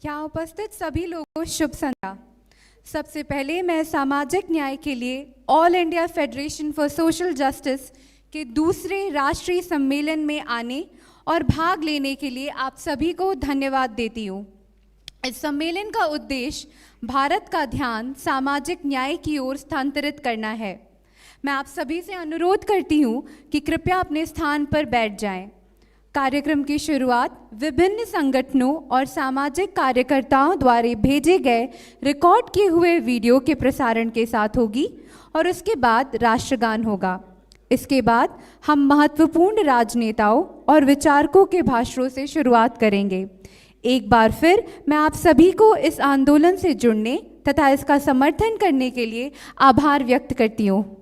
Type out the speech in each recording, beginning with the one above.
यहाँ उपस्थित सभी लोगों को शुभ संध्या। सबसे पहले मैं सामाजिक न्याय के लिए all India federation for social justice के दूसरे राष्ट्रीय सम्मेलन में आने और भाग लेने के लिए आप सभी को धन्यवाद देती हूँ। इस सम्मेलन का उद्देश्य भारत का ध्यान सामाजिक न्याय की ओर स्थानांतरित करना है। मैं आप सभी से अनुरोध करती हूँ कि कृपया अपने स्थान पर बैठ जाएं। कार्यक्रम की शुरुआत विभिन्न संगठनों और सामाजिक कार्यकर्ताओं द्वारा भेजे गए रिकॉर्ड किए हुए वीडियो के प्रसारण के साथ होगी और उसके बाद राष्ट्रगान होगा। इसके बाद हम महत्वपूर्ण राजनेताओं और विचारकों के भाषणों से शुरुआत करेंगे। एक बार फिर मैं आप सभी को इस आंदोलन से जुड़ने तथा इसका समर्थन करने के लिए आभार व्यक्त करती हूँ।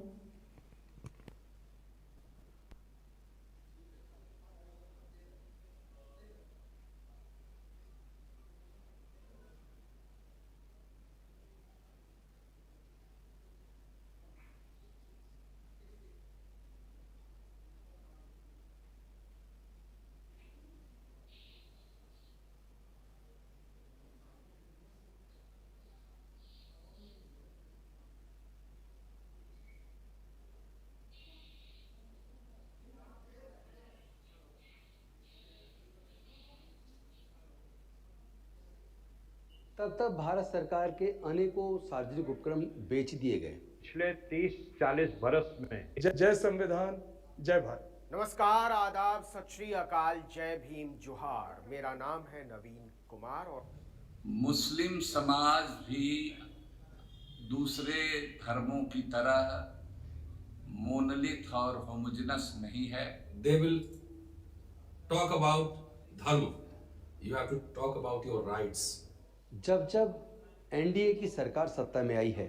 तब तक भारत सरकार के अनेकों सार्वजनिक उपक्रम बेच दिए गए। पिछले 30-40 बरस में जय संविधान, जय भारत। नमस्कार, आदाब, सत श्री अकाल, जय भीम, जोहार। मेरा नाम है नवीन कुमार और मुस्लिम समाज भी दूसरे धर्मों की तरह मोनोलिथ और होमोजेनस नहीं है। They will talk about dharma. You have to talk about your rights. जब जब एनडीए की सरकार सत्ता में आई है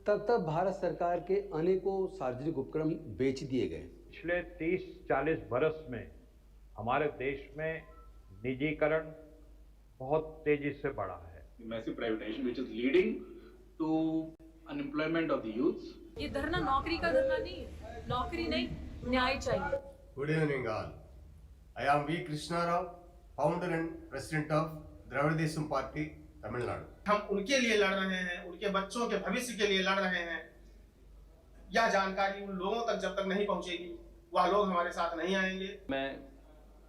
तब तब भारत सरकार के अनेकों सार्वजनिक उपक्रम बेच दिए गए। पिछले 30-40 बरस में हमारे देश में निजीकरण बहुत तेजी से बढ़ा है। Massive privatization which is leading to unemployment of the youths. ये धरना नौकरी का धरना नहीं है, नौकरी नहीं, न्याय चाहिए। Good evening all. I am V. Krishna Rao, founder and president of Dravida party Tamil Nadu. हम उनके लिए लड़ रहे हैं, उनके बच्चों के भविष्य के लिए लड़ रहे हैं। यह जानकारी उन लोगों तक जब तक नहीं पहुंचेगी वह लोग हमारे साथ नहीं आएंगे। मैं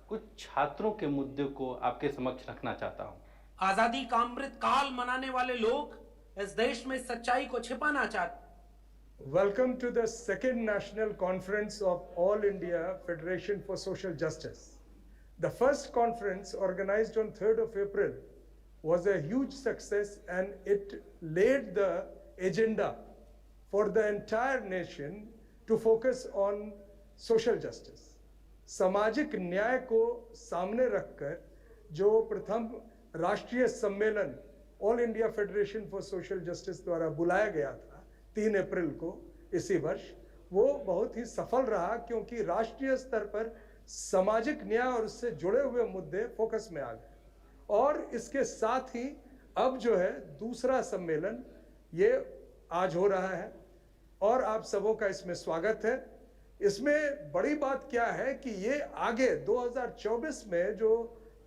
कुछ छात्रों के मुद्दे को आपके समक्ष रखना चाहता हूं। आजादी का अमृत काल मनाने वाले लोग इस देश में सच्चाई को छिपाना चाहते। Welcome to the second national conference of All India Federation for Social Justice. The first conference, organized on 3rd of April, was a huge success and it laid the agenda for the entire nation to focus on social justice. सामाजिक न्याय को सामने रखकर जो प्रथम राष्ट्रीय सम्मेलन all India federation for social justice द्वारा बुलाया गया था 3 अप्रैल को इसी वर्ष, वो बहुत ही सफल रहा क्योंकि राष्ट्रीय स्तर पर सामाजिक न्याय और उससे जुड़े हुए मुद्दे फोकस में आ गए। और इसके साथ ही अब जो है दूसरा सम्मेलन ये आज हो रहा है और आप सबों का इसमें स्वागत है। इसमें बड़ी बात क्या है कि ये आगे 2024 में जो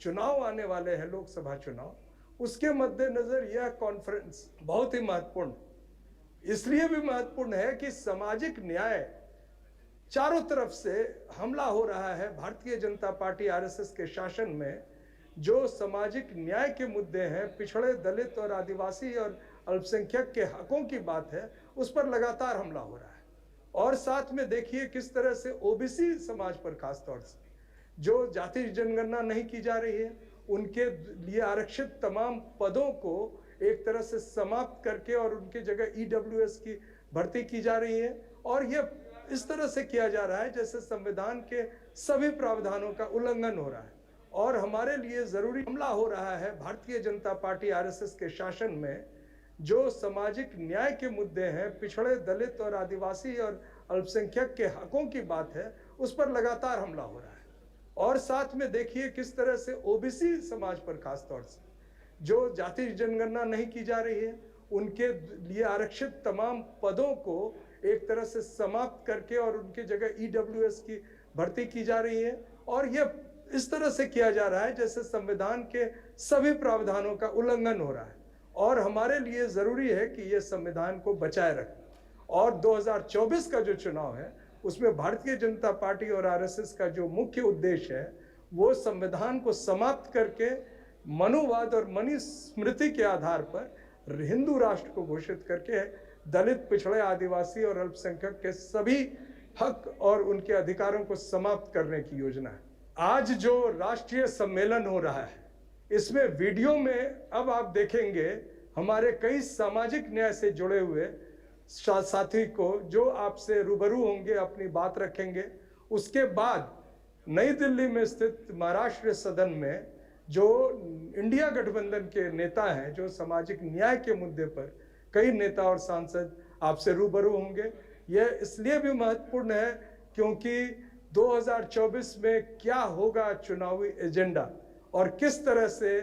चुनाव आने वाले हैं, लोकसभा चुनाव, उसके मद्देनजर यह कॉन्फ्रेंस बहुत ही महत्वपूर्ण, इसलिए भी महत्वपूर्ण है कि सामाजिक न्याय चारों तरफ से हमला हो रहा है। भारतीय जनता पार्टी आरएसएस के शासन में जो सामाजिक न्याय के मुद्दे हैं, पिछड़े, दलित और आदिवासी और अल्पसंख्यक के हकों की बात है, उस पर लगातार हमला हो रहा है। और साथ में देखिए किस तरह से ओबीसी समाज पर खास तौर से जो जाति जनगणना नहीं की जा रही है, उनके लिए आरक्षित तमाम पदों को एक तरह से समाप्त करके और उनकी जगह ईडब्ल्यूएस की भर्ती की जा रही है। और ये इस तरह से किया जा रहा है जैसे संविधान के सभी प्रावधानों का उल्लंघन हो रहा है। और हमारे लिए जरूरी हमला हो रहा है भारतीय जनता पार्टी आरएसएस के शासन में जो सामाजिक न्याय के मुद्दे हैं, पिछड़े, दलित और आदिवासी और अल्पसंख्यक के हकों की बात है, उस पर लगातार हमला हो रहा है। और साथ में देखिए किस तरह से ओबीसी समाज पर खास तौर से जो जाति जनगणना नहीं की जा रही है, उनके लिए आरक्षित तमाम पदों को एक तरह से समाप्त करके और उनकी जगह ईडब्ल्यूएस की भर्ती की जा रही है। और ये इस तरह से किया जा रहा है जैसे संविधान के सभी प्रावधानों का उल्लंघन हो रहा है। और हमारे लिए ज़रूरी है कि ये संविधान को बचाए रखें। और 2024 का जो चुनाव है उसमें भारतीय जनता पार्टी और आरएसएस का जो मुख्य उद्देश्य है वो संविधान को समाप्त करके मनुवाद और मनुस्मृति के आधार पर हिंदू राष्ट्र को घोषित करके दलित, पिछड़े, आदिवासी और अल्पसंख्यक के सभी हक और उनके अधिकारों को समाप्त करने की योजना है। आज जो राष्ट्रीय सम्मेलन हो रहा है इसमें वीडियो में अब आप देखेंगे हमारे कई सामाजिक न्याय से जुड़े हुए साथी को जो आपसे रूबरू होंगे, अपनी बात रखेंगे। उसके बाद नई दिल्ली में स्थित महाराष्ट्र सदन में जो इंडिया गठबंधन के नेता हैं, जो सामाजिक न्याय के मुद्दे पर कई नेता और सांसद आपसे रूबरू होंगे। यह इसलिए भी महत्वपूर्ण है क्योंकि 2024 में क्या होगा चुनावी एजेंडा और किस तरह से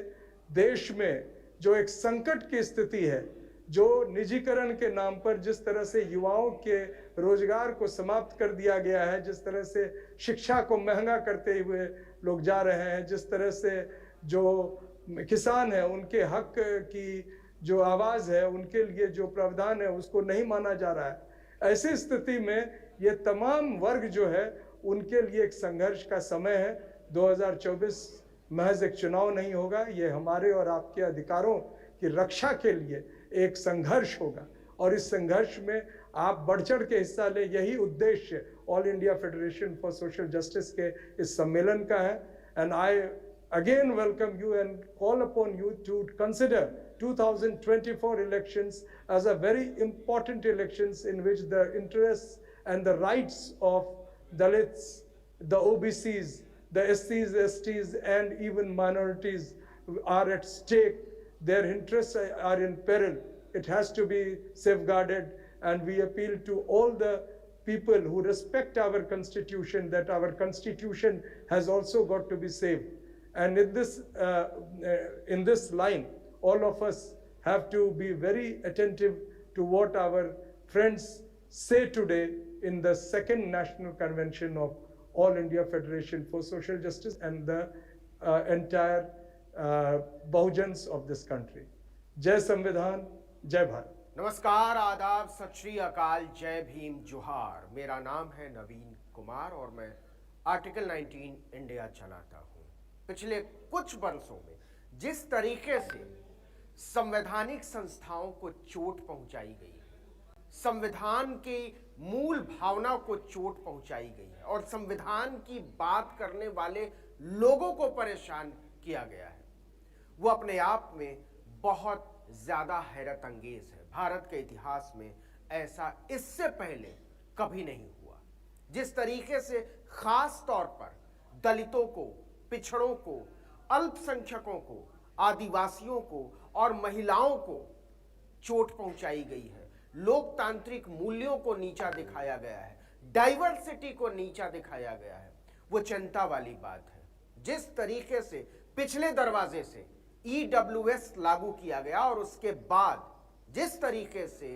देश में जो एक संकट की स्थिति है, जो निजीकरण के नाम पर जिस तरह से युवाओं के रोजगार को समाप्त कर दिया गया है, जिस तरह से शिक्षा को महंगा करते हुए लोग जा रहे हैं, जिस तरह से जो किसान है उनके हक की जो आवाज़ है, उनके लिए जो प्रावधान है उसको नहीं माना जा रहा है। ऐसी स्थिति में ये तमाम वर्ग जो है उनके लिए एक संघर्ष का समय है। 2024 महज एक चुनाव नहीं होगा, ये हमारे और आपके अधिकारों की रक्षा के लिए एक संघर्ष होगा और इस संघर्ष में आप बढ़ चढ़ के हिस्सा ले, यही उद्देश्य all India federation for social justice के इस सम्मेलन का है। And I again welcome you and call upon you to consider 2024 elections as a very important elections in which the interests and the rights of Dalits, the OBCs, the SCs, STs and even minorities are at stake. Their interests are in peril. It has to be safeguarded, and we appeal to all the people who respect our constitution that our constitution has also got to be saved. And in this line, all of us have to be very attentive to what our friends say today in the second National Convention of All India Federation for Social Justice and the entire Bahujans of this country. जय संविधान, जय भारत। नमस्कार, आदाब, सत श्री अकाल, जय भीम, जोहार। मेरा नाम है नवीन कुमार और मैं आर्टिकल 19 इंडिया चलाता हूँ। पिछले कुछ वर्षों में जिस तरीके से संवैधानिक संस्थाओं को चोट पहुंचाई गई है, संविधान की मूल भावना को चोट पहुंचाई गई है और संविधान की बात करने वाले लोगों को परेशान किया गया है, वो अपने आप में बहुत ज्यादा हैरत अंगेज है। भारत के इतिहास में ऐसा इससे पहले कभी नहीं हुआ। जिस तरीके से खास तौर पर दलितों को, पिछड़ों को, अल्पसंख्यकों को, आदिवासियों को और महिलाओं को चोट पहुंचाई गई है, लोकतांत्रिक मूल्यों को नीचा दिखाया गया है, डाइवर्सिटी को नीचा दिखाया गया है, वो चिंता वाली बात है। जिस तरीके से पिछले दरवाजे से EWS लागू किया गया और उसके बाद जिस तरीके से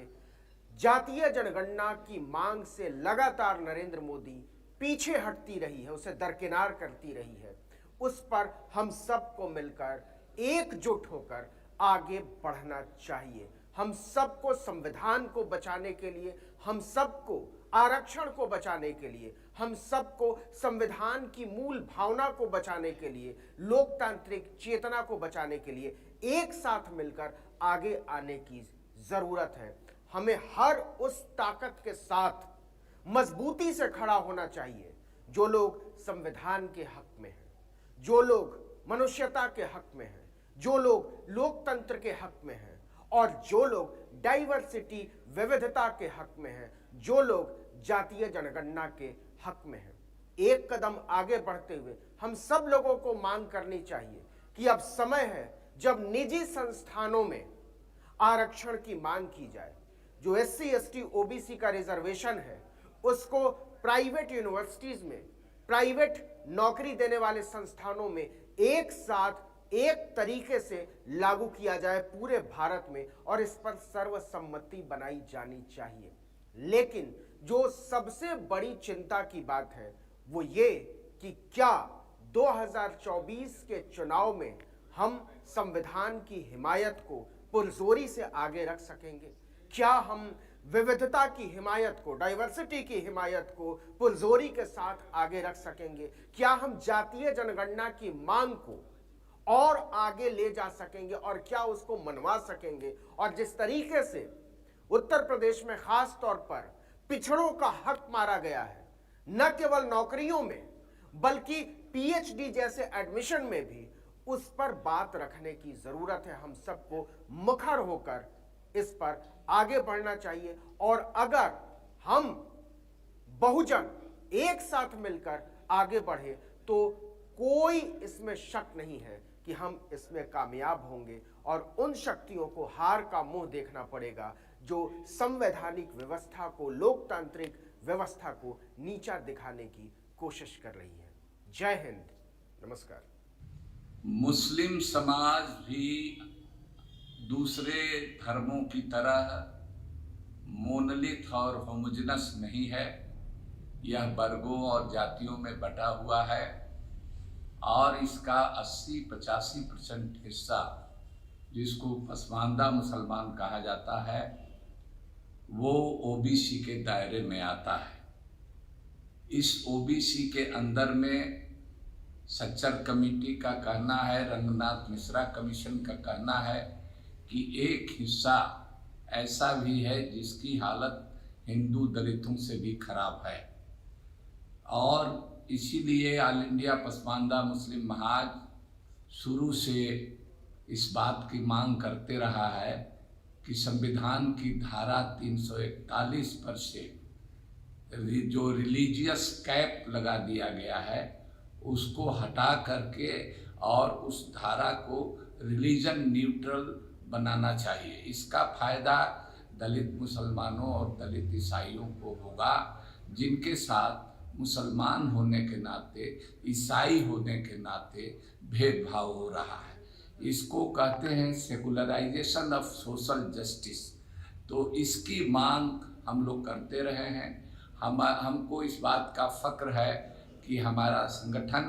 जातीय जनगणना की मांग से लगातार नरेंद्र मोदी पीछे हटती रही है, उसे दरकिनार करती रही है, उस पर हम सबको मिलकर एकजुट होकर आगे बढ़ना चाहिए। हम सबको संविधान को बचाने के लिए, हम सबको आरक्षण को बचाने के लिए, हम सबको संविधान की मूल भावना को बचाने के लिए, लोकतांत्रिक चेतना को बचाने के लिए एक साथ मिलकर आगे आने की जरूरत है। हमें हर उस ताकत के साथ मजबूती से खड़ा होना चाहिए जो लोग संविधान के हक में हैं, जो लोग मनुष्यता के हक में हैं, जो लोग लोकतंत्र के हक में हैं और जो लोग डाइवर्सिटी, विविधता के हक में हैं, जो लोग जातीय जनगणना के हक में हैं। एक कदम आगे बढ़ते हुए हम सब लोगों को मांग करनी चाहिए कि अब समय है जब निजी संस्थानों में आरक्षण की मांग की जाए। जो SC, ST, OBC का रिजर्वेशन है उसको प्राइवेट यूनिवर्सिटीज में, प्राइवेट नौकरी देने वाले संस्थानों में एक साथ एक तरीके से लागू किया जाए पूरे भारत में और इस पर सर्वसम्मति बनाई जानी चाहिए। लेकिन जो सबसे बड़ी चिंता की बात है वो ये कि क्या 2024 के चुनाव में हम संविधान की हिमायत को पुरजोरी से आगे रख सकेंगे? क्या हम विविधता की हिमायत को, डाइवर्सिटी की हिमायत को पुरजोरी के साथ आगे रख सकेंगे? क्या हम जातीय जनगणना की मांग को और आगे ले जा सकेंगे और क्या उसको मनवा सकेंगे? और जिस तरीके से उत्तर प्रदेश में खास तौर पर पिछड़ों का हक मारा गया है, न केवल नौकरियों में बल्कि पीएचडी जैसे एडमिशन में भी, उस पर बात रखने की जरूरत है। हम सबको मुखर होकर इस पर आगे बढ़ना चाहिए और अगर हम बहुजन एक साथ मिलकर आगे बढ़े तो कोई इसमें शक नहीं है कि हम इसमें कामयाब होंगे और उन शक्तियों को हार का मुंह देखना पड़ेगा जो संवैधानिक व्यवस्था को, लोकतांत्रिक व्यवस्था को नीचा दिखाने की कोशिश कर रही है। जय हिंद, नमस्कार। मुस्लिम समाज भी दूसरे धर्मों की तरह मोनोलिथ और होमोजेनस नहीं है। यह वर्गों और जातियों में बटा हुआ है और इसका 80-85% हिस्सा, जिसको पसमानदा मुसलमान कहा जाता है, वो ओबीसी के दायरे में आता है। इस ओबीसी के अंदर में सच्चर कमेटी का कहना है, रंगनाथ मिश्रा कमीशन का कहना है कि एक हिस्सा ऐसा भी है जिसकी हालत हिंदू दलितों से भी खराब है और इसीलिए ऑल इंडिया पसमानदा मुस्लिम महाज शुरू से इस बात की मांग करते रहा है कि संविधान की धारा 341 पर से जो रिलीजियस कैप लगा दिया गया है उसको हटा करके और उस धारा को रिलीजन न्यूट्रल बनाना चाहिए। इसका फायदा दलित मुसलमानों और दलित ईसाइयों को होगा, जिनके साथ मुसलमान होने के नाते, ईसाई होने के नाते भेदभाव हो रहा है। इसको कहते हैं सेकुलराइजेशन ऑफ सोशल जस्टिस। तो इसकी मांग हम लोग करते रहे हैं। हमको इस बात का फक्र है कि हमारा संगठन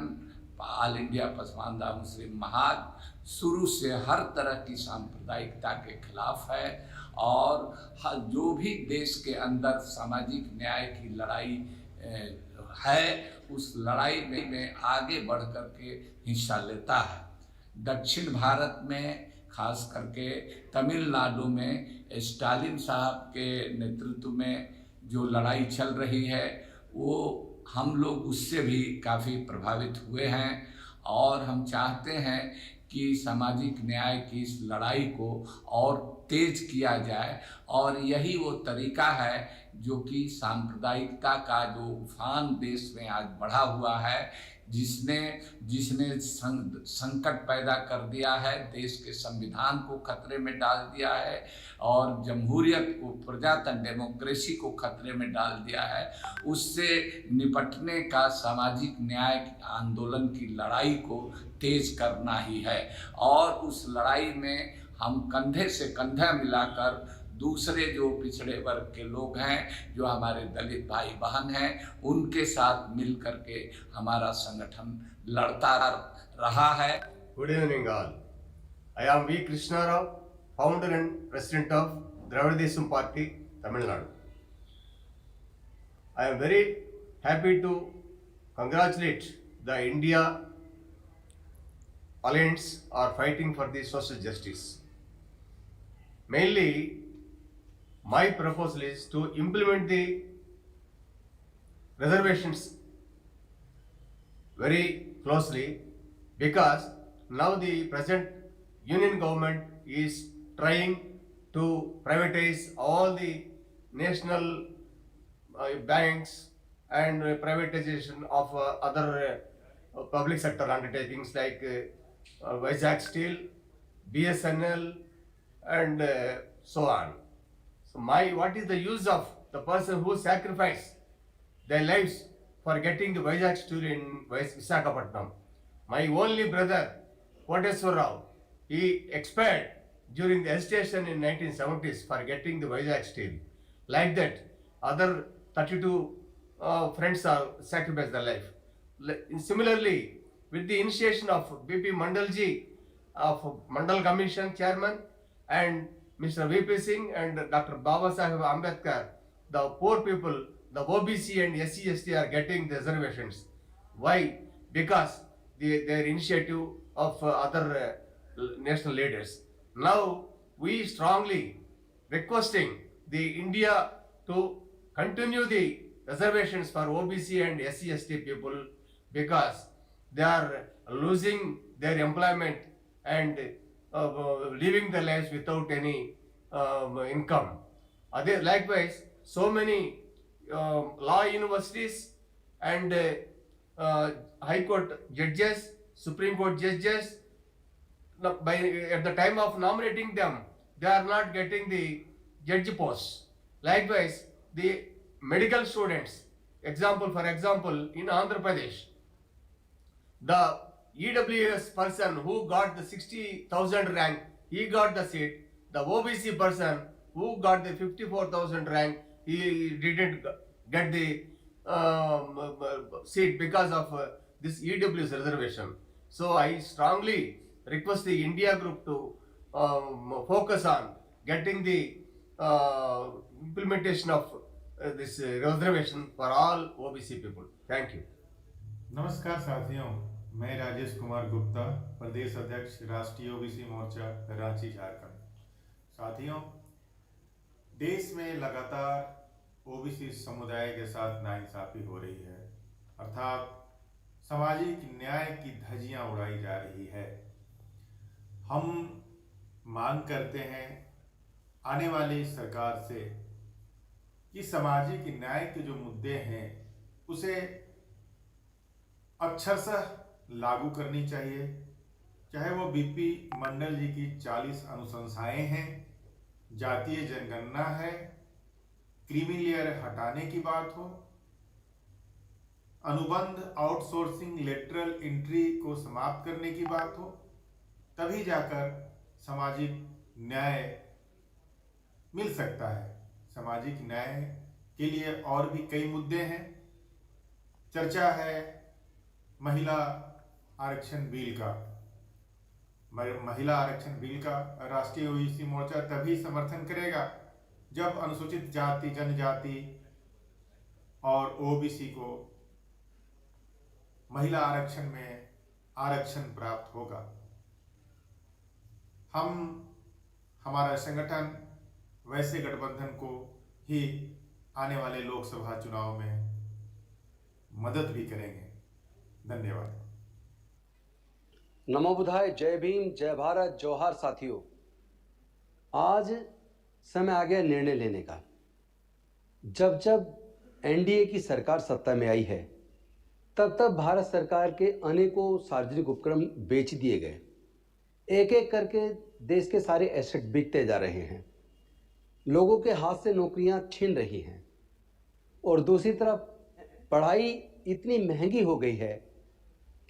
ऑल इंडिया पसमानदा मुस्लिम महाज शुरू से हर तरह की सांप्रदायिकता के खिलाफ है और जो भी देश के अंदर सामाजिक न्याय की लड़ाई है, उस लड़ाई में आगे बढ़ कर के हिस्सा लेता है। दक्षिण भारत में खास करके तमिलनाडु में स्टालिन साहब के नेतृत्व में जो लड़ाई चल रही है वो हम लोग उससे भी काफ़ी प्रभावित हुए हैं और हम चाहते हैं कि सामाजिक न्याय की इस लड़ाई को और तेज किया जाए और यही वो तरीका है जो कि सांप्रदायिकता का जो उफान देश में आज बढ़ा हुआ है, जिसने संकट पैदा कर दिया है, देश के संविधान को खतरे में डाल दिया है और जमहूरियत को, प्रजातंत्र डेमोक्रेसी को खतरे में डाल दिया है, उससे निपटने का सामाजिक न्याय आंदोलन की लड़ाई को तेज करना ही है और उस लड़ाई में हम कंधे से कंधा मिलाकर दूसरे जो पिछड़े वर्ग के लोग हैं, जो हमारे दलित भाई बहन हैं, उनके साथ मिल करके हमारा संगठन लड़ता रहा है। Good evening all. I am V. Krishna Rao, founder and president of Dravida Party, Tamil Nadu. I am very happy to congratulate the India Alliance are fighting for the social justice. Mainly, my proposal is to implement the reservations very closely because now the present union government is trying to privatize all the national banks and privatization of other public sector undertakings like Vizag Steel, BSNL and so on. So what is the use of the person who sacrificed their lives for getting the Vizag Steel in Visakhapatnam? My only brother, Koteswar Rao, he expired during the hesitation in 1970s for getting the Vizag Steel. Like that, other 32 friends are sacrificed their life. Similarly, with the initiation of BP Mandalji of Mandal Commission Chairman and Mr. VP Singh and Dr. Baba Sahib Ambedkar, the poor people, the OBC and SC/ST are getting the reservations. Why? Because their initiative of other national leaders. Now we strongly requesting the India to continue the reservations for OBC and SC/ST people because they are losing their employment and living their lives without any income. Likewise, so many law universities and High Court judges, Supreme Court judges, at the time of nominating them, they are not getting the judge posts. Likewise, the medical students, for example, in Andhra Pradesh, the EWS person who got the 60,000 rank, he got the seat. The OBC person who got the 54,000 rank, he didn't get the seat because of this EWS reservation. So I strongly request the India group to focus on getting the implementation of this reservation for all OBC people. Thank you. नमस्कार साथियों, मैं राजेश कुमार गुप्ता, प्रदेश अध्यक्ष राष्ट्रीय OBC मोर्चा रांची झारखंड। साथियों, देश में लगातार OBC समुदाय के साथ नाइंसाफी हो रही है, अर्थात सामाजिक न्याय की धज्जियां उड़ाई जा रही है। हम मांग करते हैं आने वाली सरकार से कि सामाजिक न्याय के जो मुद्दे हैं उसे अक्षरशः लागू करनी चाहिए, चाहे वो बीपी मंडल जी की 40 अनुशंसाएं हैं, जातीय जनगणना है, क्रीमी लेयर हटाने की बात हो, अनुबंध आउटसोर्सिंग लेटरल एंट्री को समाप्त करने की बात हो, तभी जाकर सामाजिक न्याय मिल सकता है। सामाजिक न्याय के लिए और भी कई मुद्दे हैं। चर्चा है महिला आरक्षण बिल का। महिला आरक्षण बिल का राष्ट्रीय ओबीसी मोर्चा तभी समर्थन करेगा जब अनुसूचित जाति, जनजाति और ओबीसी को महिला आरक्षण में आरक्षण प्राप्त होगा। हमारा संगठन वैसे गठबंधन को ही आने वाले लोकसभा चुनाव में मदद भी करेंगे। धन्यवाद। नमो बुधाय, जय भीम, जय भारत, जोहार साथियों। आज समय आ गया निर्णय लेने का। जब जब एनडीए की सरकार सत्ता में आई है, तब तब भारत सरकार के अनेकों सार्वजनिक उपक्रम बेच दिए गए। एक एक करके देश के सारे एसेट बिकते जा रहे हैं, लोगों के हाथ से नौकरियां छीन रही हैं, और दूसरी तरफ पढ़ाई इतनी महंगी हो गई है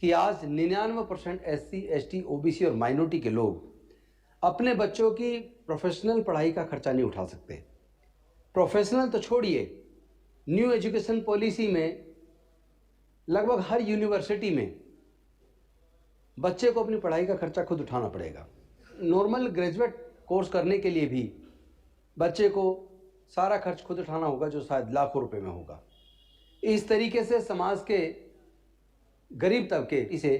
कि आज 99% SC, ST, OBC और माइनॉरिटी के लोग अपने बच्चों की प्रोफेशनल पढ़ाई का खर्चा नहीं उठा सकते। प्रोफेशनल तो छोड़िए, न्यू एजुकेशन पॉलिसी में लगभग हर यूनिवर्सिटी में बच्चे को अपनी पढ़ाई का खर्चा खुद उठाना पड़ेगा। नॉर्मल ग्रेजुएट कोर्स करने के लिए भी बच्चे को सारा खर्च खुद उठाना होगा, जो शायद लाखों रुपए में होगा। इस तरीके से समाज के गरीब तबके इसे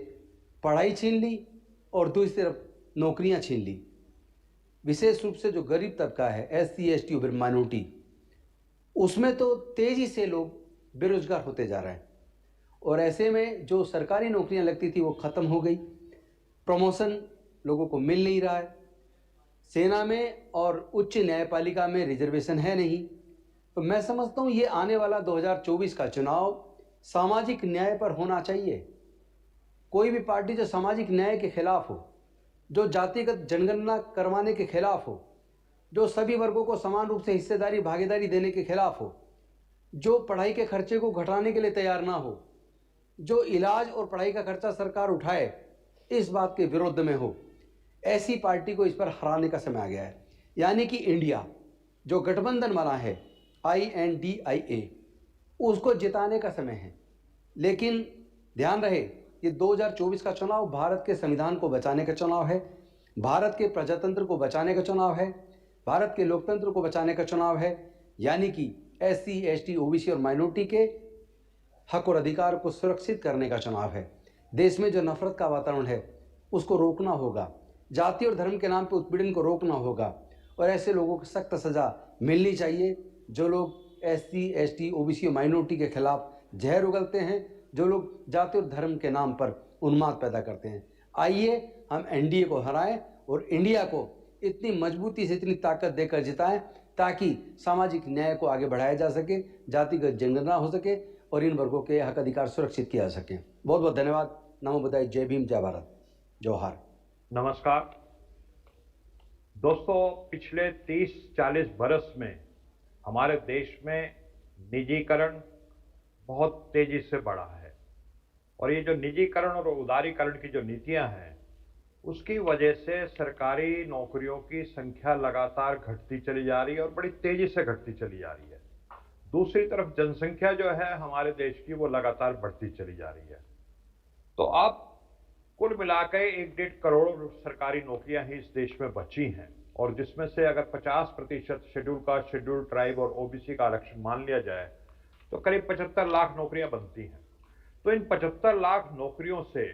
पढ़ाई छीन ली और दूसरी तरफ नौकरियां छीन ली। विशेष रूप से जो गरीब तबका है, SC, ST और माइनॉरिटी, उसमें तो तेज़ी से लोग बेरोजगार होते जा रहे हैं। और ऐसे में जो सरकारी नौकरियां लगती थी वो ख़त्म हो गई, प्रमोशन लोगों को मिल नहीं रहा है, सेना में और उच्च न्यायपालिका में रिजर्वेशन है नहीं। तो मैं समझता हूँ ये आने वाला 2024 का चुनाव सामाजिक न्याय पर होना चाहिए। कोई भी पार्टी जो सामाजिक न्याय के खिलाफ हो, जो जातिगत जनगणना करवाने के खिलाफ हो, जो सभी वर्गों को समान रूप से हिस्सेदारी भागीदारी देने के खिलाफ हो, जो पढ़ाई के खर्चे को घटाने के लिए तैयार ना हो, जो इलाज और पढ़ाई का खर्चा सरकार उठाए इस बात के विरुद्ध में हो, ऐसी पार्टी को इस पर हराने का समय आ गया है। यानी कि इंडिया जो गठबंधन बना है INDIA, उसको जिताने का समय है। लेकिन ध्यान रहे, ये 2024 का चुनाव भारत के संविधान को बचाने का चुनाव है, भारत के प्रजातंत्र को बचाने का चुनाव है, भारत के लोकतंत्र को बचाने का चुनाव है, यानी कि SC, ST, OBC और माइनॉरिटी के हक और अधिकार को सुरक्षित करने का चुनाव है। देश में जो नफरत का वातावरण है उसको रोकना होगा, जाति और धर्म के नाम पर उत्पीड़न को रोकना होगा और ऐसे लोगों को सख्त सजा मिलनी चाहिए जो लोग SC, ST, OBC और माइनॉरिटी के खिलाफ जहर उगलते हैं, जो लोग जाति और धर्म के नाम पर उन्माद पैदा करते हैं। आइए हम NDA को हराएं और इंडिया को इतनी मजबूती से, इतनी ताकत देकर जिताएं ताकि सामाजिक न्याय को आगे बढ़ाया जा सके, जातिगत जनगणना हो सके और इन वर्गों के हक अधिकार सुरक्षित किया जा सके। बहुत बहुत धन्यवाद। नमो बुद्धाय। जय भीम, जय भारत, जोहार। नमस्कार दोस्तों, पिछले 30-40 बरस में हमारे देश में निजीकरण बहुत तेजी से बढ़ा है और ये जो निजीकरण और उदारीकरण की जो नीतियां हैं उसकी वजह से सरकारी नौकरियों की संख्या लगातार घटती चली जा रही है और बड़ी तेजी से घटती चली जा रही है। दूसरी तरफ जनसंख्या जो है हमारे देश की वो लगातार बढ़ती चली जा रही है। तो अब कुल मिलाकर 1.5 करोड़ सरकारी नौकरियां ही इस देश में बची हैं और जिसमें से अगर 50% शेड्यूल कास्ट, शेड्यूल ट्राइब और OBC का आरक्षण मान लिया जाए तो करीब 75 लाख नौकरियां बनती हैं। तो इन 75 लाख नौकरियों से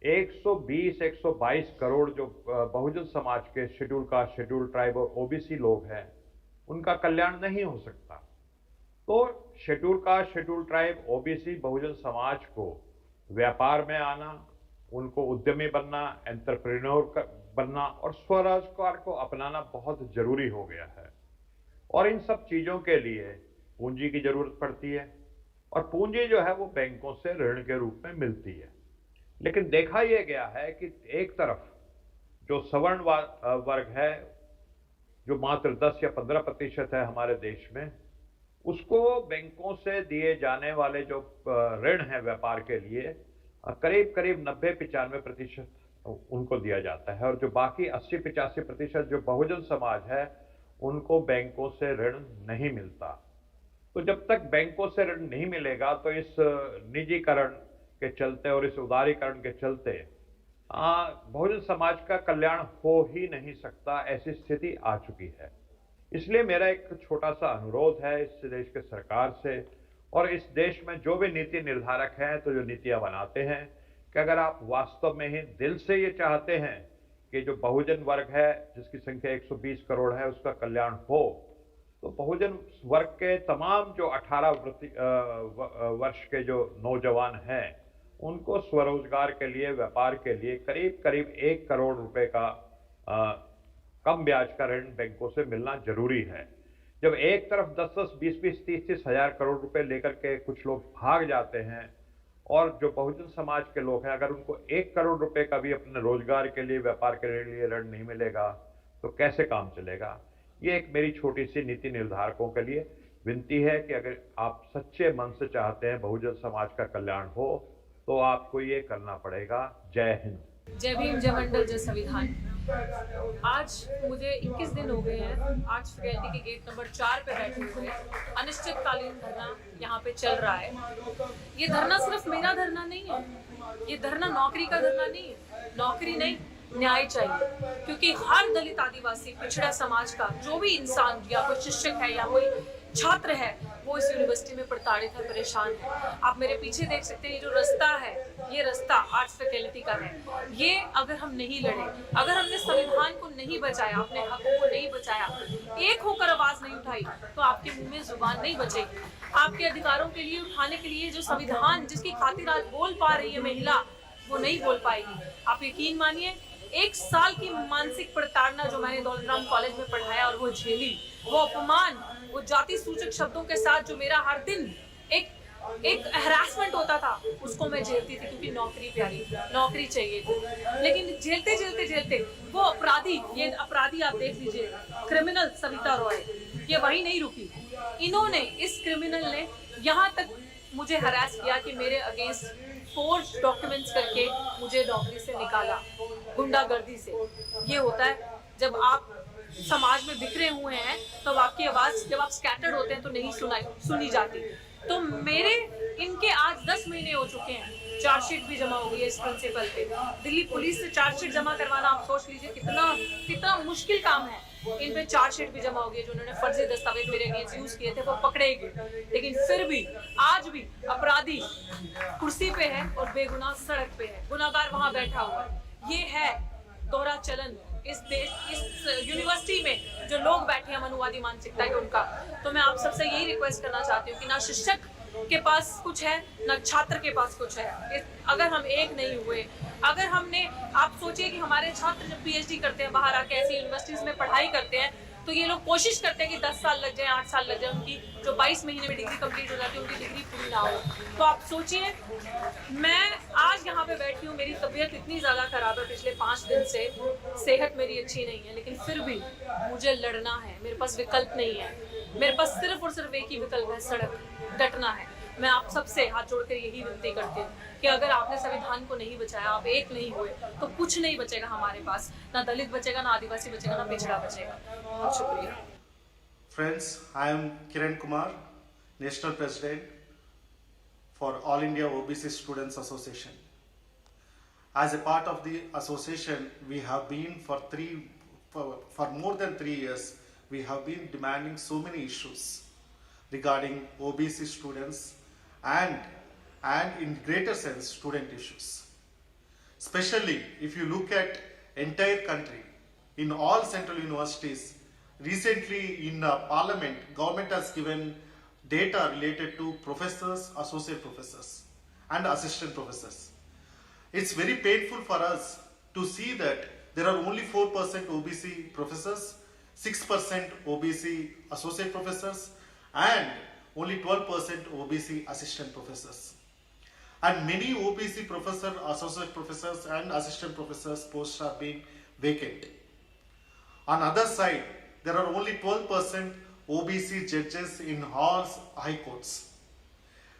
120-122 करोड़ जो बहुजन समाज के शेड्यूल कास्ट, शेड्यूल ट्राइब और OBC लोग हैं उनका कल्याण नहीं हो सकता। तो schedule caste, schedule tribe, OBC Bahujan Samaj को व्यापार में आना, उनको उद्यमी बनना, एंटरप्रेन्योर बनना और स्वरोजगार को अपनाना बहुत जरूरी हो गया है और इन सब चीजों के लिए पूंजी की जरूरत पड़ती है और पूंजी जो है वो बैंकों से ऋण के रूप में मिलती है। लेकिन देखा यह गया है कि एक तरफ जो सवर्ण वर्ग है जो मात्र 10 या 15% है हमारे देश में, उसको बैंकों से दिए जाने वाले जो ऋण है व्यापार के लिए करीब 90-95% उनको दिया जाता है और जो बाकी 80-85% जो बहुजन समाज है उनको बैंकों से ऋण नहीं मिलता। तो जब तक बैंकों से ऋण नहीं मिलेगा तो इस निजीकरण के चलते और इस उदारीकरण के चलते बहुजन समाज का कल्याण हो ही नहीं सकता, ऐसी स्थिति आ चुकी है। इसलिए मेरा एक छोटा सा अनुरोध है इस देश के सरकार से और इस देश में जो भी नीति निर्धारक हैं, तो जो नीतियां बनाते हैं, कि अगर आप वास्तव में ही दिल से ये चाहते हैं कि जो बहुजन वर्ग है जिसकी संख्या 120 करोड़ है उसका कल्याण हो, तो बहुजन वर्ग के तमाम जो 18 वर्ष के जो नौजवान हैं उनको स्वरोजगार के लिए, व्यापार के लिए करीब 1 करोड़ रुपए का कम ब्याज का ऋण बैंकों से मिलना जरूरी है। जब एक तरफ 10-10, 20-20, 30-30 हजार करोड़ रुपए लेकर के कुछ लोग भाग जाते हैं और जो बहुजन समाज के लोग हैं अगर उनको 1 करोड़ रुपए का भी अपने रोजगार के लिए, व्यापार के लिए ऋण नहीं मिलेगा तो कैसे काम चलेगा। ये एक मेरी छोटी सी नीति निर्धारकों के लिए विनती है कि अगर आप सच्चे मन से चाहते हैं बहुजन समाज का कल्याण हो तो आपको ये करना पड़ेगा। जय हिंद। जय भीम, जय मंडल, जय संविधान। आज मुझे 21 दिन हो गए हैं आज फैकल्टी के गेट नंबर 4 पे बैठे हुए। अनिश्चितकालीन धरना यहाँ पे चल रहा है। ये धरना सिर्फ मेरा धरना नहीं है, ये धरना नौकरी का धरना नहीं है। नौकरी नहीं, न्याय चाहिए, क्योंकि हर दलित, आदिवासी, पिछड़ा समाज का जो भी इंसान या कोई शिक्षक है या कोई छात्र है वो इस यूनिवर्सिटी में प्रताड़ित है, परेशान है। आप मेरे पीछे देख सकते हैं ये जो रास्ता है, ये रास्ता आर्ट्स फैकल्टी का है। ये अगर हम नहीं लड़े, अगर हमने संविधान को नहीं बचाया, अपने हकों को नहीं बचाया, एक होकर आवाज नहीं उठाई, तो आपके मुंह में जुबान नहीं बचेगी। आपके अधिकारों के लिए उठाने के लिए जो संविधान जिसकी खातिर आज बोल पा रही है महिला, वो नहीं बोल पाएगी। आप यकीन मानिए 1 साल की मानसिक प्रताड़ना जो मैंने दौलतराम कॉलेज में पढ़ाया और वो झेली, वो अपमान, वो जाति सूचक शब्दों के साथ जो मेरा हर दिन एक हैरासमेंट होता था, उसको मैं झेलती थी क्योंकि नौकरी प्यारी, नौकरी चाहिए थी। लेकिन झेलते वो अपराधी, ये अपराधी आप देख लीजिए, क्रिमिनल सविता रॉय, ये वही नहीं रुकी। इन्होंने, इस क्रिमिनल ने यहाँ तक मुझे हरास किया कि मेरे अगेंस्ट फोर्ज डॉक्यूमेंट्स करके मुझे नौकरी से निकाला, गुंडागर्दी से। ये होता है जब आप समाज में बिखरे हुए हैं, तब आपकी आवाज, जब आप स्कैटर्ड होते हैं तो नहीं सुनी जाती। तो मेरे इनके आज 10 महीने हो चुके हैं चार्जशीट भी जमा हो गई है इस प्रिंसिपल पे। दिल्ली पुलिस से चार्जशीट जमा करवाना, आप सोच लीजिए कितना मुश्किल काम है। इन पे चार्जशीट भी जमा हो गई, जो उन्होंने फर्जी दस्तावेज मेरे अगेंस्ट यूज किए थे वो पकड़े गए, लेकिन फिर भी आज भी अपराधी कुर्सी पे है और बेगुनाह सड़क पे है, गुनाहगार वहां बैठा हुआ है। ये है दोहरा चलन इस देश, इस यूनिवर्सिटी में जो लोग बैठे हैं मनुवादी मानसिकता के उनका। तो मैं आप सबसे यही रिक्वेस्ट करना चाहती हूँ कि ना शिक्षक के पास कुछ है ना छात्र के पास कुछ है। अगर हम एक नहीं हुए, अगर हमने, आप सोचिए कि हमारे छात्र जब पीएचडी करते हैं बाहर आके ऐसी यूनिवर्सिटीज में पढ़ाई करते हैं, तो ये लोग कोशिश करते हैं कि 10 साल लग जाए, 8 साल लग जाए, उनकी जो 22 महीने में डिग्री कंप्लीट हो जाती है उनकी डिग्री पूरी ना हो। तो आप सोचिए, मैं आज यहाँ पे बैठी हूँ, मेरी तबीयत इतनी ज़्यादा खराब है पिछले 5 दिन से, सेहत मेरी अच्छी नहीं है, लेकिन फिर भी मुझे लड़ना है, मेरे पास विकल्प नहीं है। मेरे पास सिर्फ और सिर्फ एक ही विकल्प है, सड़क, डटना है। मैं आप सबसे हाथ जोड़कर यही विनती करती हूँ कि अगर आपने संविधान को नहीं बचाया, आप एक नहीं हुए, तो कुछ नहीं बचेगा हमारे पास, ना दलित बचेगा, ना आदिवासी बचेगा, ना पिछड़ा बचेगा। बहुत शुक्रिया। Friends, I am Kiran Kumar, National President for All India OBC Students Association. As a part of the association, we have been for more than 3 years, we have been demanding so many issues regarding OBC students and in greater sense student issues. Especially if you look at entire country, in all central universities, recently in parliament, government has given data related to professors, associate professors and assistant professors. It's very painful for us to see that there are only 4% OBC professors, 6% OBC associate professors and only 12% OBC assistant professors. And many OBC professor, associate professors and assistant professors posts are being vacant. On other side, there are only 12% OBC judges in all high courts.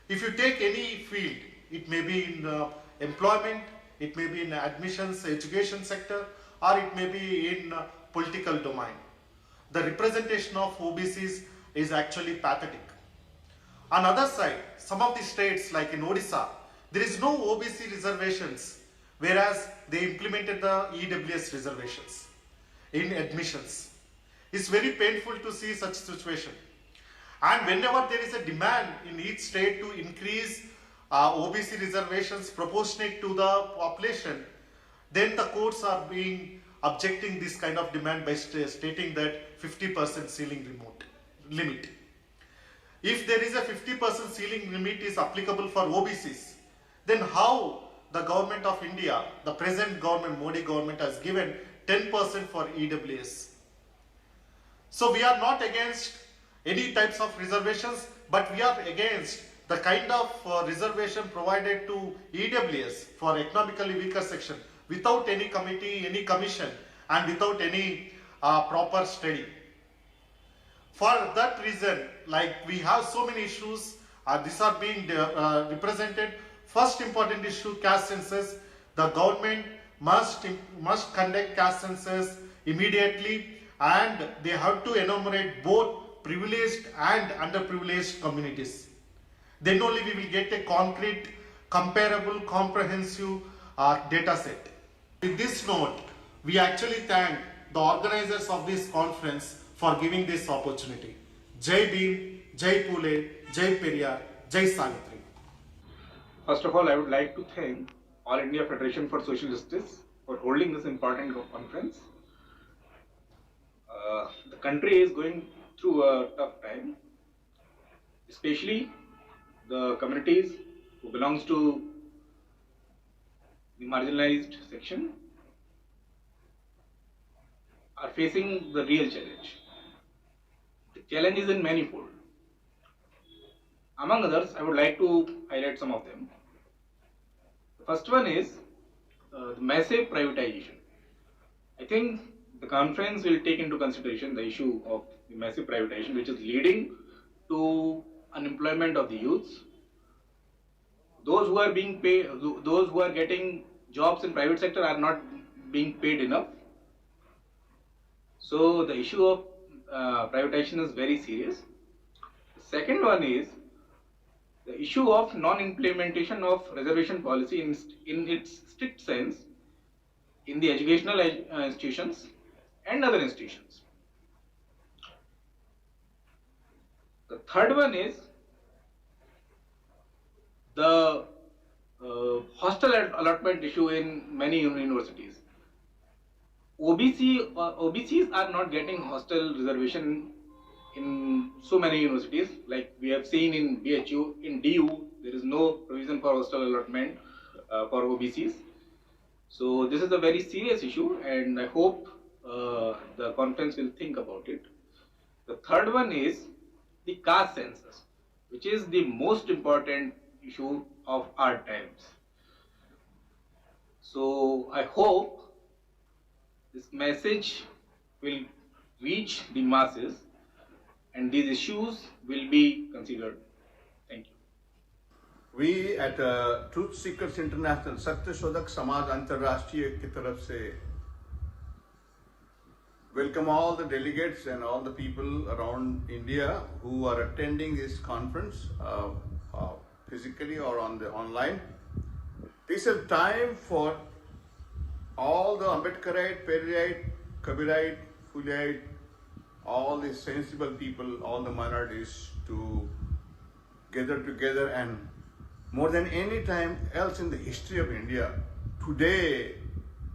If you take any field, it may be in employment, it may be in admissions, education sector, or it may be in political domain. The representation of OBCs is actually pathetic. On other side, some of the states like in Odisha, there is no OBC reservations, whereas they implemented the EWS reservations in admissions. It's very painful to see such situation. And whenever there is a demand in each state to increase OBC reservations proportionate to the population, then the courts are being objecting this kind of demand by stating that 50% ceiling limit. If there is a 50% ceiling limit is applicable for OBCs, then how the government of India, the present government, Modi government, has given 10% for EWS. So we are not against any types of reservations, but we are against the kind of reservation provided to EWS for economically weaker section without any committee, any commission, and without any proper study. For that reason, like we have so many issues, these are being represented. First important issue, caste census. The government must conduct caste census immediately, and they have to enumerate both privileged and underprivileged communities. Then only we will get a concrete, comparable, comprehensive data set. With this note, we actually thank the organizers of this conference for giving this opportunity. Jai Bhim, Jai Pule, Jai Periyar, Jai Savitri. First of all, I would like to thank All India Federation for Social Justice for holding this important conference. The country is going through a tough time, especially the communities who belongs to the marginalized section are facing the real challenge. The challenge is in manifold. Among others, I would like to highlight some of them. The first one is the massive privatization. I think the conference will take into consideration the issue of the massive privatization, which is leading to unemployment of the youths. Those who are being paid, those who are getting jobs in private sector are not being paid enough. So the issue of privatization is very serious. The second one is the issue of non-implementation of reservation policy in its strict sense in the educational institutions and other institutions. The third one is the hostel allotment issue in many universities. OBCs are not getting hostel reservation in so many universities. Like we have seen in BHU, in DU, there is no provision for hostel allotment for OBCs. So this is a very serious issue, and I hope the conference will think about it. The third one is the caste census, which is the most important issue of our times. So I hope this message will reach the masses and these issues will be considered. Thank you. We at Truth Seekers International सत्य शोधक समाज अंतर्राष्ट्रीय की तरफ से welcome all the delegates and all the people around India who are attending this conference physically or on the online. This is time for all the Ambedkarite, Periyite, Kabirite, Phuleyite, all the sensible people, all the minorities to gather together, and more than any time else in the history of India, today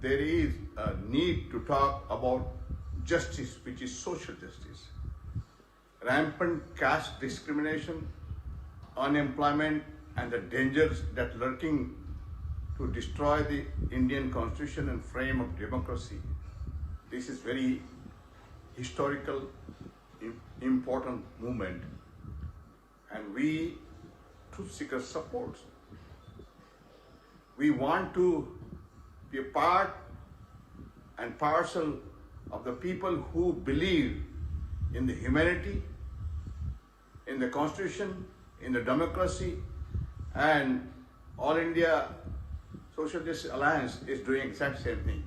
there is a need to talk about justice, which is social justice. Rampant caste discrimination, unemployment, and the dangers that lurking to destroy the Indian constitution and frame of democracy. This is very historical, important movement, and we Truth Seekers support. We want to be a part and parcel of the people who believe in the humanity, in the constitution, in the democracy, and All India Social Justice Alliance is doing exact same thing.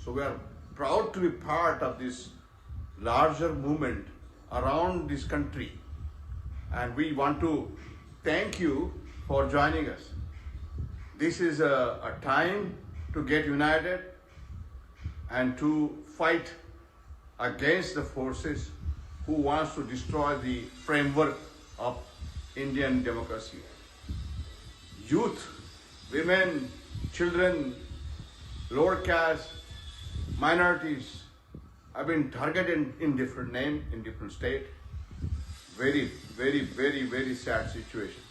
So we are proud to be part of this larger movement around this country, and we want to thank you for joining us. This is a time to get united and to fight against the forces who wants to destroy the framework of Indian democracy. Youth, women, children, lower caste, minorities have been targeted in different names, in different states. Very, very, very, very sad situation.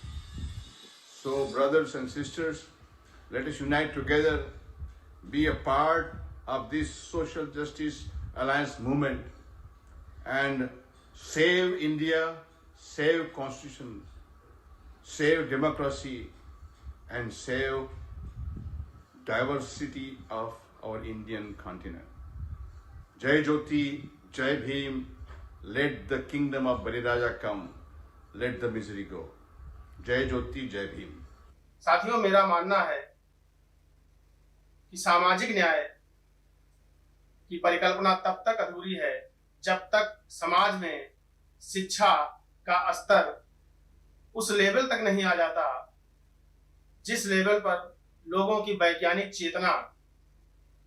So brothers and sisters, let us unite together, be a part of this social justice alliance movement, and save India, save constitution, save democracy, and save diversity of our Indian continent. Jai Jyoti, Jai Bhim, let the kingdom of Baliraja come, let the misery go. Jai Jyoti, Jai Bhim. साथियों, मेरा मानना है कि सामाजिक न्याय की परिकल्पना तब तक अधूरी है जब तक समाज में शिक्षा का स्तर उस लेवल तक नहीं आ जाता जिस लेवल पर लोगों की वैज्ञानिक चेतना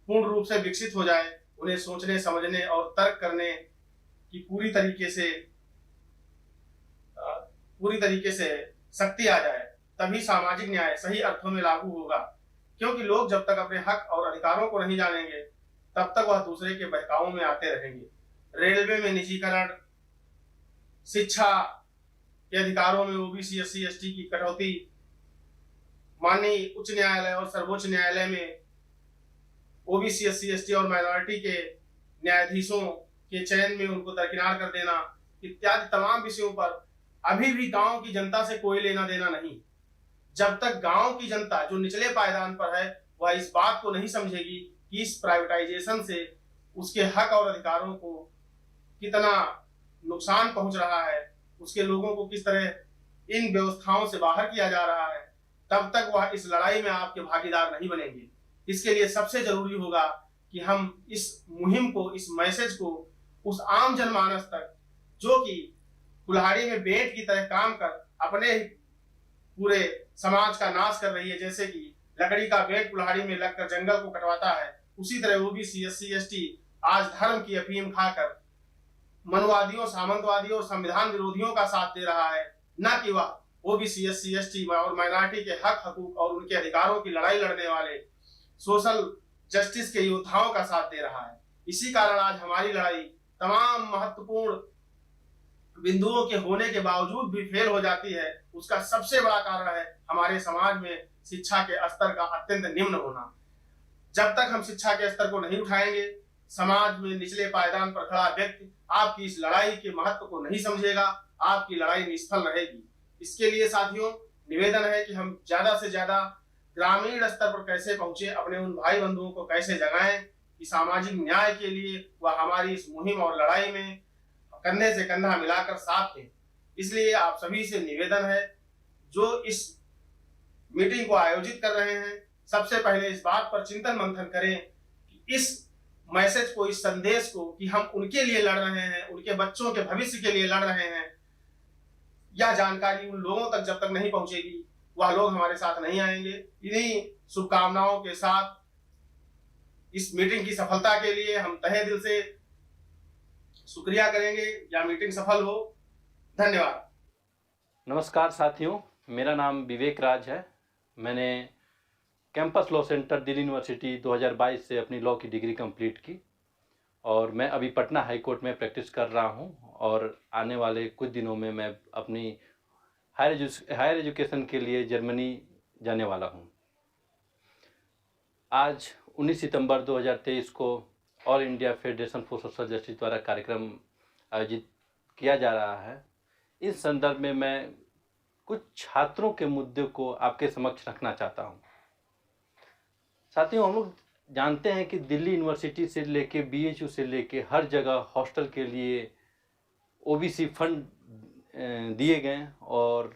पूर्ण रूप से विकसित हो जाए, उन्हें सोचने, समझने और तर्क करने की पूरी तरीके से शक्ति आ जाए, तभी सामाजिक न्याय सही अर्थों में लागू होगा। क्योंकि लोग जब तक अपने हक और अधिकारों को नहीं जानेंगे, तब तक वह दूसरे के बहकावों में आते रहेंगे। रेलवे में निजीकरण, शिक्षा के अधिकारों में ओबीसी, एससी, एसटी की कटौती, माननीय उच्च न्यायालय और सर्वोच्च न्यायालय में ओबीसी, एससी, एसटी और माइनॉरिटी के न्यायाधीशों के चयन में उनको दरकिनार कर देना, इत्यादि तमाम विषयों पर अभी भी गांव की जनता से कोई लेना देना नहीं। जब तक गांव की जनता जो निचले पायदान पर है वह इस बात को नहीं समझेगी कि इस प्राइवेटाइजेशन से उसके हक और अधिकारों को कितना नुकसान पहुंच रहा है, उसके लोगों को किस तरह इन व्यवस्थाओं से बाहर किया जा रहा है, तब तक वह इस लड़ाई में आपके भागीदार नहीं बनेंगे। इसके लिए सबसे जरूरी होगा कि हम इस मुहिम को, इस मैसेज को उस आम जनमानस तक, जो कि कुल्हाड़ी में बेंट की तरह काम कर अपने पूरे समाज का नाश कर रही है। जैसे कि लकड़ी का बेट कुल्हाड़ी में लगकर जंगल को कटवाता है, उसी तरह ओबीसी SC ST आज धर्म की अफीम खाकर मनुवादियों, सामंतवादियों और संविधान विरोधियों का साथ दे रहा है, न कि वह ओबीसी SC ST और माइनॉरिटी के हक हकूक और उनके अधिकारों की लड़ाई लड़ने वाले सोशल जस्टिस के योद्धाओं का साथ दे रहा है। इसी कारण आज हमारी लड़ाई तमाम महत्वपूर्ण बिंदुओं के होने के बावजूद भी फेल हो जाती है। उसका सबसे बड़ा कारण है हमारे समाज में शिक्षा के स्तर का अत्यंत निम्न होना। जब तक हम शिक्षा के स्तर को नहीं उठाएंगे, समाज में निचले पायदान पर खड़ा व्यक्ति आपकी इस लड़ाई के महत्व को नहीं समझेगा, आपकी लड़ाई निष्फल रहेगी। इसके लिए साथियों निवेदन है कि हम ज्यादा से ज्यादा ग्रामीण स्तर पर कैसे पहुंचे, अपने उन भाई बंधुओं को कैसे जगाएं कि सामाजिक न्याय के लिए वह हमारी इस मुहिम और लड़ाई में कंधे से कंधा मिलाकर साथ थे। इसलिए आप सभी से निवेदन है, जो इस मीटिंग को आयोजित कर रहे हैं, सबसे पहले इस बात पर चिंतन मंथन करें कि इस मैसेज को, इस संदेश को कि हम उनके लिए लड़ रहे हैं, उनके बच्चों के भविष्य के लिए लड़ रहे हैं, यह जानकारी उन लोगों तक जब तक नहीं पहुंचेगी, वह लोग हमारे साथ नहीं आएंगे। इन्हीं शुभकामनाओं के साथ इस मीटिंग की सफलता के लिए हम तहे दिल से शुक्रिया करेंगे। यह मीटिंग सफल हो। धन्यवाद। नमस्कार साथियों, मेरा नाम विवेक राज है। मैंने campus law centre Delhi university 2022 से अपनी लॉ की डिग्री कंप्लीट की और मैं अभी पटना हाई कोर्ट में प्रैक्टिस कर रहा हूं और आने वाले कुछ दिनों में मैं अपनी हायर एजुकेशन के लिए जर्मनी जाने वाला हूं। आज 19 सितंबर 2023 को all India federation for social justice द्वारा कार्यक्रम आयोजित किया जा रहा है। इस संदर्भ में मैं कुछ छात्रों के मुद्दे को आपके समक्ष रखना चाहता हूं। साथियों, हम लोग जानते हैं कि दिल्ली यूनिवर्सिटी से लेके BHU से लेके हर जगह हॉस्टल के लिए ओबीसी फंड दिए गए और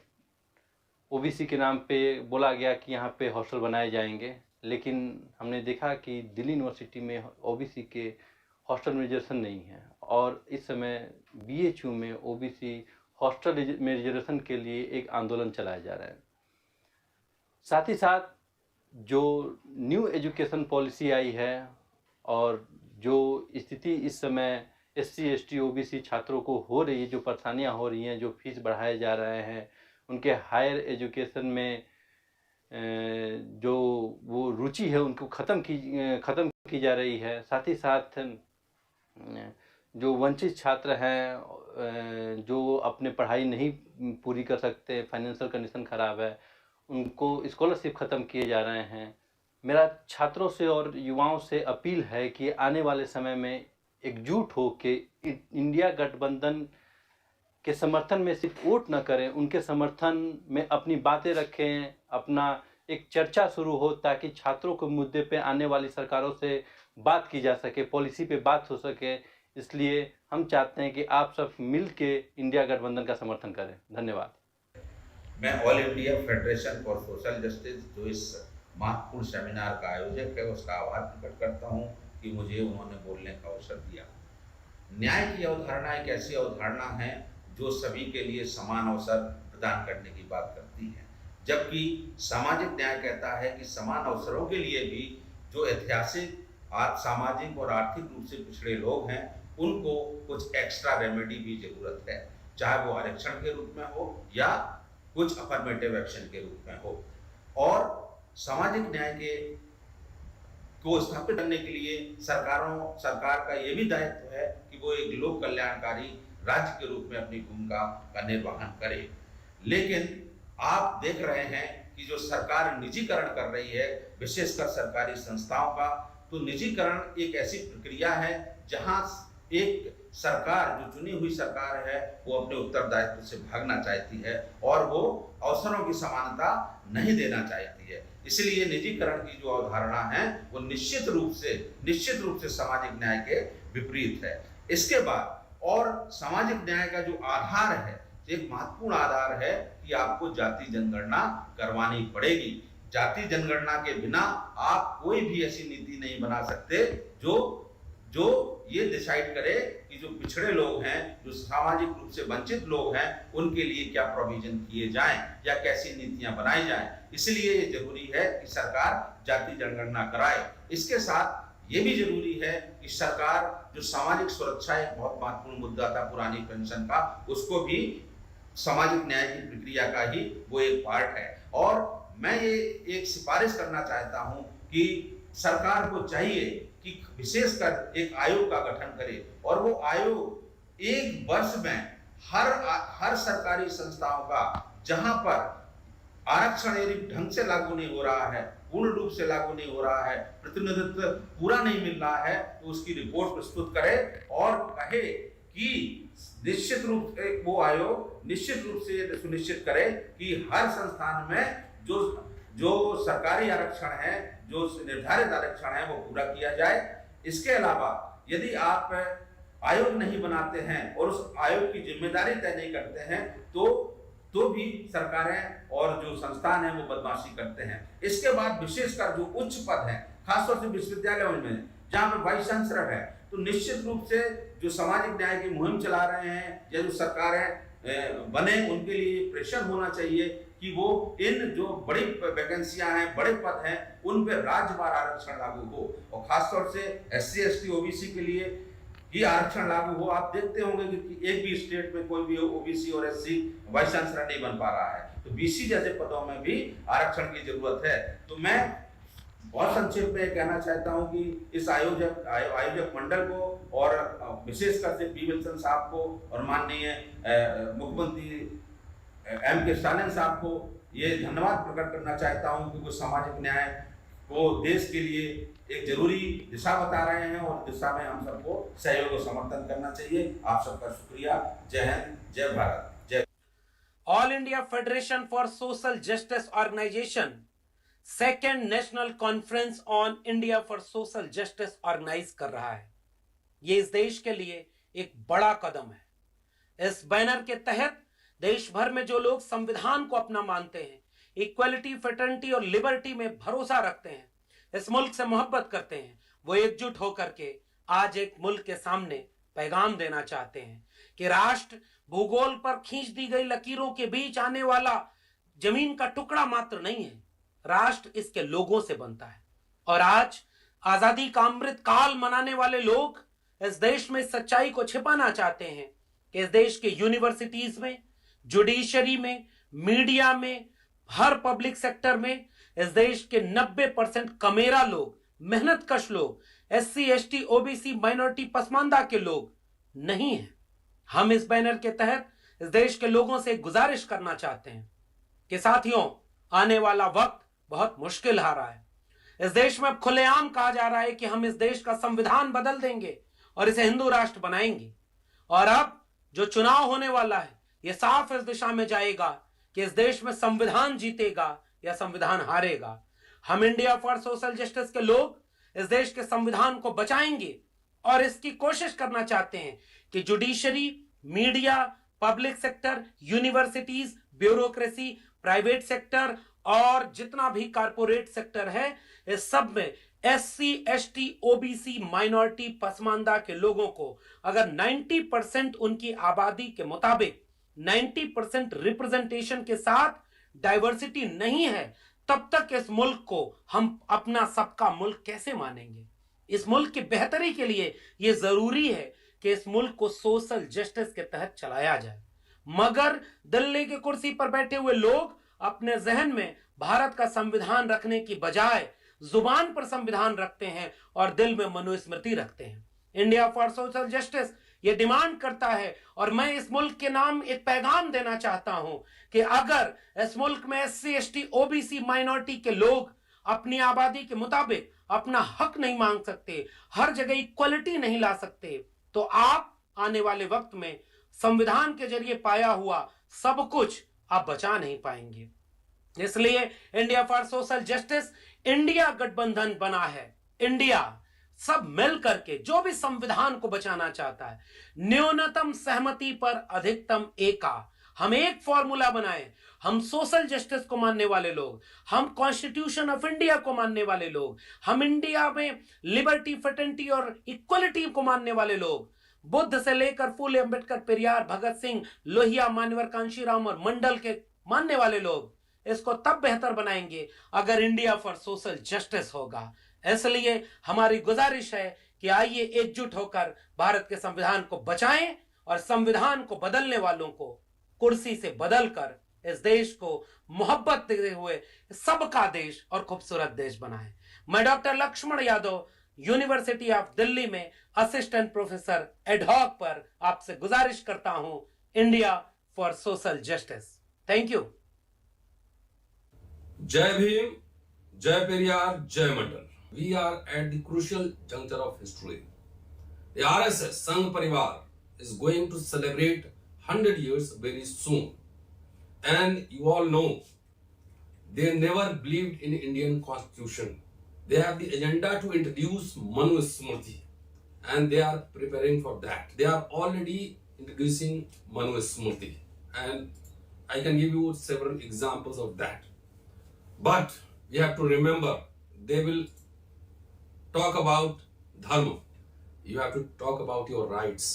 ओबीसी के नाम पे बोला गया कि यहाँ पे हॉस्टल बनाए जाएंगे, लेकिन हमने देखा कि दिल्ली यूनिवर्सिटी में ओबीसी के हॉस्टल में रिजर्वेशन नहीं है और इस समय BHU में ओबीसी हॉस्टल में रिजर्वेशन के लिए एक आंदोलन चलाया जा रहा है। साथ ही साथ जो न्यू एजुकेशन पॉलिसी आई है और जो स्थिति इस समय SC ST OBC छात्रों को हो रही है, जो परेशानियां हो रही हैं, जो फीस बढ़ाए जा रहे हैं, उनके हायर एजुकेशन में जो वो रुचि है उनको ख़त्म की जा रही है। साथ ही साथ जो वंचित छात्र हैं, जो अपने पढ़ाई नहीं पूरी कर सकते, फाइनेंशियल कंडीशन ख़राब है, उनको स्कॉलरशिप ख़त्म किए जा रहे हैं। मेरा छात्रों से और युवाओं से अपील है कि आने वाले समय में एकजुट हो के इंडिया गठबंधन के समर्थन में सिर्फ वोट न करें, उनके समर्थन में अपनी बातें रखें, अपना एक चर्चा शुरू हो ताकि छात्रों के मुद्दे पे आने वाली सरकारों से बात की जा सके, पॉलिसी पे बात हो सके। इसलिए हम चाहते हैं कि आप सब मिल के इंडिया गठबंधन का समर्थन करें। धन्यवाद। मैं all India federation for social justice, जो इस महत्वपूर्ण सेमिनार का आयोजक है, उसका आभार प्रकट करता हूं कि मुझे उन्होंने बोलने का अवसर दिया। न्याय की अवधारणा एक ऐसी अवधारणा है जो सभी के लिए समान अवसर प्रदान करने की बात करती है, जबकि सामाजिक न्याय कहता है कि समान अवसरों के लिए भी जो ऐतिहासिक, सामाजिक और आर्थिक रूप से पिछड़े लोग हैं उनको कुछ एक्स्ट्रा रेमेडी भी जरूरत है, चाहे वो आरक्षण के रूप में हो या कुछ अफर्मेटिव एक्शन के रूप में हो। और सामाजिक न्याय को स्थापित करने के लिए सरकार का ये भी दायित्व है कि वो एक लोक कल्याणकारी राज्य के रूप में अपनी भूमिका का निर्वहन करे। लेकिन आप देख रहे हैं कि जो सरकार निजीकरण कर रही है, विशेषकर सरकारी संस्थाओं का, तो निजीकरण एक ऐसी प्रक्रिया है जहां एक सरकार, जो चुनी हुई सरकार है, वो अपने उत्तरदायित्व से भागना चाहती है और वो अवसरों की समानता नहीं देना चाहती है। इसलिए निजीकरण की जो अवधारणा है वो निश्चित रूप से सामाजिक न्याय के विपरीत है। इसके बाद और सामाजिक न्याय का जो आधार है, एक महत्वपूर्ण आधार है कि आपको जाति जनगणना करवानी पड़ेगी। जाति जनगणना के बिना आप कोई भी ऐसी नीति नहीं बना सकते जो जो ये डिसाइड करे कि जो पिछड़े लोग हैं, जो सामाजिक रूप से वंचित लोग हैं, उनके लिए क्या प्रोविजन किए जाएं या कैसी नीतियां बनाई जाएं। इसलिए ये जरूरी है कि सरकार जाति जनगणना कराए। इसके साथ ये भी जरूरी है कि सरकार जो सामाजिक सुरक्षा एक बहुत महत्वपूर्ण मुद्दा था पुरानी पेंशन का, उसको भी सामाजिक न्याय की प्रक्रिया का ही वो एक पार्ट है। और मैं ये एक सिफारिश करना चाहता हूं कि सरकार को चाहिए कि विशेषकर एक आयोग का गठन करे और वो आयोग एक वर्ष में हर सरकारी संस्थाओं का जहां पर आरक्षण यदि ढंग से लागू नहीं हो रहा है, पूर्ण रूप से लागू नहीं हो रहा है, प्रतिनिधित्व पूरा नहीं मिल रहा है, तो उसकी रिपोर्ट प्रस्तुत करे और कहे कि निश्चित रूप से वो आयोग निश्चित रूप से ये सुनिश्चित करे कि हर संस्थान में जो सरकारी आरक्षण है, जो निर्धारित आरक्षण है, वो पूरा किया जाए। इसके अलावा यदि आप आयोग नहीं बनाते हैं और उस आयोग की जिम्मेदारी तय नहीं करते हैं तो भी सरकारें और जो संस्थान है वो बदमाशी करते हैं। इसके बाद विशेषकर जो उच्च पद हैं, खासतौर से विश्वविद्यालयों में जहां पर वाइस चांसलर है, तो निश्चित रूप से जो सामाजिक न्याय की मुहिम चला रहे हैं या जो सरकारें बने, उनके लिए प्रेशर होना चाहिए कि वो इन जो बड़ी वैकेंसियां हैं, बड़े पद हैं, उन पे राज्यवार आरक्षण लागू हो और खासतौर से SC ST OBC के लिए ये आरक्षण लागू हो। आप देखते होंगे कि एक भी स्टेट में कोई भी OBC और SC वाइस चांसलर नहीं बन पा रहा है, तो BC जैसे पदों में भी आरक्षण की जरूरत है। तो मैं बहुत संक्षेप में कहना चाहता हूं कि इस आयोजक मंडल को और विशेषकर से P. विल्सन साहब को और माननीय मुख्यमंत्री M.K. स्टालिन साहब को ये धन्यवाद प्रकट करना चाहता हूं क्योंकि सामाजिक न्याय को देश के लिए एक जरूरी दिशा बता रहे हैं और दिशा में हम सबको सहयोग और समर्थन करना चाहिए। आप सबका शुक्रिया। जय हिंद, जय भारत, जय। All India federation for social justice organization second national conference on India for social justice organize कर रहा है। ये इस देश के लिए एक बड़ा कदम है। इस बैनर के तहत देश भर में जो लोग संविधान को अपना मानते हैं, इक्वलिटी, फ्रेटर्निटी और लिबर्टी में भरोसा रखते हैं, इस मुल्क से मोहब्बत करते हैं, वो एकजुट होकर के आज एक मुल्क के सामने पैगाम देना चाहते हैं कि राष्ट्र भूगोल पर खींच दी गई लकीरों के बीच आने वाला जमीन का टुकड़ा मात्र नहीं है, राष्ट्र इसके लोगों से बनता है। और आज आजादी का अमृत काल मनाने वाले लोग इस देश में सच्चाई को छिपाना चाहते हैं कि इस देश के यूनिवर्सिटीज में, जुडिशरी में, मीडिया में, हर पब्लिक सेक्टर में इस देश के 90% कमेरा लोग, मेहनतकश लोग, SC ST OBC minority Pasmanda के लोग नहीं हैं। हम इस बैनर के तहत इस देश के लोगों से गुजारिश करना चाहते हैं कि साथियों, आने वाला वक्त बहुत मुश्किल आ रहा है। इस देश में अब खुलेआम कहा जा रहा है कि हम इस देश का संविधान बदल देंगे और इसे हिंदू राष्ट्र बनाएंगे। और अब जो चुनाव होने वाला है, यह साफ इस दिशा में जाएगा कि इस देश में संविधान जीतेगा या संविधान हारेगा। हम इंडिया फॉर सोशल जस्टिस के लोग इस देश के संविधान को बचाएंगे और इसकी कोशिश करना चाहते हैं कि judiciary, media, public sector, universities, bureaucracy, private sector और जितना भी कारपोरेट सेक्टर है, इस सब में SC ST OBC minority Pasmanda के लोगों को अगर 90% उनकी आबादी के मुताबिक 90% रिप्रेजेंटेशन के साथ डाइवर्सिटी नहीं है, तब तक इस मुल्क को हम अपना सबका मुल्क कैसे मानेंगे। इस मुल्क की बेहतरी के लिए यह जरूरी है कि इस मुल्क को सोशल जस्टिस के तहत चलाया जाए। मगर दिल्ली की कुर्सी पर बैठे हुए लोग अपने जहन में भारत का संविधान रखने की बजाय जुबान पर संविधान रखते हैं और दिल में मनुस्मृति रखते हैं। इंडिया फॉर सोशल जस्टिस ये डिमांड करता है और मैं इस मुल्क के नाम एक पैगाम देना चाहता हूं कि अगर इस मुल्क में SC ST OBC माइनॉरिटी के लोग अपनी आबादी के मुताबिक अपना हक नहीं मांग सकते, हर जगह इक्वलिटी नहीं ला सकते, तो आप आने वाले वक्त में संविधान के जरिए पाया हुआ सब कुछ आप बचा नहीं पाएंगे। इसलिए India for social justice India गठबंधन बना है। इंडिया सब मिल करके जो भी संविधान को बचाना चाहता है, न्यूनतम सहमति पर अधिकतम एका, हम एक फॉर्मूला बनाएं। हम सोशल जस्टिस को मानने वाले लोग, हम कॉन्स्टिट्यूशन ऑफ इंडिया को मानने वाले लोग, हम इंडिया में लिबर्टी, फ्रेटर्निटी और इक्वलिटी को मानने वाले लोग, बुद्ध से लेकर फूले, अंबेडकर, पेरियार, भगत सिंह, लोहिया, मानवर, कांशीराम और मंडल के मानने वाले लोग इसको तब बेहतर बनाएंगे अगर इंडिया फॉर सोशल जस्टिस होगा। इसलिए हमारी गुजारिश है कि आइए एकजुट होकर भारत के संविधान को बचाएं और संविधान को बदलने वालों को कुर्सी से बदलकर इस देश को मोहब्बत देते हुए सबका देश और खूबसूरत देश बनाएं। मैं doctor Lakshman Yadav, university of Delhi में असिस्टेंट प्रोफेसर एडहॉक पर आपसे गुजारिश करता हूं, India for social justice. Thank you. जय भीम, जय पेरियार, जय मंडल। We are at the crucial juncture of history. The RSS Sangh Parivar is going to celebrate 100 years very soon. And you all know, they never believed in Indian constitution. They have the agenda to introduce Manu Smriti. And they are preparing for that. They are already introducing Manu Smriti. And I can give you several examples of that. But we have to remember, they will talk about धर्म, you have to talk about your rights.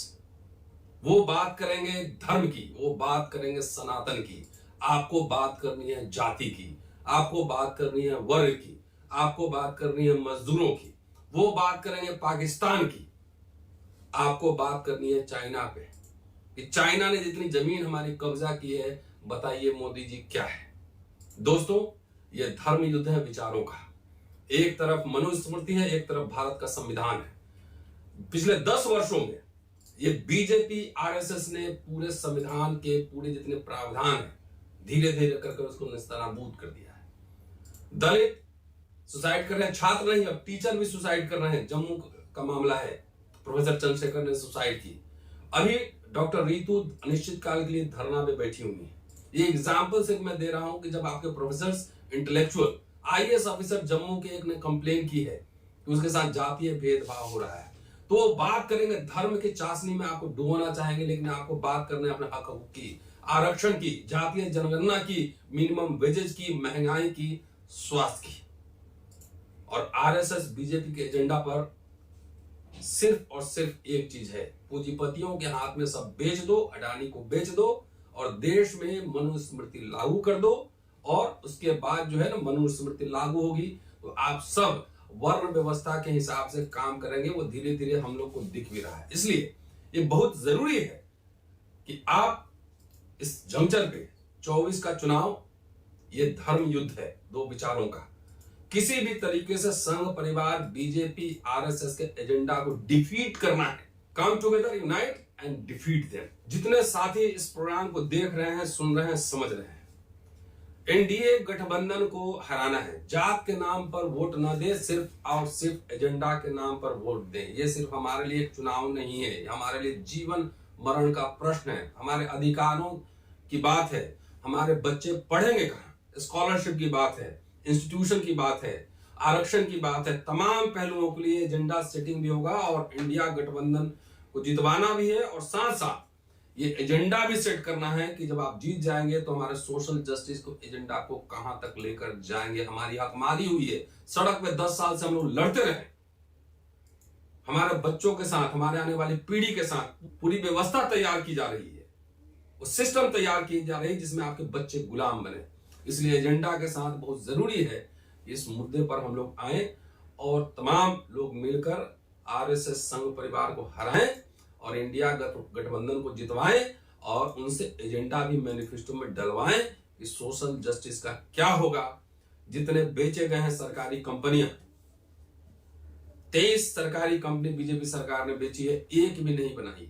वो बात करेंगे धर्म की, वो बात करेंगे सनातन की। आपको बात करनी है जाति की, आपको बात करनी है वर्ग की, आपको बात करनी है मजदूरों की, वो बात करेंगे पाकिस्तान की, आपको बात करनी है चाइना पे कि चाइना ने जितनी जमीन हमारी कब्जा की है, बताइए मोदी जी क्या है। दोस्तों, ये धर्म युद्ध है विचारों का। एक तरफ मनुस्मृति है, एक तरफ भारत का संविधान है। पिछले 10 वर्षों में ये बीजेपी आरएसएस ने पूरे संविधान के पूरे जितने प्रावधान हैं धीरे धीरे करके उसको नेस्तनाबूद कर दिया है। दलित सुसाइड कर रहे हैं, छात्र नहीं अब टीचर भी सुसाइड कर रहे हैं। जम्मू का मामला है, प्रोफेसर चंद्रशेखर ने सुसाइड की। अभी डॉक्टर रीतू अनिश्चित काल के लिए धरना पे बैठी हुई है। ये एग्जाम्पल सिर्फ मैं दे रहा हूं कि जब आपके professor, intellectual, IAS officer Jammu के एक ने कंप्लेन की है कि उसके साथ जातीय भेदभाव हो रहा है, तो वो बात करेंगे धर्म की चाशनी में आपको डुबोना चाहेंगे, लेकिन आपको बात करने अपने हक की, आरक्षण की, जातीय जनगणना की, मिनिमम वेजेज की, महंगाई की, स्वास्थ्य की। और आरएसएस बीजेपी के एजेंडा पर सिर्फ और सिर्फ एक चीज है, पूंजीपतियों के हाथ में सब बेच दो, अडानी को बेच दो और देश में मनुस्मृति लागू कर दो। और उसके बाद जो है ना मनुस्मृति लागू होगी तो आप सब वर्ण व्यवस्था के हिसाब से काम करेंगे। वो धीरे धीरे हम लोग को दिख भी रहा है। इसलिए ये बहुत जरूरी है कि आप इस जंक्शन पे 24 का चुनाव, ये धर्म युद्ध है दो विचारों का। किसी भी तरीके से संघ परिवार, बीजेपी, आरएसएस के एजेंडा को डिफीट करना है। Come together, unite and defeat them. जितने साथी इस प्रोग्राम को देख रहे हैं, सुन रहे हैं, समझ रहे हैं, एनडीए गठबंधन को हराना है। जात के नाम पर वोट न दे, सिर्फ और सिर्फ एजेंडा के नाम पर वोट दें। ये सिर्फ हमारे लिए एक चुनाव नहीं है, हमारे लिए जीवन मरण का प्रश्न है। हमारे अधिकारों की बात है, हमारे बच्चे पढ़ेंगे कहाँ, स्कॉलरशिप की बात है, इंस्टीट्यूशन की बात है, आरक्षण की बात है। तमाम पहलुओं के लिए एजेंडा सेटिंग भी होगा और इंडिया गठबंधन को जितवाना भी है। और साथ साथ ये एजेंडा भी सेट करना है कि जब आप जीत जाएंगे तो हमारे सोशल जस्टिस को एजेंडा को कहां तक लेकर जाएंगे। हमारी हकमारी हुई है, सड़क पे 10 साल से हम लोग लड़ते रहे। हमारे बच्चों के साथ, हमारे आने वाली पीढ़ी के साथ पूरी व्यवस्था तैयार की जा रही है, वो सिस्टम तैयार की जा रही है जिसमें आपके बच्चे गुलाम बने। इसलिए एजेंडा के साथ बहुत जरूरी है इस मुद्दे पर हम लोग आए और तमाम लोग मिलकर आरएसएस संघ परिवार को हराएं और इंडिया गठबंधन को जितवाएं और उनसे एजेंडा भी मैनिफेस्टो में डलवाएं कि सोशल जस्टिस का क्या होगा। जितने बेचे गए हैं सरकारी कंपनियां, 23 सरकारी कंपनी बीजेपी सरकार ने बेची है, एक भी नहीं बनाई।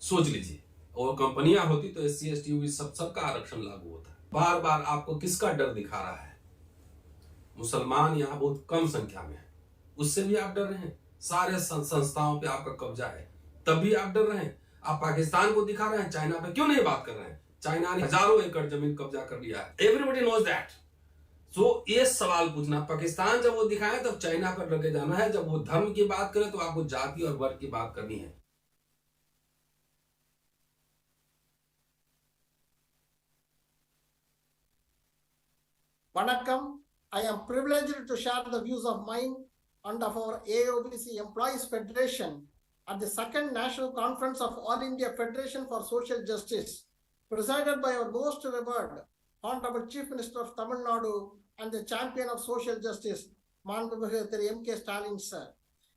सोच लीजिए, और कंपनियां होती तो SC ST OBC सबका आरक्षण लागू होता। बार बार आपको किसका डर दिखा रहा है? मुसलमान यहाँ बहुत कम संख्या में है, उससे भी आप डर रहे हैं। सारे संस्थाओं पे आपका कब्जा है, तब भी आप डर रहे हैं। आप पाकिस्तान को दिखा रहे हैं, चाइना पे क्यों नहीं बात कर रहे हैं? चाइना ने हजारों एकड़ जमीन कब्जा कर लिया है, एवरीबॉडी नोज दैट। सो ये सवाल पूछना, पाकिस्तान जब वो दिखाए तब चाइना पर लगे जाना है, जब वो धर्म की बात करे तो आपको जाति और वर्ग की बात करनी है। Vanakkam, I am privileged to share the views of mine and of our AIFSJ Employees Federation at the second National Conference of All India Federation for Social Justice, presided by our most revered Hon'ble Chief Minister of Tamil Nadu and the champion of social justice, Hon'ble Thiru M.K. Stalin, sir.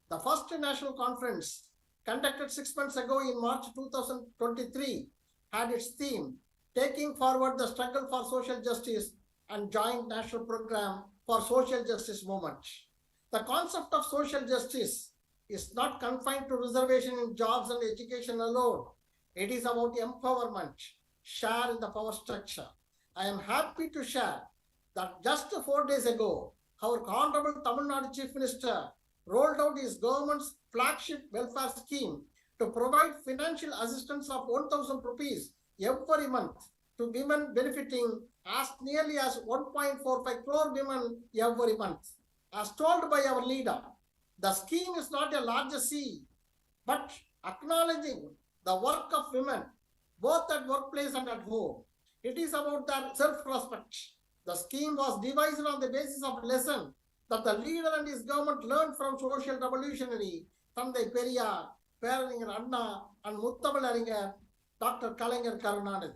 The first national conference, conducted 6 months ago in March 2023, had its theme, Taking Forward the Struggle for Social Justice and Joint National Program for Social Justice Movement. The concept of social justice is not confined to reservation in jobs and education alone. It is about empowerment, share in the power structure. I am happy to share that just 4 days ago, our Honorable Tamil Nadu Chief Minister rolled out his government's flagship welfare scheme to provide financial assistance of 1,000 rupees every month to women benefiting as nearly as 1.45 crore women every month. As told by our leader, the scheme is not a large C, but acknowledging the work of women, both at workplace and at home. It is about their self-respect. The scheme was devised on the basis of lesson that the leader and his government learned from social revolutionary Thandai Periyar, Peraringer Anna, and Muttamal Dr. Kalaignar Karunanidhi.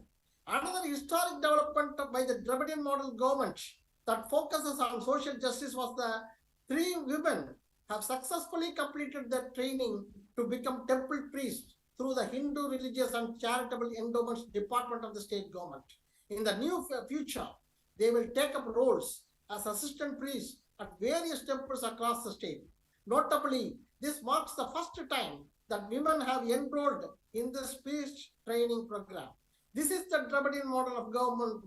Another historic development by the Dravidian model government that focuses on social justice was the 3 women have successfully completed their training to become temple priests through the Hindu Religious and Charitable Endowments Department of the state government. In the near future, they will take up roles as assistant priests at various temples across the state. Notably, this marks the first time that women have enrolled in this priest training program. This is the Dravidian model of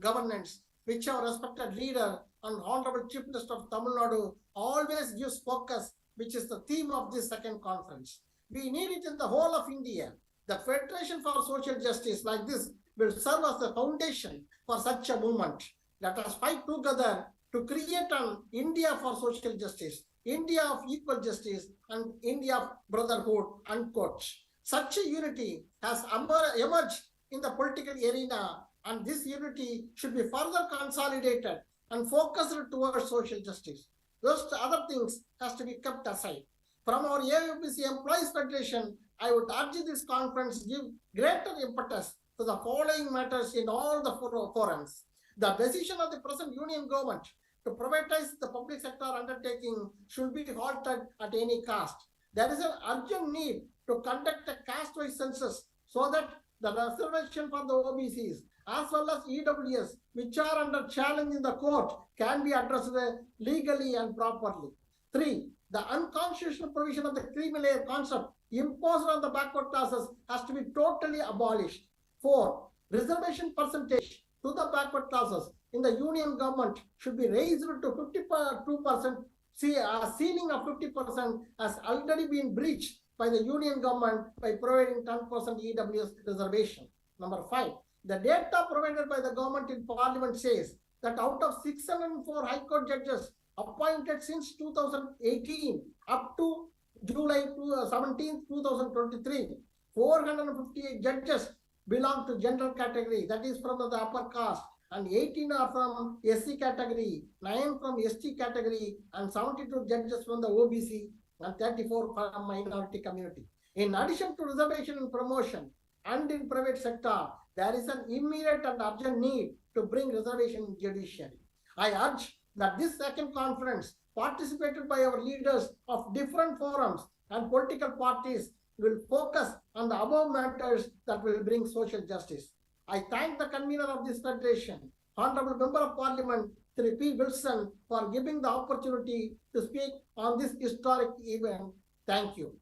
governance, which our respected leader and Honorable Chief Minister of Tamil Nadu always gives focus, which is the theme of this second conference. We need it in the whole of India. The Federation for Social Justice like this will serve as the foundation for such a movement. Let us fight together to create an India for social justice, India of equal justice, and India of brotherhood, unquote. Such a unity has emerged in the political arena, and this unity should be further consolidated and focused towards social justice. Those other things has to be kept aside. From our AIFSJ Employees Federation, I would urge this conference give greater impetus to the following matters in all the forums. The decision of the present union government to privatize the public sector undertaking should be halted at any cost. There is an urgent need to conduct a caste-wise census so that the reservation for the OBCs as well as EWS, which are under challenge in the court, can be addressed legally and properly. 3. The unconstitutional provision of the creamy layer concept imposed on the backward classes has to be totally abolished. 4. Reservation percentage to the backward classes in the union government should be raised to 52%. A ceiling of 50% has already been breached by the union government by providing 10% EWS reservation. Number 5. The data provided by the government in parliament says that out of 604 high court judges appointed since 2018 up to July 17, 2023, 458 judges belong to general category, that is from the upper caste, and 18 are from SC category, 9 from ST category, and 72 judges from the OBC, and 34 from minority community. In addition to reservation and promotion and in private sector, there is an immediate and urgent need to bring reservation in judiciary. I urge that this second conference, participated by our leaders of different forums and political parties, will focus on the above matters that will bring social justice. I thank the convener of this federation, Honorable Member of Parliament, Sri P. Wilson, for giving the opportunity to speak on this historic event. Thank you.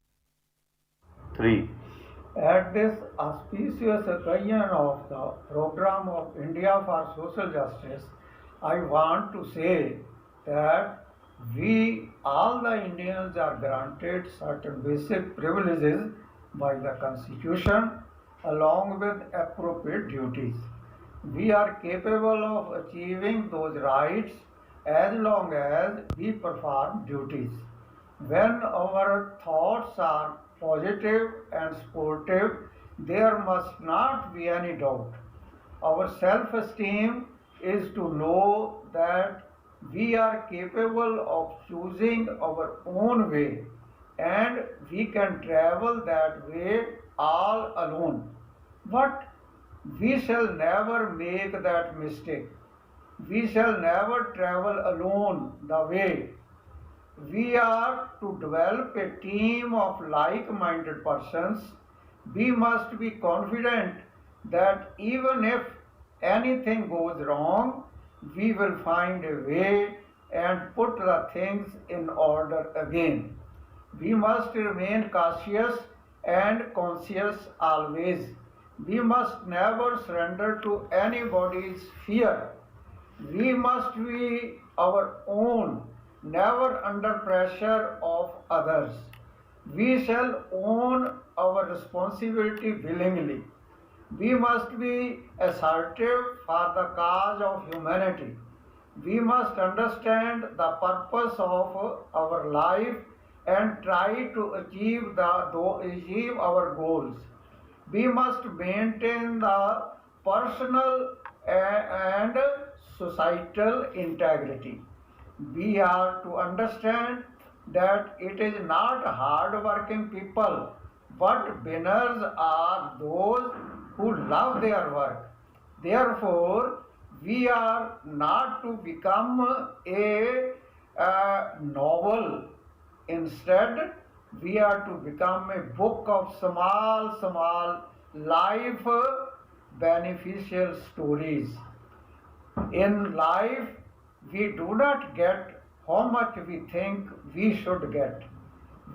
3. At this auspicious occasion of the program of India for Social Justice, I want to say that we, all the Indians, are granted certain basic privileges by the Constitution along with appropriate duties. We are capable of achieving those rights as long as we perform duties. When our thoughts are positive and sportive, there must not be any doubt. Our self-esteem is to know that We are capable of choosing our own way, and we can travel that way all alone. But we shall never make that mistake. We shall never travel alone the way. We are to develop a team of like-minded persons. We must be confident that even if anything goes wrong, we will find a way and put the things in order again. We must remain cautious and conscious always. We must never surrender to anybody's fear. We must be our own, never under pressure of others. We shall own our responsibility willingly. We must be assertive for the cause of humanity. We must understand the purpose of our life and try to achieve our goals. We must maintain the personal and societal integrity. We are to understand that it is not hard-working people, but winners are those who love their work. Therefore, we are not to become a novel. Instead, we are to become a book of small life beneficial stories. In life, we do not get how much we think we should get.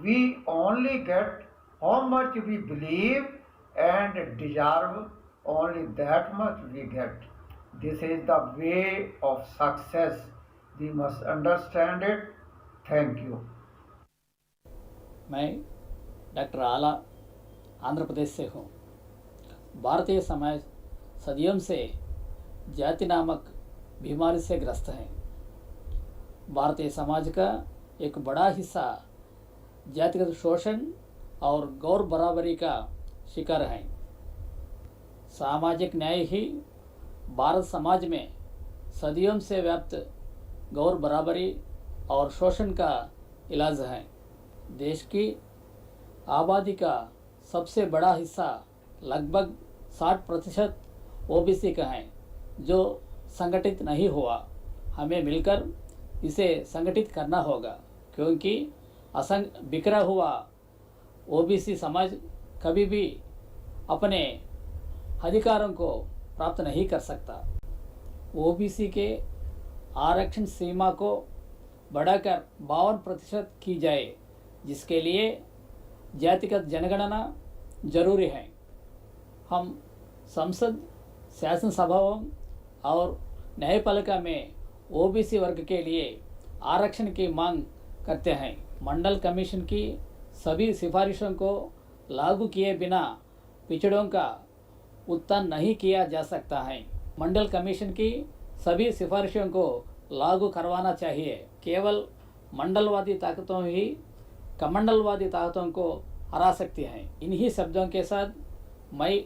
We only get how much we believe and deserve, only that much we get. This is the way of success. We must understand it. Thank you. मैं doctor आला आंध्र प्रदेश से हूँ। भारतीय समाज सदियों से जाति नामक बीमारी से ग्रस्त हैं। भारतीय समाज का एक बड़ा हिस्सा जातिगत शोषण और गौर बराबरी का शिकार हैं। सामाजिक न्याय ही भारत समाज में सदियों से व्याप्त गौर बराबरी और शोषण का इलाज है। देश की आबादी का सबसे बड़ा हिस्सा लगभग 60% ओबीसी का है, जो संगठित नहीं हुआ। हमें मिलकर इसे संगठित करना होगा, क्योंकि बिखरा हुआ ओबीसी समाज कभी भी अपने अधिकारों को प्राप्त नहीं कर सकता। ओबीसी के आरक्षण सीमा को बढ़ाकर 52% की जाए, जिसके लिए जातिगत जनगणना जरूरी है। हम संसद, शासन सभाओं और न्यायपालिका में ओबीसी वर्ग के लिए आरक्षण की मांग करते हैं। मंडल कमीशन की सभी सिफारिशों को लागू किए बिना पिछड़ों का उत्थान नहीं किया जा सकता है। मंडल कमीशन की सभी सिफारिशों को लागू करवाना चाहिए। केवल मंडलवादी ताकतों ही कमंडलवादी ताकतों को हरा सकती हैं। इन्हीं शब्दों के साथ मैं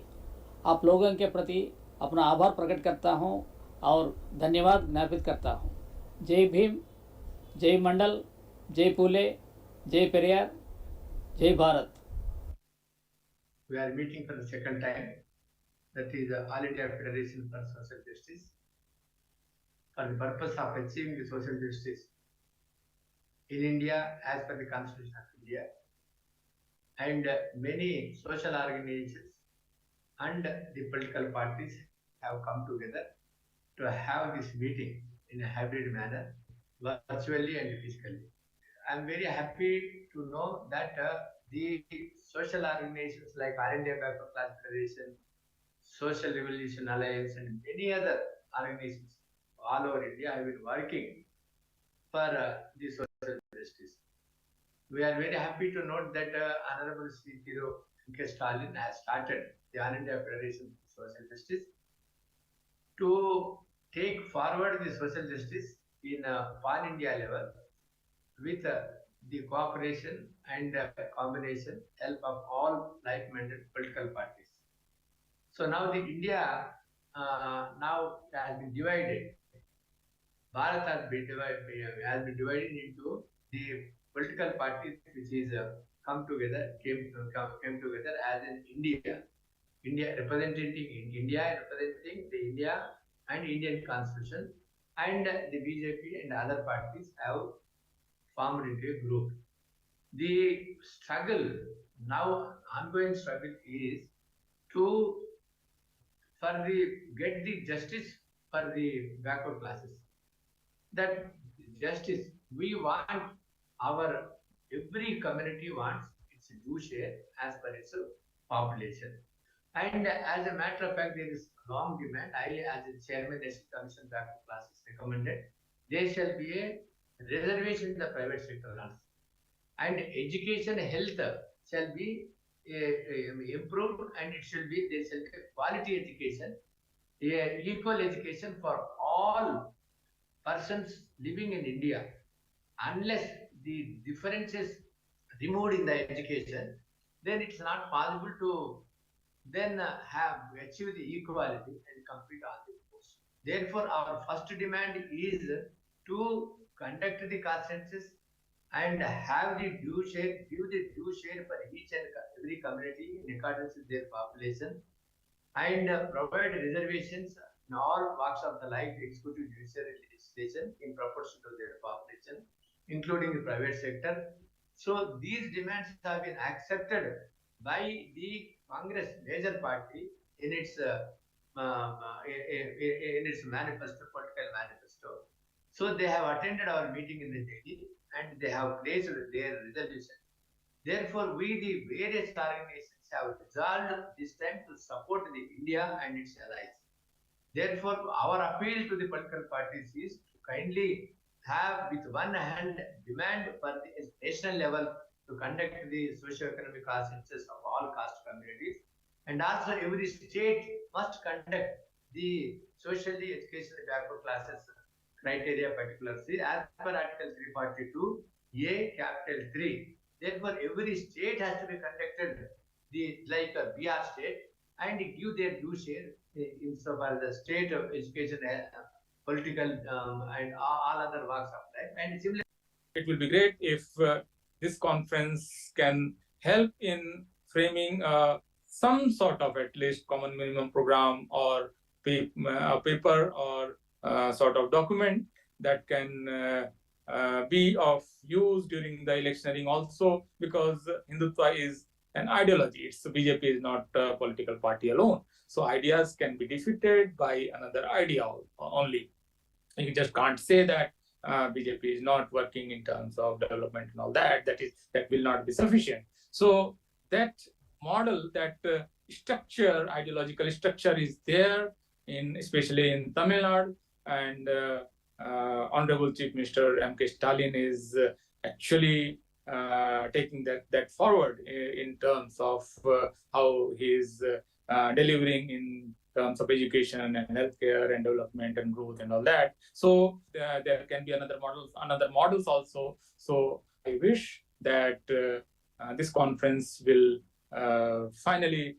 आप लोगों के प्रति अपना आभार प्रकट करता हूं और धन्यवाद ज्ञापित करता हूं। जय भीम, जय मंडल, जय पुले, जय पेरियार, जय Bharat. We are meeting for the second time, that is the All India Federation for Social Justice, for the purpose of achieving the social justice in India as per the Constitution of India. And many social organizations and the political parties have come together to have this meeting in a hybrid manner, virtually and physically. I am very happy to know that the social organizations like All India Backward Class Federation, Social Revolution Alliance, and many other organizations all over India have been working for the social justice. We are very happy to note that Honorable Thiru M.K. Stalin has started the All India Federation for Social Justice to take forward the social justice in pan-India level with the cooperation and combination help of all like-minded political parties. So now the India now has been divided Bharat has been divided into the political parties which is came together as in India. India representing the India and Indian Constitution, and the BJP and other parties have formed into a group. The struggle now, ongoing struggle is to for the get the justice for the backward classes. That justice we want our every community wants its due share as per its population. And as a matter of fact, there is long demand. I, as a chairman, National Commission Backward Classes recommended there shall be a reservation in the private sector also. And education health shall be improved, and it shall be there shall be quality education, equal education for all persons living in India. Unless the differences removed in the education, then it's not possible to then have achieve the equality and compete on the post. Therefore, our first demand is to conduct the caste census and have the due share, give the due share for each and every community in accordance with their population, and provide reservations in all walks of the life, executive, judiciary, legislation in proportion to their population, including the private sector. So these demands have been accepted by the Congress major party in its manifesto, political manifesto. So they have attended our meeting in the Delhi and they have placed their resolution. Therefore, we the various organizations have resolved this time to support the India and its allies. Therefore, our appeal to the political parties is to kindly have with one hand demand for the national level to conduct the socio-economic caste census of all caste communities, and also every state must conduct the socially educational backward classes criteria particularly as per Article 342 A capital 3. Therefore, every state has to be conducted like a BR state and give their due share insofar as the state of education, political and all other walks of life. And similarly, it will be great if this conference can help in framing some sort of at least common minimum program or a paper or sort of document that can be of use during the electioneering also, because Hindutva is an ideology. It's BJP is not a political party alone. So ideas can be defeated by another idea only. You just can't say that BJP is not working in terms of development and all that. That will not be sufficient. So that model, that structure, ideological structure is there especially in Tamil Nadu, and Honorable Chief Minister M.K. Stalin is actually taking that forward in terms of how he is delivering in terms of education and healthcare and development and growth and all that. So there can be another models also. So I wish that this conference will finally,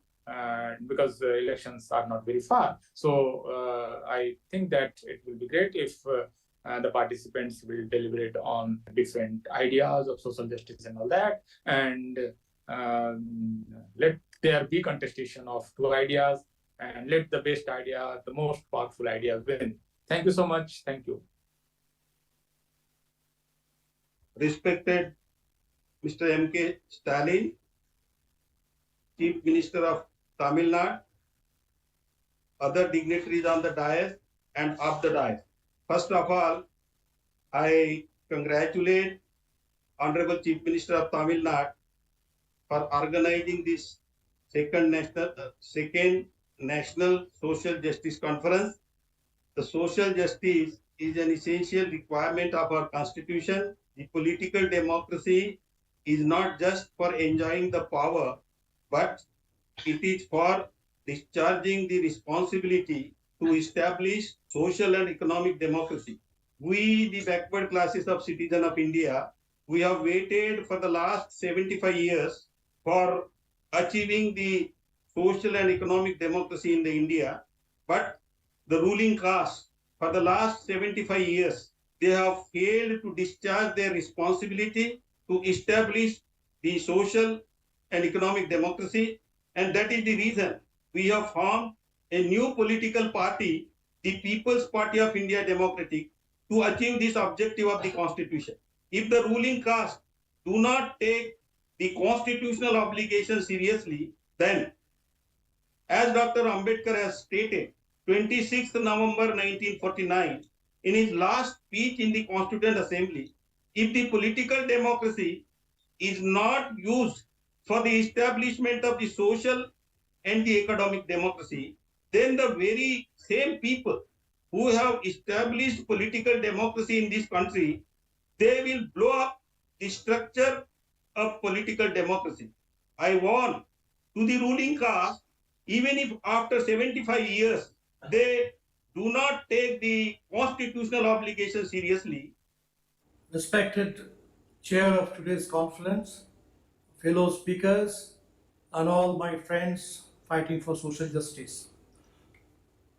because elections are not very far. So I think that it will be great if the participants will deliberate on different ideas of social justice and all that, and let there be contestation of two ideas, and let the best idea, the most powerful idea win. Thank you so much. Thank you. Respected Mr. M.K. Stalin, Chief Minister of Tamil Nadu, other dignitaries on the dais and off the dais. First of all, I congratulate Honorable Chief Minister of Tamil Nadu for organizing this second National Social Justice Conference. The social justice is an essential requirement of our constitution. The political democracy is not just for enjoying the power, but it is for discharging the responsibility to establish social and economic democracy. We, the backward classes of citizens of India, we have waited for the last 75 years for achieving the social and economic democracy in the India, but the ruling caste For the last 75 years, they have failed to discharge their responsibility to establish the social and economic democracy, and that is the reason we have formed a new political party, the People's Party of India Democratic, to achieve this objective of the Constitution. If the ruling caste do not take the constitutional obligation seriously, then, as Dr. Ambedkar has stated, 26th November 1949, in his last speech in the Constituent Assembly, if the political democracy is not used for the establishment of the social and the economic democracy, then the very same people who have established political democracy in this country, they will blow up the structure of political democracy. I warn to the ruling caste, even if after 75 years they do not take the constitutional obligation seriously. Respected chair of today's conference, fellow speakers, and all my friends fighting for social justice.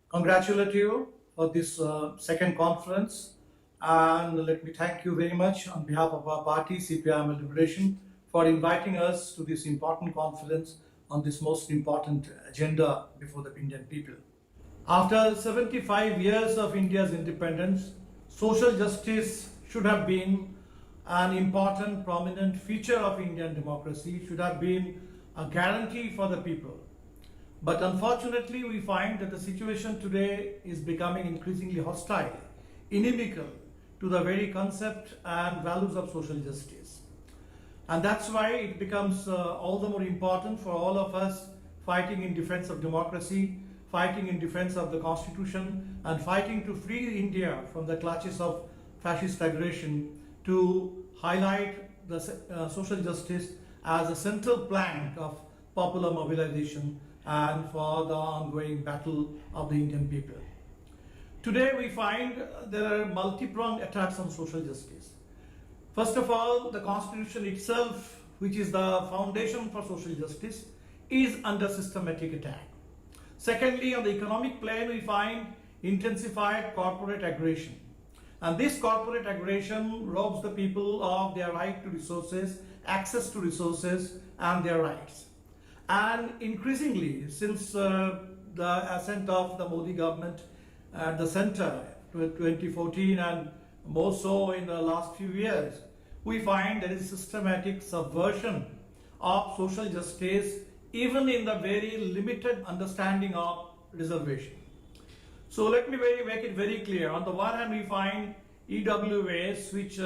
Congratulate you for this second conference, and let me thank you very much on behalf of our party, CPIM Liberation, for inviting us to this important conference on this most important agenda before the Indian people. After 75 years of India's independence, social justice should have been an important, prominent feature of Indian democracy, should have been a guarantee for the people. But unfortunately, we find that the situation today is becoming increasingly hostile, inimical to the very concept and values of social justice. And that's why it becomes all the more important for all of us fighting in defense of democracy, fighting in defense of the Constitution, and fighting to free India from the clutches of fascist aggression, to highlight the social justice as a central plank of popular mobilization and for the ongoing battle of the Indian people. Today we find there are multi-pronged attacks on social justice. First of all, the Constitution itself, which is the foundation for social justice, is under systematic attack. Secondly, on the economic plane, we find intensified corporate aggression. And this corporate aggression robs the people of their right to resources, access to resources, and their rights. And increasingly, since the ascent of the Modi government at the center, 2014, and more so in the last few years, we find there is systematic subversion of social justice, even in the very limited understanding of reservation. So let me make it very clear. On the one hand, we find EWAs, which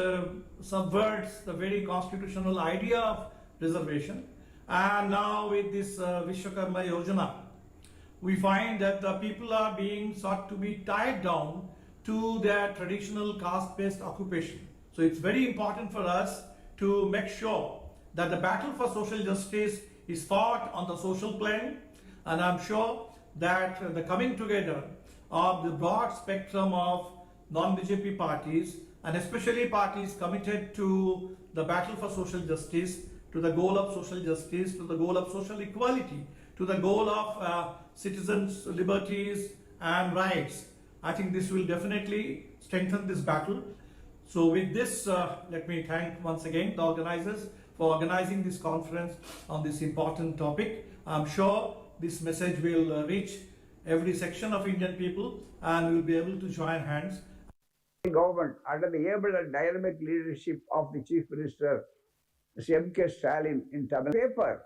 subverts the very constitutional idea of reservation. And now with this Vishwakarma Yojana, we find that the people are being sought to be tied down to their traditional caste-based occupation. So it's very important for us to make sure that the battle for social justice is fought on the social plane, and I'm sure that the coming together of the broad spectrum of non-BJP parties, and especially parties committed to the battle for social justice, to the goal of social justice, to the goal of social equality, to the goal of citizens' liberties and rights. I think this will definitely strengthen this battle. So with this, let me thank once again the organizers for organizing this conference on this important topic. I'm sure this message will reach every section of Indian people, and we'll be able to join hands. The government, under the able and dynamic leadership of the Chief Minister, Mr. M.K. Stalin, in Tamil paper,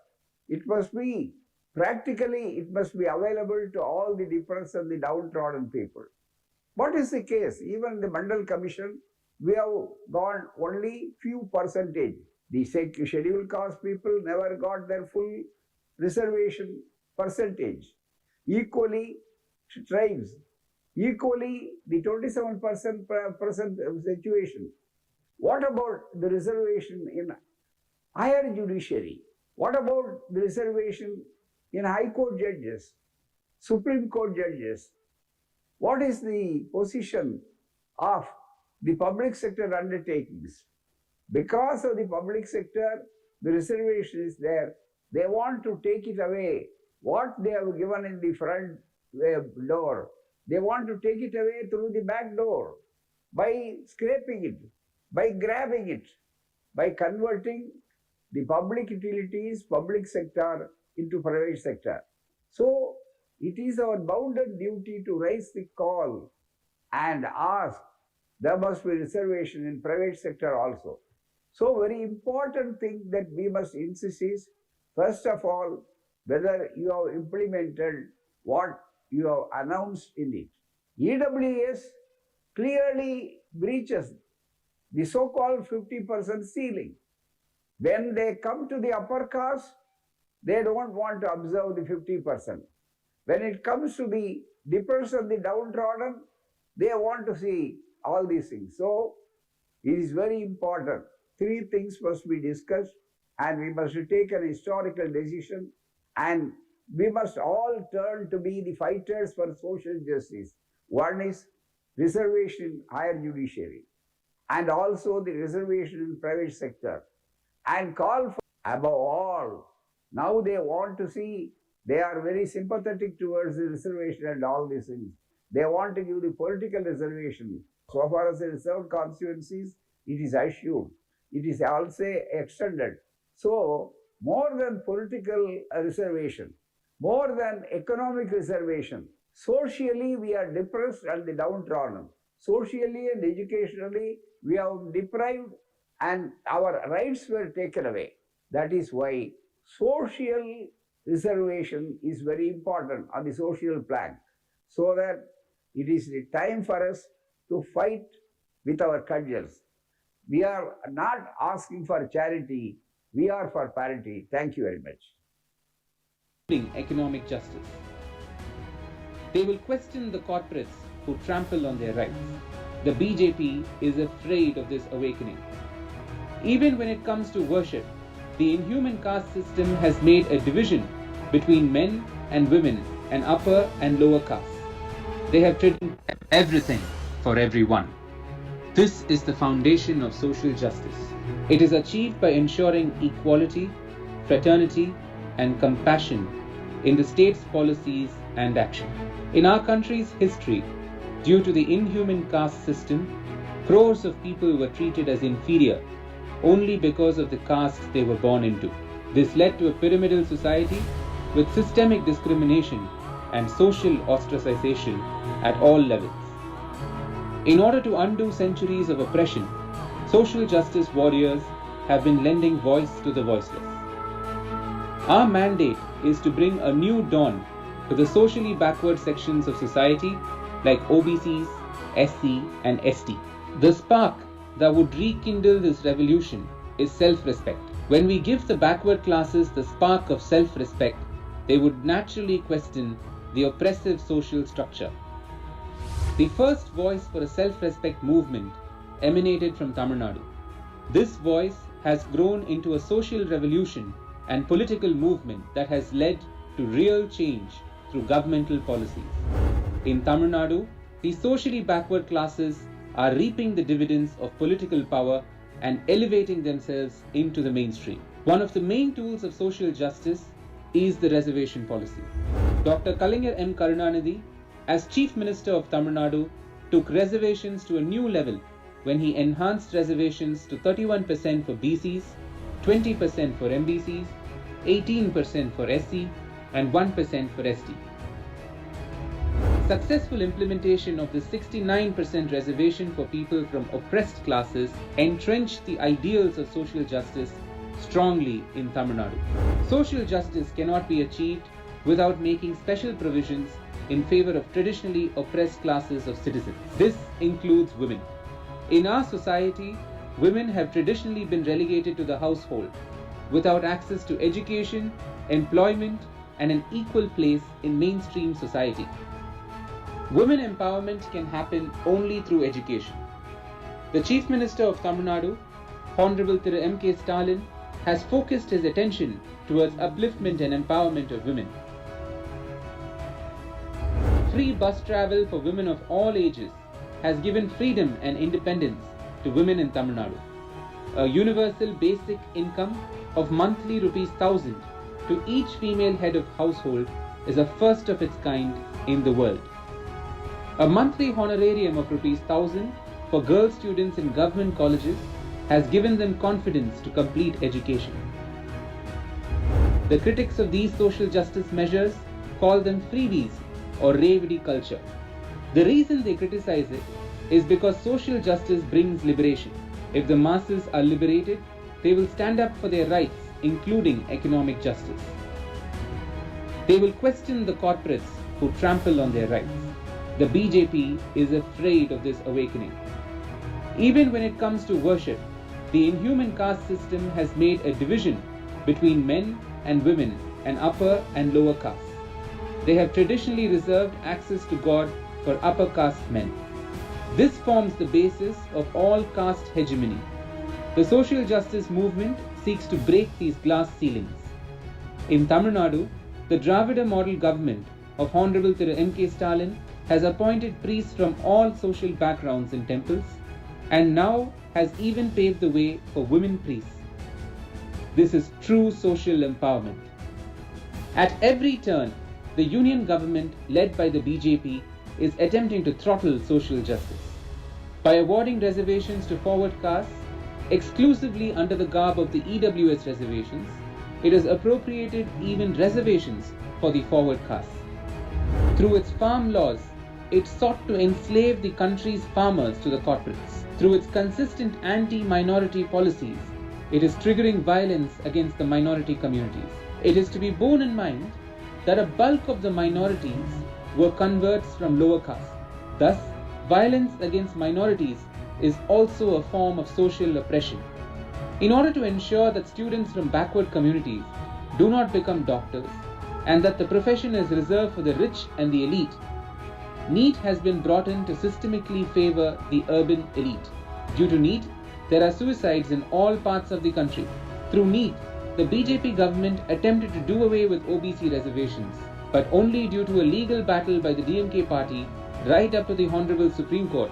it must be, practically, it must be available to all the depressed and the downtrodden people. What is the case? Even the Mandal Commission, we have gone only few percentage. The scheduled caste people never got their full reservation percentage. Equally, tribes, equally the 27% situation. What about the reservation in higher judiciary? What about the reservation in High Court judges, Supreme Court judges? What is the position of the public sector undertakings? Because of the public sector, the reservation is there. They want to take it away. What they have given in the front door, They want to take it away through the back door by scraping it, by grabbing it, by converting the public utilities, public sector into private sector. So it is our bounden duty to raise the call and ask there must be reservation in private sector also. So very important thing that we must insist is, first of all, whether you have implemented what you have announced in it. EWS clearly breaches the so-called 50% ceiling. When they come to the upper caste, they don't want to observe the 50%. When it comes to the dippers and the downtrodden, they want to see all these things. So it is very important. Three things must be discussed, and we must take an historical decision, and we must all turn to be the fighters for social justice. One is reservation in higher judiciary, and also the reservation in private sector, and call for, above all, now they want to see, they are very sympathetic towards the reservation and all these things. They want to give the political reservation. So far as the reserved constituencies, it is assumed. It is also extended. So more than political reservation, more than economic reservation, socially we are depressed and the downtrodden. Socially and educationally we are deprived and our rights were taken away. That is why social reservation is very important on the social plan, so that it is the time for us to fight with our cudgels. We are not asking for charity, we are for parity. Thank you very much. Economic justice. They will question the corporates who trample on their rights. The BJP is afraid of this awakening. Even when it comes to worship, the inhuman caste system has made a division between men and women and upper and lower castes. They have treated everything for everyone. This is the foundation of social justice. It is achieved by ensuring equality, fraternity, and compassion in the state's policies and action. In our country's history, due to the inhuman caste system, crores of people were treated as inferior only because of the caste they were born into. This led to a pyramidal society with systemic discrimination and social ostracization at all levels. In order to undo centuries of oppression, social justice warriors have been lending voice to the voiceless. Our mandate is to bring a new dawn to the socially backward sections of society like OBCs, SC and ST. The spark that would rekindle this revolution is self-respect. When we give the backward classes the spark of self-respect, they would naturally question the oppressive social structure. The first voice for a self-respect movement emanated from Tamil Nadu. This voice has grown into a social revolution and political movement that has led to real change through governmental policies. In Tamil Nadu, the socially backward classes are reaping the dividends of political power and elevating themselves into the mainstream. One of the main tools of social justice is the reservation policy. Dr. Kalaignar M. Karunanidhi, as Chief Minister of Tamil Nadu, took reservations to a new level when he enhanced reservations to 31% for BCs, 20% for MBCs, 18% for SC, and 1% for ST. Successful implementation of the 69% reservation for people from oppressed classes entrenched the ideals of social justice strongly in Tamil Nadu. Social justice cannot be achieved without making special provisions in favor of traditionally oppressed classes of citizens. This includes women. In our society, women have traditionally been relegated to the household without access to education, employment, and an equal place in mainstream society. Women empowerment can happen only through education. The Chief Minister of Tamil Nadu, Hon'ble Thiru M.K. Stalin, has focused his attention towards upliftment and empowerment of women. Free bus travel for women of all ages has given freedom and independence to women in Tamil Nadu. A universal basic income of monthly ₹1,000 to each female head of household is a first of its kind in the world. A monthly honorarium of ₹1,000 for girl students in government colleges has given them confidence to complete education. The critics of these social justice measures call them freebies or Reawakening culture. The reason they criticize it is because social justice brings liberation. If the masses are liberated, they will stand up for their rights, including economic justice. They will question the corporates who trample on their rights. The BJP is afraid of this awakening. Even when it comes to worship, the inhuman caste system has made a division between men and women and upper and lower castes. They have traditionally reserved access to God for upper caste men. This forms the basis of all caste hegemony. The social justice movement seeks to break these glass ceilings. In Tamil Nadu, the Dravida model government of Hon'ble Thiru M.K. Stalin has appointed priests from all social backgrounds in temples and now has even paved the way for women priests. This is true social empowerment. At every turn, the union government led by the BJP is attempting to throttle social justice. By awarding reservations to forward castes exclusively under the garb of the EWS reservations, it has appropriated even reservations for the forward castes. Through its farm laws, it sought to enslave the country's farmers to the corporates. Through its consistent anti-minority policies, it is triggering violence against the minority communities. It is to be borne in mind that a bulk of the minorities were converts from lower caste. Thus, violence against minorities is also a form of social oppression. In order to ensure that students from backward communities do not become doctors and that the profession is reserved for the rich and the elite, NEET has been brought in to systemically favor the urban elite. Due to NEET, there are suicides in all parts of the country. Through NEET, the BJP government attempted to do away with OBC reservations, but only due to a legal battle by the DMK party right up to the Honorable Supreme Court.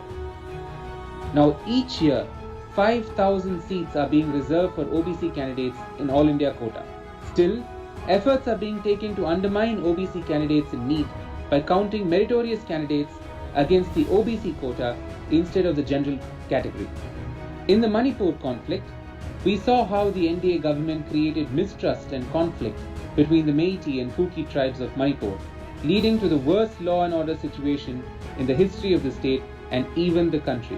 Now each year, 5,000 seats are being reserved for OBC candidates in All India quota. Still, efforts are being taken to undermine OBC candidates in NEET by counting meritorious candidates against the OBC quota instead of the general category. In the Manipur conflict, we saw how the NDA government created mistrust and conflict between the Meiteis and Kuki tribes of Manipur, leading to the worst law and order situation in the history of the state and even the country.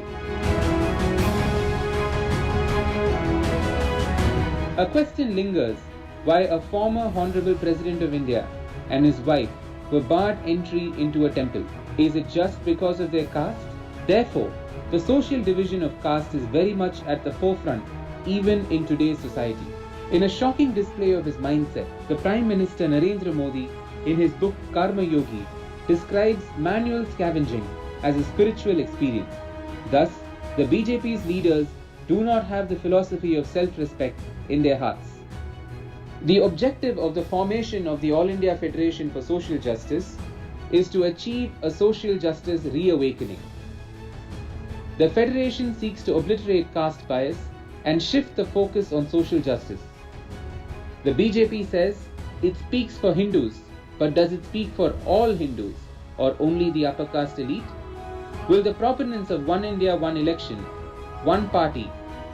A question lingers why a former Honorable President of India and his wife were barred entry into a temple. Is it just because of their caste? Therefore, the social division of caste is very much at the forefront even in today's society. In a shocking display of his mindset, the Prime Minister Narendra Modi, in his book Karma Yogi, describes manual scavenging as a spiritual experience. Thus, the BJP's leaders do not have the philosophy of self-respect in their hearts. The objective of the formation of the All India Federation for Social Justice is to achieve a social justice reawakening. The federation seeks to obliterate caste bias and shift the focus on social justice. The BJP says it speaks for Hindus, but does it speak for all Hindus or only the upper caste elite? Will the proponents of One India, One Election, One Party,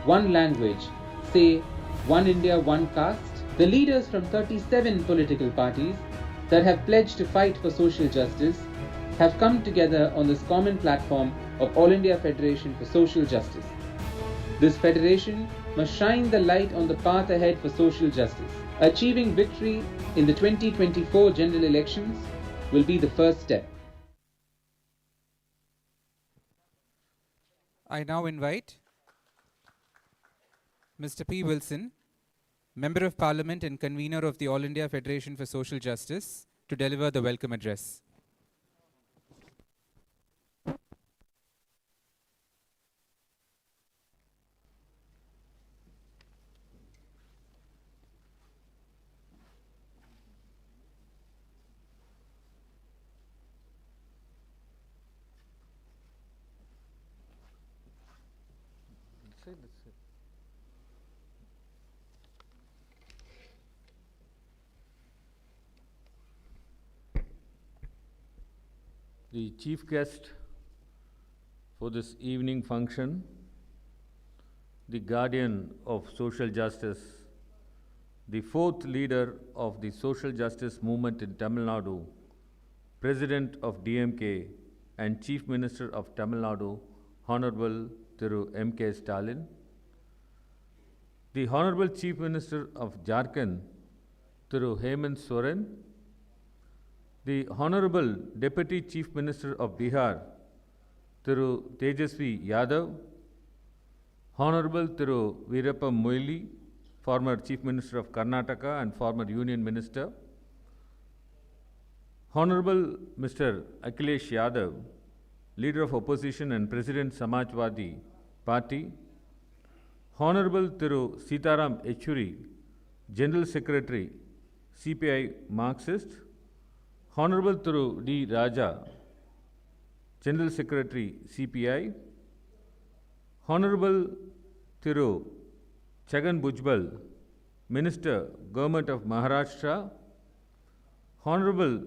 One Language say One India, One Caste? The leaders from 37 political parties that have pledged to fight for social justice have come together on this common platform of All India Federation for Social Justice. This federation must shine the light on the path ahead for social justice. Achieving victory in the 2024 general elections will be the first step. I now invite Mr. P. Wilson, Member of Parliament and Convener of the All India Federation for Social Justice, to deliver the welcome address. The chief guest for this evening function, the guardian of social justice, the fourth leader of the social justice movement in Tamil Nadu, President of DMK and Chief Minister of Tamil Nadu, Hon'ble Thiru M.K. Stalin, the Honorable Chief Minister of Jharkhand, Thiru Hemant Soren, the Honorable Deputy Chief Minister of Bihar, Thiru Tejasvi Yadav, Honorable Thiru Veerappa Moily, former Chief Minister of Karnataka and former Union Minister, Honorable Mr. Akhilesh Yadav, Leader of Opposition and President Samajwadi Party, Honorable Thiru Sitaram Yechury, General Secretary, CPI Marxist, Honorable Thiru D. Raja, General Secretary, CPI, Honorable Thiru Chhagan Bhujbal, Minister, Government of Maharashtra, Honorable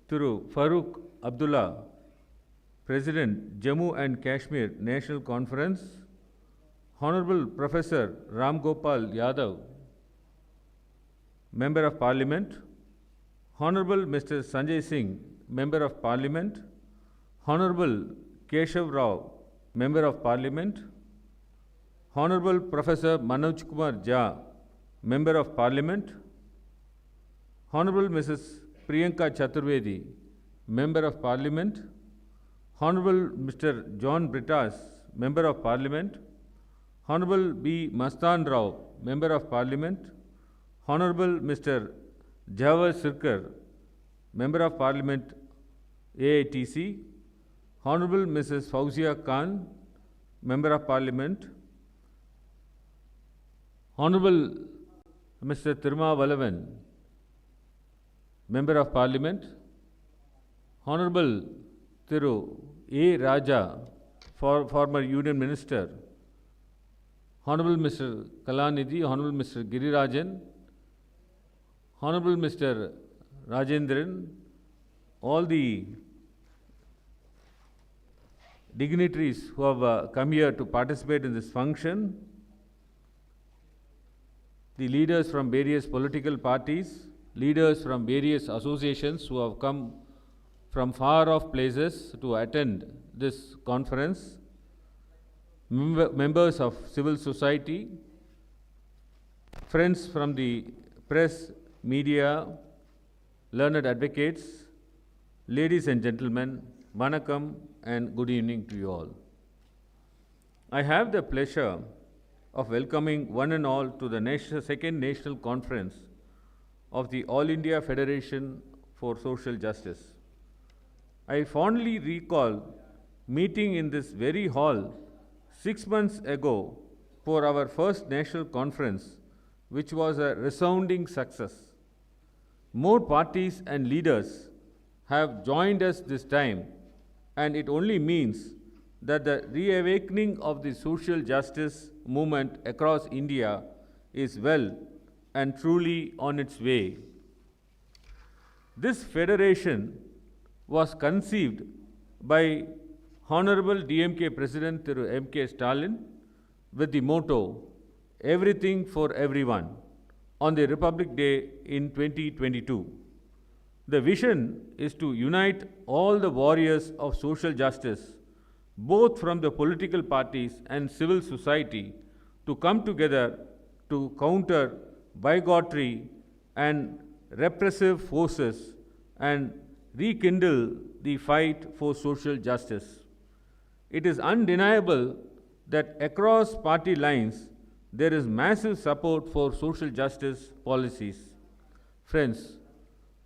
Thiru Farooq Abdullah, President, Jammu and Kashmir National Conference, Honorable Professor Ram Gopal Yadav, Member of Parliament, Honorable Mr. Sanjay Singh, Member of Parliament, Honorable Keshav Rao, Member of Parliament, Honorable Professor Manoj Kumar Jha, Member of Parliament, Honorable Mrs. Priyanka Chaturvedi, Member of Parliament, Honorable Mr. John Brittas, Member of Parliament, Honorable B. Mastan Rao, Member of Parliament, Honorable Mr. Jawahar Sirkar, Member of Parliament, AITC, Honorable Mrs. Fauzia Khan, Member of Parliament, Honorable Mr. Tiruma Valavan, Member of Parliament, Honorable Thiru A. Raja, former Union Minister, Honorable Mr. Kalanidhi, Honorable Mr. Girirajan, Honorable Mr. Rajendran, all the dignitaries who have come here to participate in this function, the leaders from various political parties, leaders from various associations who have come from far off places to attend this conference, members of civil society, friends from the press, media, learned advocates, ladies and gentlemen, Vanakkam and good evening to you all. I have the pleasure of welcoming one and all to the second National Conference of the All India Federation for Social Justice. I fondly recall meeting in this very hall 6 months ago for our first national conference, which was a resounding success. More parties and leaders have joined us this time, and it only means that the reawakening of the social justice movement across India is well and truly on its way. This federation was conceived by Honorable DMK President Thiru M.K. Stalin with the motto, "Everything for everyone," on the Republic Day in 2022. The vision is to unite all the warriors of social justice, both from the political parties and civil society, to come together to counter bigotry and repressive forces and rekindle the fight for social justice. It is undeniable that across party lines there is massive support for social justice policies. Friends,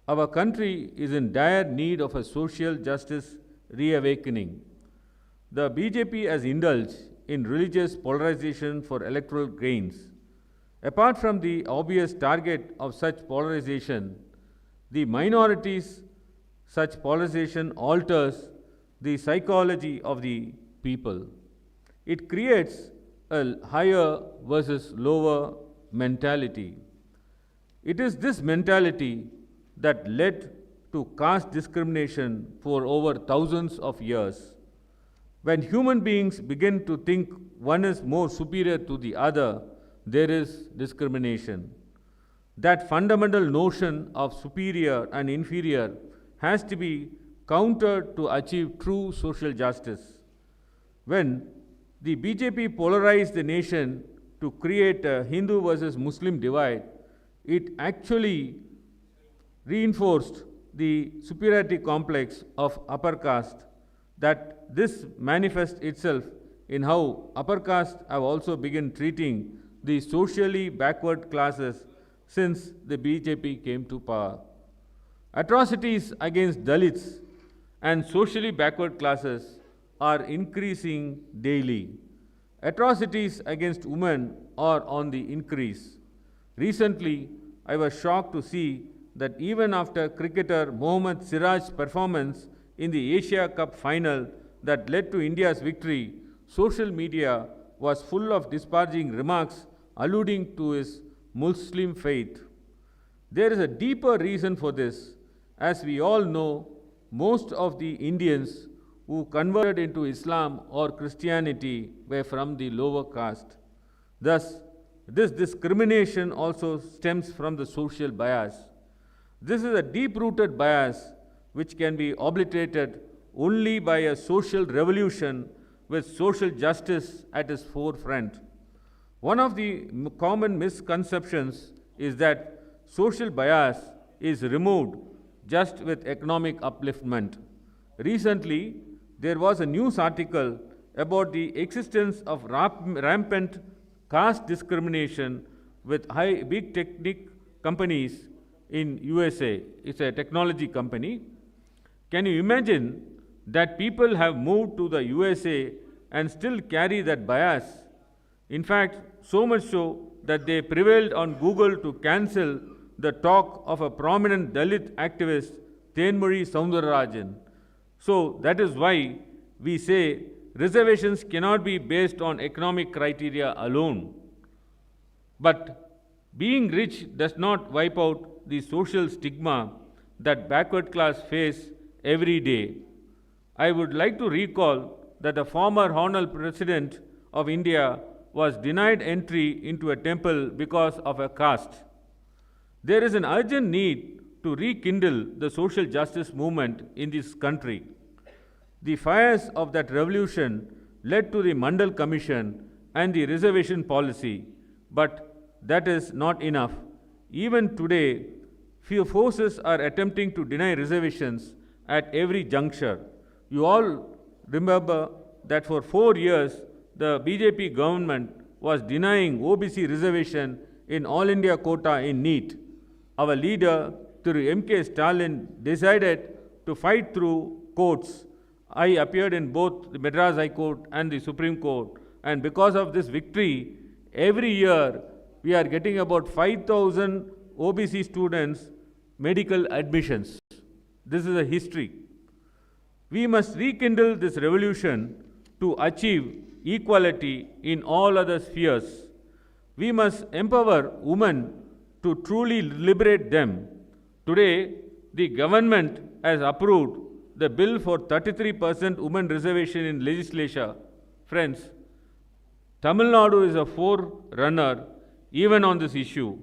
our country is in dire need of a social justice reawakening. The BJP has indulged in religious polarization for electoral gains. Apart from the obvious target of such polarization, the minorities' such polarization alters the psychology of the people. It creates a higher versus lower mentality. It is this mentality that led to caste discrimination for over thousands of years. When human beings begin to think one is more superior to the other, there is discrimination. That fundamental notion of superior and inferior has to be countered to achieve true social justice. When the BJP polarized the nation to create a Hindu versus Muslim divide, it actually reinforced the superiority complex of upper caste, that this manifests itself in how upper caste have also begun treating the socially backward classes since the BJP came to power. Atrocities against Dalits and socially backward classes are increasing daily. Atrocities against women are on the increase. Recently, I was shocked to see that even after cricketer Mohammad Siraj's performance in the Asia Cup final that led to India's victory, social media was full of disparaging remarks alluding to his Muslim faith. There is a deeper reason for this. As we all know, most of the Indians who converted into Islam or Christianity were from the lower caste. Thus, this discrimination also stems from the social bias. This is a deep-rooted bias which can be obliterated only by a social revolution with social justice at its forefront. One of the common misconceptions is that social bias is removed just with economic upliftment. Recently, there was a news article about the existence of rampant caste discrimination with big tech companies in USA. It's a technology company. Can you imagine that people have moved to the USA and still carry that bias? In fact, so much so that they prevailed on Google to cancel the talk of a prominent Dalit activist, Tenmuri Soundararajan. So that is why we say reservations cannot be based on economic criteria alone. But being rich does not wipe out the social stigma that backward class face every day. I would like to recall that the former Hon'ble President of India was denied entry into a temple because of a caste. There is an urgent need to rekindle the social justice movement in this country. The fires of that revolution led to the Mandal Commission and the reservation policy, but that is not enough. Even today, few forces are attempting to deny reservations at every juncture. You all remember that for 4 years, the BJP government was denying OBC reservation in All India quota in NEET. Our leader, Thiru M.K. Stalin, decided to fight through courts. I appeared in both the Madras High Court and the Supreme Court, and because of this victory, every year we are getting about 5,000 OBC students medical admissions. This is a history. We must rekindle this revolution to achieve equality in all other spheres. We must empower women to truly liberate them. Today, the government has approved the bill for 33% women reservation in legislature. Friends, Tamil Nadu is a forerunner even on this issue.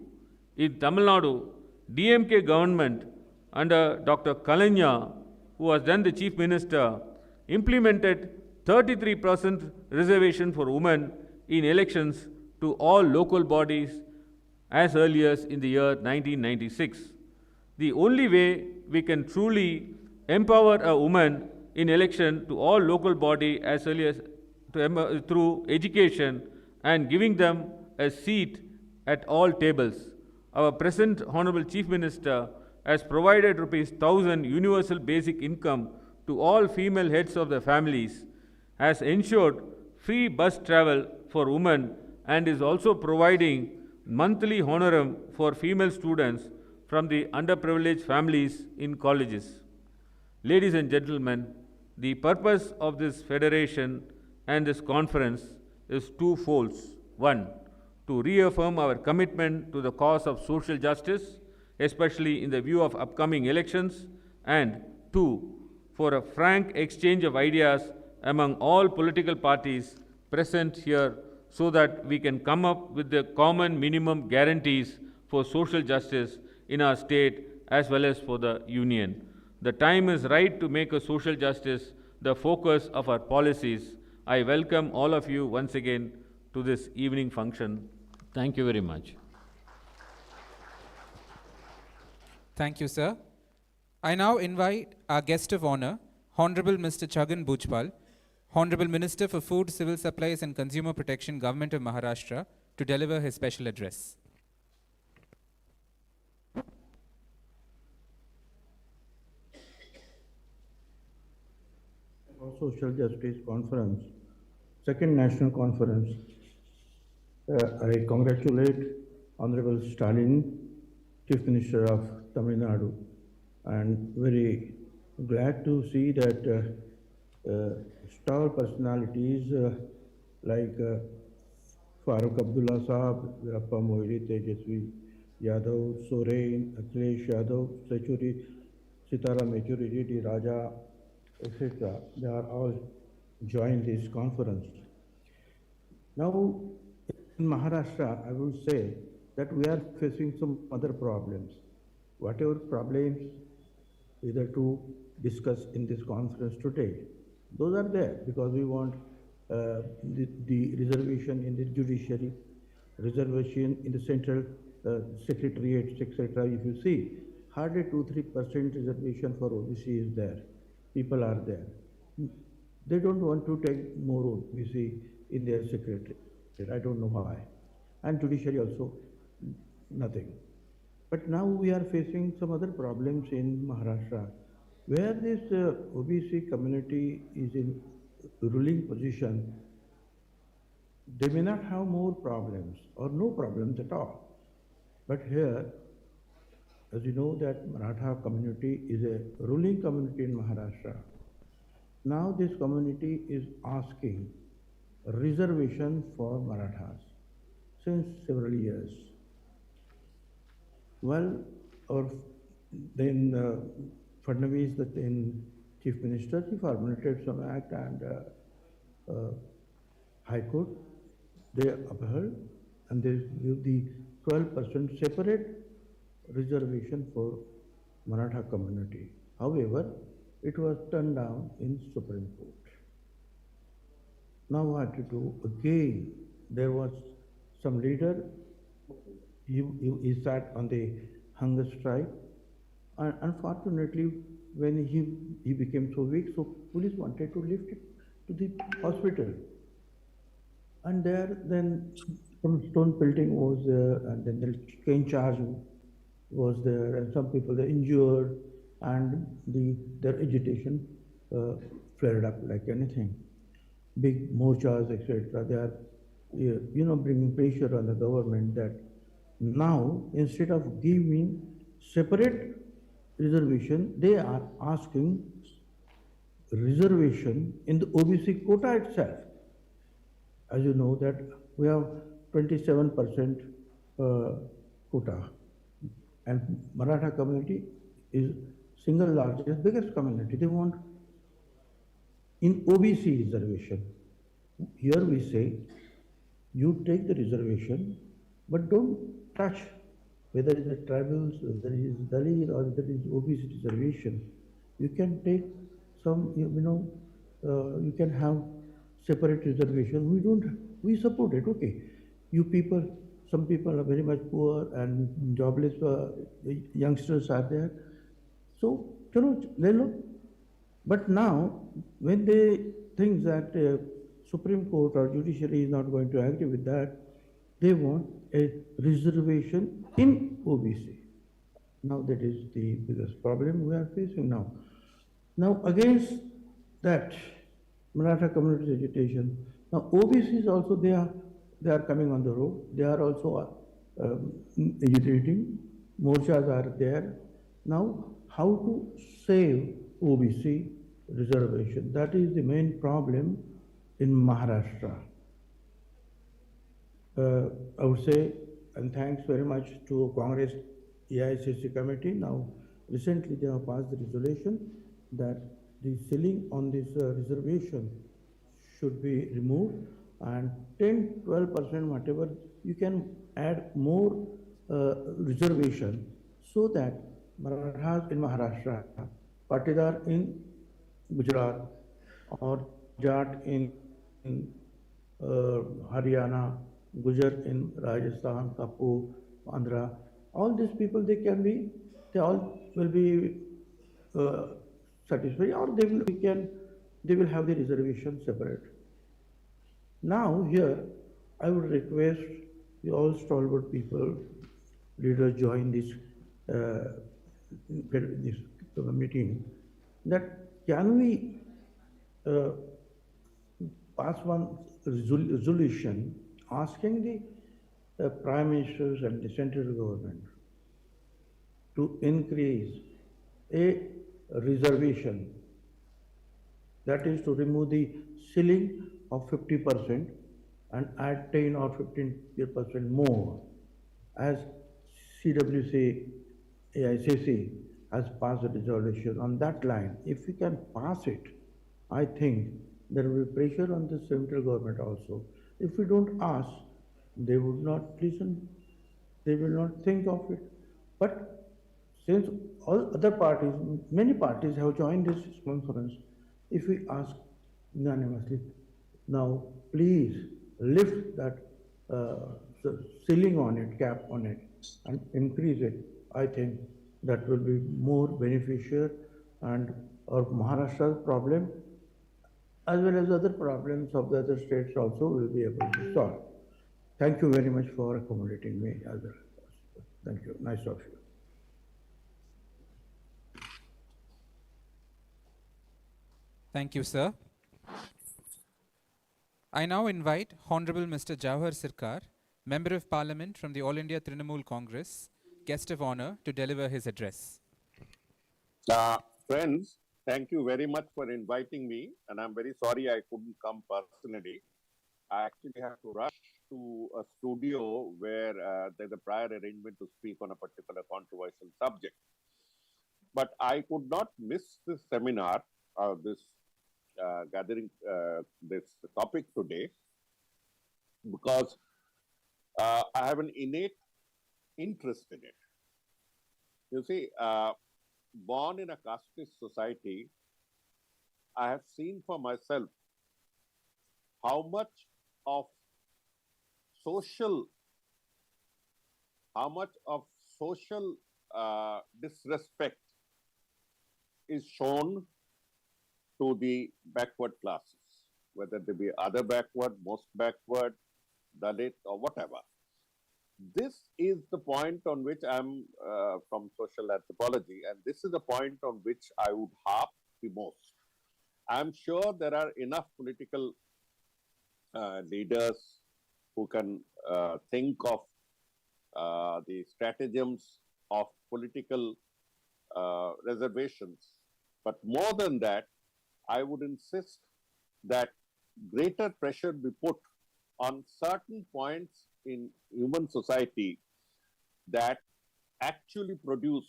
In Tamil Nadu, DMK government under Dr. Kalanya, who was then the chief minister, implemented 33% reservation for women in elections to all local bodies as early as in the year 1996. The only way we can truly empower a woman in election to all local body as early as through education and giving them a seat at all tables. Our present Honorable Chief Minister has provided ₹1,000 universal basic income to all female heads of the families, has ensured free bus travel for women, and is also providing monthly honorum for female students from the underprivileged families in colleges. Ladies and gentlemen, the purpose of this federation and this conference is twofold. One, to reaffirm our commitment to the cause of social justice, especially in the view of upcoming elections, and two, for a frank exchange of ideas among all political parties present here so that we can come up with the common minimum guarantees for social justice in our state as well as for the union. The time is right to make a social justice the focus of our policies. I welcome all of you once again to this evening function. Thank you very much. Thank you, sir. I now invite our guest of honor, Honorable Mr. Chhagan Bhujbal, Honorable Minister for Food, Civil Supplies and Consumer Protection, Government of Maharashtra, to deliver his special address. Social Justice Conference, second national conference. I congratulate Honorable Stalin, Chief Minister of Tamil Nadu, and very glad to see that star personalities like Farooq Abdullah Saab, Virappa Moili, Tejasvi Yadav, Soren, Akhilesh Yadav, Sechuri, Sitaram Yechuri, D. Raja, etc. They are all joined this conference. Now, in Maharashtra, I would say that we are facing some other problems. Whatever problems either to discuss in this conference today, those are there because we want the reservation in the judiciary, reservation in the central secretariats, etc. If you see, hardly 2-3% reservation for OBC is there. People are there. They don't want to take more OBC in their secretariat. I don't know why. And judiciary also, nothing. But now we are facing some other problems in Maharashtra, where this OBC community is in ruling position. They may not have more problems or no problems at all. But here, as you know that Maratha community is a ruling community in Maharashtra. Now this community is asking a reservation for Marathas since several years. Well, then Fadnavis, the then Chief Minister, he formulated some act and High Court, they upheld and they give the 12% separate reservation for Maratha community. However, it was turned down in Supreme Court. Now what to do? Again, there was some leader, he sat on the hunger strike, and unfortunately, when he became so weak, so police wanted to lift him to the hospital. And there, then some stone pelting was there, and then the cane charge was there, and some people were injured, and their agitation flared up like anything. Big morchas, etc. They are, bringing pressure on the government that now, instead of giving separate reservation, they are asking reservation in the OBC quota itself. As you know that we have 27% quota, and Maratha community is single largest, biggest community. They want in OBC reservation. Here we say, you take the reservation, but don't touch whether it is tribals, whether it is Dalit, or whether it is OBC reservation. You can take some, you can have separate reservation. We support it, okay. You people, some people are very much poor and jobless, youngsters are there. So, let look. But now, when they think that Supreme Court or Judiciary is not going to agree with that, they want a reservation in OBC. Now that is the biggest problem we are facing now. Now against that, Maratha community agitation. Now OBCs also, they are coming on the road. They are also agitating. Morchas are there. Now how to save OBC reservation? That is the main problem in Maharashtra. I would say, and thanks very much to Congress AIFSJ committee. Now, recently they have passed the resolution that the ceiling on this reservation should be removed, and 10-12% whatever you can add more reservation, so that Marathas in Maharashtra, Patidar in Gujarat, or Jat in Haryana, Gujar in Rajasthan, Kapur, Andhra, all these people, they all will be satisfied, or they will have the reservation separate. Now here, I would request you all stalwart people, leaders, join this meeting. That can we pass one resolution asking the prime ministers and the central government to increase a reservation, that is to remove the ceiling of 50% and add 10 or 15% more, as CWC, AICC has passed a resolution on that line. If we can pass it, I think there will be pressure on the central government also. If we don't ask, they would not listen, they will not think of it. But since all other parties, many parties have joined this conference, if we ask unanimously, now please lift that ceiling on it, cap on it, and increase it, I think that will be more beneficial, and our Maharashtra's problem as well as other problems of the other states also will be able to solve. Thank you very much for accommodating me as well. Thank you. Nice of you. Thank you, sir. I now invite Honorable Mr. Jawahar Sirkar, Member of Parliament from the All India Trinamool Congress, guest of honor, to deliver his address. Friends, thank you very much for inviting me, and I'm very sorry I couldn't come personally. I actually have to rush to a studio where there's a prior arrangement to speak on a particular controversial subject. But I could not miss this seminar, this gathering, this topic today, because I have an innate interest in it. You see, born in a casteist society, I have seen for myself how much of social disrespect is shown to the backward classes, whether they be other backward, most backward, Dalit, or whatever. This is the point on which I'm from social anthropology, and this is the point on which I would harp the most. I'm sure there are enough political leaders who can think of the stratagems of political reservations. But more than that, I would insist that greater pressure be put on certain points in human society that actually produce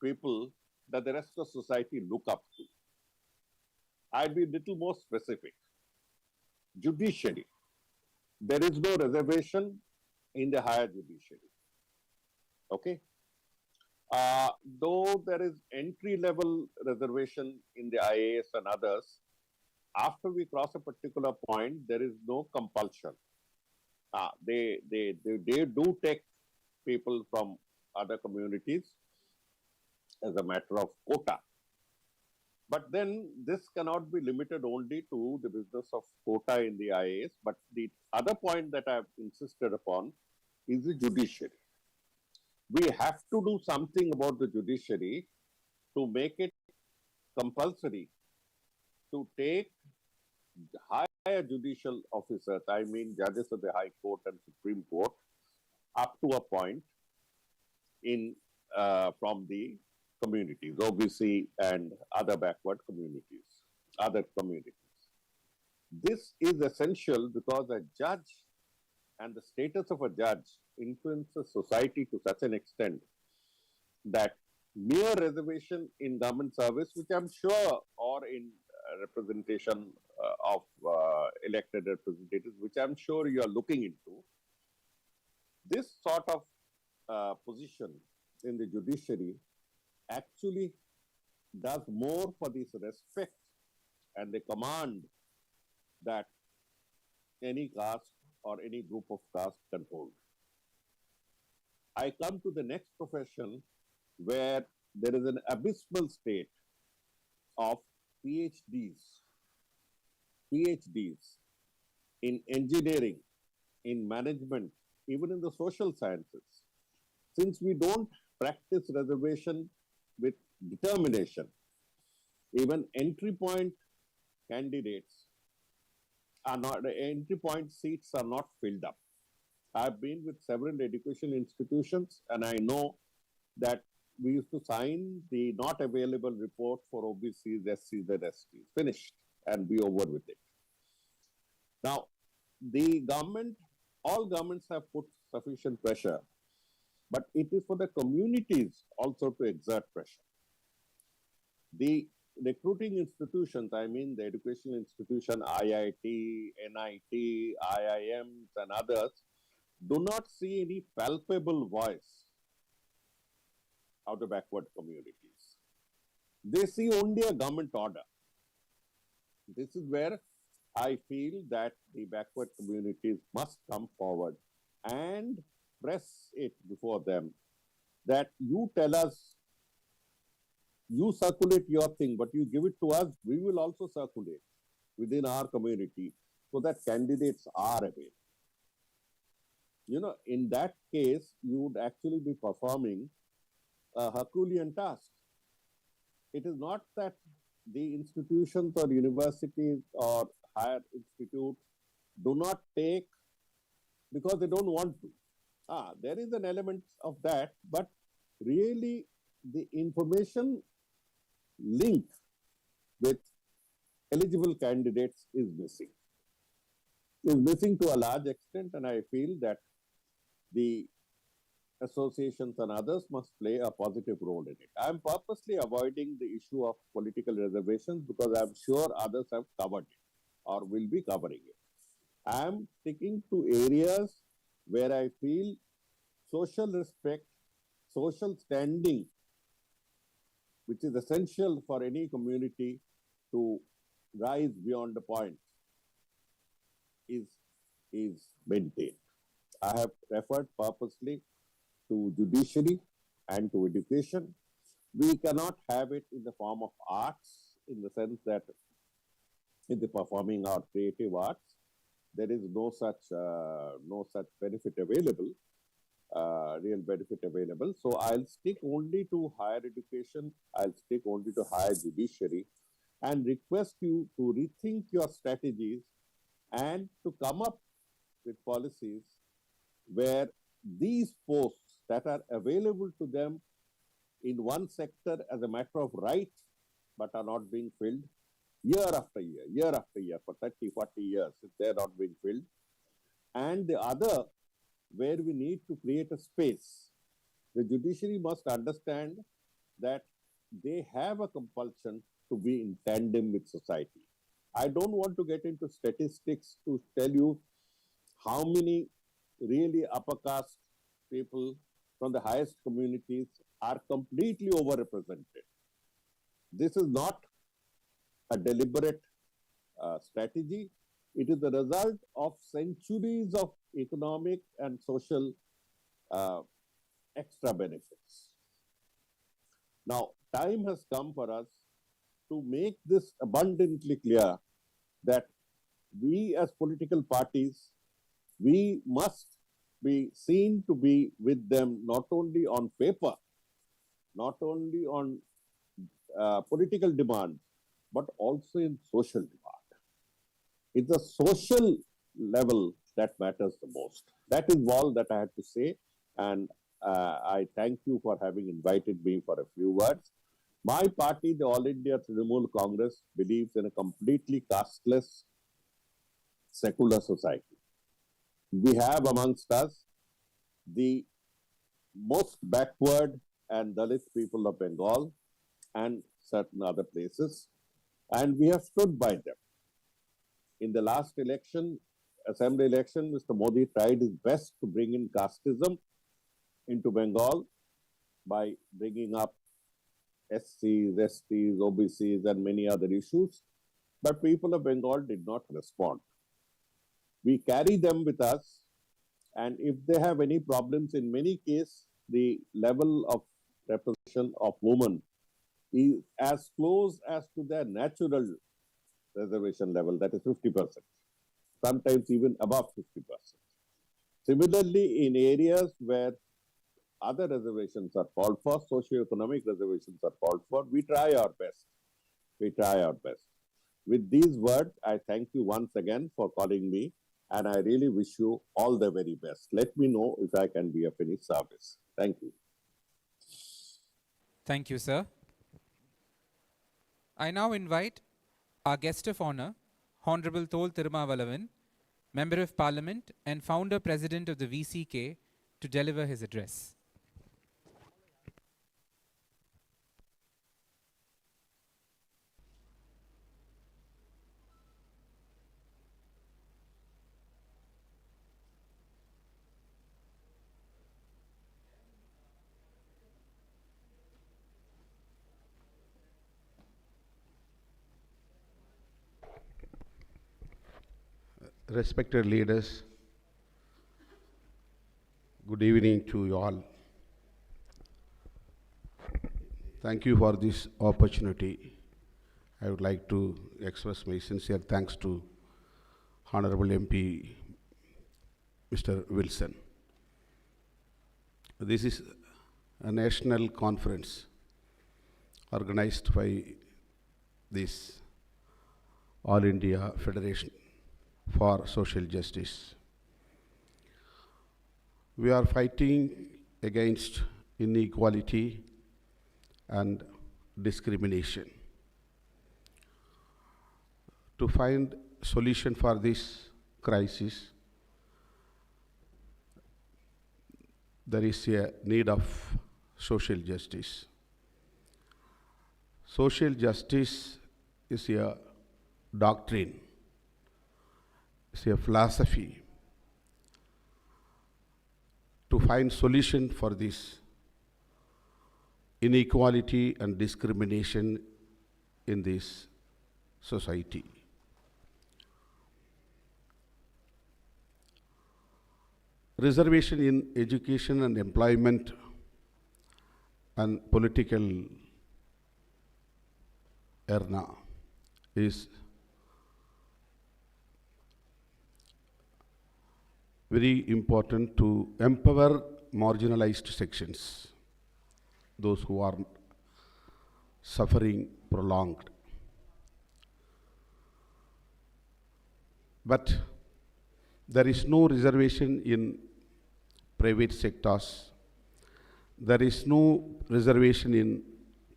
people that the rest of society look up to. I'll be a little more specific. Judiciary. There is no reservation in the higher judiciary. Okay? Though there is entry-level reservation in the IAS and others, after we cross a particular point, there is no compulsion. They do take people from other communities as a matter of quota. But then this cannot be limited only to the business of quota in the IAS. But the other point that I have insisted upon is the judiciary. We have to do something about the judiciary to make it compulsory to take higher judicial officers, I mean judges of the High Court and Supreme Court, up to a point in from the communities, OBC and other backward communities, other communities. This is essential because a judge and the status of a judge influences society to such an extent that mere reservation in government service, which I'm sure, or in representation of elected representatives, which I'm sure you are looking into. This sort of position in the judiciary actually does more for this respect and the command that any caste or any group of caste can hold. I come to the next profession where there is an abysmal state of PhDs in engineering, in management, even in the social sciences. Since we don't practice reservation with determination, even entry point candidates are not, the entry point seats are not filled up. I've been with several education institutions and I know that we used to sign the not available report for OBCs, SCs and STs, finished and be over with it. Now, the government, all governments have put sufficient pressure, but it is for the communities also to exert pressure. The recruiting institutions, I mean the educational institution, IIT, NIT, IIMs and others, do not see any palpable voice out of backward communities. They see only a government order. This is where I feel that the backward communities must come forward and press it before them that you tell us, you circulate your thing, but you give it to us, we will also circulate within our community so that candidates are available. You know, in that case, you would actually be performing a Herculean task. It is not that the institutions or universities or higher institutes do not take because they don't want to. There is an element of that, but really the information link with eligible candidates is missing. Is missing to a large extent, and I feel that the associations and others must play a positive role in it. I am purposely avoiding the issue of political reservations because I am sure others have covered it or will be covering it. I am sticking to areas where I feel social respect, social standing, which is essential for any community to rise beyond the point, is maintained. I have referred purposely to judiciary and to education. We cannot have it in the form of arts, in the sense that in the performing or creative arts, there is no such benefit available, real benefit available. So I'll stick only to higher education, I'll stick only to higher judiciary, and request you to rethink your strategies and to come up with policies where these posts that are available to them in one sector as a matter of right, but are not being filled year after year, for 30, 40 years, if they're not being filled. And the other, where we need to create a space. The judiciary must understand that they have a compulsion to be in tandem with society. I don't want to get into statistics to tell you how many really upper caste people from the highest communities are completely overrepresented. This is not a deliberate strategy. It is the result of centuries of economic and social extra benefits. Now, time has come for us to make this abundantly clear that we as political parties, we must be seen to be with them not only on paper, not only on political demand, but also in social demand. It's the social level that matters the most. That is all that I have to say, and I thank you for having invited me for a few words. My party, the All India Trinamool Congress, believes in a completely casteless, secular society. We have amongst us the most backward and Dalit people of Bengal and certain other places. And we have stood by them. In the last election, assembly election, Mr. Modi tried his best to bring in casteism into Bengal by bringing up SCs, STs, OBCs, and many other issues. But people of Bengal did not respond. We carry them with us, and if they have any problems, in many cases, the level of representation of women is as close as to their natural reservation level, that is 50%, sometimes even above 50%. Similarly, in areas where other reservations are called for, socio-economic reservations are called for, we try our best. We try our best. With these words, I thank you once again for calling me, and I really wish you all the very best. Let me know if I can be of any service. Thank you. Thank you, sir. I now invite our guest of honor, Hon'ble Thiru M.K, Member of Parliament and Founder President of the VCK, to deliver his address. Respected leaders, good evening to you all. Thank you for this opportunity. I would like to express my sincere thanks to Honorable MP Mr. Wilson. This is a national conference organized by this All India Federation for Social Justice. We are fighting against inequality and discrimination. To find solution for this crisis, there is a need of social justice. Social justice is a doctrine, it's a philosophy to find solution for this inequality and discrimination in this society. Reservation in education and employment and political arena is very important to empower marginalized sections, those who are suffering prolonged. But there is no reservation in private sectors. There is no reservation in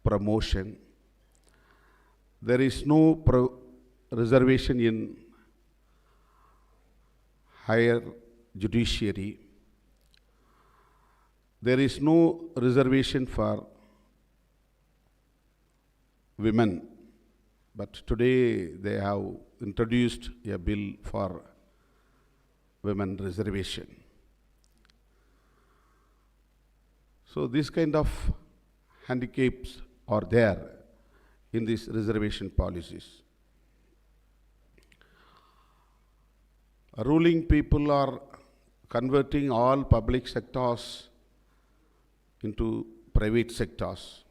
promotion. There is no reservation in higher judiciary. There is no reservation for women, but today they have introduced a bill for women reservation. So this kind of handicaps are there in these reservation policies. Ruling people are converting all public sectors into private sectors.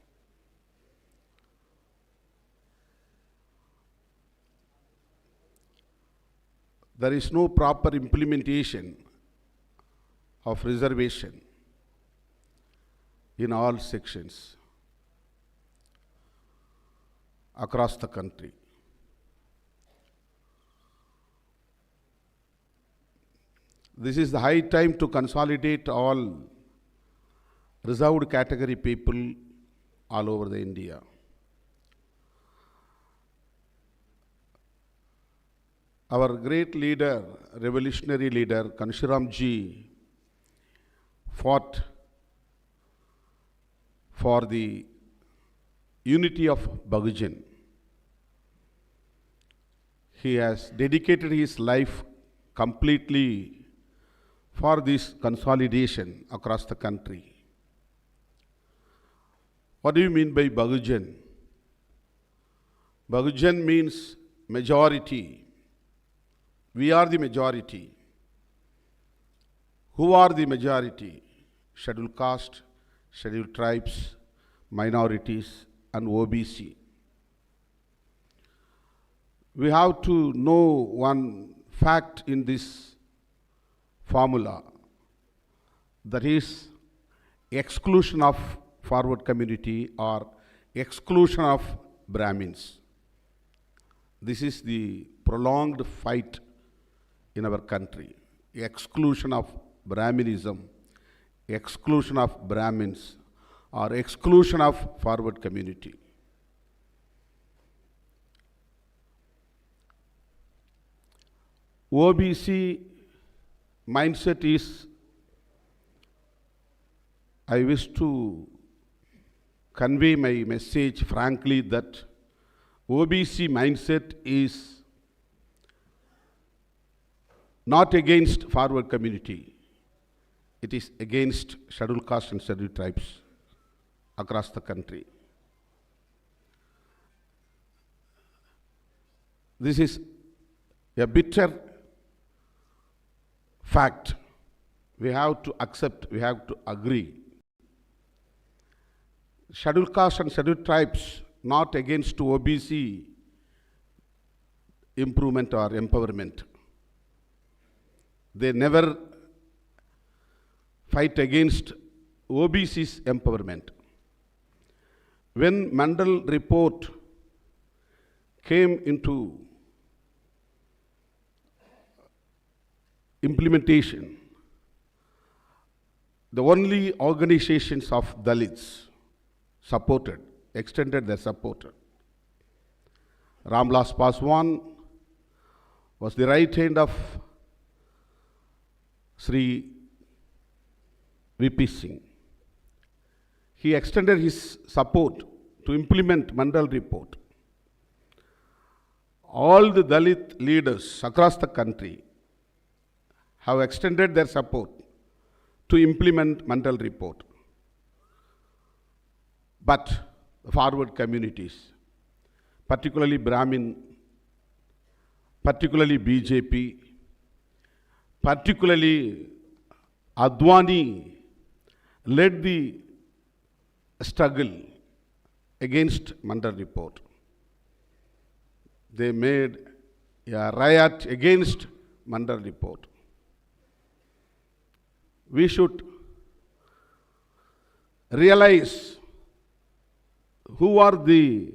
There is no proper implementation of reservation in all sections across the country. This is the high time to consolidate all reserved category people all over the India. Our great leader, revolutionary leader, Kanshiram ji, fought for the unity of Bahujan. He has dedicated his life completely for this consolidation across the country. What do you mean by Bahujan? Bahujan means majority. We are the majority. Who are the majority? Scheduled caste, scheduled tribes, minorities, and OBC. We have to know one fact in this formula, that is exclusion of forward community or exclusion of Brahmins. This is the prolonged fight in our country. Exclusion of Brahminism, exclusion of Brahmins, or exclusion of forward community. OBC mindset is, I wish to convey my message frankly, that OBC mindset is not against forward community. It is against scheduled caste and scheduled tribes across the country. This is a bitter fact. We have to accept, we have to agree. Scheduled caste and scheduled tribes not against OBC improvement or empowerment. They never fight against OBC's empowerment. When Mandal report came into implementation, the only organizations of Dalits supported, extended their support. Ramvilas Paswan was the right hand of Sri VP Singh. He extended his support to implement Mandal report. All the Dalit leaders across the country have extended their support to implement Mandal report. But forward communities, particularly Brahmin, particularly BJP, particularly Advani, led the struggle against Mandal report. They made a riot against Mandal report. We should realize who are the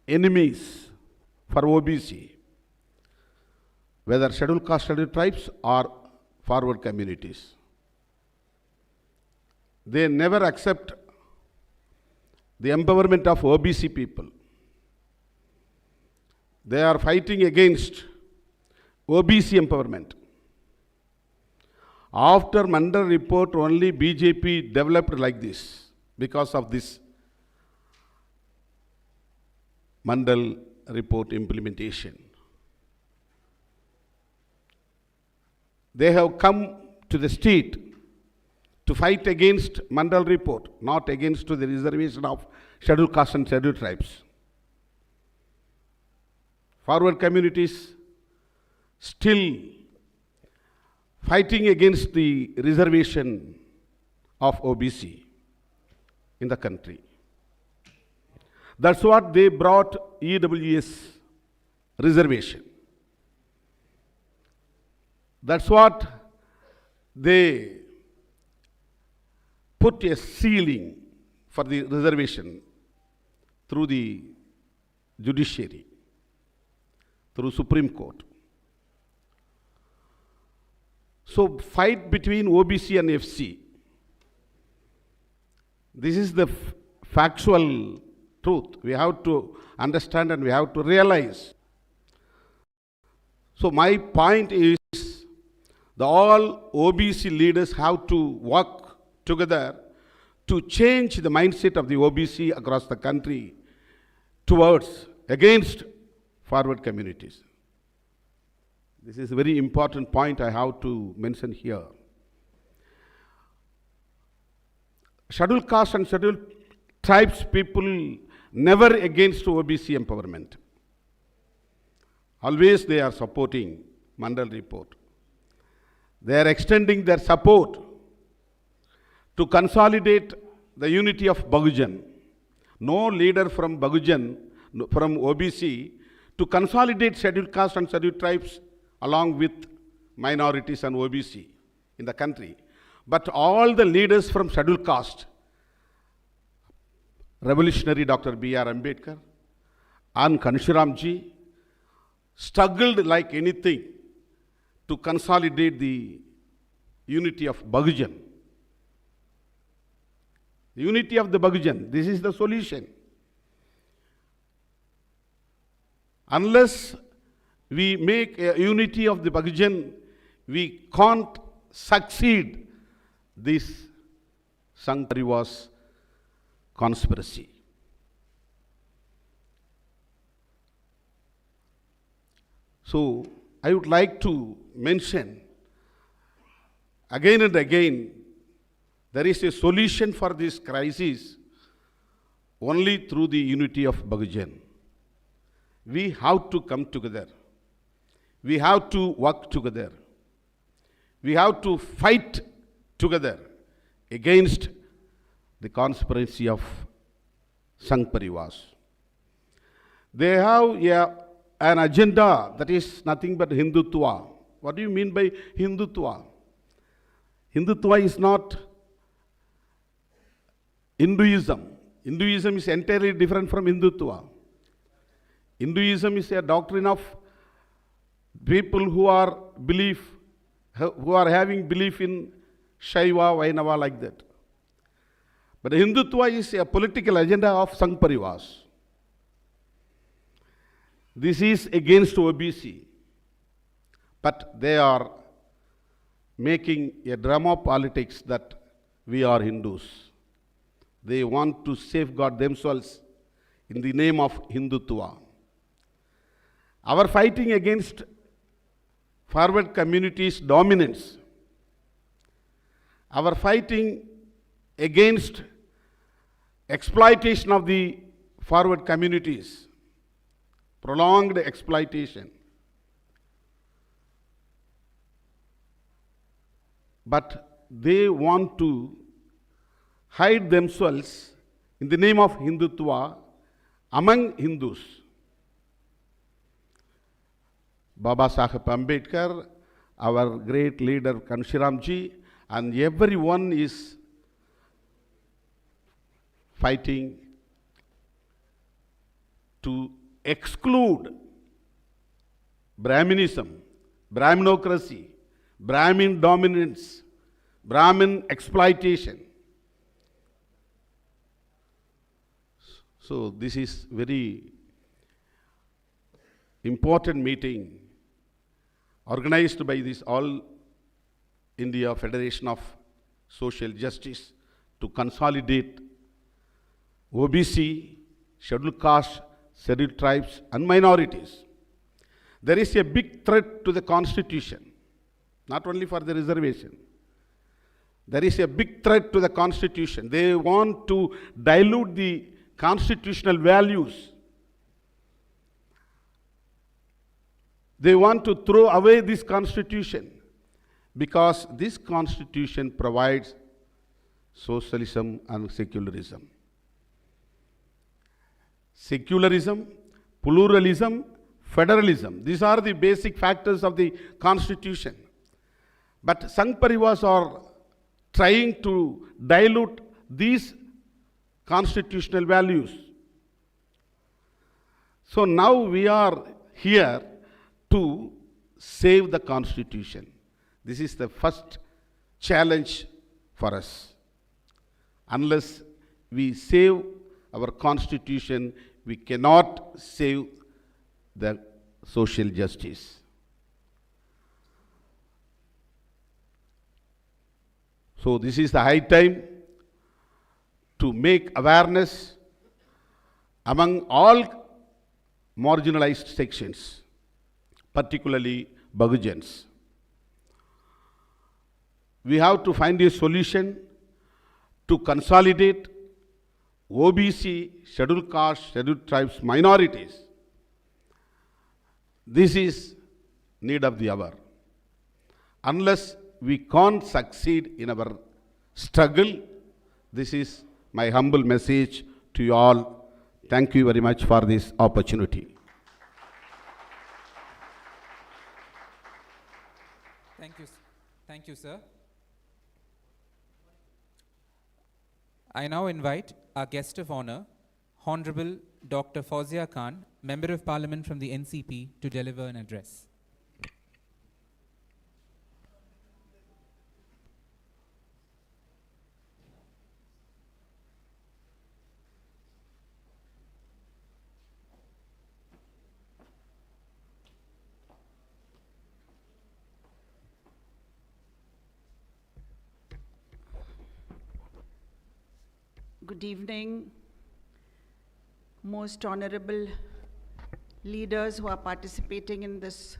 enemies for OBC, whether scheduled caste, scheduled tribes or forward communities. They never accept the empowerment of OBC people. They are fighting against OBC empowerment. After Mandal report, only BJP developed like this because of this Mandal report implementation. They have come to the state to fight against Mandal report, not against the reservation of scheduled caste and scheduled tribes. Forward communities still fighting against the reservation of OBC in the country. That's what they brought EWS reservation. That's what they put a ceiling for the reservation through the Judiciary, through Supreme Court. So fight between OBC and FC. This is the factual truth. We have to understand and we have to realize. So my point is, the all OBC leaders have to work together to change the mindset of the OBC across the country towards, against forward communities. This is a very important point I have to mention here. Scheduled caste and scheduled tribes people never against OBC empowerment. Always they are supporting Mandal report. They are extending their support to consolidate the unity of Bahujan. No leader from Bahujan, from OBC, to consolidate scheduled caste and scheduled tribes along with minorities and OBC in the country. But all the leaders from scheduled caste, revolutionary Dr. B.R. Ambedkar and Ghanshyamji, struggled like anything to consolidate the unity of Bahujan. The unity of the Bahujan, this is the solution. Unless we make a unity of the Bahujan, we can't succeed this Sangh Parivar's conspiracy. So, I would like to mention again and again, there is a solution for this crisis only through the unity of Bahujan. We have to come together. We have to work together. We have to fight together against the conspiracy of Sangh Parivars. They have an agenda that is nothing but Hindutva. What do you mean by Hindutva? Hindutva is not Hinduism. Hinduism is entirely different from Hindutva. Hinduism is a doctrine of people who are having belief in Shaiva, Vainava, like that. But Hindutva is a political agenda of Sangh Parivars. This is against OBC. But they are making a drama politics that we are Hindus. They want to safeguard themselves in the name of Hindutva. Our fighting against forward communities' dominance, our fighting against exploitation of the forward communities, prolonged exploitation. But they want to hide themselves in the name of Hindutva among Hindus. Baba Saheb Ambedkar, our great leader Ghanshyamji, and everyone is fighting to exclude Brahminism, Brahminocracy, Brahmin dominance, Brahmin exploitation. So this is very important meeting organized by this All India Federation of Social Justice to consolidate OBC, scheduled caste, scheduled tribes and minorities. There is a big threat to the constitution, not only for the reservation. There is a big threat to the constitution. They want to dilute the constitutional values. They want to throw away this constitution because this constitution provides socialism and secularism. Secularism, pluralism, federalism. These are the basic factors of the constitution. But Sangh Parivars are trying to dilute these constitutional values. So now we are here to save the constitution. This is the first challenge for us. Unless we save our constitution, we cannot save the social justice. So this is the high time to make awareness among all marginalized sections, particularly Bahujans. We have to find a solution to consolidate OBC, scheduled caste, scheduled tribes, minorities. This is need of the hour. Unless we can't succeed in our struggle, this is my humble message to you all. Thank you very much for this opportunity. Thank you, sir. I now invite our guest of honor, Honorable Dr. Fauzia Khan, Member of Parliament from the NCP, to deliver an address. Good evening, most honorable leaders who are participating in this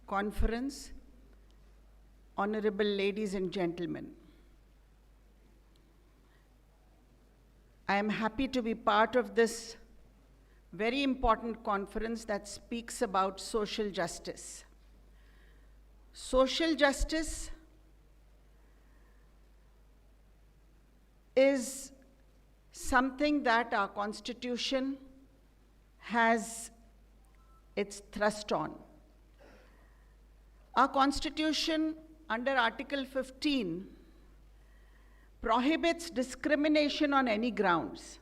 conference, honorable ladies and gentlemen. I am happy to be part of this very important conference that speaks about social justice. Social justice is something that our Constitution has its thrust on. Our Constitution, under Article 15, prohibits discrimination on any grounds.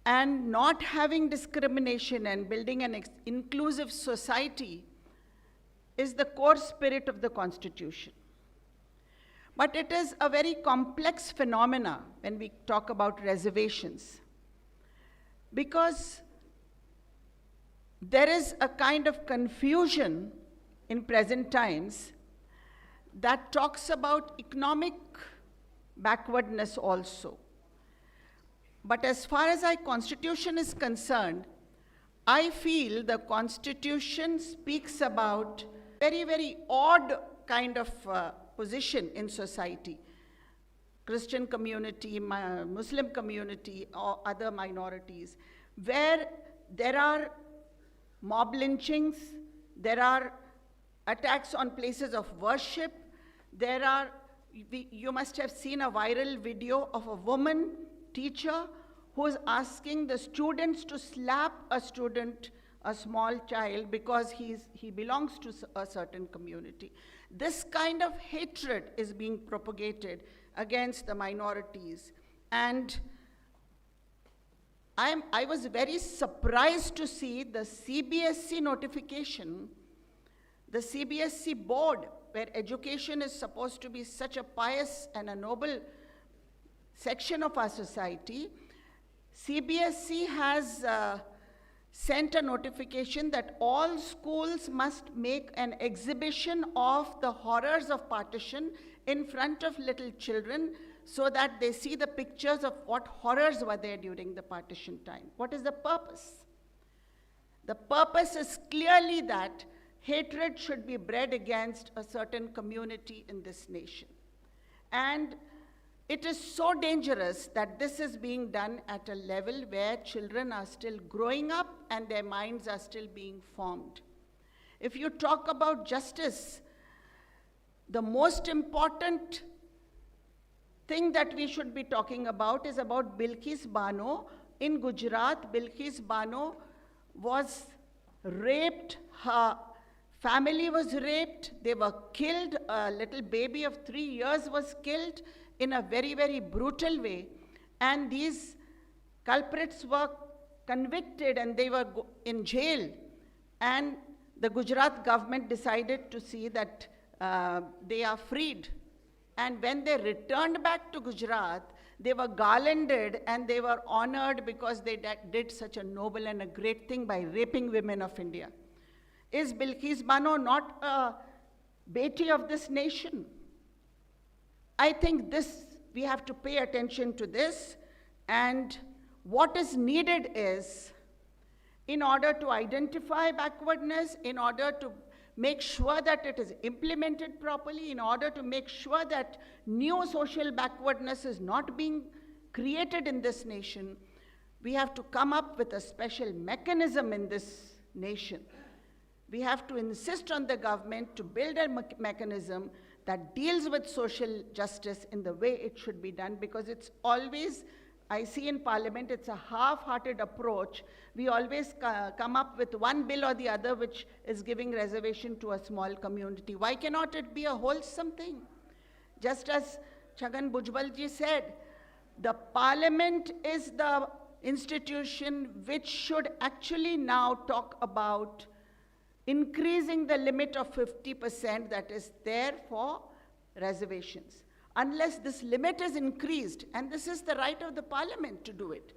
And not having discrimination and building an inclusive society is the core spirit of the Constitution. But it is a very complex phenomena when we talk about reservations, because there is a kind of confusion in present times that talks about economic backwardness also. But as far as our Constitution is concerned, I feel the Constitution speaks about very, very odd kind of position in society. Christian community, Muslim community, or other minorities, where there are mob lynchings, there are attacks on places of worship, you must have seen a viral video of a woman teacher who is asking the students to slap a student, a small child, because he belongs to a certain community. This kind of hatred is being propagated against the minorities. And I was very surprised to see the CBSE notification, the CBSE board, where education is supposed to be such a pious and a noble section of our society. CBSE has sent a notification that all schools must make an exhibition of the horrors of partition in front of little children so that they see the pictures of what horrors were there during the partition time. What is the purpose? The purpose is clearly that hatred should be bred against a certain community in this nation. And it is so dangerous that this is being done at a level where children are still growing up and their minds are still being formed. If you talk about justice, the most important thing that we should be talking about is about Bilkis Bano. In Gujarat, Bilkis Bano was raped, her family was raped, they were killed, a little baby of 3 years was killed in a very, very brutal way. And these culprits were convicted and they were in jail. And the Gujarat government decided to see that they are freed. And when they returned back to Gujarat, they were garlanded and they were honored because they did such a noble and a great thing by raping women of India. Is Bilkis Bano not a beti of this nation? I think we have to pay attention to this, and what is needed is, in order to identify backwardness, in order to make sure that it is implemented properly, in order to make sure that new social backwardness is not being created in this nation, we have to come up with a special mechanism in this nation. We have to insist on the government to build a mechanism that deals with social justice in the way it should be done, because it's always, I see in Parliament, it's a half-hearted approach. We always come up with one bill or the other which is giving reservation to a small community. Why cannot it be a wholesome thing? Just as Chhagan Bhujbal ji said, the Parliament is the institution which should actually now talk about increasing the limit of 50% that is there for reservations. Unless this limit is increased, and this is the right of the Parliament to do it,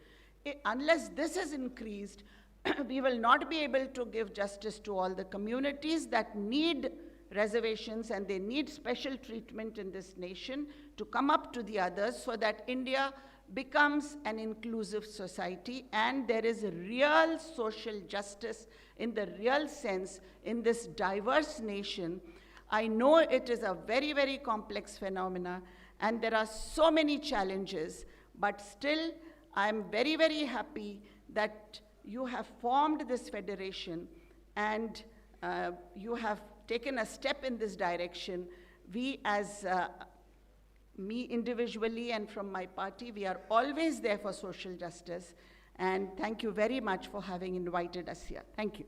unless this is increased, we will not be able to give justice to all the communities that need reservations, and they need special treatment in this nation to come up to the others, so that India becomes an inclusive society and there is a real social justice in the real sense in this diverse nation. I know it is a very, very complex phenomena and there are so many challenges, but still I'm very, very happy that you have formed this federation and you have taken a step in this direction. We as me individually and from my party, we are always there for social justice. And thank you very much for having invited us here. Thank you.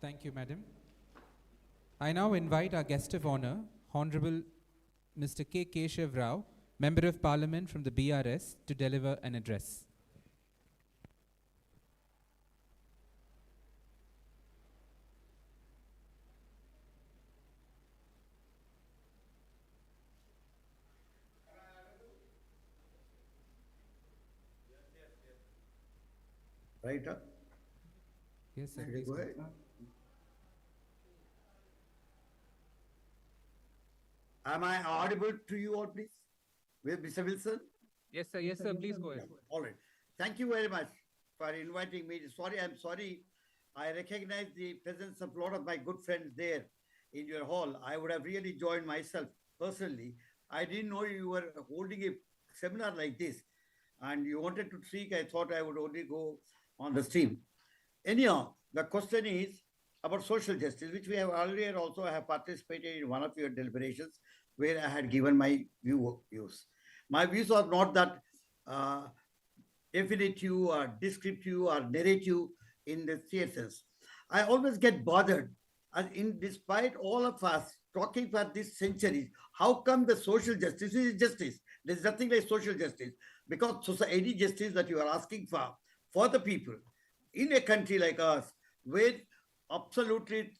Thank you, Madam. I now invite our guest of honor, Honorable Mr. K. Keshav Rao, Member of Parliament from the BRS, to deliver an address. Right up? Yes, sir. Go ahead. Am I audible to you all, please? With Mr. Wilson? Yes, sir. Yes, sir. Please go ahead. All right. Thank you very much for inviting me. I'm sorry. I recognize the presence of a lot of my good friends there in your hall. I would have really joined myself personally. I didn't know you were holding a seminar like this and you wanted to speak. I thought I would only go on the stream. Anyhow, the question is about social justice, which we have earlier also have participated in one of your deliberations where I had given my views. My views are not that definitive or descriptive or narrative in the sense. I always get bothered, and despite all of us talking for this century, how come the social justice is justice? There's nothing like social justice, because any justice that you are asking for the people in a country like us, where absolutely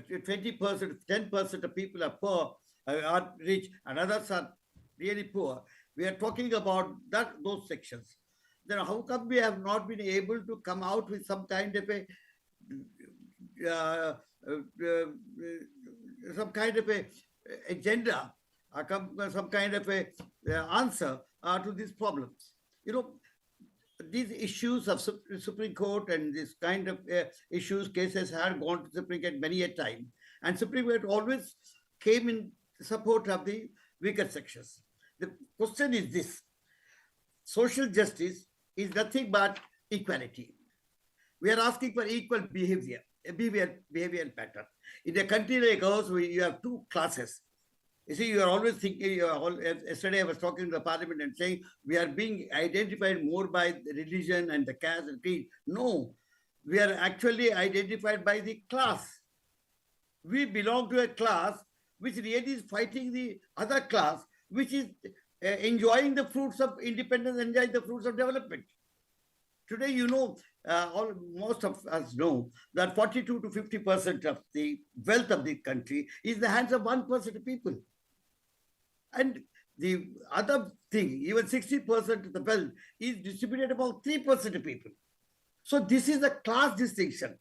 20%, 10% of people are poor, are rich, and others are really poor. We are talking about those sections. Then how come we have not been able to come out with some kind of a agenda, some kind of a answer to these problems? You know, these issues of Supreme Court and this kind of cases have gone to Supreme Court many a time, and Supreme Court always came in support of the weaker sections. The question is this: social justice is nothing but equality. We are asking for equal behavior pattern. In a country like ours, you have two classes. You see, you are always thinking, yesterday I was talking to the Parliament and saying we are being identified more by the religion and the caste and creed. No, we are actually identified by the class. We belong to a class which really is fighting the other class, which is enjoying the fruits of independence, enjoying the fruits of development. Today, you know, most of us know that 42 to 50% of the wealth of the country is in the hands of 1% of people. And the other thing, even 60% of the wealth is distributed about 3% of people. So this is the class distinction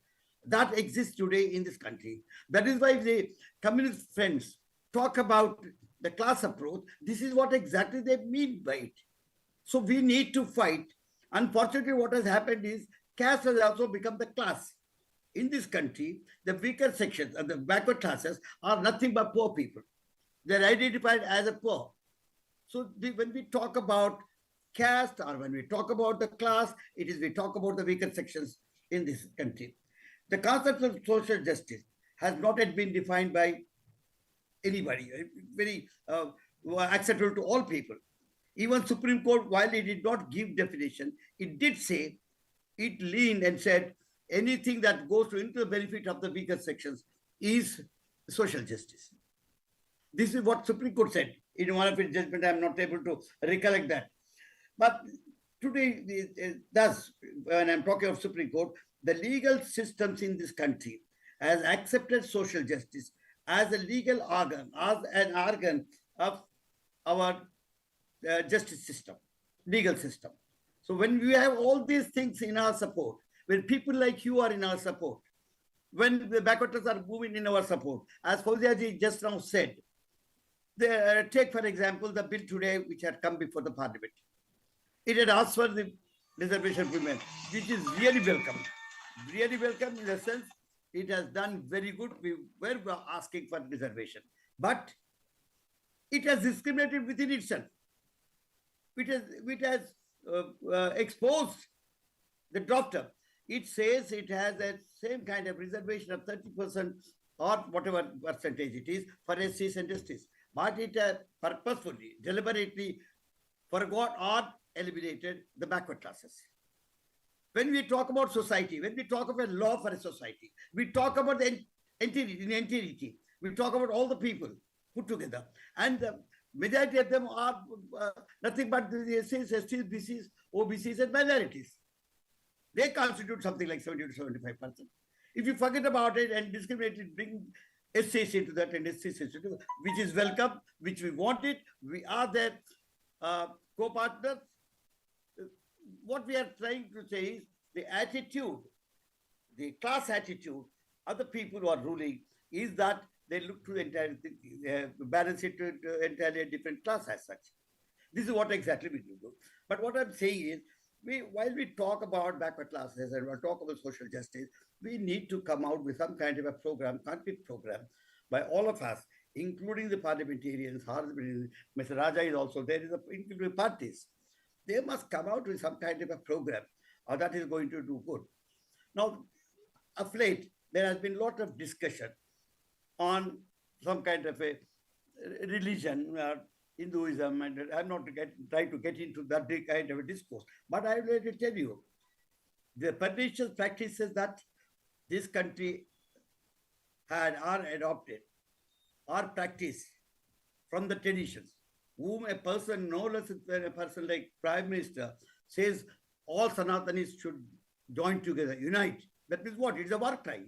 that exists today in this country. That is why the communist friends talk about the class approach. This is what exactly they mean by it. So we need to fight. Unfortunately, what has happened is caste has also become the class. In this country, the weaker sections and the backward classes are nothing but poor people. They're identified as a poor. So when we talk about caste or when we talk about the class, we talk about the weaker sections in this country. The concept of social justice has not yet been defined by anybody, very acceptable to all people. Even Supreme Court, while it did not give definition, it did say, it leaned and said, anything that goes into the benefit of the weaker sections is social justice. This is what Supreme Court said. In one of its judgment, I'm not able to recollect that. But today, thus, when I'm talking of Supreme Court, the legal systems in this country has accepted social justice as a legal organ, as an organ of our justice system, legal system. So when we have all these things in our support, when people like you are in our support, when the backwarders are moving in our support, as Fauziaji just now said, take for example the bill today which had come before the parliament. It had asked for the reservation of women, which is really welcome. Really welcome in the sense it has done very good. We were asking for reservation, but it has discriminated within itself. It has exposed the drafter. It says it has the same kind of reservation of 30% or whatever percentage it is for SCs and STs. But it purposefully, deliberately forgot or eliminated the backward classes. When we talk about society, when we talk about a law for a society, we talk about the entity. We talk about all the people put together. And the majority of them are nothing but the SCs, STs, BCs, OBCs, and minorities. They constitute something like 70 to 75%. If you forget about it and discriminate it, bring SCs into that and SCs into that, which is welcome, which we want it, we are their co-partners. What we are trying to say is the attitude, the class attitude of the people who are ruling is that they look to balance it to entirely a different class as such. This is what exactly we do. But what I'm saying is, while we talk about backward classes and we talk about social justice, we need to come out with some kind of a program, concrete program, by all of us, including the parliamentarians. Mr. Raja is also there, including parties. They must come out with some kind of a program that is going to do good. Now, of late, there has been a lot of discussion on some kind of a religion, Hinduism, and I'm not trying to get into that kind of a discourse. But I will tell you, the pernicious practices that this country had or adopted or practiced from the traditions, whom a person, no less than a person like Prime Minister, says all Sanatanis should join together, unite. That means what? It's a war crime.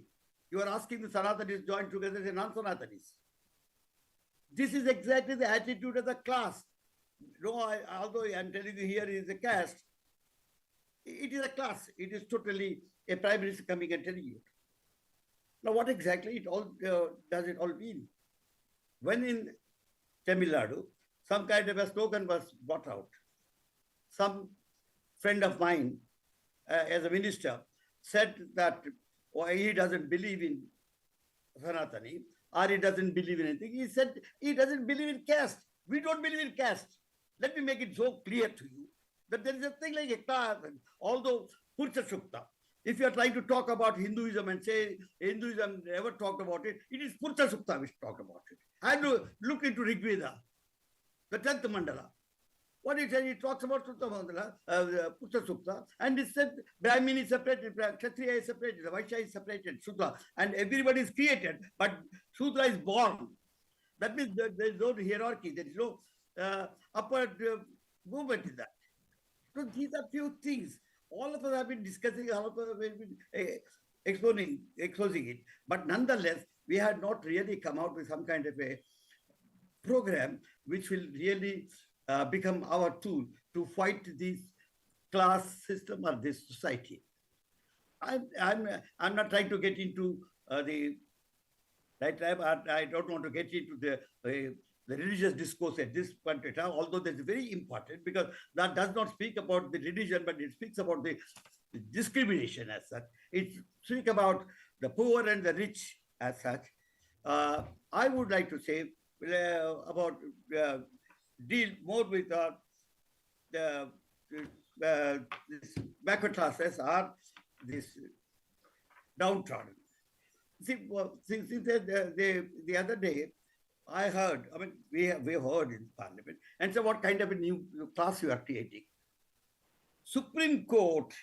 You are asking the Sanatanis to join together as non-Sanatanis. This is exactly the attitude of the class. No, although I'm telling you here is a caste, it is a class. It is totally a Prime Minister coming and telling you. Now, what exactly does it all mean? When in Tamil Nadu, some kind of a slogan was brought out. Some friend of mine, as a minister, said that he doesn't believe in Sanatani, or he doesn't believe in anything. He said he doesn't believe in caste. We don't believe in caste. Let me make it so clear to you that there is a thing like a class, although Purusha Sukta, if you are trying to talk about Hinduism and say Hinduism never talked about it, it is Purusha Sukta which talked about it. I had to look into Rigveda, the 10th mandala. What he said, he talks about Purusha Sukta, and he said Brahmin is separated, Kshatriya is separated, Vaishya is separated, Shudra, and everybody is created, but Shudra is born. That means there is no hierarchy, there is no upward movement in that. So these are few things. All of us have been discussing, all of us have been exposing it. But nonetheless, we had not really come out with some kind of a program which will really become our tool to fight this class system or this society. I'm not trying to get into the right time. I don't want to get into the religious discourse at this point in time, although that's very important because that does not speak about the religion, but it speaks about the discrimination as such. It speaks about the poor and the rich as such. I would like to say about deal more with the this backward classes or this downtrodden. See, the other day, I heard, I mean, we heard in Parliament, and so what kind of a new class you are creating? Supreme Court,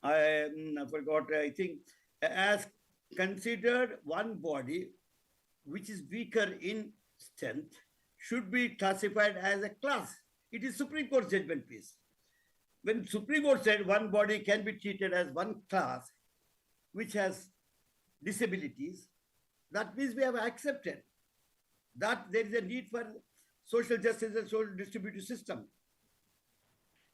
I forgot, I think, has considered one body which is weaker in strength should be classified as a class. It is Supreme Court judgment, please. When Supreme Court said one body can be treated as one class which has disabilities, that means we have accepted that there is a need for social justice and social distributive system.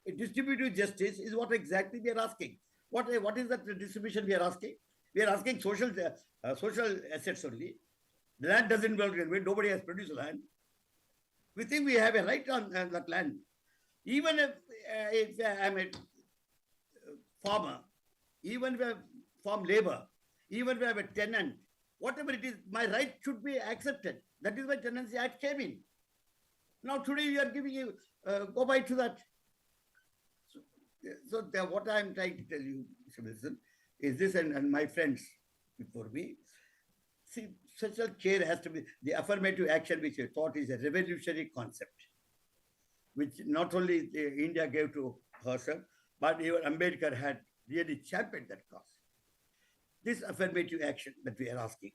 A distributive justice is what exactly we are asking. What is that distribution we are asking? We are asking social assets only. The land doesn't belong to anybody. Nobody has produced land. We think we have a right on that land. Even if I'm a farmer, even if I farm labor, even if I have a tenant, whatever it is, my right should be accepted. That is why Tenancy Act came in. Now today you are giving you go by to that. So what I am trying to tell you, Mr. Wilson, is this, and my friends before me, see, social care has to be the affirmative action, which I thought is a revolutionary concept, which not only India gave to herself, but even Ambedkar had really championed that cause. This affirmative action that we are asking,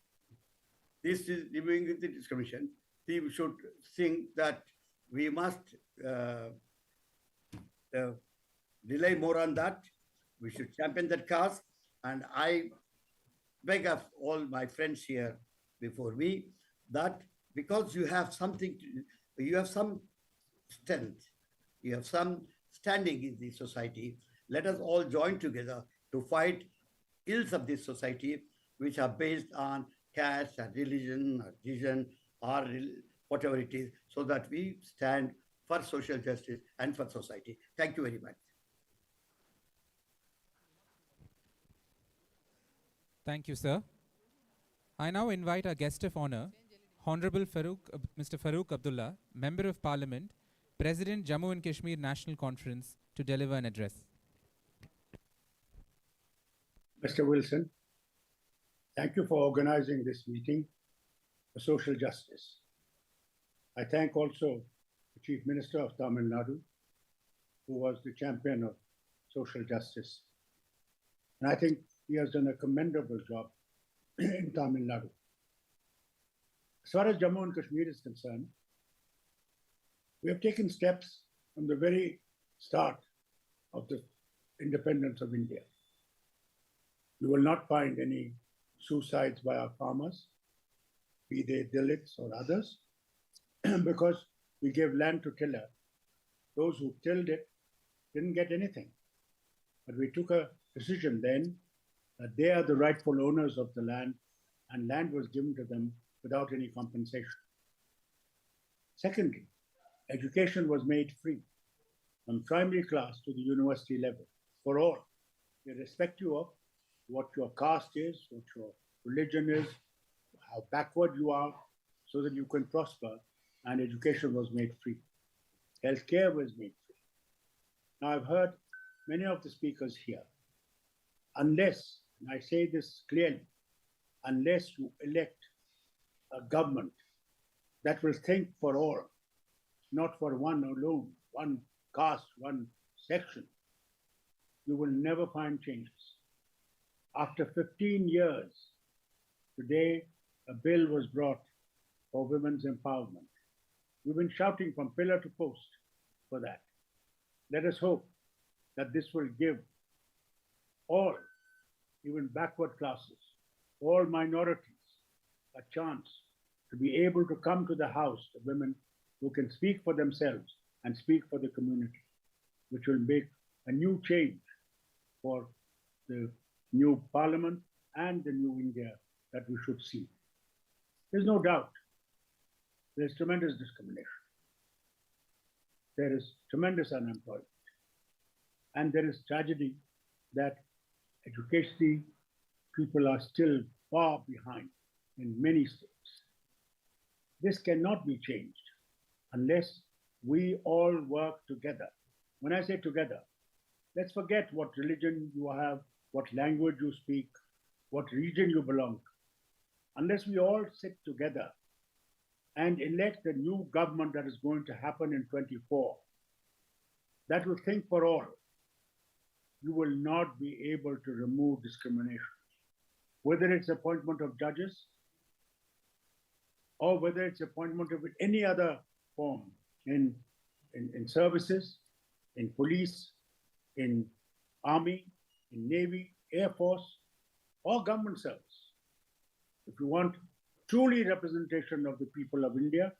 this is removing the discrimination. We should think that we must rely more on that. We should champion that cause. And I beg of all my friends here before me that because you have something, you have some strength, you have some standing in the society, let us all join together to fight ills of this society, which are based on caste or religion or vision or whatever it is, so that we stand for social justice and for society. Thank you very much. Thank you, sir. I now invite our guest of honor, Honorable Mr. Farooq Abdullah, Member of Parliament, President, Jammu and Kashmir National Conference, to deliver an address. Mr. Wilson, thank you for organizing this meeting for social justice. I thank also the Chief Minister of Tamil Nadu, who was the champion of social justice. And I think he has done a commendable job in Tamil Nadu. As far as Jammu and Kashmir is concerned, we have taken steps from the very start of the independence of India. You will not find any suicides by our farmers, be they Dalits or others, because we gave land to tiller. Those who tilled it didn't get anything. But we took a decision then that they are the rightful owners of the land, and land was given to them without any compensation. Secondly, education was made free from primary class to the university level for all, irrespective of what your caste is, what your religion is, how backward you are, so that you can prosper, and education was made free. Healthcare was made free. Now, I've heard many of the speakers here, unless, and I say this clearly, unless you elect a government that will think for all, not for one alone, one caste, one section, you will never find changes. After 15 years, today a bill was brought for women's empowerment. We've been shouting from pillar to post for that. Let us hope that this will give all, even backward classes, all minorities, a chance to be able to come to the house of women who can speak for themselves and speak for the community, which will make a new change for the new parliament and the new India that we should see. There's no doubt there's tremendous discrimination. There is tremendous unemployment. And there is tragedy that educationally people are still far behind in many states. This cannot be changed unless we all work together. When I say together, let's forget what religion you have, what language you speak, what region you belong to. Unless we all sit together and elect the new government that is going to happen in 24, that will think for all, you will not be able to remove discrimination. Whether it's appointment of judges or whether it's appointment of any other form in services, in police, in army, in navy, air force, or government service. If you want truly representation of the people of India,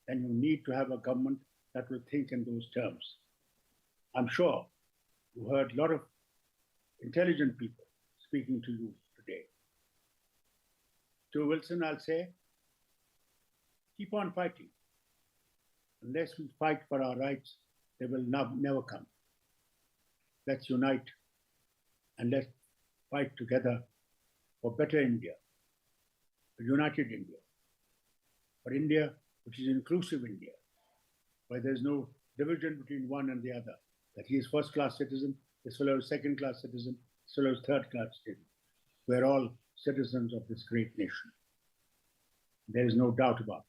then you need to have a government that will think in those terms. I'm sure you heard a lot of intelligent people speaking to you today. To Wilson, I'll say, keep on fighting. Unless we fight for our rights, they will never come. Let's unite and let's fight together for better India, a united India, for India which is inclusive India, where there's no division between one and the other, that he is first-class citizen, this fellow is second-class citizen, this fellow is third-class citizen. We're all citizens of this great nation. There is no doubt about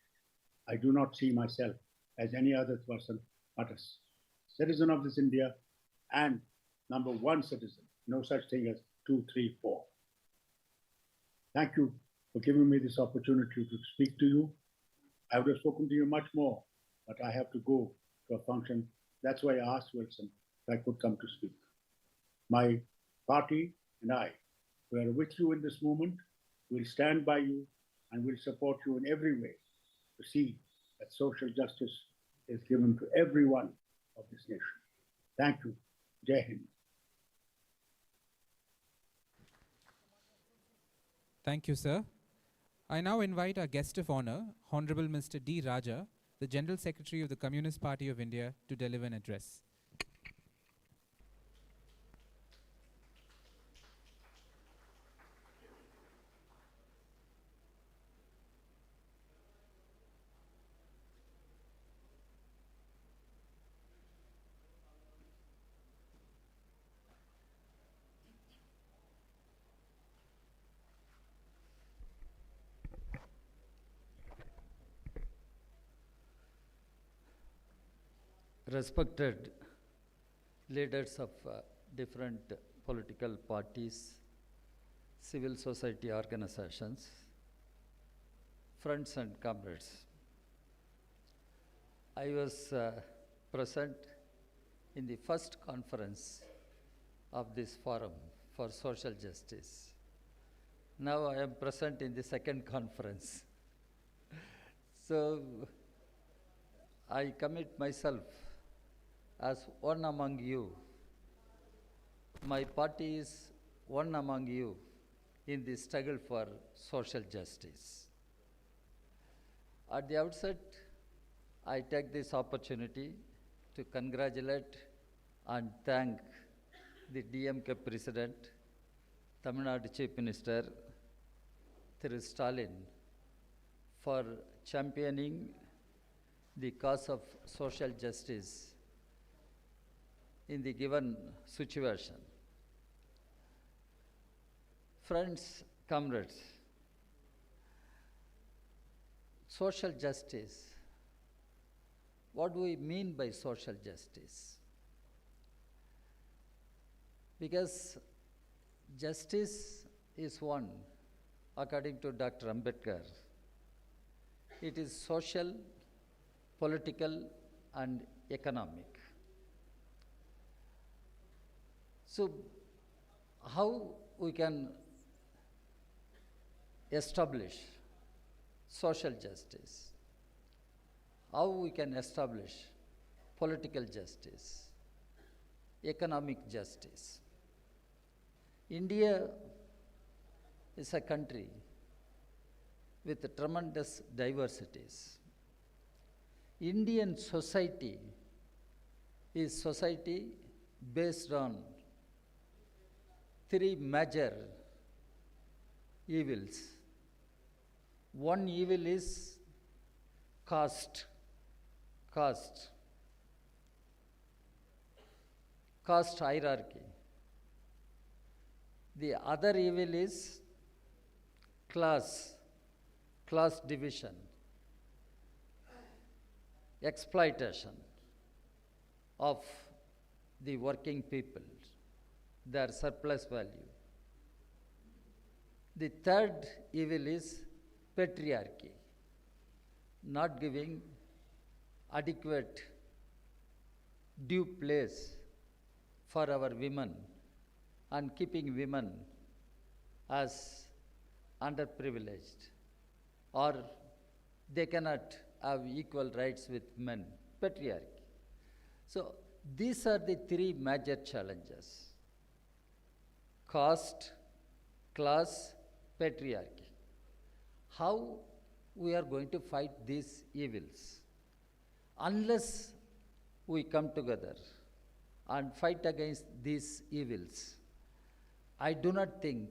it. I do not see myself as any other person but a citizen of this India and number one citizen. No such thing as 2, 3, 4. Thank you for giving me this opportunity to speak to you. I would have spoken to you much more, but I have to go to a function. That's why I asked Wilson if I could come to speak. My party and I, we are with you in this moment. We'll stand by you and we'll support you in every way to see that social justice is given to everyone of this nation. Thank you. Jai Hind. Thank you, sir. I now invite our guest of honor, Honorable Mr. D. Raja, the General Secretary of the Communist Party of India, to deliver an address. Respected leaders of different political parties, civil society organizations, friends and comrades. I was present in the first conference of this forum for social justice. Now I am present in the second conference. So I commit myself as one among you. My party is one among you in the struggle for social justice. At the outset, I take this opportunity to congratulate and thank the DMK President, Tamil Nadu Chief Minister, Thiru Stalin, for championing the cause of social justice in the given situation. Friends, comrades, social justice. What do we mean by social justice? Because justice is one, according to Dr. Ambedkar. It is social, political, and economic. So, how we can establish social justice? How we can establish political justice, economic justice? India is a country with tremendous diversities. Indian society is society based on three major evils. One evil is caste, caste hierarchy. The other evil is class division, exploitation of the working people, their surplus value. The third evil is patriarchy, not giving adequate due place for our women and keeping women as underprivileged, or they cannot have equal rights with men, patriarchy. So these are the three major challenges: caste, class, patriarchy. How we are going to fight these evils? Unless we come together and fight against these evils, I do not think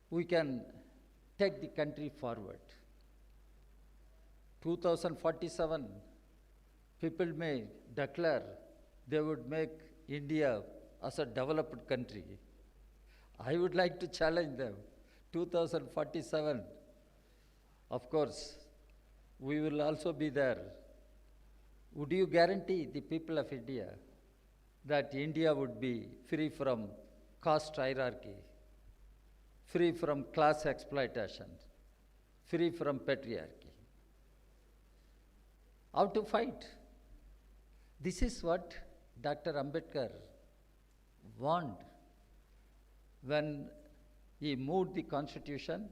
we can take the country forward. 2047, people may declare they would make India as a developed country. I would like to challenge them. 2047, of course, we will also be there. Would you guarantee the people of India that India would be free from caste hierarchy, free from class exploitation, free from patriarchy? How to fight? This is what Dr. Ambedkar warned when he moved the constitution,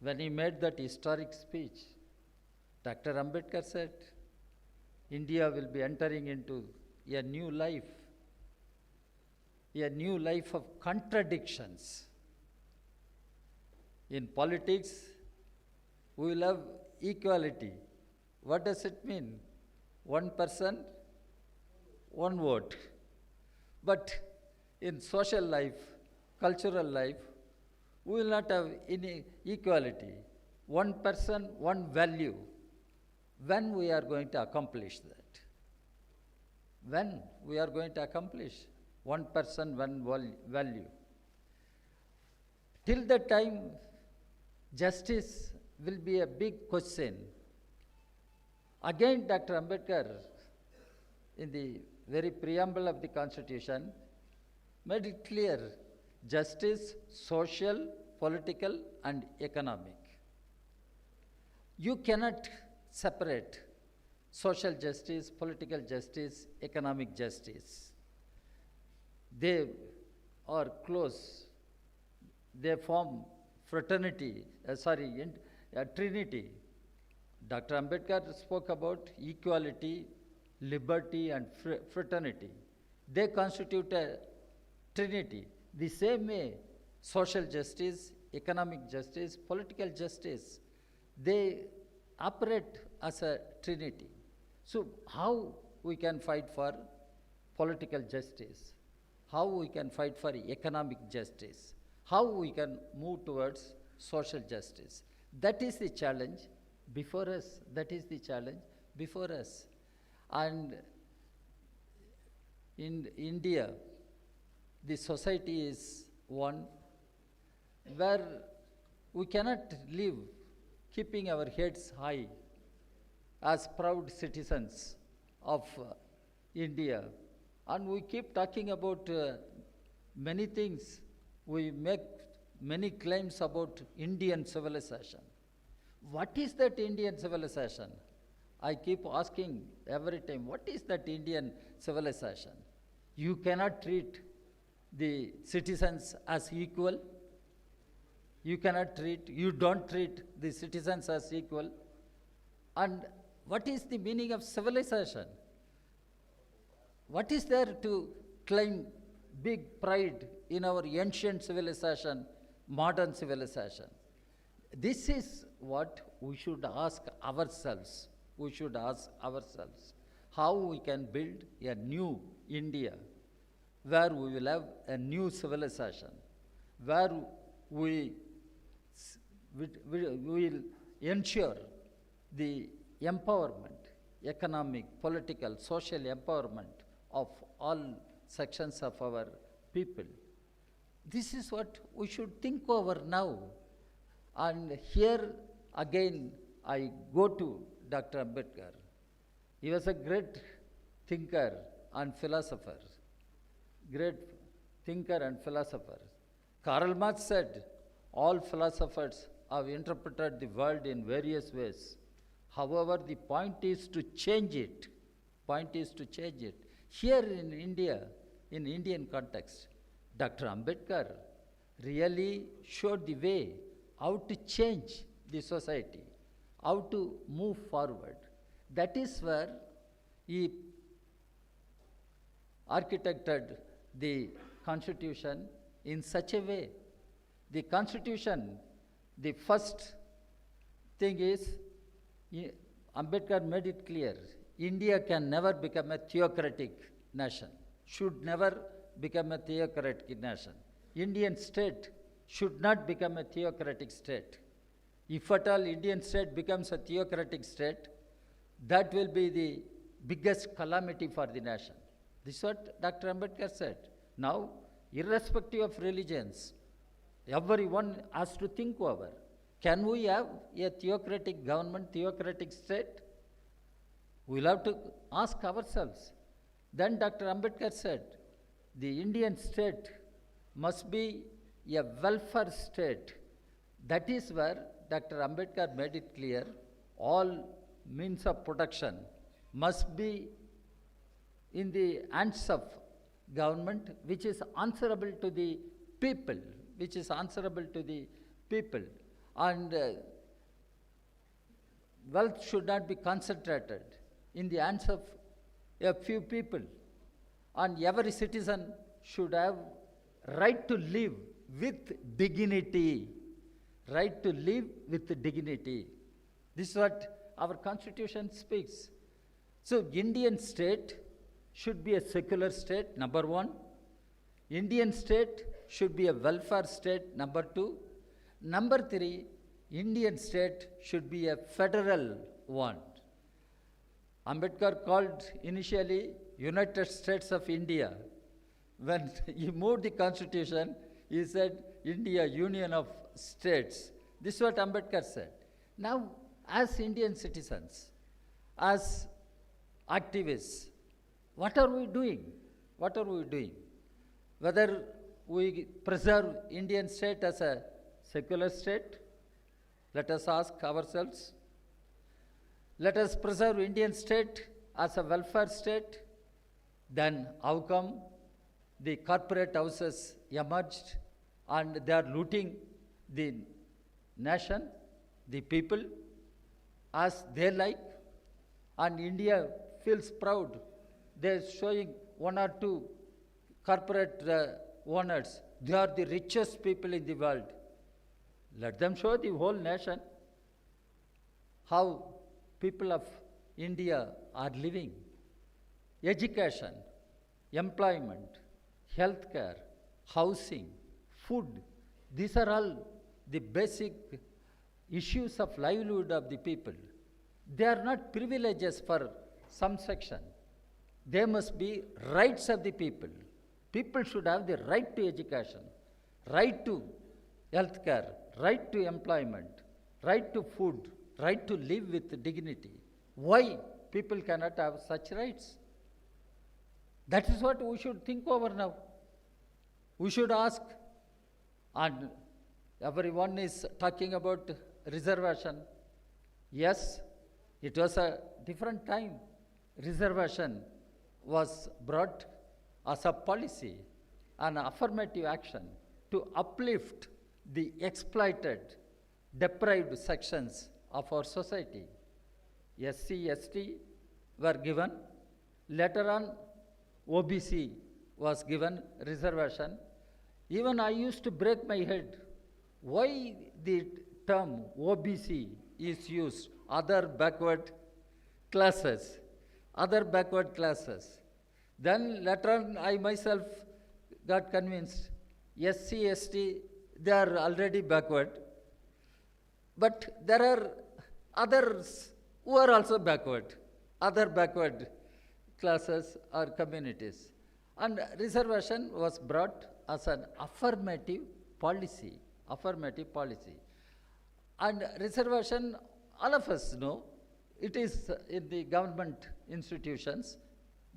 when he made that historic speech. Dr. Ambedkar said, India will be entering into a new life of contradictions. In politics, we will have equality. What does it mean? One person, one vote. But in social life, cultural life, we will not have any equality. One person, one value. When we are going to accomplish that? When we are going to accomplish one person, one value? Till that time, justice will be a big question. Again, Dr. Ambedkar, in the very preamble of the Constitution, made it clear: justice, social, political, and economic. You cannot separate social justice, political justice, economic justice. They are close. They form trinity. Dr. Ambedkar spoke about equality, liberty, and fraternity. They constitute a trinity. The same way, social justice, economic justice, political justice, they operate as a trinity. So how we can fight for political justice? How we can fight for economic justice? How we can move towards social justice? That is the challenge before us. That is the challenge before us. And in India, the society is one where we cannot live keeping our heads high as proud citizens of India. And we keep talking about many things. We make many claims about Indian civilization. What is that Indian civilization? I keep asking every time, what is that Indian civilization? You cannot treat the citizens as equal. You don't treat the citizens as equal. And what is the meaning of civilization? What is there to claim big pride in our ancient civilization, modern civilization? This is what we should ask ourselves. We should ask ourselves how we can build a new India where we will have a new civilization, where we will ensure the empowerment, economic, political, social empowerment of all sections of our people. This is what we should think over now. And here again I go to Dr. Ambedkar. He was a great thinker and philosopher. Great thinker and philosopher. Karl Marx said, all philosophers have interpreted the world in various ways. However, the point is to change it. Point is to change it. Here in India, in Indian context, Dr. Ambedkar really showed the way how to change the society, how to move forward. That is where he architected the Constitution in such a way. The Constitution, the first thing is, Ambedkar made it clear, India can never become a theocratic nation, should never become a theocratic nation. Indian state should not become a theocratic state. If at all Indian state becomes a theocratic state, that will be the biggest calamity for the nation. This is what Dr. Ambedkar said. Now, irrespective of religions, everyone has to think over, can we have a theocratic government, theocratic state? We'll have to ask ourselves. Then Dr. Ambedkar said, the Indian state must be a welfare state. That is where Dr. Ambedkar made it clear, all means of production must be in the hands of government, which is answerable to the people, which is answerable to the people. And wealth should not be concentrated in the hands of a few people. And every citizen should have right to live with dignity. Right to live with dignity. This is what our Constitution speaks. So Indian state should be a secular state, number one. Indian state should be a welfare state, number two. Number three, Indian state should be a federal one. Ambedkar called initially United States of India. When he moved the Constitution, he said India, Union of States. This is what Ambedkar said. Now, as Indian citizens, as activists, what are we doing? What are we doing? Whether we preserve Indian state as a secular state, let us ask ourselves. Let us preserve Indian state as a welfare state. Then how come the corporate houses emerged and they are looting the nation, the people, as they like? And India feels proud. They are showing one or two corporate owners. They are the richest people in the world. Let them show the whole nation how people of India are living. Education, employment, healthcare, housing, food, these are all the basic issues of livelihood of the people. They are not privileges for some section. They must be rights of the people. People should have the right to education, right to healthcare, right to employment, right to food, right to live with dignity. Why people cannot have such rights? That is what we should think over now. We should ask, and everyone is talking about reservation. Yes, it was a different time. Reservation was brought as a policy, an affirmative action to uplift the exploited, deprived sections of our society. SC, ST were given. Later on, OBC was given reservation. Even I used to break my head. Why the term OBC is used? Other backward classes. Other backward classes. Then later on, I myself got convinced SC, ST, they are already backward. But there are others who are also backward, other backward classes or communities. And reservation was brought as an affirmative policy. And reservation, all of us know, it is in the government institutions,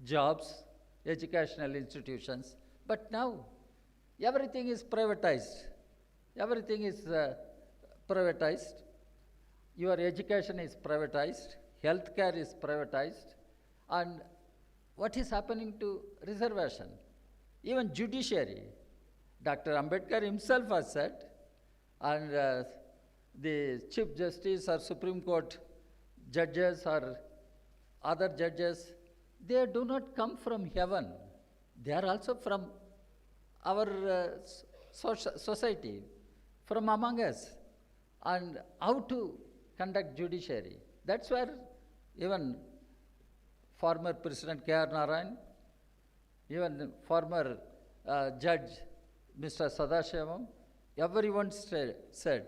jobs, educational institutions. But now, everything is privatized. Everything is privatized. Your education is privatized. Healthcare is privatized. And what is happening to reservation? Even judiciary. Dr. Ambedkar himself has said, and the Chief Justice or Supreme Court judges or other judges, they do not come from heaven. They are also from our society, from among us. And how to conduct judiciary. That's where even former President K.R. Narayan, even former Judge Mr. Sadashivam, everyone said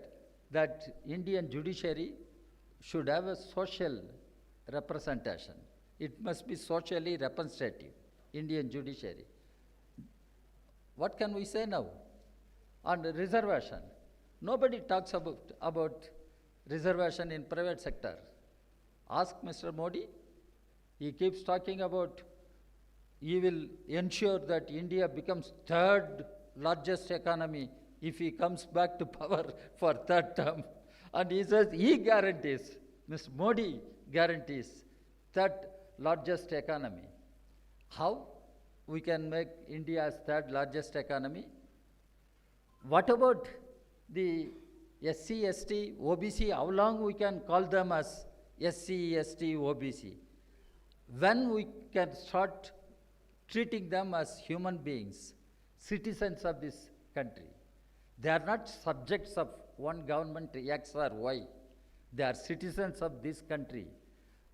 that Indian judiciary should have a social representation. It must be socially representative, Indian judiciary. What can we say now? On reservation, nobody talks about reservation in private sector. Ask Mr. Modi. He keeps talking about he will ensure that India becomes third largest economy if he comes back to power for third term. And he says he guarantees, Mr. Modi guarantees third largest economy. How we can make India's third largest economy? What about the SC, ST, OBC? How long we can call them as SC, ST, OBC? When we can start treating them as human beings, citizens of this country? They are not subjects of one government X or Y. They are citizens of this country,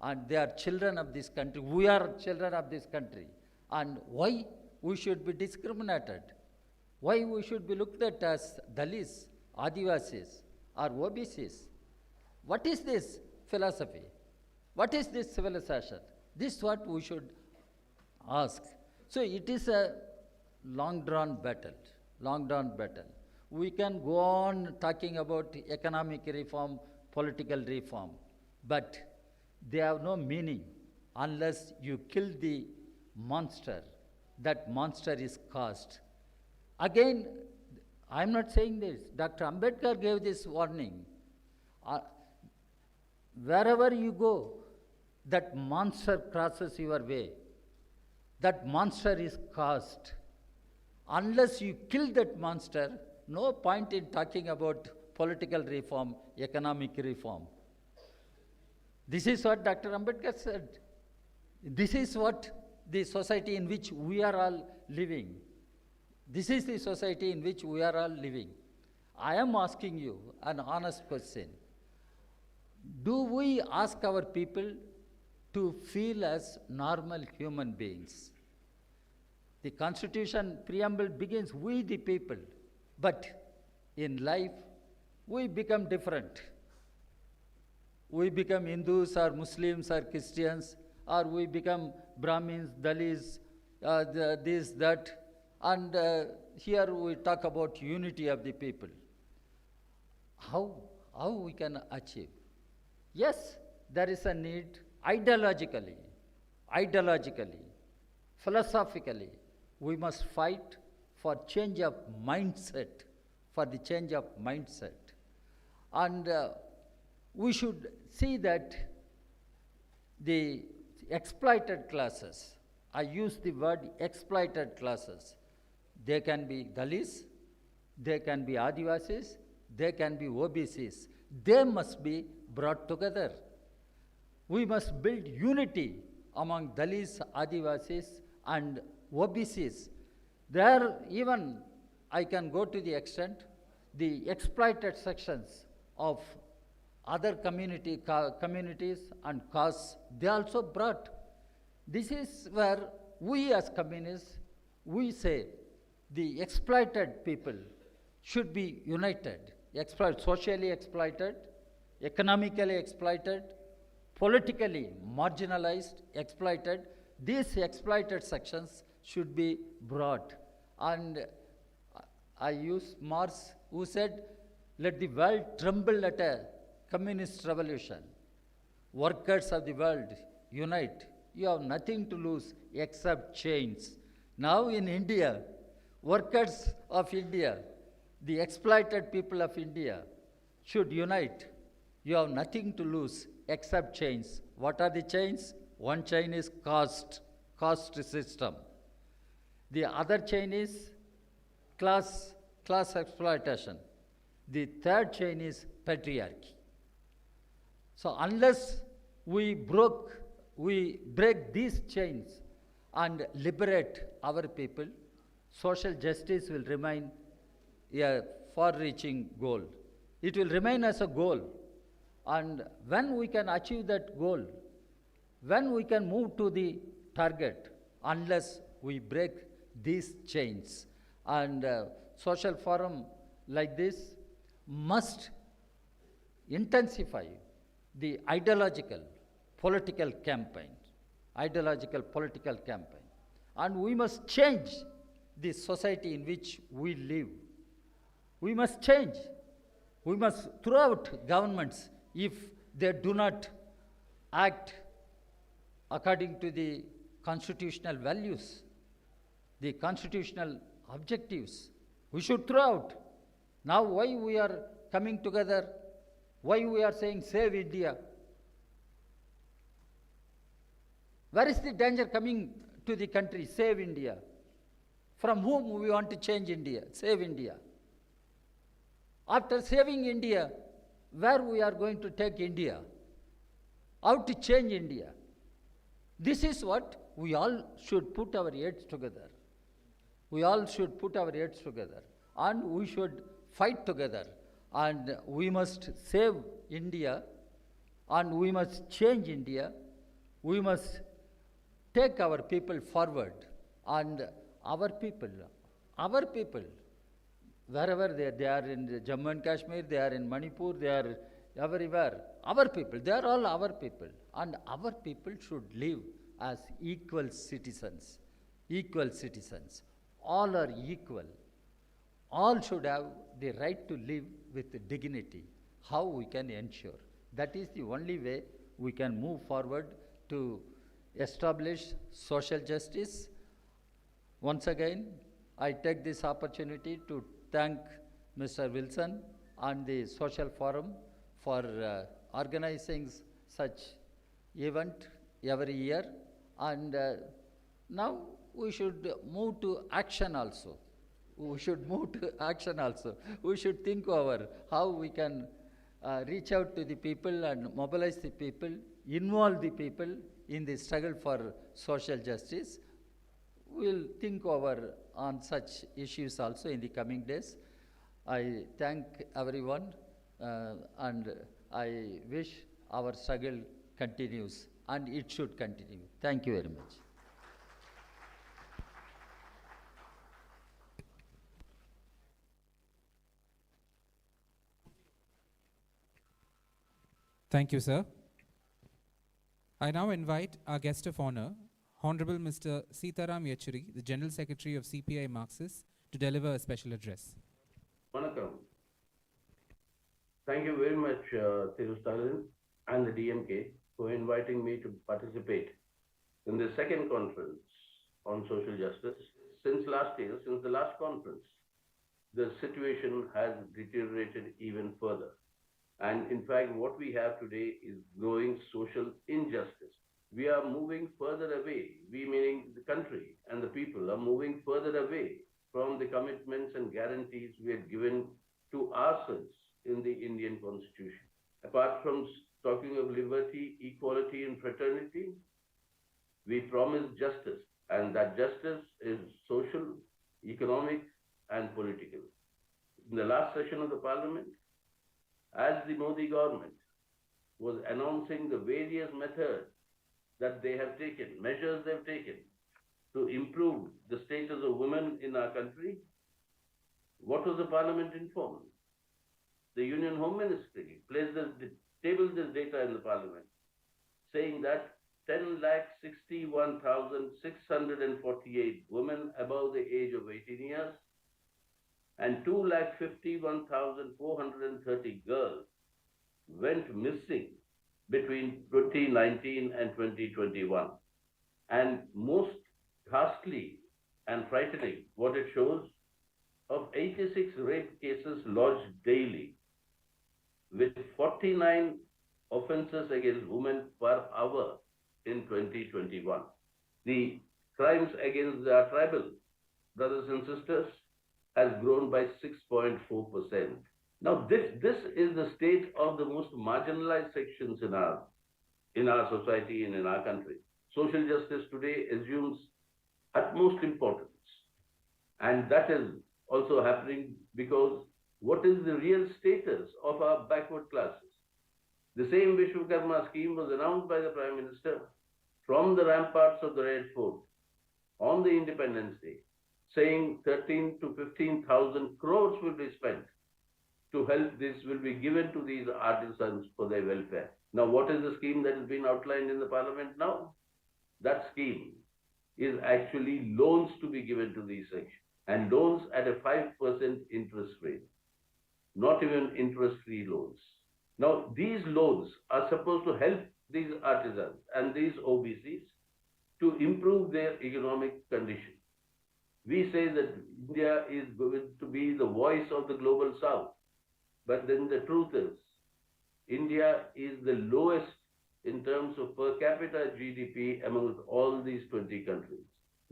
and they are children of this country. We are children of this country. And why we should be discriminated? Why we should be looked at as Dalits, Adivasis, or OBCs? What is this philosophy? What is this civilization? This is what we should ask. So it is a long-drawn battle. We can go on talking about economic reform, political reform, but they have no meaning unless you kill the monster. That monster is caste. Again, I'm not saying this. Dr. Ambedkar gave this warning. Wherever you go, that monster crosses your way. That monster is caste. Unless you kill that monster, no point in talking about political reform, economic reform. This is what Dr. Ambedkar said. This is what the society in which we are all living. This is the society in which we are all living. I am asking you an honest question. Do we ask our people to feel as normal human beings? The Constitution preamble begins, we the people. But in life, we become different. We become Hindus or Muslims or Christians, or we become Brahmins, Dalits, this, that. And here we talk about unity of the people. How we can achieve? Yes, there is a need ideologically, philosophically. We must fight for change of mindset, And we should see that the exploited classes, I use the word exploited classes, they can be Dalits, they can be Adivasis, they can be OBCs. They must be brought together. We must build unity among Dalits, Adivasis, and OBCs. There, even I can go to the extent, the exploited sections of other communities and castes, they also brought. This is where we as communists, we say the exploited people should be united, socially exploited, economically exploited, politically marginalized, exploited. These exploited sections should be brought. And I use Marx, who said, let the world tremble at a communist revolution. Workers of the world, unite. You have nothing to lose except chains. Now in India, workers of India, the exploited people of India should unite. You have nothing to lose except chains. What are the chains? One chain is caste system. The other chain is class exploitation. The third chain is patriarchy. So unless we break these chains and liberate our people, social justice will remain a far-reaching goal. It will remain as a goal. And when we can achieve that goal, when we can move to the target, unless we break these chains. And social forum like this must intensify the ideological political campaign. And we must change the society in which we live. We must change. We must throw out governments if they do not act according to the constitutional values, the constitutional objectives. We should throw out. Now why we are coming together? Why we are saying save India? Where is the danger coming to the country? Save India. From whom we want to change India? Save India. After saving India, where we are going to take India? How to change India? This is what we all should put our heads together. We all should put our heads together and we should fight together, and we must save India and we must change India. We must take our people forward, and our people, wherever they are in Jammu and Kashmir, they are in Manipur, they are everywhere. Our people, they are all our people, and our people should live as equal citizens. Equal citizens. All are equal. All should have the right to live with dignity. How we can ensure? That is the only way we can move forward to establish social justice. Once again, I take this opportunity to thank Mr. Wilson and the Social Forum for organizing such event every year. And now we should move to action also. We should think over how we can reach out to the people and mobilize the people, involve the people in the struggle for social justice. We'll think over on such issues also in the coming days. I thank everyone and I wish our struggle continues, and it should continue. Thank you very much. Thank you, sir. I now invite our guest of honor, Honorable Mr. Sitaram Yechuri, the General Secretary of CPI Marxist, to deliver a special address. Vanakkam. Thank you very much, Stalin and the DMK, for inviting me to participate in the second conference on social justice. Since last year, since the last conference, the situation has deteriorated even further. And in fact, what we have today is growing social injustice. We are moving further away, we meaning the country and the people are moving further away from the commitments and guarantees we had given to ourselves in the Indian Constitution. Apart from talking of liberty, equality and fraternity, we promise justice, and that justice is social, economic and political. In the last session of the Parliament, as the Modi government was announcing the various methods that they have taken, measures they have taken to improve the status of women in our country? What was the Parliament informed? The Union Home Ministry tabled this data in the Parliament, saying that 10,61,648 women above the age of 18 years and 2,51,430 girls went missing between 2019 and 2021. And most ghastly and frightening, what it shows, of 86 rape cases lodged daily, with 49 offenses against women per hour in 2021. The crimes against our tribal brothers and sisters has grown by 6.4%. Now, this is the state of the most marginalized sections in our society and in our country. Social justice today assumes utmost importance. And that is also happening because what is the real status of our backward classes? The same Vishwakarma scheme was announced by the Prime Minister from the ramparts of the Red Fort on the Independence Day, saying 13 to 15,000 crores will be spent to help this, will be given to these artisans for their welfare. Now, what is the scheme that has been outlined in the Parliament now? That scheme is actually loans to be given to these sections, and loans at a 5% interest rate, not even interest-free loans. Now, these loans are supposed to help these artisans and these OBCs to improve their economic condition. We say that India is going to be the voice of the global South, but then the truth is, India is the lowest in terms of per capita GDP amongst all these 20 countries.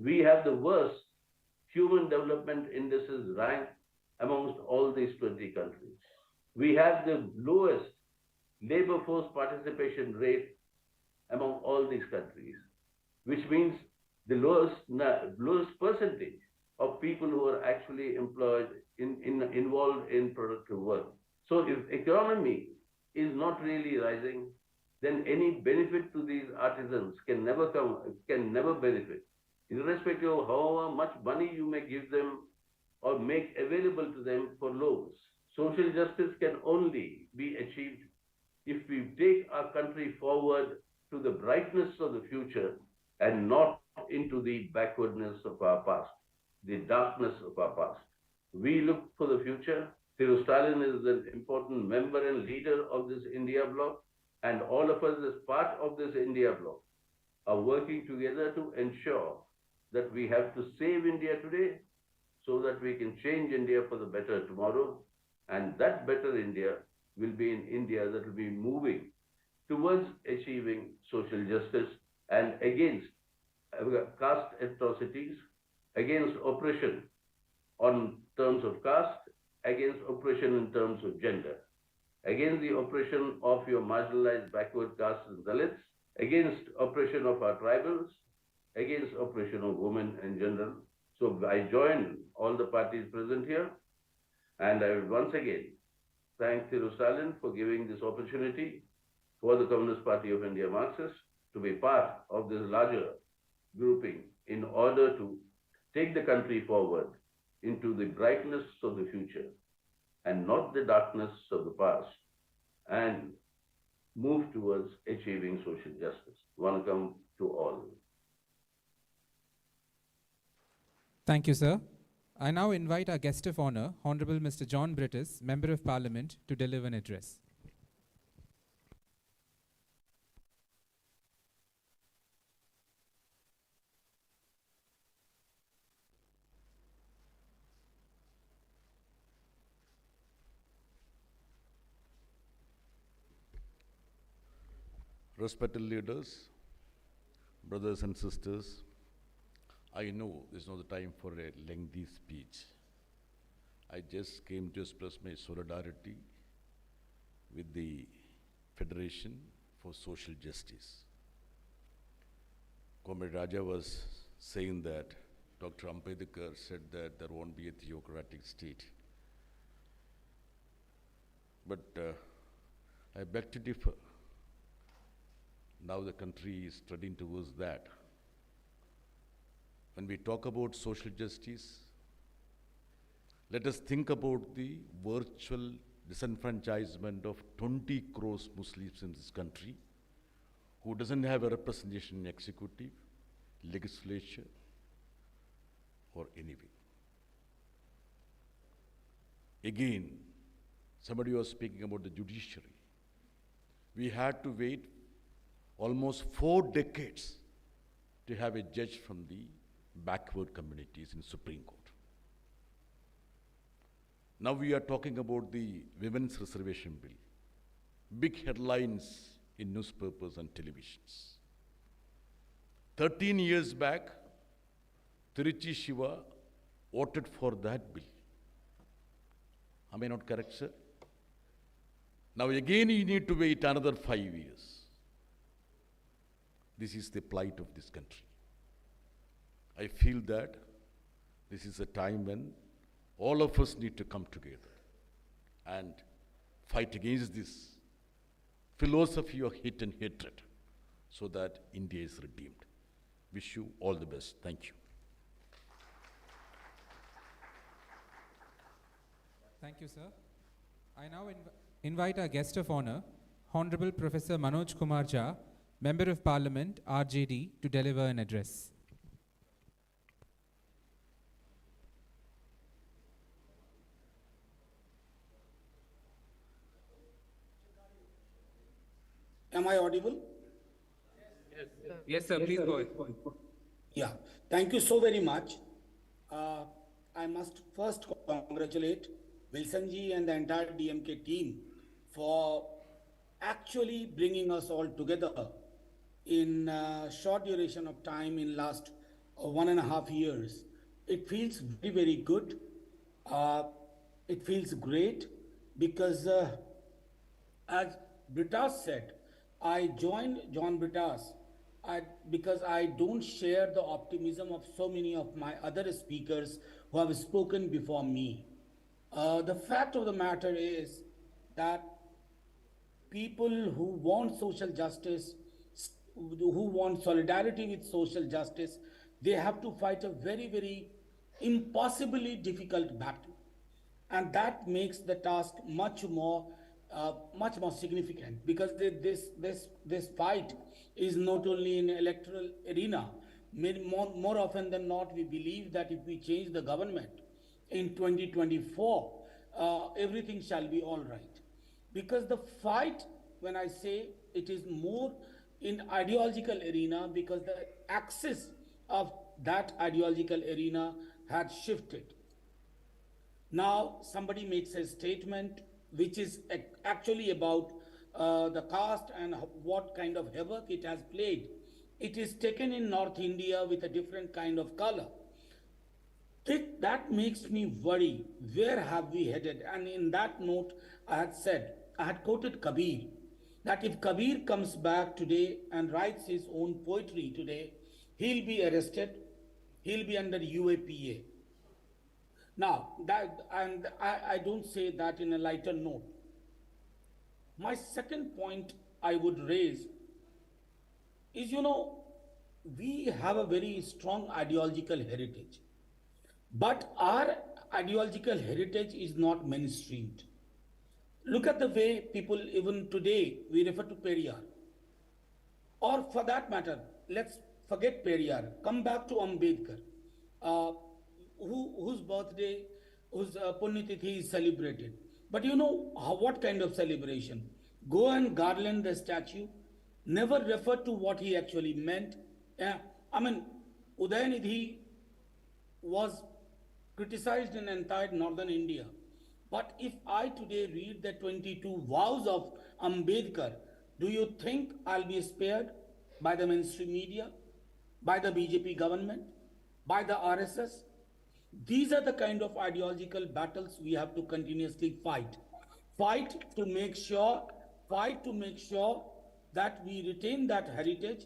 We have the worst human development indices rank amongst all these 20 countries. We have the lowest labor force participation rate among all these countries, which means the lowest percentage of people who are actually employed involved in productive work. So if economy is not really rising, then any benefit to these artisans can never benefit, irrespective of how much money you may give them or make available to them for loans. Social justice can only be achieved if we take our country forward to the brightness of the future and not into the backwardness of our past, the darkness of our past. We look for the future. Thiru Stalin is an important member and leader of this India bloc, and all of us as part of this India bloc are working together to ensure that we have to save India today so that we can change India for the better tomorrow. And that better India will be an India that will be moving towards achieving social justice and against caste atrocities, against oppression on terms of caste, against oppression in terms of gender, against the oppression of your marginalized backward castes and Dalits, against oppression of our tribals, against oppression of women in general. So I join all the parties present here, and I would once again thank Thiru Stalin for giving this opportunity for the Communist Party of India Marxists to be part of this larger grouping in order to take the country forward into the brightness of the future and not the darkness of the past, and move towards achieving social justice. Welcome to all. Thank you, sir. I now invite our guest of honor, Honorable Mr. John Brittis, Member of Parliament, to deliver an address. Respected leaders, brothers and sisters, I know this is not the time for a lengthy speech. I just came to express my solidarity with the Federation for Social Justice. Comrade Raja was saying that Dr. Ambedkar said that there won't be a theocratic state. But I beg to differ. Now the country is treading towards that. when we talk about social justice, let us think about the virtual disenfranchisement of 20 crores Muslims in this country who doesn't have a representation in executive, legislature, or anyway. Again, somebody was speaking about the judiciary. We had to wait almost 4 decades to have a judge from the backward communities in Supreme Court. Now we are talking about the Women's Reservation Bill. Big headlines in newspapers and televisions. 13 years back, Tiruchi Shiva voted for that bill. Am I not correct, sir? Now again you need to wait another 5 years. This is the plight of this country. I feel that this is a time when all of us need to come together and fight against this philosophy of hate and hatred so that India is redeemed. Wish you all the best. Thank you. Thank you, sir. I now invite our guest of honor, Honorable Professor Manoj Kumar Jha, Member of Parliament, RJD, to deliver an address. Am I audible? Yes, sir. Please go ahead. Yeah. Thank you so very much. I must first congratulate Wilson ji and the entire DMK team for actually bringing us all together in a short duration of time in last 1.5 years. It feels very, very good. It feels great because as Britas said, I joined John Britas because I don't share the optimism of so many of my other speakers who have spoken before me. The fact of the matter is that people who want social justice, who want solidarity with social justice, they have to fight a very, very impossibly difficult battle. And that makes the task much more significant because this fight is not only in electoral arena. More often than not, we believe that if we change the government in 2024, everything shall be all right. Because the fight, when I say it is more in ideological arena, because the axis of that ideological arena had shifted. Now somebody makes a statement which is actually about the caste and what kind of havoc it has played. It is taken in North India with a different kind of color. That makes me worry, where have we headed? And in that note, I had quoted Kabir, that if Kabir comes back today and writes his own poetry today, he'll be arrested, he'll be under UAPA. Now, I don't say that in a lighter note. My second point I would raise is, we have a very strong ideological heritage. But our ideological heritage is not mainstreamed. Look at the way people, even today, we refer to Periyar. Or for that matter, let's forget Periyar. Come back to Ambedkar, whose birthday, whose Punyatithi is celebrated. But what kind of celebration? Go and garland the statue, never refer to what he actually meant. Udayanidhi was criticized in entire northern India. But if I today read the 22 vows of Ambedkar, do you think I'll be spared by the mainstream media, by the BJP government, by the RSS? These are the kind of ideological battles we have to continuously fight. Fight to make sure that we retain that heritage,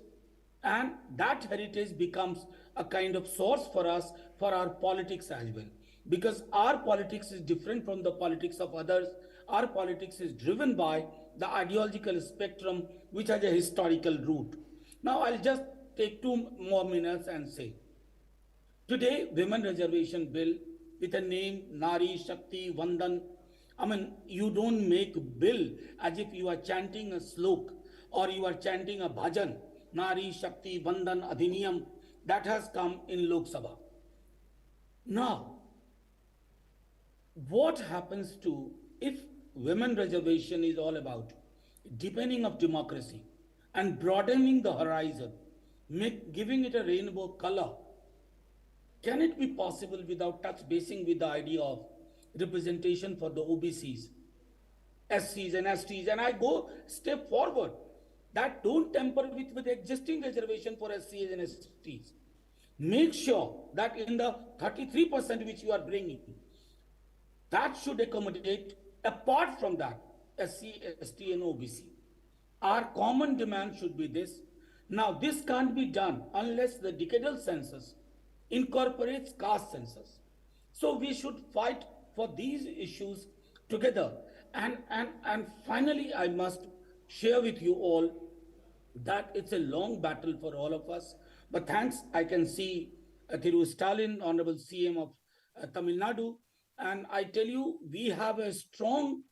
and that heritage becomes a kind of source for us for our politics as well. Because our politics is different from the politics of others. Our politics is driven by the ideological spectrum which has a historical root. Now I'll just take 2 more minutes and say, Today, Women Reservation Bill with a name Nari Shakti Vandan. I mean, you don't make bill as if you are chanting a slok or you are chanting a bhajan. Nari Shakti Vandan Adhiniyam that has come in Lok Sabha. Now, what happens to if women reservation is all about deepening of democracy and broadening the horizon, giving it a rainbow color? Can it be possible without touch basing with the idea of representation for the OBCs, SCs and STs? And I go step forward that don't tamper with existing reservation for SCs and STs. Make sure that in the 33% which you are bringing, that should accommodate, apart from that, SC, ST and OBC. Our common demand should be this. Now, this can't be done unless the decadal census incorporates caste census. So we should fight for these issues together. And finally, I must share with you all that it's a long battle for all of us. But thanks, I can see Thiru Stalin, Honorable CM of Tamil Nadu. And I tell you, we have a strong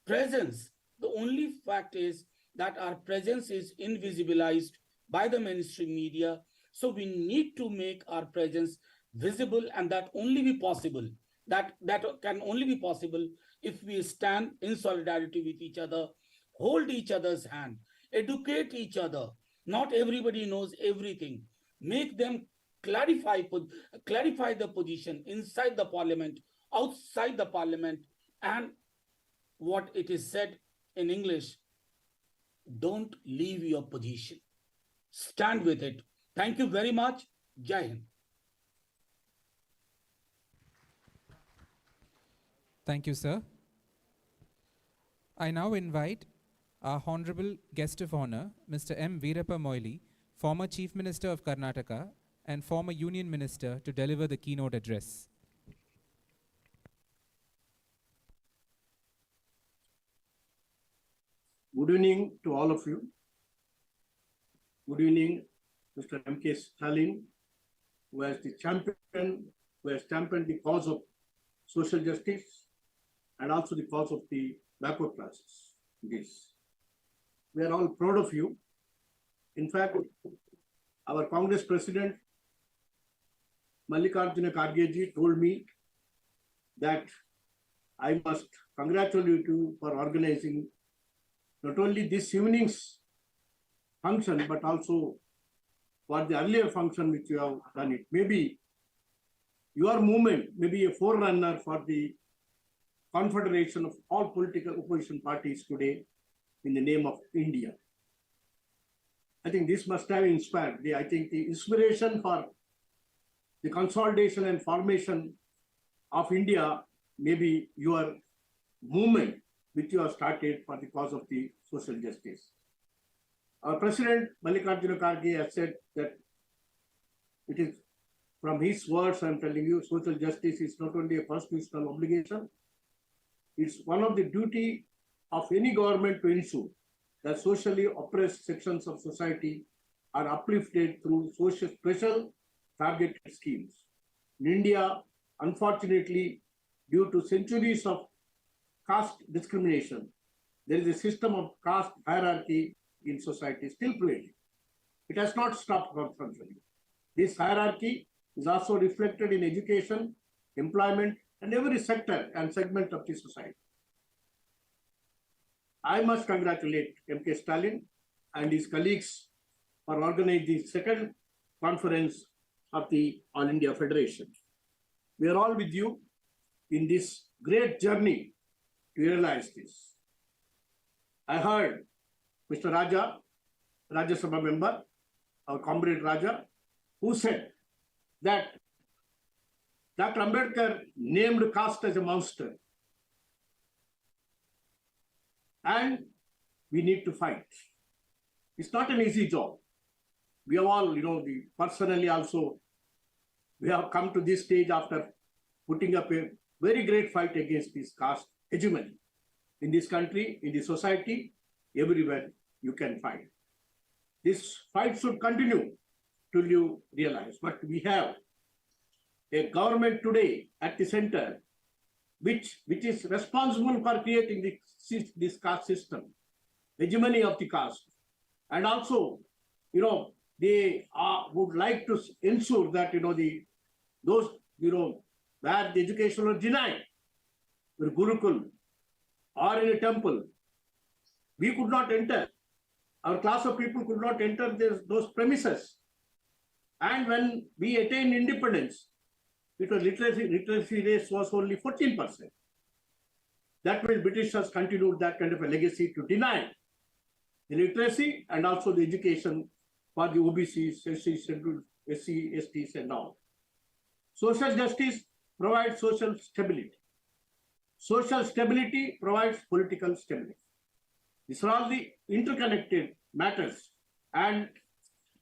presence. The only fact is that our presence is invisibilized by the mainstream media. So we need to make our presence visible, and that only be possible. That can only be possible if we stand in solidarity with each other, hold each other's hand, educate each other. Not everybody knows everything. Make them clarify the position inside the parliament, outside the parliament, and what it is said in English, don't leave your position. Stand with it. Thank you very much. Jai Hind. Thank you, sir. I now invite our Honorable Guest of Honor, Mr. M. Veerappa Moily, former Chief Minister of Karnataka and former Union Minister, to deliver the keynote address. Good evening to all of you. Good evening, Mr. M.K. Stalin, who has championed the cause of social justice and also the cause of the backward classes. This. We are all proud of you. In fact, our Congress President, Mallikarjuna Kharge told me that I must congratulate you for organizing not only this evening's function, but also for the earlier function which you have done it. Maybe your movement may be a forerunner for the confederation of all political opposition parties today in the name of India. I think this must have inspired I think the inspiration for the consolidation and formation of India may be your movement which you have started for the cause of the social justice. Our President Mallikarjuna Kharge has said that it is from his words, I am telling you, social justice is not only a constitutional obligation, it's one of the duty of any government to ensure that socially oppressed sections of society are uplifted through special targeted schemes. In India, unfortunately, due to centuries of caste discrimination, there is a system of caste hierarchy in society still prevailing. It has not stopped constantly. This hierarchy is also reflected in education, employment, and every sector and segment of the society. I must congratulate M.K. Stalin and his colleagues for organizing the second conference of the All India Federation. We are all with you in this great journey to realize this. I heard Mr. Raja, Rajya Sabha member, our comrade Raja, who said that Dr. Ambedkar named caste as a monster. And we need to fight. It's not an easy job. We have all, personally also, we have come to this stage after putting up a very great fight against this caste hegemony. In this country, in the society, everywhere you can find. This fight should continue till you realize. But we have a government today at the center, which is responsible for creating this caste system, hegemony of the caste, and also, they would like to ensure that those where the education was denied, in Gurukul or in a temple, we could not enter. Our class of people could not enter those premises. And when we attained independence, it was literacy rate was only 14%. That means British has continued that kind of a legacy to deny the literacy and also the education for the OBCs, SC, STs and all. Social justice provides social stability. Social stability provides political stability. These are all the interconnected matters, and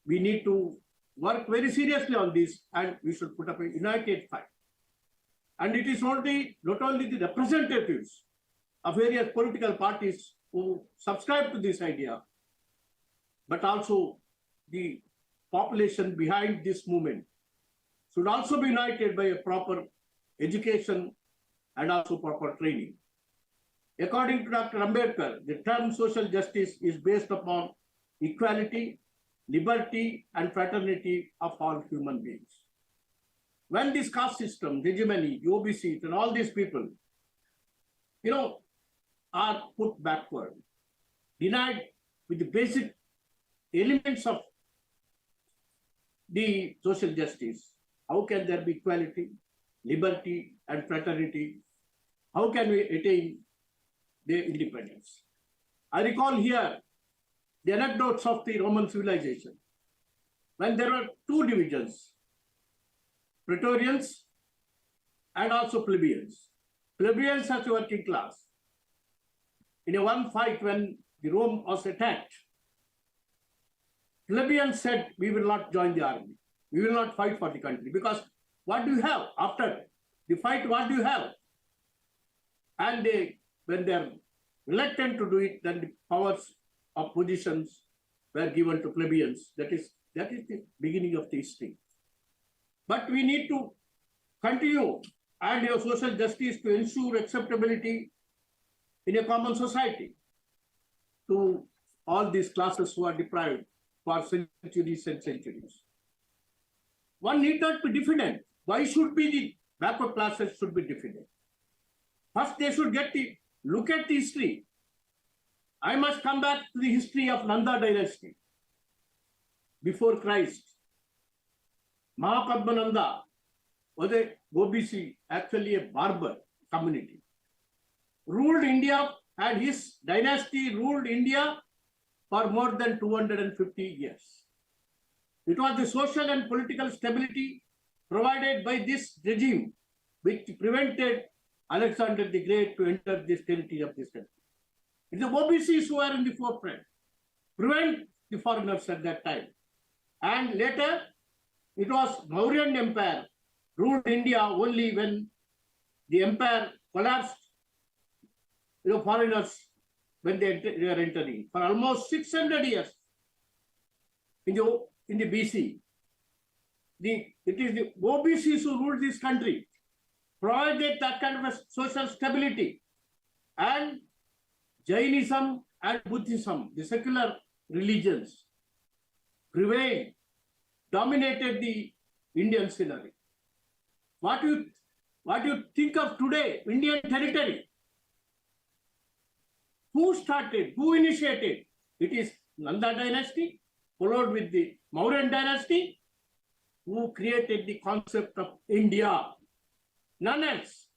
we need to work very seriously on this, and we should put up a united fight. And it is not only the representatives of various political parties who subscribe to this idea, but also the population behind this movement should also be united by a proper education and also proper training. According to Dr. Ambedkar, the term social justice is based upon equality, liberty, and fraternity of all human beings. When this caste system, hegemony, the OBCs, and all these people, are put backward, denied with the basic elements of the social justice, how can there be equality, liberty, and fraternity? How can we attain their independence? I recall here the anecdotes of the Roman civilization, when there were two divisions, Praetorians and also plebeians. Plebeians as a working class. In a one fight when the Rome was attacked, plebeians said, we will not join the army. We will not fight for the country, because what do you have after the fight? What do you have? And when they are reluctant to do it, then the powers of positions were given to plebeians. That is the beginning of the history. But we need to continue and your social justice to ensure acceptability in a common society to all these classes who are deprived for centuries and centuries. One need not be diffident. Why should be the backward classes should be diffident? First, they should look at the history. I must come back to the history of Nanda dynasty. Before Christ, Mahapadmananda was a OBC, actually a barber community. Ruled India, and his dynasty ruled India for more than 250 years. It was the social and political stability provided by this regime which prevented Alexander the Great to enter this territory of this country. It's the OBCs who are in the forefront, prevent the foreigners at that time. And later, it was Mauryan Empire ruled India only when the empire collapsed. Foreigners, when they are entering, for almost 600 years in the BC, it is the OBCs who ruled this country, provided that kind of a social stability, and Jainism and Buddhism, the secular religions, prevailed, dominated the Indian scenery. What do you think of today, Indian territory? Who started? Who initiated? It is Nanda dynasty, followed with the Mauryan dynasty, who created the concept of India. None else.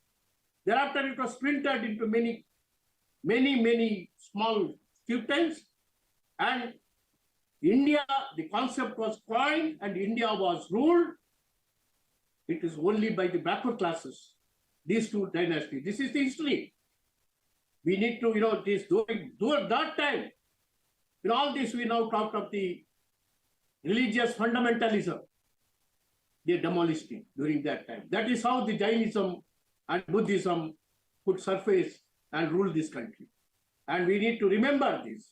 Thereafter, it was splintered into many small chieftains, and India, the concept was coined, and India was ruled. It is only by the backward classes, these two dynasties. This is the history. We need to, this during that time, in all this, we now talk of the religious fundamentalism. They demolished it during that time. That is how the Jainism and Buddhism could surface and rule this country. And we need to remember this.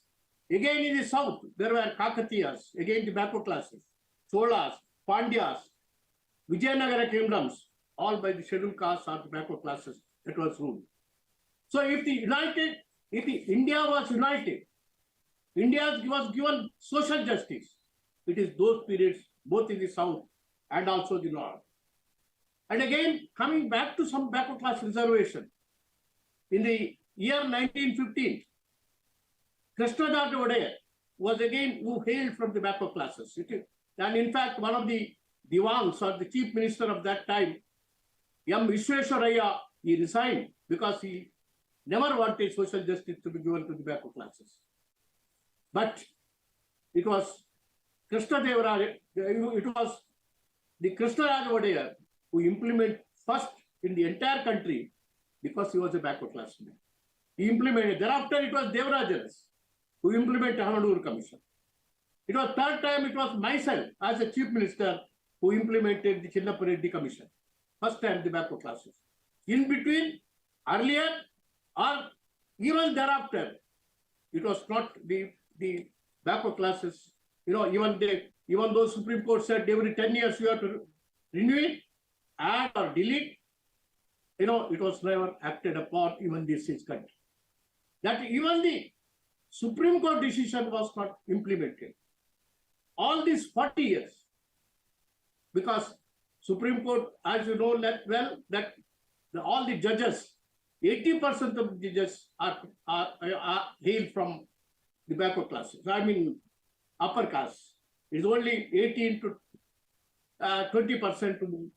Again, in the south, there were Kakatiyas, again the backward classes, Cholas, Pandyas, Vijayanagara kingdoms, all by the scheduled castes or the backward classes that was ruled. So if India was united, India was given social justice. It is those periods, both in the south and also the north. And again, coming back to some backward class reservation, in the year 1915, Krishnadasa Wadaya was again who hailed from the backward classes. And in fact, one of the Diwans or the chief minister of that time, M. Vishweswaraya, he resigned because he never wanted social justice to be given to the backward classes. But it was Krishnadasa Wadaya who implemented first in the entire country because he was a backward class man. He implemented. Thereafter, it was Devarajanas who implemented Hon'ble Commission. It was third time, it was myself as a chief minister who implemented the Chinnappa Reddy Commission. First time, the backward classes. In between, earlier or even thereafter, it was not the backward classes. Even though Supreme Court said every 10 years you have to renew it, add or delete, it was never acted upon even this country. That even the Supreme Court decision was not implemented. All these 40 years, because Supreme Court, as you know well, that all the judges, 80% of the judges are hailed from the backward classes. I mean, upper caste. It's only 18 to 20% to.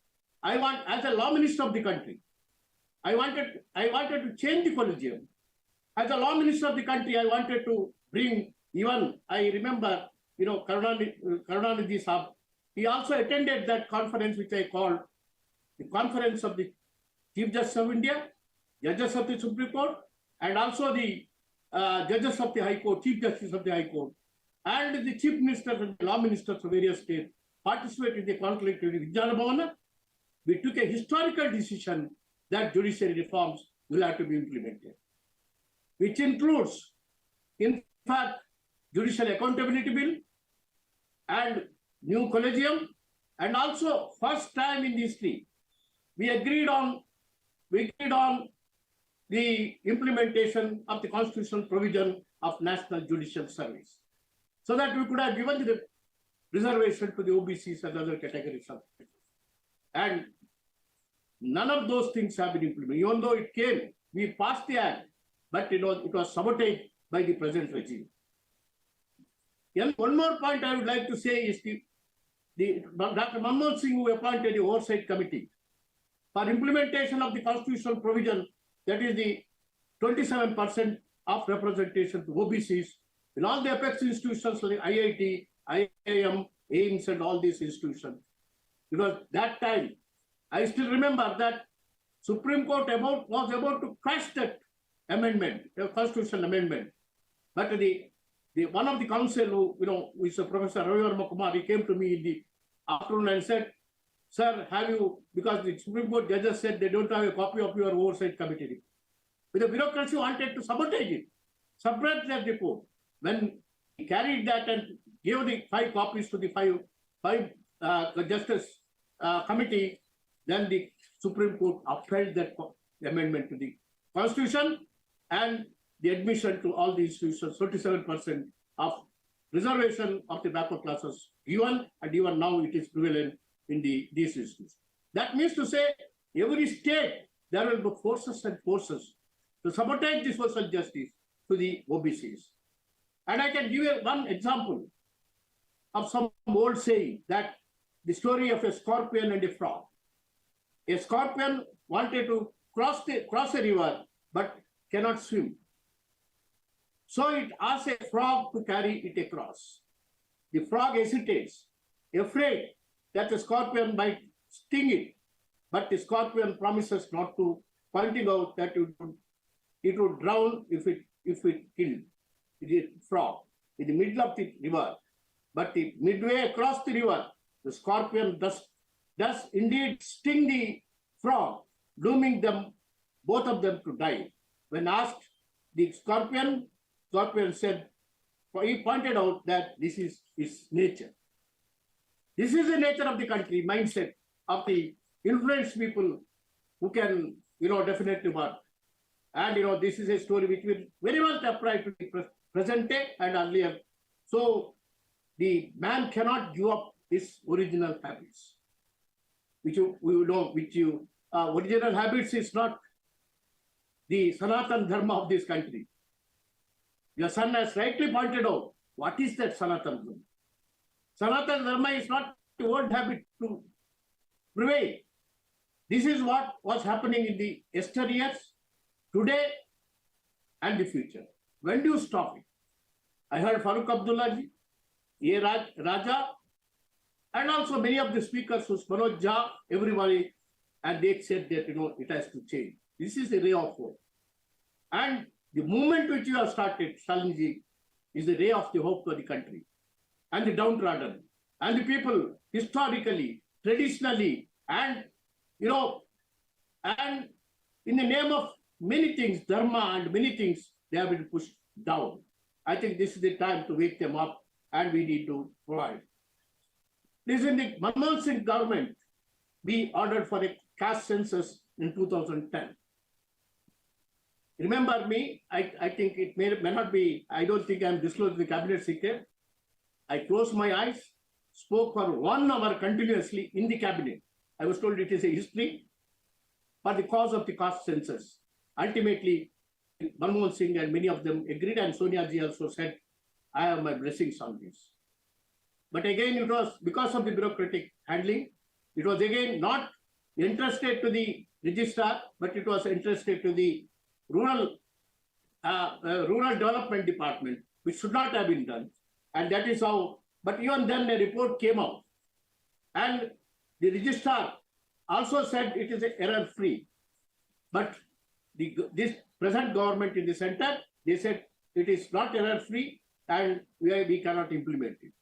I want, as a law minister of the country, I wanted to change the collegium. As a law minister of the country, I wanted to bring, even, I remember, Karunanidhi Saab, he also attended that conference which I called the Conference of the Chief Justice of India, Judges of the Supreme Court, and also the Judges of the High Court, Chief Justice of the High Court, and the Chief Ministers and the Law Ministers of various states participated in the conflict with Vijnana Bhavana. We took a historical decision that judiciary reforms will have to be implemented, which includes, in fact, Judicial Accountability Bill and new collegium, and also first time in history, we agreed on the implementation of the constitutional provision of National Judicial Service, so that we could have given the reservation to the OBCs and other categories of people. And none of those things have been implemented. Even though it came, we passed the act, but it was sabotaged by the present regime. And one more point I would like to say is Dr. Manmohan Singh, who appointed the oversight committee for implementation of the constitutional provision, that is the 27% of representation to OBCs in all the apex institutions like IIT, IIM, AIMS, and all these institutions. Because that time, I still remember that Supreme Court was about to crash that amendment, the constitutional amendment. But one of the counsel who is Professor Ravi Verma Kumar, he came to me in the afternoon and said, "Sir, have you," because the Supreme Court judges said they don't have a copy of your oversight committee. But the bureaucracy wanted to sabotage it, suppress that report. When he carried that and gave the 5 copies to the five justice committee, then the Supreme Court upheld that amendment to the Constitution and the admission to all the institutions, 37% of reservation of the backward classes given, and even now it is prevalent in these institutions. That means to say, every state, there will be forces and forces to sabotage the social justice to the OBCs. And I can give you one example of some old saying, that the story of a scorpion and a frog. A scorpion wanted to cross a river, but cannot swim. So it asks a frog to carry it across. The frog hesitates, afraid that the scorpion might sting it, but the scorpion promises not to, pointing out that it would drown if it killed the frog in the middle of the river. But midway across the river, the scorpion does indeed sting the frog, dooming them, both of them, to die. When asked, the scorpion said, he pointed out that this is its nature. This is the nature of the country, mindset of the influence people who can, definitely work. And, this is a story which will very much apply to the present day and earlier. So the man cannot give up his original habits, original habits is not the Sanatan Dharma of this country. Your son has rightly pointed out, what is that Sanatan Dharma? Sanatan Dharma is not the old habit to prevail. This is what was happening in the yesteryears, today, and the future. When do you stop it? I heard Farooq Abdullaji, A. Raja, and also many of the speakers, Manoj Jha, everybody, and they said that, it has to change. This is the ray of hope. And the movement which you have started, Stalinji, is the ray of the hope for the country and the downtrodden and the people historically, traditionally, and, and in the name of many things, dharma and many things, they have been pushed down. I think this is the time to wake them up, and we need to provide. This is in the Manmohan Singh government, we ordered for a caste census in 2010. Remember me, I think it may not be, I don't think I'm disclosing the cabinet secret. I closed my eyes, spoke for 1 hour continuously in the cabinet. I was told it is a history for the cause of the caste census. Ultimately, Manmohan Singh and many of them agreed, and Sonia ji also said, I have my blessings on this. But again, it was because of the bureaucratic handling. It was again not entrusted to the registrar, but it was entrusted to the rural development department, which should not have been done. And that is how, but even then a report came out. And the registrar also said it is error-free. But this present government in the center, they said it is not error-free and we cannot implement it.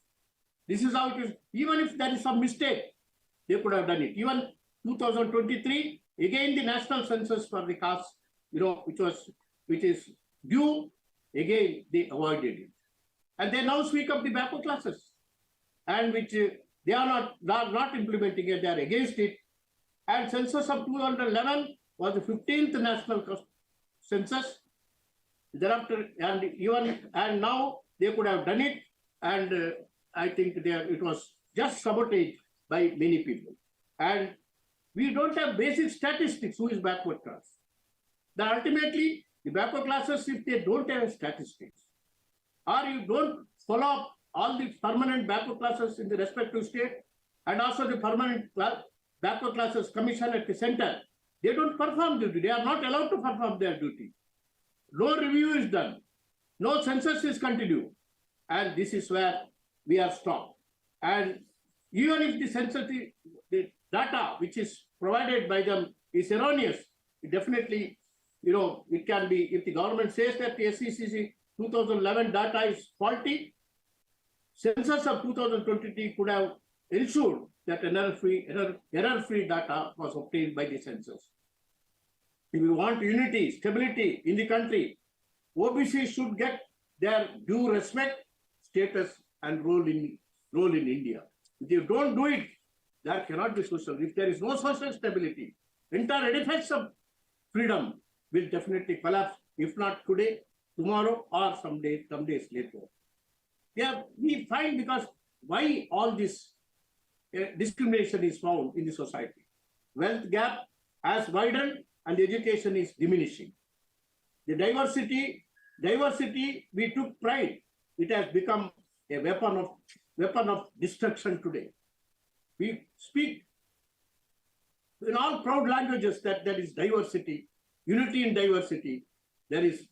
This is how it is. Even if there is some mistake, they could have done it. Even 2023, again the national census for the caste, which is due, again they avoided it. And they now speak of the backward classes, and which they are not implementing it, they are against it. And census of 2011 was the 15th national census. Thereafter, and now they could have done it, and I think it was just sabotaged by many people. And we don't have basic statistics who is backward class. Ultimately, the backward classes, if they don't have statistics, or you don't follow up all the permanent backward classes in the respective state, and also the permanent backward classes commission at the center, they don't perform duty. They are not allowed to perform their duty. No review is done. No census is continued. And this is where we are stopped. And even if the census, the data which is provided by them is erroneous, it definitely, it can be, if the government says that the SCCC 2011 data is faulty, census of 2023 could have ensured that error-free data was obtained by the census. If we want unity, stability in the country, OBC should get their due respect, status, and role in India. If you don't do it, there cannot be social. If there is no social stability, entire edifice of freedom will definitely collapse, if not today, tomorrow, or some days later. Yeah, we find because why all this discrimination is found in the society. Wealth gap has widened and education is diminishing. The diversity, we took pride. It has become a weapon of destruction today. We speak in all proud languages that there is diversity, unity in diversity. There is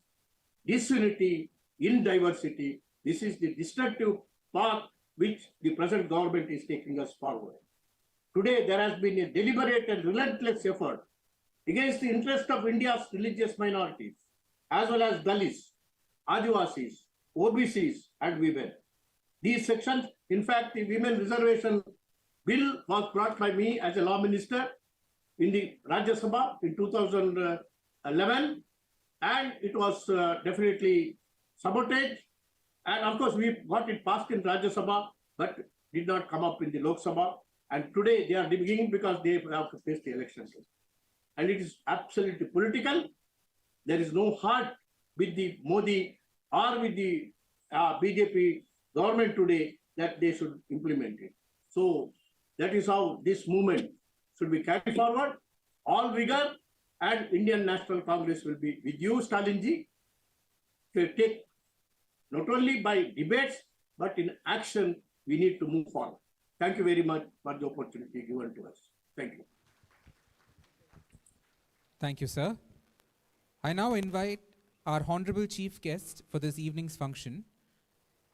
disunity in diversity. This is the destructive path which the present government is taking us forward. Today, there has been a deliberate and relentless effort against the interest of India's religious minorities, as well as Dalits, Adivasis, OBCs, and women. These sections, in fact, the Women Reservation Bill was brought by me as a law minister in the Rajya Sabha in 2011, and it was definitely sabotaged. And of course, we got it passed in Rajya Sabha, but did not come up in the Lok Sabha. And today they are beginning because they have to face the election. And it is absolutely political. There is no heart with the Modi or with the BJP government today that they should implement it. So that is how this movement should be carried forward. All vigor, and Indian National Congress will be with you, Stalinji, to take not only by debates, but in action, we need to move forward. Thank you very much for the opportunity given to us. Thank you. Thank you, sir. I now invite our Honorable Chief Guest for this evening's function,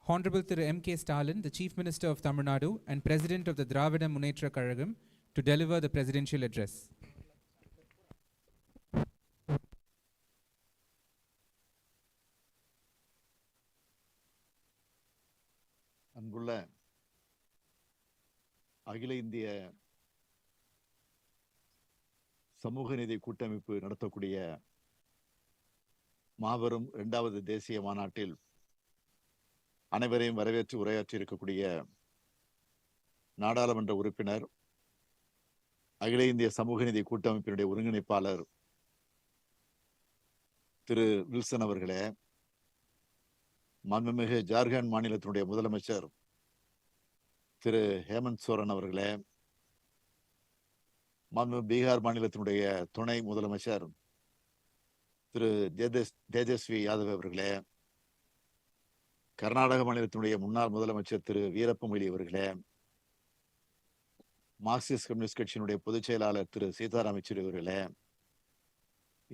Hon'ble Thiru M.K. Stalin, the Chief Minister of Tamil Nadu and President of the Dravida Munnetra Kazhagam, to deliver the presidential address. அன்புள்ள அகில இந்திய சமூக நீதி கூட்டமைப்பு நடத்தக்கூடிய மாபெரும் 2வது தேசிய மாநாட்டில் அனைவரையும் வரவேற்று உரையாற்றி இருக்கக்கூடிய நாடாளுமன்ற உறுப்பினர், அகில இந்திய சமூக நீதி கூட்டமைப்பினுடைய ஒருங்கிணைப்பாளர் திரு வில்சன் அவர்களே, மாண்புமிகு ஜார்க்கண்ட் மாநிலத்தினுடைய முதலமைச்சர் திரு ஹேமந்த் சோரன் அவர்களே, மாண்புமிகு பீகார் மாநிலத்தினுடைய துணை முதலமைச்சர் திரு தேஜஸ்வி யாதவ் அவர்களே, கர்நாடக மாநிலத்தினுடைய முன்னாள் முதலமைச்சர் திரு வீரப்ப மொய்லி அவர்களே, மார்க்சிஸ்ட் கம்யூனிஸ்ட் கட்சியினுடைய பொதுச் செயலாளர் திரு சீதாராம் யெச்சூரி அவர்களே,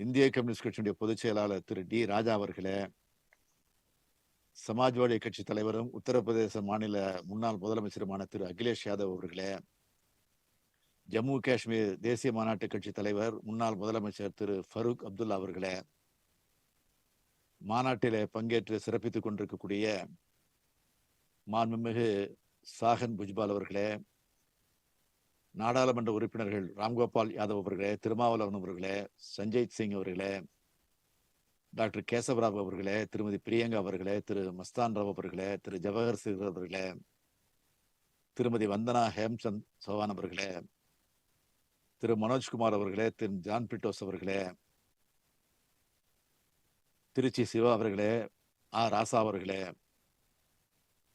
இந்திய கம்யூனிஸ்ட் கட்சியினுடைய பொதுச் செயலாளர் திரு டி ராஜா அவர்களே, சமாஜ்வாடி கட்சி தலைவரும் உத்தரப்பிரதேச மாநில முன்னாள் முதலமைச்சருமான திரு அகிலேஷ் யாதவ் அவர்களே, ஜம்மு காஷ்மீர் தேசிய மாநாட்டு கட்சி தலைவர் முன்னாள் முதலமைச்சர் திரு ஃபரூக் அப்துல்லா அவர்களே, மாநாட்டிலே பங்கேற்று சிறப்பித்துக் கொண்டிருக்கக்கூடிய மாண்புமிகு சாகன் புஜ்பால் அவர்களே, நாடாளுமன்ற உறுப்பினர்கள் ராம்கோபால் யாதவ் அவர்களே, திருமாவளவன் அவர்களே, சஞ்சய் சிங் அவர்களே, டாக்டர் கேசவராவ் அவர்களே, திருமதி பிரியங்கா அவர்களே, திரு மஸ்தான் ராவ் அவர்களே, திரு ஜவஹர் சிங் அவர்களே, திருமதி வந்தனா ஹேம்சந்த் சௌஹான் அவர்களே, திரு மனோஜ்குமார் அவர்களே, திரு ஜான் பிட்டோஸ் அவர்களே, திருச்சி சிவா அவர்களே, ராசா அவர்களே,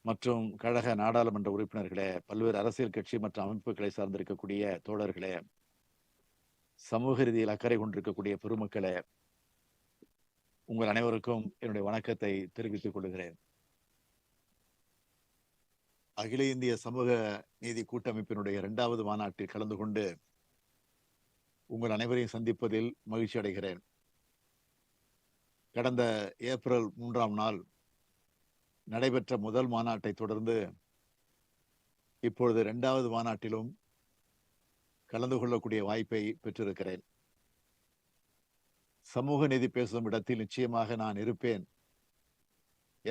மற்றும் கழக நாடாளுமன்ற உறுப்பினர்களே, பல்வேறு அரசியல் கட்சி மற்றும் அமைப்புகளை சார்ந்திருக்கக்கூடிய தோழர்களே, சமூக ரீதியில் அக்கறை கொண்டிருக்கக்கூடிய பெருமக்களே, உங்கள் அனைவருக்கும் என்னுடைய வணக்கத்தை தெரிவித்துக் கொள்கிறேன். அகில இந்திய சமூக நீதி கூட்டமைப்பினுடைய 2வது மாநாட்டில் கலந்து கொண்டு உங்கள் அனைவரையும் சந்திப்பதில் மகிழ்ச்சி அடைகிறேன். கடந்த ஏப்ரல் 3ஆம் நாள் நடைபெற்ற முதல் மாநாட்டை தொடர்ந்து இப்பொழுது 2வது மாநாட்டிலும் கலந்து கொள்ளக்கூடிய வாய்ப்பை பெற்றிருக்கிறேன். சமூக நீதி பேசும் இடத்தில் நிச்சயமாக நான் இருப்பேன்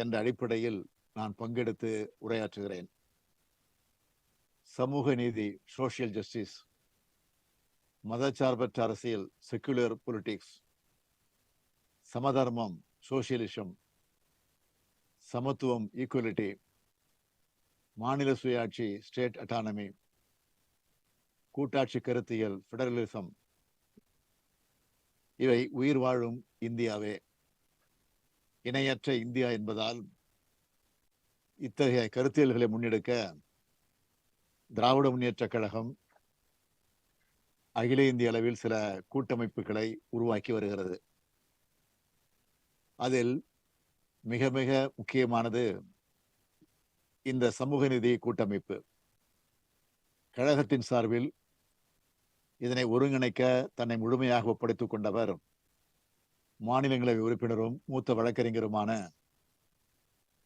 என்ற அடிப்படையில் நான் பங்கெடுத்து உரையாற்றுகிறேன். சமூக நீதி, சோசியல் ஜஸ்டிஸ், மதச்சார்பற்ற அரசியல், செக்குலர் பொலிட்டிக்ஸ், சமதர்மம், சோசியலிசம், சமத்துவம், ஈக்குவலிட்டி, மாநில சுயாட்சி, ஸ்டேட் அட்டானமி, கூட்டாட்சி கருத்தியல், ஃபெடரலிசம், இவை உயிர் வாழும் இந்தியாவே. இணையற்ற இந்தியா என்பதால் இத்தகைய கருத்தியல்களை முன்னெடுக்க திராவிட முன்னேற்ற கழகம் அகில இந்திய அளவில் சில கூட்டமைப்புகளை உருவாக்கி வருகிறது. அதில் மிக மிக முக்கியமானது இந்த சமூக நீதி கூட்டமைப்பு. கழகத்தின் சார்பில் இதனை ஒருங்கிணைக்க தன்னை முழுமையாக ஒப்படைத்துக் கொண்டவர் மாநிலங்களவை உறுப்பினரும் மூத்த வழக்கறிஞருமான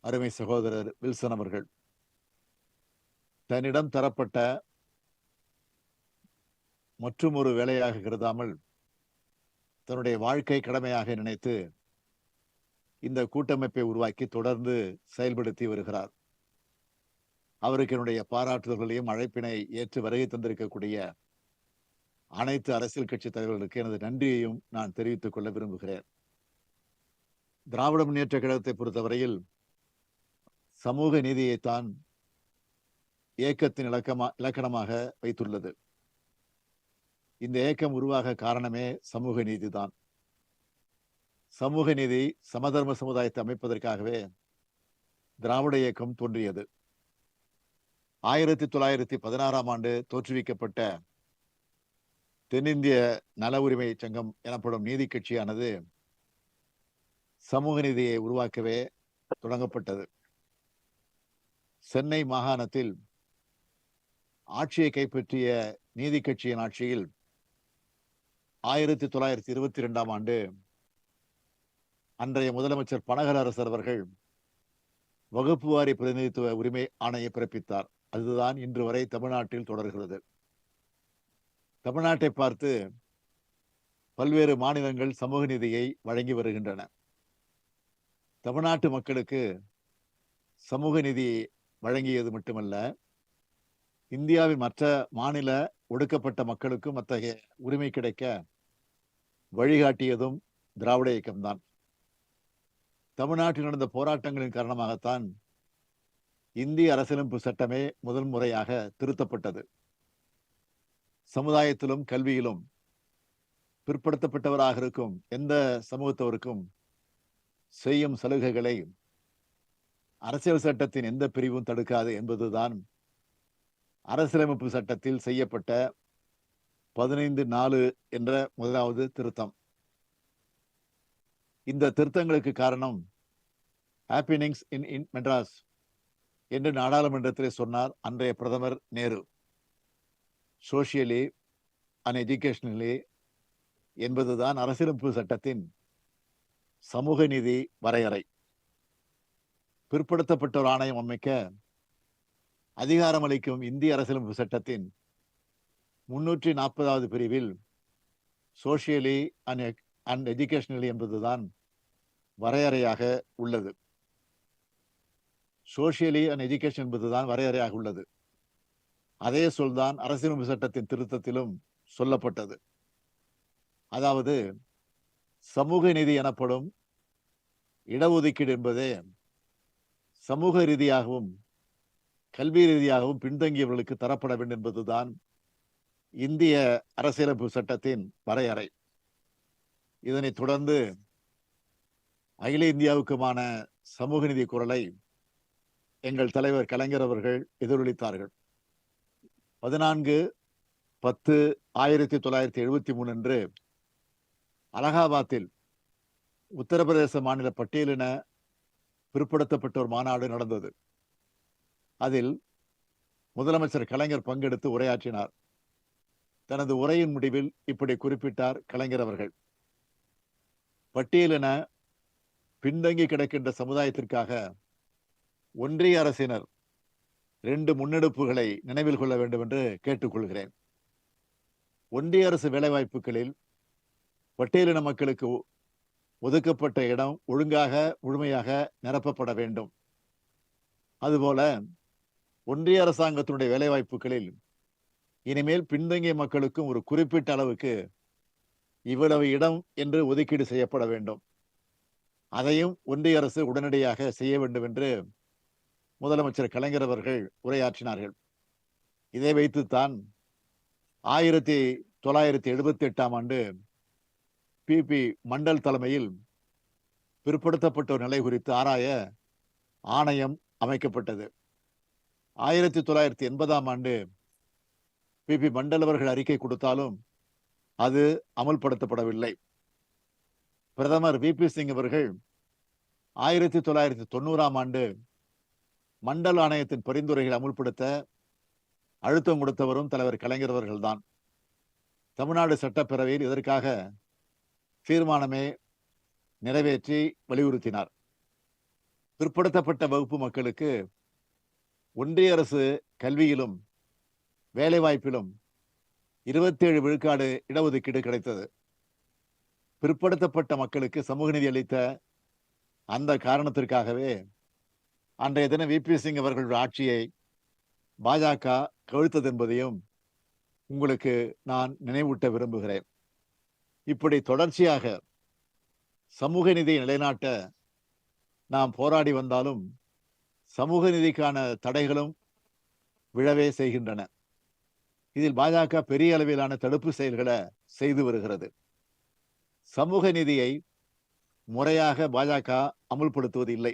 அருமை சகோதரர் வில்சன் அவர்கள். தன்னிடம் தரப்பட்ட மற்றும் ஒரு வேலையாக கருதாமல் தன்னுடைய வாழ்க்கை கடமையாக நினைத்து இந்த கூட்டமைப்பை உருவாக்கி தொடர்ந்து செயல்படுத்தி வருகிறார். அவருக்கு என்னுடைய பாராட்டுதல்களையும் அழைப்பினை ஏற்று வருகை தந்திருக்கக்கூடிய அனைத்து அரசியல் கட்சி தலைவர்களுக்கு எனது நன்றியையும் நான் தெரிவித்துக் கொள்ள விரும்புகிறேன். திராவிட முன்னேற்ற கழகத்தை பொறுத்தவரையில் சமூக நீதியைத்தான் இயக்கத்தின் இலக்கணமாக வைத்துள்ளது. இந்த இயக்கம் உருவாக காரணமே சமூக நீதிதான். சமூக நீதி சமதர்ம சமுதாயத்தை அமைப்பதற்காகவே திராவிட இயக்கம் தோன்றியது. 1916ஆம் ஆண்டு தோற்றுவிக்கப்பட்ட தென்னிந்திய நல உரிமை சங்கம் எனப்படும் நீதி கட்சியானது சமூக நீதியை உருவாக்கவே தொடங்கப்பட்டது. சென்னை மாகாணத்தில் ஆட்சியை கைப்பற்றிய நீதி கட்சியின் ஆட்சியில் 1922ஆம் ஆண்டு அன்றைய முதலமைச்சர் பனகரசர் அவர்கள் வகுப்பு வாரி பிரதிநிதித்துவ உரிமை ஆணையை பிறப்பித்தார். அதுதான் இன்று வரை தமிழ்நாட்டில் தொடர்கிறது. தமிழ்நாட்டை பார்த்து பல்வேறு மாநிலங்கள் சமூக நீதியை வழங்கி வருகின்றன. தமிழ்நாட்டு மக்களுக்கு சமூக நீதி வழங்கியது மட்டுமல்ல, இந்தியாவின் மற்ற மாநில ஒடுக்கப்பட்ட மக்களுக்கும் அத்தகைய உரிமை கிடைக்க வழிகாட்டியதும் திராவிட இயக்கம்தான். தமிழ்நாட்டில் நடந்த போராட்டங்களின் காரணமாகத்தான் இந்திய அரசியலமைப்பு சட்டமே முதல் முறையாக திருத்தப்பட்டது. சமுதாயத்திலும் கல்வியிலும் பிற்படுத்தப்பட்டவராக இருக்கும் எந்த சமூகத்தவருக்கும் செய்யும் சலுகைகளை அரசியல் சட்டத்தின் எந்த பிரிவும் தடுக்காது என்பதுதான் அரசியலமைப்பு சட்டத்தில் செய்யப்பட்ட 15(4) என்ற முதலாவது திருத்தம். இந்த திருத்தங்களுக்கு காரணம் ஹேப்பனிங்ஸ் இன் மெட்ராஸ் என்று நாடாளுமன்றத்திலே சொன்னார் அன்றைய பிரதமர் நேரு. சோசியலி அண்ட் எஜுகேஷனலி என்பதுதான் அரசியலமைப்பு சட்டத்தின் சமூக நீதி வரையறை. பிற்படுத்தப்பட்டோர் ஆணையம் அமைக்க அதிகாரம் அளிக்கும் இந்திய அரசியலமைப்பு சட்டத்தின் 340வது பிரிவில் சோசியலி அண்ட் எஜுகேஷனலி என்பதுதான் வரையறையாக உள்ளது. சோசியலி அண்ட் எஜுகேஷன் என்பதுதான் வரையறையாக உள்ளது. அதே சொல்தான் அரசியலமைப்பு சட்டத்தின் திருத்தத்திலும் சொல்லப்பட்டது. அதாவது சமூக நீதி எனப்படும் இடஒதுக்கீடு என்பதே சமூக ரீதியாகவும் கல்வி ரீதியாகவும் பின்தங்கியவர்களுக்கு தரப்பட வேண்டும் என்பதுதான் இந்திய அரசியலமைப்பு சட்டத்தின் வரையறை. இதனைத் தொடர்ந்து அகில இந்தியாவுக்குமான சமூக நீதி குரலை எங்கள் தலைவர் கலைஞர் அவர்கள் எதிரொலித்தார்கள். 14/10/1973 அன்று அலகாபாத்தில் உத்தரப்பிரதேச மாநில பட்டியலின பிற்படுத்தப்பட்டோர் மாநாடு நடந்தது. அதில் முதலமைச்சர் கலைஞர் பங்கெடுத்து உரையாற்றினார். தனது உரையின் முடிவில் இப்படி குறிப்பிட்டார் கலைஞர் அவர்கள்: பட்டியலின பின்தங்கி கிடக்கின்ற சமுதாயத்திற்காக ஒன்றிய அரசினர் 2 முன்னெடுப்புகளை நினைவில் கொள்ள வேண்டும் என்று கேட்டுக்கொள்கிறேன். ஒன்றிய அரசு வேலைவாய்ப்புகளில் பட்டியலின மக்களுக்கு ஒதுக்கப்பட்ட இடம் முழுமையாக நிரப்பப்பட வேண்டும். அதுபோல ஒன்றிய அரசாங்கத்தினுடைய வேலைவாய்ப்புகளில் இனிமேல் பின்தங்கிய மக்களுக்கும் ஒரு குறிப்பிட்ட அளவுக்கு இவ்வளவு இடம் என்று ஒதுக்கீடு செய்யப்பட வேண்டும். அதையும் ஒன்றிய அரசு உடனடியாக செய்ய வேண்டும் என்று முதலமைச்சர் கலைஞர் அவர்கள் உரையாற்றினார்கள். இதை வைத்துத்தான் 1978ஆம் ஆண்டு பி மண்டல் தலைமையில் பிற்படுத்தப்பட்டோர் நிலை குறித்து ஆராய ஆணையம் அமைக்கப்பட்டது. 1980ஆம் ஆண்டு பி மண்டல் அவர்கள் அறிக்கை கொடுத்தாலும் அது அமல்படுத்தப்படவில்லை. பிரதமர் வி.பி. சிங் அவர்கள் 1990ஆம் ஆண்டு மண்டல் ஆணையத்தின் பரிந்துரைகளை அமுல்படுத்த அழுத்தம் கொடுத்தவரும் தலைவர் கலைஞர் அவர்கள்தான். தமிழ்நாடு சட்டப்பேரவையில் இதற்காக தீர்மானமே நிறைவேற்றி வலியுறுத்தினார். பிற்படுத்தப்பட்ட வகுப்பு மக்களுக்கு ஒன்றிய அரசு கல்வியிலும் வேலைவாய்ப்பிலும் 27 விழுக்காடு இடஒதுக்கீடு கிடைத்தது. பிற்படுத்தப்பட்ட மக்களுக்கு சமூக நீதி அளித்த அந்த காரணத்திற்காகவே அன்றைய தினம் வி.பி. சிங் அவர்களுடைய ஆட்சியை பாஜக கவிழ்த்தது என்பதையும் உங்களுக்கு நான் நினைவூட்ட விரும்புகிறேன். இப்படி தொடர்ச்சியாக சமூக நீதியை நிலைநாட்ட நாம் போராடி வந்தாலும் சமூக நீதிக்கான தடைகளும் விழவே செய்கின்றன. இதில் பாஜக பெரிய அளவிலான தடுப்பு செயல்களை செய்து வருகிறது. சமூக நீதியை முறையாக பாஜக அமுல்படுத்துவது இல்லை.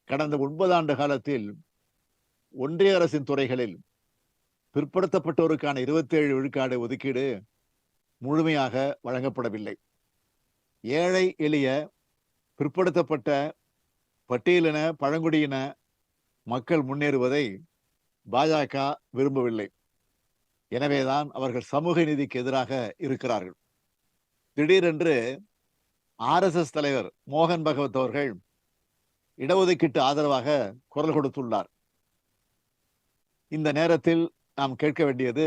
கடந்த 9 ஆண்டு காலத்தில் ஒன்றிய அரசின் துறைகளில் பிற்படுத்தப்பட்டோருக்கான 27 விழுக்காடு ஒதுக்கீடு முழுமையாக வழங்கப்படவில்லை. ஏழை எளிய பிற்படுத்தப்பட்ட பட்டியலின பழங்குடியின மக்கள் முன்னேறுவதை பாஜக விரும்பவில்லை. எனவேதான் அவர்கள் சமூக நீதிக்கு எதிராக இருக்கிறார்கள். திடீரென்று RSS தலைவர் மோகன் பகவத் அவர்கள் இடஒதுக்கீட்டு ஆதரவாக குரல் கொடுத்துள்ளார். இந்த நேரத்தில் நாம் கேட்க வேண்டியது,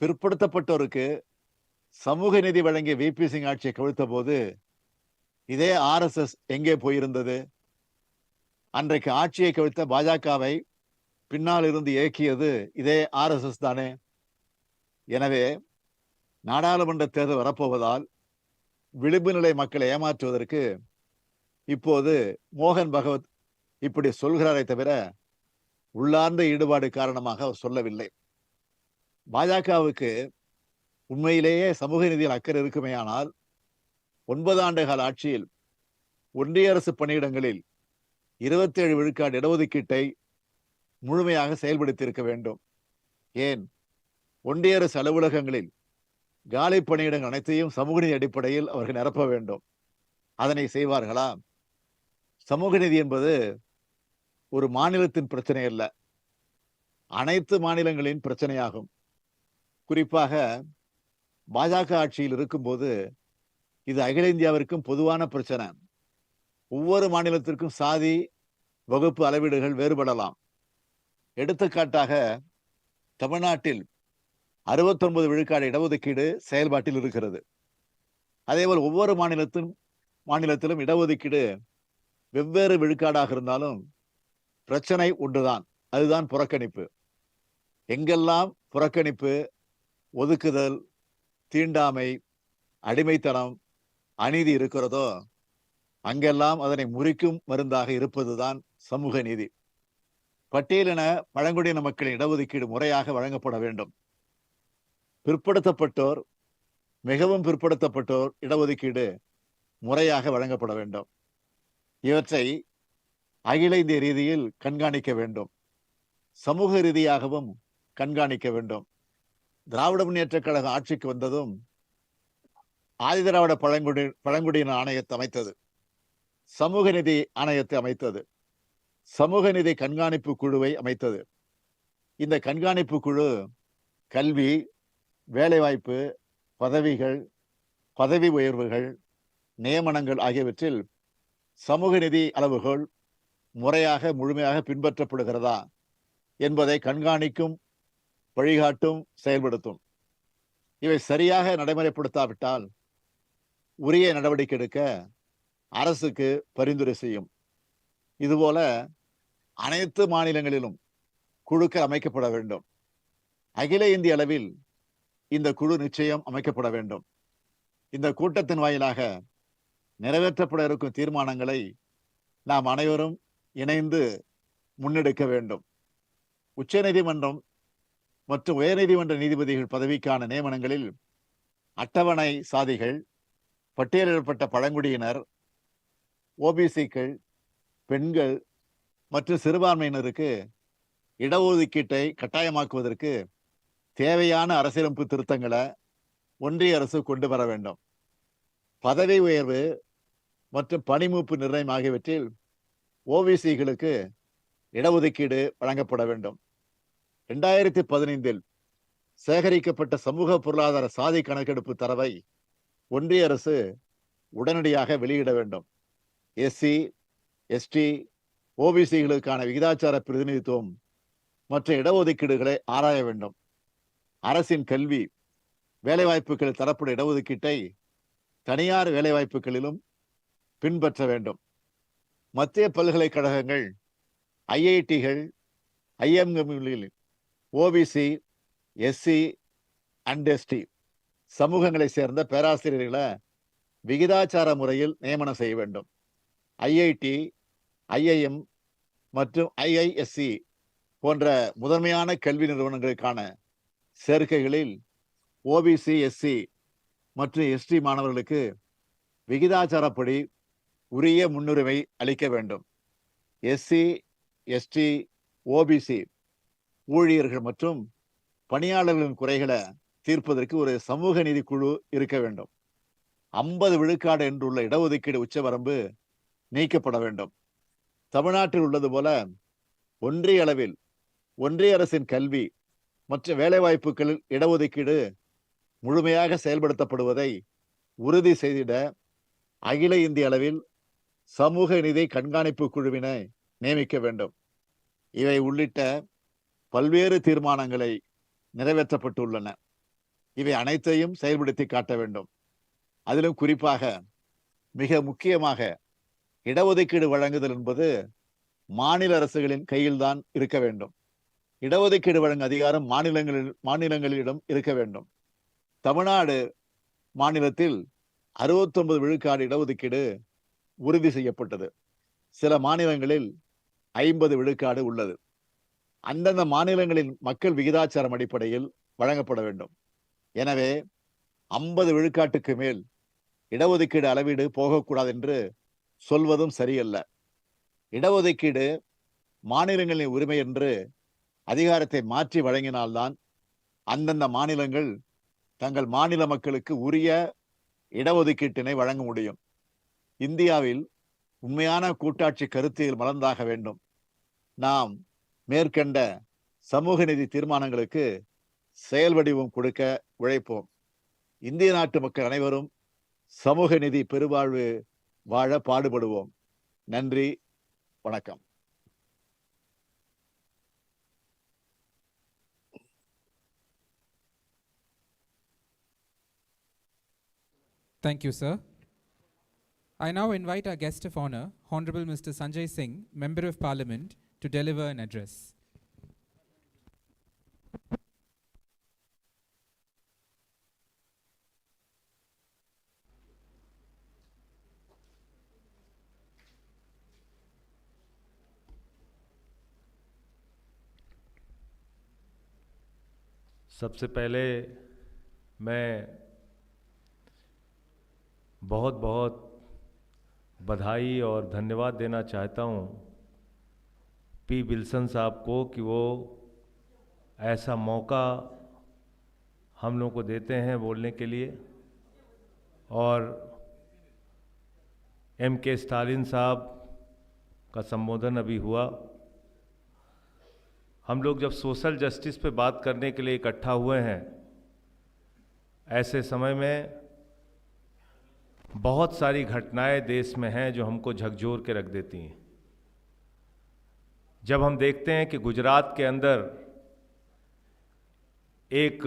பிற்படுத்தப்பட்டோருக்கு சமூக நீதி வழங்கிய VP சிங் ஆட்சியை கவிழ்த்த போது இதே RSS எங்கே போயிருந்தது? அன்றைக்கு ஆட்சியை கவிழ்த்த பாஜகவை பின்னால் இருந்து இயக்கியது இதே RSS தானே. எனவே நாடாளுமன்ற தேர்தல் வரப்போவதால் விளிம்பு நிலை மக்களை ஏமாற்றுவதற்கு இப்போது மோகன் பகவத் இப்படி சொல்கிறாரே தவிர உள்ளார்ந்த ஈடுபாடு காரணமாக அவர் சொல்லவில்லை. பாஜகவுக்கு உண்மையிலேயே சமூக நீதியில் அக்கறை இருக்குமேயானால் 9 ஆண்டு கால ஆட்சியில் ஒன்றிய அரசு பணியிடங்களில் 27 விழுக்காடு இடஒதுக்கீட்டை முழுமையாக செயல்படுத்தி இருக்க வேண்டும். ஏன் ஒன்றிய அரசு அலுவலகங்களில் காலி பணியிடங்கள் அனைத்தையும் சமூக நீதி அடிப்படையில் அவர்கள் நிரப்ப வேண்டும். அதனை செய்வார்களா? சமூக நீதி என்பது ஒரு மாநிலத்தின் பிரச்சனை அல்ல, அனைத்து மாநிலங்களின் பிரச்சனையாகும். குறிப்பாக பாஜக ஆட்சியில் இருக்கும்போது இது அகில இந்தியாவிற்கும் பொதுவான பிரச்சனை. ஒவ்வொரு மாநிலத்திற்கும் சாதி வகுப்பு அளவீடுகள் வேறுபடலாம். எடுத்துக்காட்டாக தமிழ்நாட்டில் 69 விழுக்காடு இடஒதுக்கீடு செயல்பாட்டில் இருக்கிறது. அதேபோல் ஒவ்வொரு மாநிலத்திலும் இடஒதுக்கீடு வெவ்வேறு விழுக்காடாக இருந்தாலும் பிரச்சனை ஒன்றுதான், அதுதான் புறக்கணிப்பு. எங்கெல்லாம் புறக்கணிப்பு, ஒதுக்குதல், தீண்டாமை, அடிமைத்தனம், அநீதி இருக்கிறதோ அங்கெல்லாம் அதனை முறிக்கும் மருந்தாக இருப்பதுதான் சமூக நீதி. பட்டியலின பழங்குடியின மக்களின் இடஒதுக்கீடு முறையாக வழங்கப்பட வேண்டும். பிற்படுத்தப்பட்டோர், மிகவும் பிற்படுத்தப்பட்டோர் இடஒதுக்கீடு முறையாக வழங்கப்பட வேண்டும். இவற்றை அகில இந்திய ரீதியில் கண்காணிக்க வேண்டும், சமூக ரீதியாகவும் கண்காணிக்க வேண்டும். திராவிட முன்னேற்ற கழகம் ஆட்சிக்கு வந்ததும் ஆதிதிராவிட பழங்குடியின ஆணையத்தை அமைத்தது, சமூக நிதி ஆணையத்தை அமைத்தது, சமூக நிதி கண்காணிப்பு குழுவை அமைத்தது. இந்த கண்காணிப்பு குழு கல்வி, வேலைவாய்ப்பு, பதவிகள், பதவி உயர்வுகள், நியமனங்கள் ஆகியவற்றில் சமூக நிதி அளவுகோல் முறையாக முழுமையாக பின்பற்றப்படுகிறதா என்பதை கண்காணிக்கும், வழிகாட்டும், செயல்படுத்தும். இவை சரியாக நடைமுறைப்படுத்தாவிட்டால் உரிய நடவடிக்கை எடுக்க அரசுக்கு பரிந்துரை செய்யும். இதுபோல அனைத்து மாநிலங்களிலும் குழுக்கள் அமைக்கப்பட வேண்டும். அகில இந்திய அளவில் இந்த குழு நிச்சயம் அமைக்கப்பட வேண்டும். இந்த கூட்டத்தின் வாயிலாக நிறைவேற்றப்பட இருக்கும் தீர்மானங்களை நாம் அனைவரும் இணைந்து முன்னெடுக்க வேண்டும். உச்ச நீதிமன்றம் மற்றும் உயர்நீதிமன்ற நீதிபதிகள் பதவிக்கான நியமனங்களில் அட்டவணை சாதிகள், பட்டியலிடப்பட்ட பழங்குடியினர், OBCக்கள், பெண்கள் மற்றும் சிறுபான்மையினருக்கு இடஒதுக்கீட்டை கட்டாயமாக்குவதற்கு தேவையான அரசியலமைப்பு திருத்தங்களை ஒன்றிய அரசு கொண்டு வர வேண்டும். பதவி உயர்வு மற்றும் பணிமூப்பு நிர்ணயம் ஆகியவற்றில் OBCகளுக்கு இடஒதுக்கீடு வழங்கப்பட வேண்டும். 2015 சேகரிக்கப்பட்ட சமூக பொருளாதார சாதி கணக்கெடுப்பு தரவை ஒன்றிய அரசு உடனடியாக வெளியிட வேண்டும். SC, ST, OBCகளுக்கான விகிதாச்சார பிரதிநிதித்துவம் மற்ற இடஒதுக்கீடுகளை ஆராய வேண்டும். அரசின் கல்வி, வேலைவாய்ப்புகளில் தரப்படும் இடஒதுக்கீட்டை தனியார் வேலைவாய்ப்புகளிலும் பின்பற்ற வேண்டும். மத்திய பல்கலைக்கழகங்கள், IITகள், IMகளில் OBC, SC and ST சமூகங்களை சேர்ந்த பேராசிரியர்களை விகிதாச்சார முறையில் நியமனம் செய்ய வேண்டும். IIT, IIM மற்றும் IISc போன்ற முதன்மையான கல்வி நிறுவனங்களுக்கான சேர்க்கைகளில் ஓபிசி, எஸ்சி மற்றும் எஸ்டி மாணவர்களுக்கு விகிதாச்சாரப்படி உரிய முன்னுரிமை அளிக்க வேண்டும். எஸ்சி, எஸ்டி, ஓபிசி ஊழியர்கள் மற்றும் பணியாளர்களின் குறைகளை தீர்ப்பதற்கு ஒரு சமூக நீதி குழு இருக்க வேண்டும். 50 விழுக்காடு என்றுள்ள இடஒதுக்கீடு உச்சவரம்பு நீக்கப்பட வேண்டும். தமிழ்நாட்டில் உள்ளது போல ஒன்றிய அளவில் ஒன்றிய அரசின் கல்வி மற்றும் வேலைவாய்ப்புகளில் இடஒதுக்கீடு முழுமையாக செயல்படுத்தப்படுவதை உறுதி செய்திட அகில இந்திய அளவில் சமூக நீதி கண்காணிப்பு குழுவினை நியமிக்க வேண்டும். இவை உள்ளிட்ட பல்வேறு தீர்மானங்களை நிறைவேற்றப்பட்டுள்ளன. இவை அனைத்தையும் செயல்படுத்தி காட்ட வேண்டும். அதிலும் குறிப்பாக மிக முக்கியமாக இடஒதுக்கீடு வழங்குதல் என்பது மாநில அரசுகளின் கையில்தான் இருக்க வேண்டும். இடஒதுக்கீடு வழங்கும் அதிகாரம் மாநிலங்களிடம் இருக்க வேண்டும். தமிழ்நாடு மாநிலத்தில் 69 விழுக்காடு இடஒதுக்கீடு உறுதி செய்யப்பட்டது. சில மாநிலங்களில் 50 விழுக்காடு உள்ளது. அந்தந்த மாநிலங்களின் மக்கள் விகிதாச்சாரம் அடிப்படையில் வழங்கப்பட வேண்டும். எனவே 50 விழுக்காட்டுக்கு மேல் இடஒதுக்கீடு அளவீடு போகக்கூடாது என்று சொல்வதும் சரியல்ல. இடஒதுக்கீடு மாநிலங்களின் உரிமை என்று அதிகாரத்தை மாற்றி வழங்கினால்தான் அந்தந்த மாநிலங்கள் தங்கள் மாநில மக்களுக்கு உரிய இடஒதுக்கீட்டினை வழங்க முடியும். இந்தியாவில் உண்மையான கூட்டாட்சி கருத்தியல் மலர்ந்தாக வேண்டும். நாம் மேற்கண்ட சமூக நீதி தீர்மானங்களுக்கு செயல் வடிவம் கொடுக்க உழைப்போம். இந்திய நாட்டு மக்கள் அனைவரும் சமூக நீதி பெருவாழ்வு வாழ பாடுபடுவோம். நன்றி, வணக்கம். Thank you, sir. I now invite our guest of honor, Honorable Mr. Sanjay Singh, Member of Parliament, to deliver an address. सबसे पहले मैं बहुत बहुत बधाई और धन्यवाद देना चाहता हूँ पी विल्सन साहब को कि वो ऐसा मौका हम लोग को देते हैं बोलने के लिए। और M.K. स्टालिन साहब का संबोधन अभी हुआ। हम लोग जब सोशल जस्टिस पे बात करने के लिए इकट्ठा हुए हैं, ऐसे समय में बहुत सारी घटनाएं देश में हैं जो हमको झकझोर के रख देती हैं। जब हम देखते हैं कि गुजरात के अंदर एक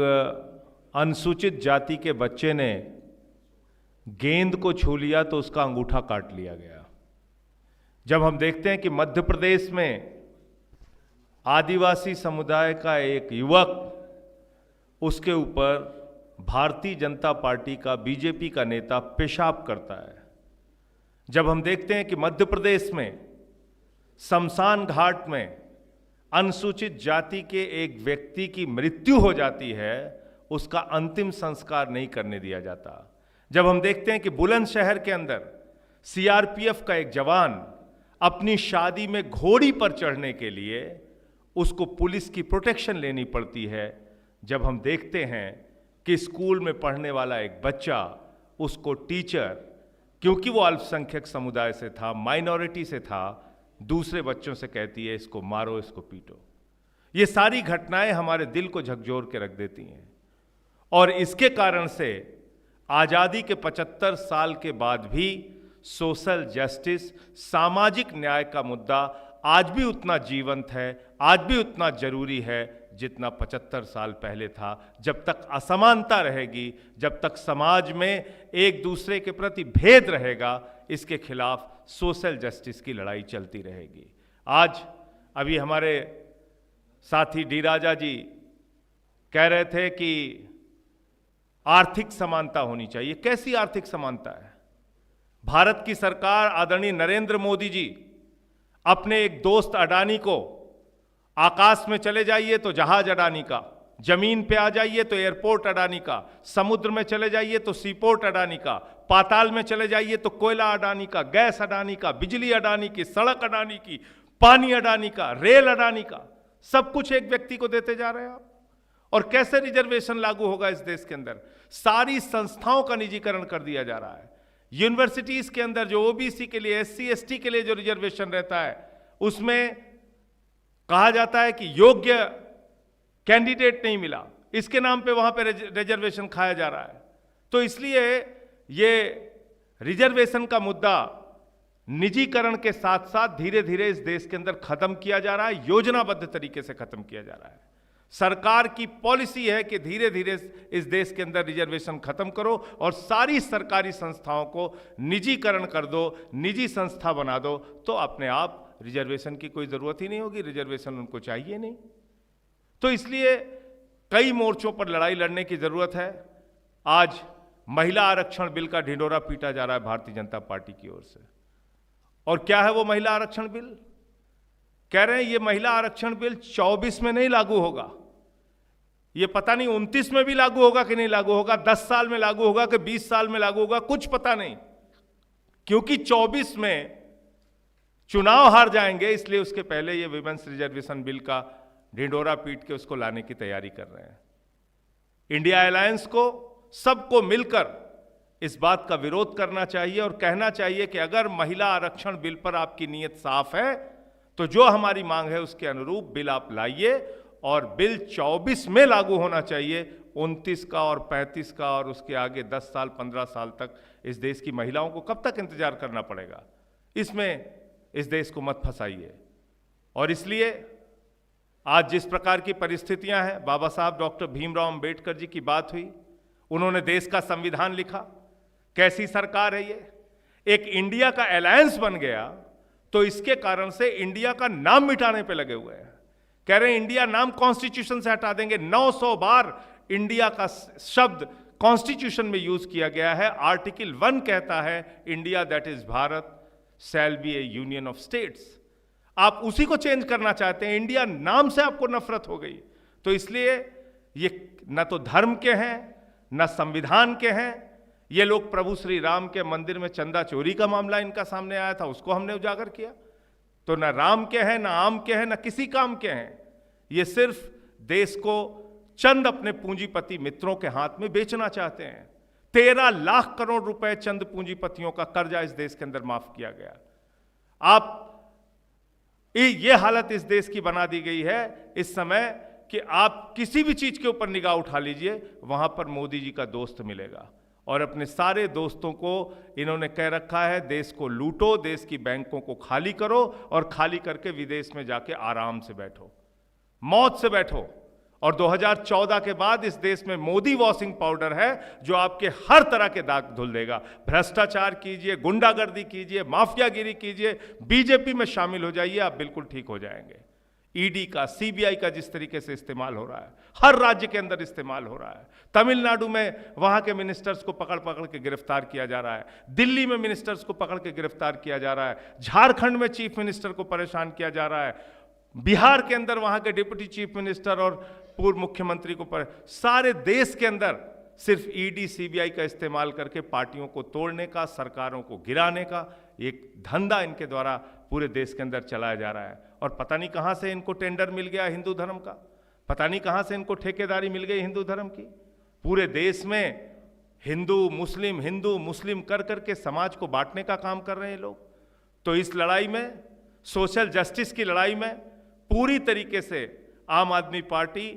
अनुसूचित जाति के बच्चे ने गेंद को छू लिया तो उसका अंगूठा काट लिया गया। जब हम देखते हैं कि मध्य प्रदेश में आदिवासी समुदाय का एक युवक, उसके ऊपर भारतीय जनता पार्टी का, बीजेपी का नेता पेशाब करता है। जब हम देखते हैं कि मध्य प्रदेश में शमशान घाट में अनुसूचित जाति के एक व्यक्ति की मृत्यु हो जाती है, उसका अंतिम संस्कार नहीं करने दिया जाता। जब हम देखते हैं कि बुलंदशहर के अंदर सीआरपीएफ का एक जवान अपनी शादी में घोड़ी पर चढ़ने के लिए उसको पुलिस की प्रोटेक्शन लेनी पड़ती है। जब हम देखते हैं कि स्कूल में पढ़ने वाला एक बच्चा, उसको टीचर, क्योंकि वो अल्पसंख्यक समुदाय से था, माइनॉरिटी से था, दूसरे बच्चों से कहती है इसको मारो, इसको पीटो। ये सारी घटनाएं हमारे दिल को झकझोर के रख देती हैं। और इसके कारण से आज़ादी के 75 साल के बाद भी सोशल जस्टिस, सामाजिक न्याय का मुद्दा आज भी उतना जीवंत है, आज भी उतना जरूरी है जितना 75 साल पहले था। जब तक असमानता रहेगी, जब तक समाज में एक दूसरे के प्रति भेद रहेगा, इसके खिलाफ सोशल जस्टिस की लड़ाई चलती रहेगी। आज अभी हमारे साथी डी राजा जी कह रहे थे कि आर्थिक समानता होनी चाहिए। कैसी आर्थिक समानता है? भारत की सरकार, आदरणीय नरेंद्र मोदी जी अपने एक दोस्त अडानी को आकाश में चले जाइए तो जहाज अडानी का, जमीन पे आ जाइए तो एयरपोर्ट अडानी का, समुद्र में चले जाइए तो सीपोर्ट अडानी का, पाताल में चले जाइए तो कोयला अडानी का, गैस अडानी का, बिजली अडानी की, सड़क अडानी की, पानी अडानी का, रेल अडानी का, सब कुछ एक व्यक्ति को देते जा रहे हैं आप। और कैसे रिजर्वेशन लागू होगा इस देश के अंदर? सारी संस्थाओं का निजीकरण कर दिया जा रहा है। यूनिवर्सिटीज के अंदर जो ओबीसी के लिए, एससी एसटी के लिए जो रिजर्वेशन रहता है, उसमें कहा जाता है कि योग्य कैंडिडेट नहीं मिला, इसके नाम पे वहां पे रिजर्वेशन खाया जा रहा है। तो इसलिए ये रिजर्वेशन का मुद्दा निजीकरण के साथ साथ धीरे धीरे इस देश के अंदर खत्म किया जा रहा है, योजनाबद्ध तरीके से खत्म किया जा रहा है। सरकार की पॉलिसी है कि धीरे धीरे इस देश के अंदर रिजर्वेशन खत्म करो और सारी सरकारी संस्थाओं को निजीकरण कर दो, निजी संस्था बना दो, तो अपने आप रिजर्वेशन की कोई जरूरत ही नहीं होगी, रिजर्वेशन उनको चाहिए नहीं। तो इसलिए कई मोर्चों पर लड़ाई लड़ने की जरूरत है। आज महिला आरक्षण बिल का ढिंढोरा पीटा जा रहा है भारतीय जनता पार्टी की ओर से। और क्या है वो महिला आरक्षण बिल? कह रहे हैं ये महिला आरक्षण बिल 24 में नहीं लागू होगा, ये पता नहीं 29 में भी लागू होगा कि नहीं लागू होगा, 10 साल में लागू होगा कि 20 साल में लागू होगा, कुछ पता नहीं, क्योंकि 24 में चुनाव हार जाएंगे, इसलिए उसके पहले ये विमेंस रिजर्वेशन बिल का ढिंढोरा पीट के उसको लाने की तैयारी कर रहे हैं। इंडिया अलायंस को, सबको मिलकर इस बात का विरोध करना चाहिए और कहना चाहिए कि अगर महिला आरक्षण बिल पर आपकी नीयत साफ है तो जो हमारी मांग है उसके अनुरूप बिल आप लाइए और बिल 24 में लागू होना चाहिए, 29 का और 35 का और उसके आगे 10 साल 15 साल तक इस देश की महिलाओं को कब तक इंतजार करना पड़ेगा? इसमें इस देश को मत फंसाइए। और इसलिए आज जिस प्रकार की परिस्थितियां हैं, बाबा साहब डॉक्टर भीमराव अंबेडकर जी की बात हुई, उन्होंने देश का संविधान लिखा, कैसी सरकार है ये? एक इंडिया का अलायंस बन गया तो इसके कारण से इंडिया का नाम मिटाने पे लगे हुए हैं। कह रहे हैं इंडिया नाम कॉन्स्टिट्यूशन से हटा देंगे। 900 बार इंडिया का शब्द कॉन्स्टिट्यूशन में यूज किया गया है। आर्टिकल 1 कहता है India that is Bharat shall be A union of states. आप उसी को चेंज करना चाहते हैं, इंडिया नाम से आपको नफरत हो गई। तो इसलिए ये न तो धर्म के हैं न संविधान के हैं। ये लोग प्रभु श्री राम के मंदिर में चंदा चोरी का मामला इनका सामने आया था, उसको हमने उजागर किया। तो न राम के हैं, न आम के हैं, न किसी काम के हैं। ये सिर्फ देश को चंद अपने पूंजीपति मित्रों के हाथ में बेचना चाहते हैं। 13 लाख करोड़ रुपए चंद पूंजीपतियों का कर्जा इस देश के अंदर माफ किया गया। आप ये हालत इस देश की बना दी गई है इस समय कि आप किसी भी चीज के ऊपर निगाह उठा लीजिए, वहां पर मोदी जी का दोस्त मिलेगा। और अपने सारे दोस्तों को इन्होंने कह रखा है देश को लूटो, देश की बैंकों को खाली करो और खाली करके विदेश में जाके आराम से बैठो, मौत से बैठो। और 2014 के बाद इस देश में मोदी वॉशिंग पाउडर है जो आपके हर तरह के दाग धुल देगा। भ्रष्टाचार कीजिए, गुंडागर्दी कीजिए, माफियागिरी कीजिए, बीजेपी में शामिल हो जाइए, आप बिल्कुल ठीक हो जाएंगे। ईडी का, सीबीआई का जिस तरीके से इस्तेमाल हो रहा है, हर राज्य के अंदर इस्तेमाल हो रहा है। तमिलनाडु में वहां के मिनिस्टर्स को पकड़ पकड़ के गिरफ्तार किया जा रहा है, दिल्ली में मिनिस्टर्स को पकड़ के गिरफ्तार किया जा रहा है, झारखंड में चीफ मिनिस्टर को परेशान किया जा रहा है, बिहार के अंदर वहां के डिप्टी चीफ मिनिस्टर और पूर्व मुख्यमंत्री को सारे देश के अंदर सिर्फ ईडी सीबीआई का इस्तेमाल करके पार्टियों को तोड़ने का, सरकारों को गिराने का एक धंधा इनके द्वारा पूरे देश के अंदर चलाया जा रहा है। और पता नहीं कहां से इनको टेंडर मिल गया हिंदू धर्म का, पता नहीं कहां से इनको ठेकेदारी मिल गई हिंदू धर्म की। पूरे देश में हिंदू मुस्लिम कर करके समाज को बांटने का काम कर रहे हैं लोग। तो इस लड़ाई में, सोशल जस्टिस की लड़ाई में पूरी तरीके से आम आदमी पार्टी,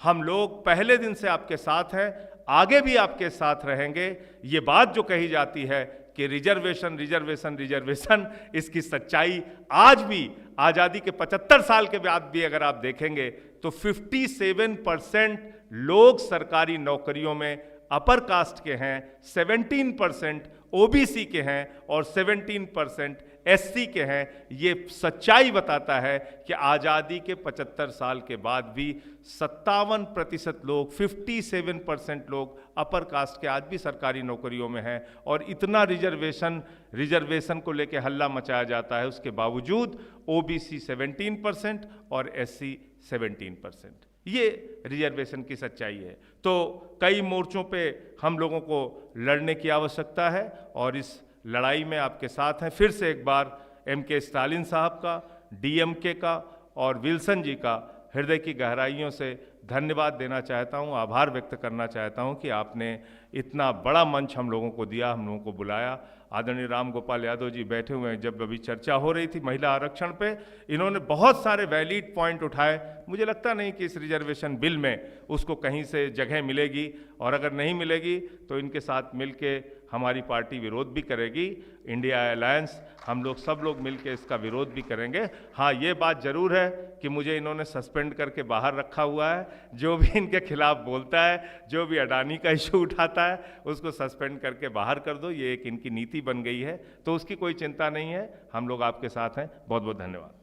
हम लोग पहले दिन से आपके साथ हैं, आगे भी आपके साथ रहेंगे। ये बात जो कही जाती है कि रिजर्वेशन रिजर्वेशन रिजर्वेशन, इसकी सच्चाई आज भी आजादी के 75 साल के बाद भी अगर आप देखेंगे तो 57% लोग सरकारी नौकरियों में अपर कास्ट के हैं, 17% ओबीसी के हैं और 17% एससी के हैं। ये सच्चाई बताता है कि आज़ादी के 75 साल के बाद भी 57% लोग, 57% लोग अपर कास्ट के आज भी सरकारी नौकरियों में हैं। और इतना रिजर्वेशन को लेकर हल्ला मचाया जाता है, उसके बावजूद ओबीसी 17% और एससी 17%। ये रिजर्वेशन की सच्चाई है। तो कई मोर्चों पे हम लोगों को लड़ने की आवश्यकता है और इस लड़ाई में आपके साथ हैं। फिर से एक बार एमके स्टालिन साहब का, डीएमके का और विल्सन जी का हृदय की गहराइयों से धन्यवाद देना चाहता हूं, आभार व्यक्त करना चाहता हूं कि आपने इतना बड़ा मंच हम लोगों को दिया, हम लोगों को बुलाया। आदरणीय राम गोपाल यादव जी बैठे हुए हैं, जब अभी चर्चा हो रही थी महिला आरक्षण पे, इन्होंने बहुत सारे वैलिड पॉइंट उठाए। मुझे लगता नहीं कि इस रिजर्वेशन बिल में उसको कहीं से जगह मिलेगी, और अगर नहीं मिलेगी तो इनके साथ मिलके हमारी पार्टी विरोध भी करेगी। इंडिया अलायंस, हम लोग सब लोग मिलके इसका विरोध भी करेंगे। हाँ, ये बात जरूर है कि मुझे इन्होंने सस्पेंड करके बाहर रखा हुआ है। जो भी इनके खिलाफ बोलता है, जो भी अडानी का इशू उठाता है, उसको सस्पेंड करके बाहर कर दो, ये एक इनकी नीति बन गई है। तो उसकी कोई चिंता नहीं है, हम लोग आपके साथ हैं। बहुत बहुत धन्यवाद।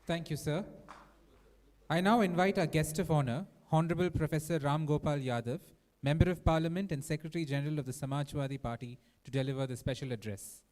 Thank you, sir. I now invite our guest of honor, Hon'ble Professor Ram Gopal Yadav, Member of Parliament and Secretary General of the Samajwadi Party, to deliver the special address.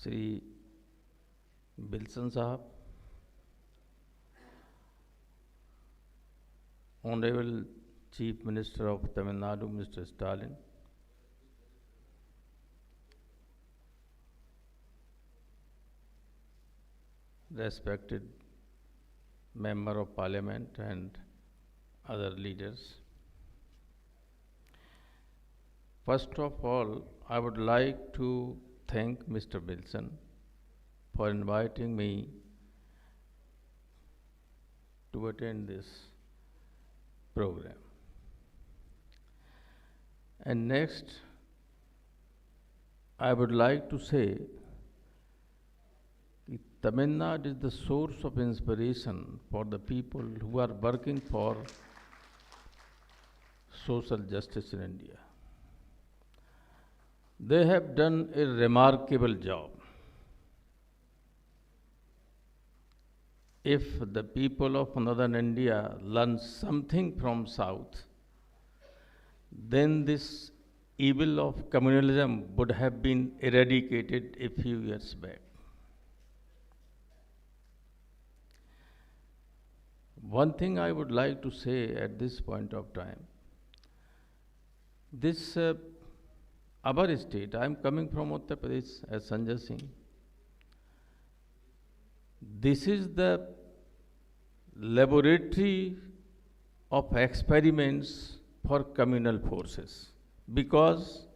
Shri Bilson साहब, Honorable Chief Minister of Tamil Nadu, Mr. Stalin, respected Member of Parliament and other leaders. First of all, I would like to thank Mr. Bilson for inviting me to attend this program. And next, I would like to say that Tamil Nadu is the source of inspiration for the people who are working for social justice in India. They have done a remarkable job. If the people of northern India learn something from South, then this evil of communalism would have been eradicated a few years back. One thing I would like to say at this point of time, this our state, I am coming from Uttar Pradesh as Sanjay Singh. This is the laboratory of experiments for communal forces, because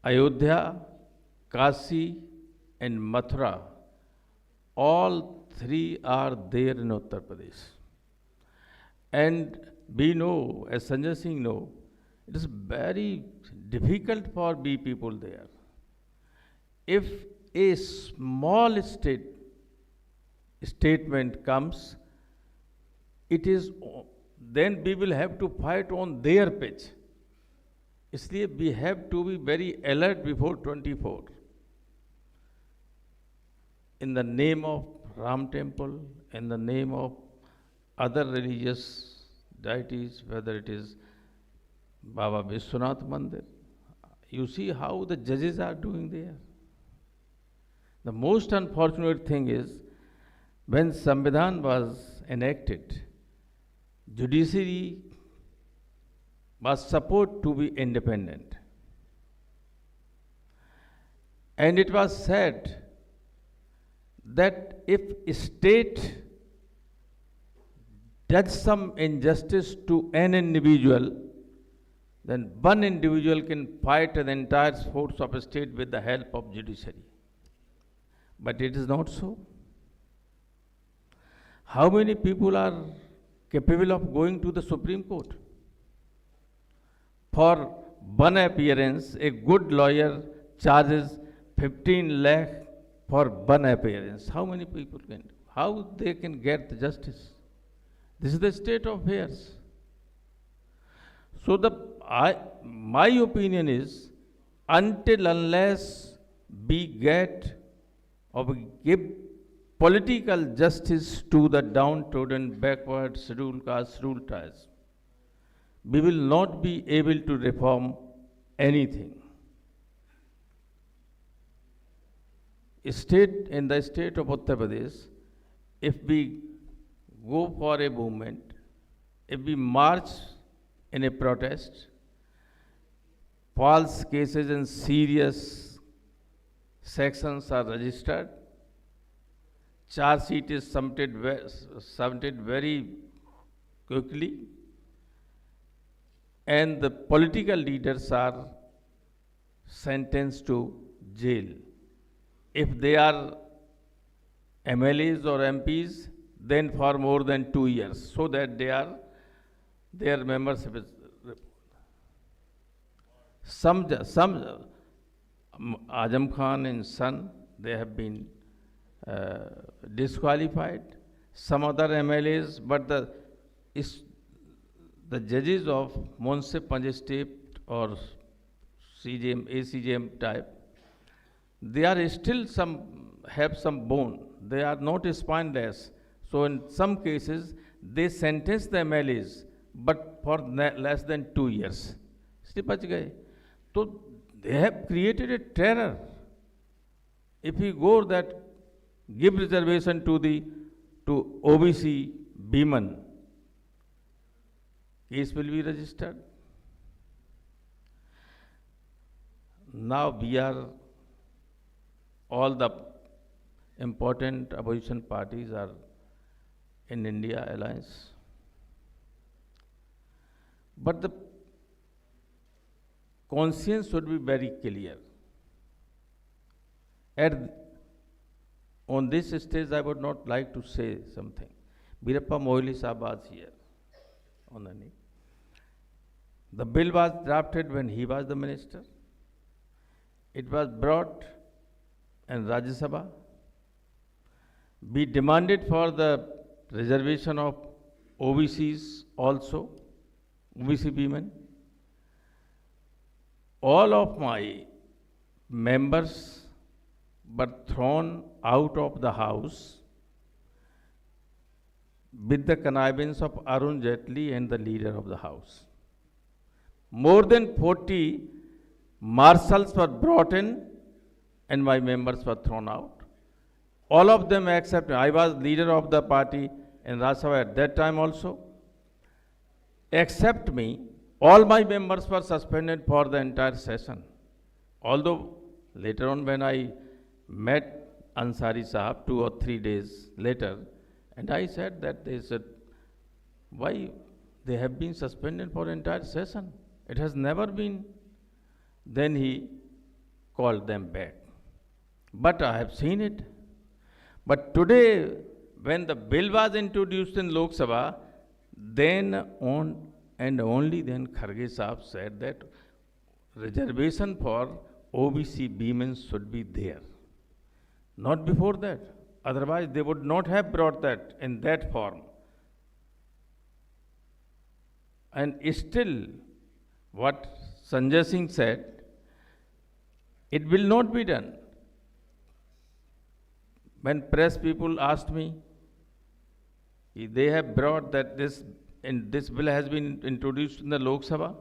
Ayodhya, Kashi and Mathura, all three are there in Uttar Pradesh. And we know, as Sanjay Singh know, it is very difficult for people there. If a small statement comes, it is then we will have to fight on their pitch. इसलिए we have to be very alert before 24. In the name of Ram Temple, in the name of other religious deities, whether it is Baba Vishwanath Mandir, you see how the judges are doing there. The most unfortunate thing is, when Samvidhan was enacted, Judiciary was supposed to be independent. And it was said that if a state does some injustice to an individual, then one individual can fight an entire force of a state with the help of judiciary. But it is not so. How many people are capable of going to the Supreme Court? For one appearance, a good lawyer charges 15 lakh for one appearance. How many people can do? How they can get the justice? This is the state of affairs. So my opinion is, until unless we get or we give political justice to the downtrodden, backward, scheduled caste, scheduled tribes, we will not be able to reform anything. In the state of Uttar Pradesh, if we go for a movement, if we march in a protest, false cases and serious sections are registered, charge sheet is submitted very quickly, and the political leaders are sentenced to jail. If they are MLAs or MPs, then for more than 2 years, so that their membership is. Some Azam Khan and son, they have been disqualified. Some other MLAs, but the judges of Munsif Panjab State or CJM, ACJM type, they are still have some bone. They are not spineless. So in some cases, they sentence the MLAs, but for less than 2 years. So they have created a terror. If we go that give reservation to OBC Beeman, case will be registered. Now we are, all the important opposition parties are in India alliance. But the conscience should be very clear. On this stage, I would not like to say something. Birappa Moili Saab was here on the knee. The bill was drafted when he was the minister. It was brought in Rajya Sabha. We demanded for the reservation of OBCs also, OBC women. All of my members were thrown out of the house with the connivance of Arun Jaitley and the leader of the house. More than 40 marshals were brought in and my members were thrown out. All of them except I was leader of the party in Rajya Sabha at that time also. Except me, all my members were suspended for the entire session. Although later on when I met Ansari Sahab 2 or 3 days later, and I said that they said, why they have been suspended for the entire session? It has never been. Then he called them back. But I have seen it. But today, when the bill was introduced in Lok Sabha, then and only then Kharge Sahab said that reservation for OBC women should be there. Not before that. Otherwise, they would not have brought that in that form. And still, what Sanjay Singh said, it will not be done. When press people asked me, they have brought that this bill has been introduced in the Lok Sabha.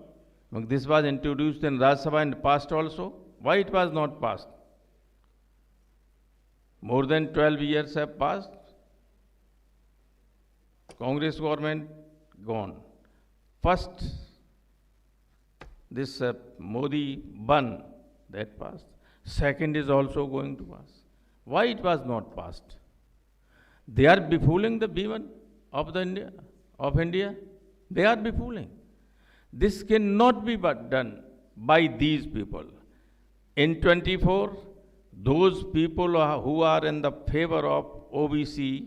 This was introduced in Rajya Sabha and passed also. Why it was not passed? More than 12 years have passed. Congress government gone. First, this Modi ban, that passed. Second is also going to pass. Why it was not passed? They are befooling the women of India. They are befooling. This cannot be done by these people. In 24, those people who are in the favor of OBC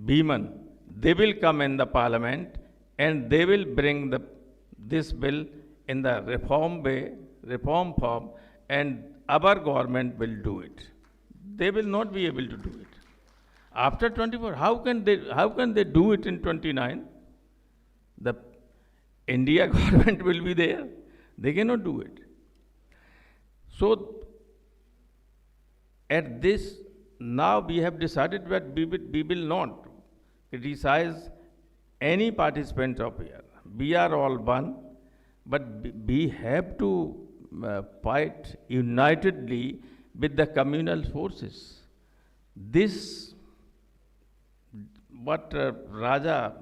Beeman, they will come in the parliament and they will bring this bill in the reform form, and our government will do it. They will not be able to do it. After 24, how can they do it in 29? The India government will be there. They cannot do it. So, at this, now we have decided that we will not criticize any participant of here. We are all one, but we have to fight unitedly with the communal forces. This, what Raja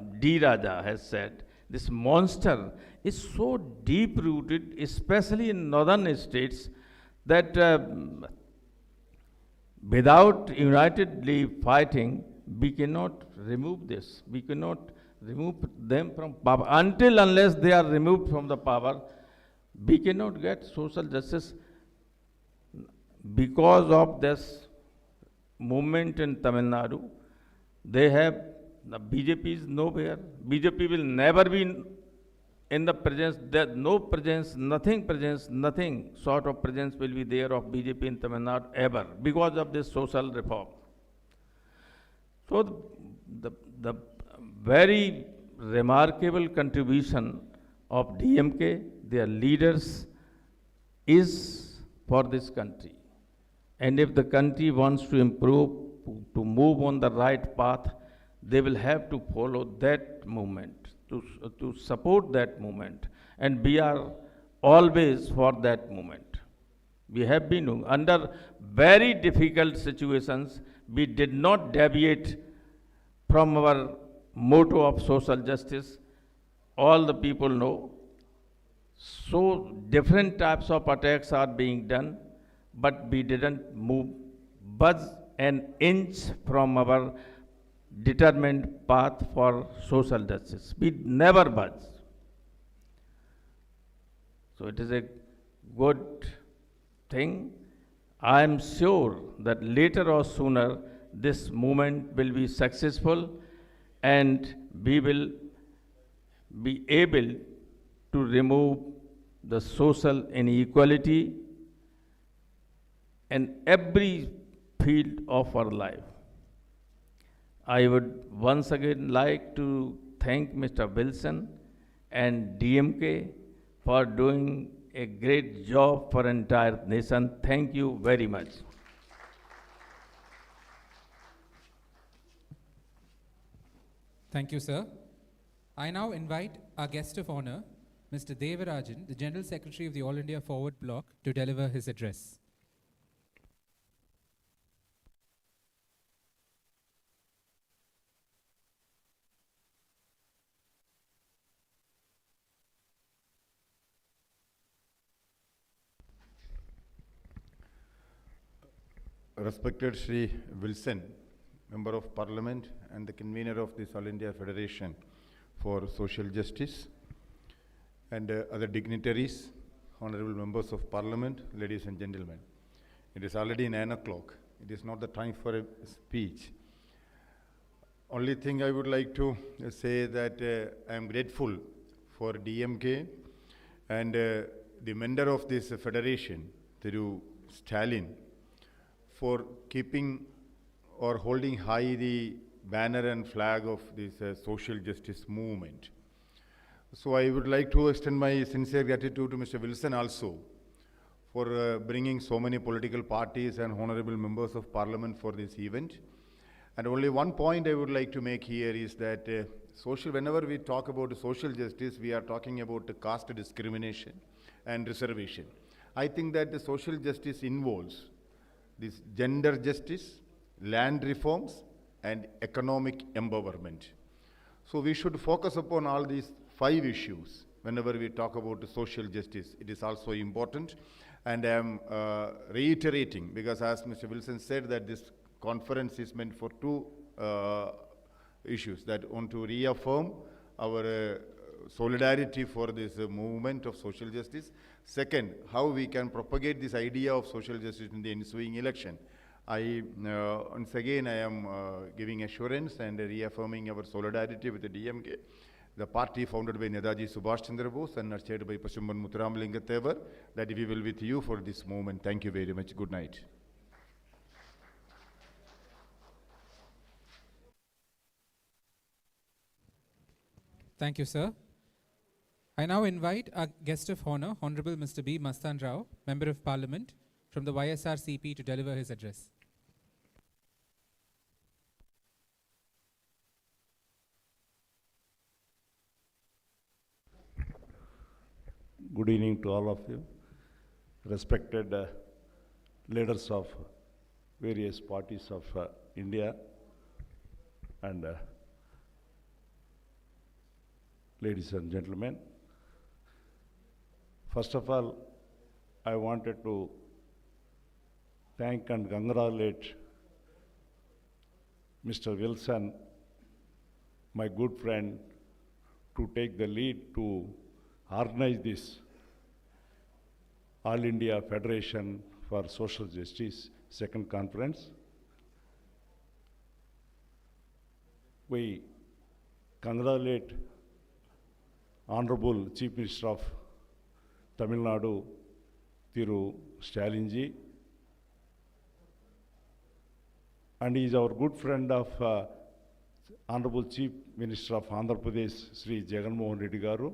has said, this monster is so deep-rooted, especially in northern states, that without unitedly fighting, we cannot remove this. We cannot remove them from power. Unless they are removed from the power, we cannot get social justice. Because of this movement in Tamil Nadu, they have, the BJP is nowhere. BJP will never be in the presence, there no presence, nothing sort of presence will be there of BJP in Tamil Nadu ever, because of this social reform. So the very remarkable contribution of DMK, their leaders, is for this country. And if the country wants to improve, to move on the right path, they will have to follow that movement, to support that movement. And we are always for that movement. We have been under very difficult situations. We did not deviate from our motto of social justice. All the people know. So different types of attacks are being done, but we didn't budge an inch from our determined path for social justice. We never budge. So it is a good thing. I am sure that later or sooner this movement will be successful and we will be able to remove the social inequality in every field of our life. I would once again like to thank Mr. Wilson and DMK for doing a great job for entire nation. Thank you very much. Thank you, sir. I now invite our guest of honor, Mr. Devarajan, the General Secretary of the All India Forward Bloc, to deliver his address. Respected Shri Wilson, Member of Parliament and the convener of this All India Federation for Social Justice, and other dignitaries, honorable members of Parliament, ladies and gentlemen. It is already 9 o'clock. It is not the time for a speech. Only thing I would like to say that I am grateful for DMK and the member of this federation, Thiru Stalin, for keeping or holding high the banner and flag of this social justice movement. So I would like to extend my sincere gratitude to Mr. Wilson also for bringing so many political parties and honorable members of parliament for this event. And only one point I would like to make here is that whenever we talk about social justice, we are talking about the caste discrimination and reservation. I think that the social justice involves this gender justice, land reforms, and economic empowerment. So we should focus upon all these 5 issues whenever we talk about social justice. It is also important. And I am reiterating, because as Mr. Wilson said, that this conference is meant for 2 issues, that want to reaffirm our solidarity for this movement of social justice. Second, how we can propagate this idea of social justice in the ensuing election. Once again, I am giving assurance and reaffirming our solidarity with the DMK, the party founded by Netaji Subhash Chandra Bose and nurtured by Pashumban Muthuramalingam Thevar, that we will be with you for this moment. Thank you very much. Good night. Thank you, sir. I now invite our guest of honor, Honorable Mr. B. Mastan Rao, Member of Parliament from the YSRCP, to deliver his address. Good evening to all of you, respected leaders of various parties of India, and ladies and gentlemen. First of all, I wanted to thank and congratulate Mr. Wilson, my good friend, to take the lead to organize this All India Federation for Social Justice second conference. We congratulate Honorable Chief Minister of Tamil Nadu, Thiru Stalin ji, and he is our good friend of Honorable Chief Minister of Andhra Pradesh, Sri Jagan Mohan Reddy Garu.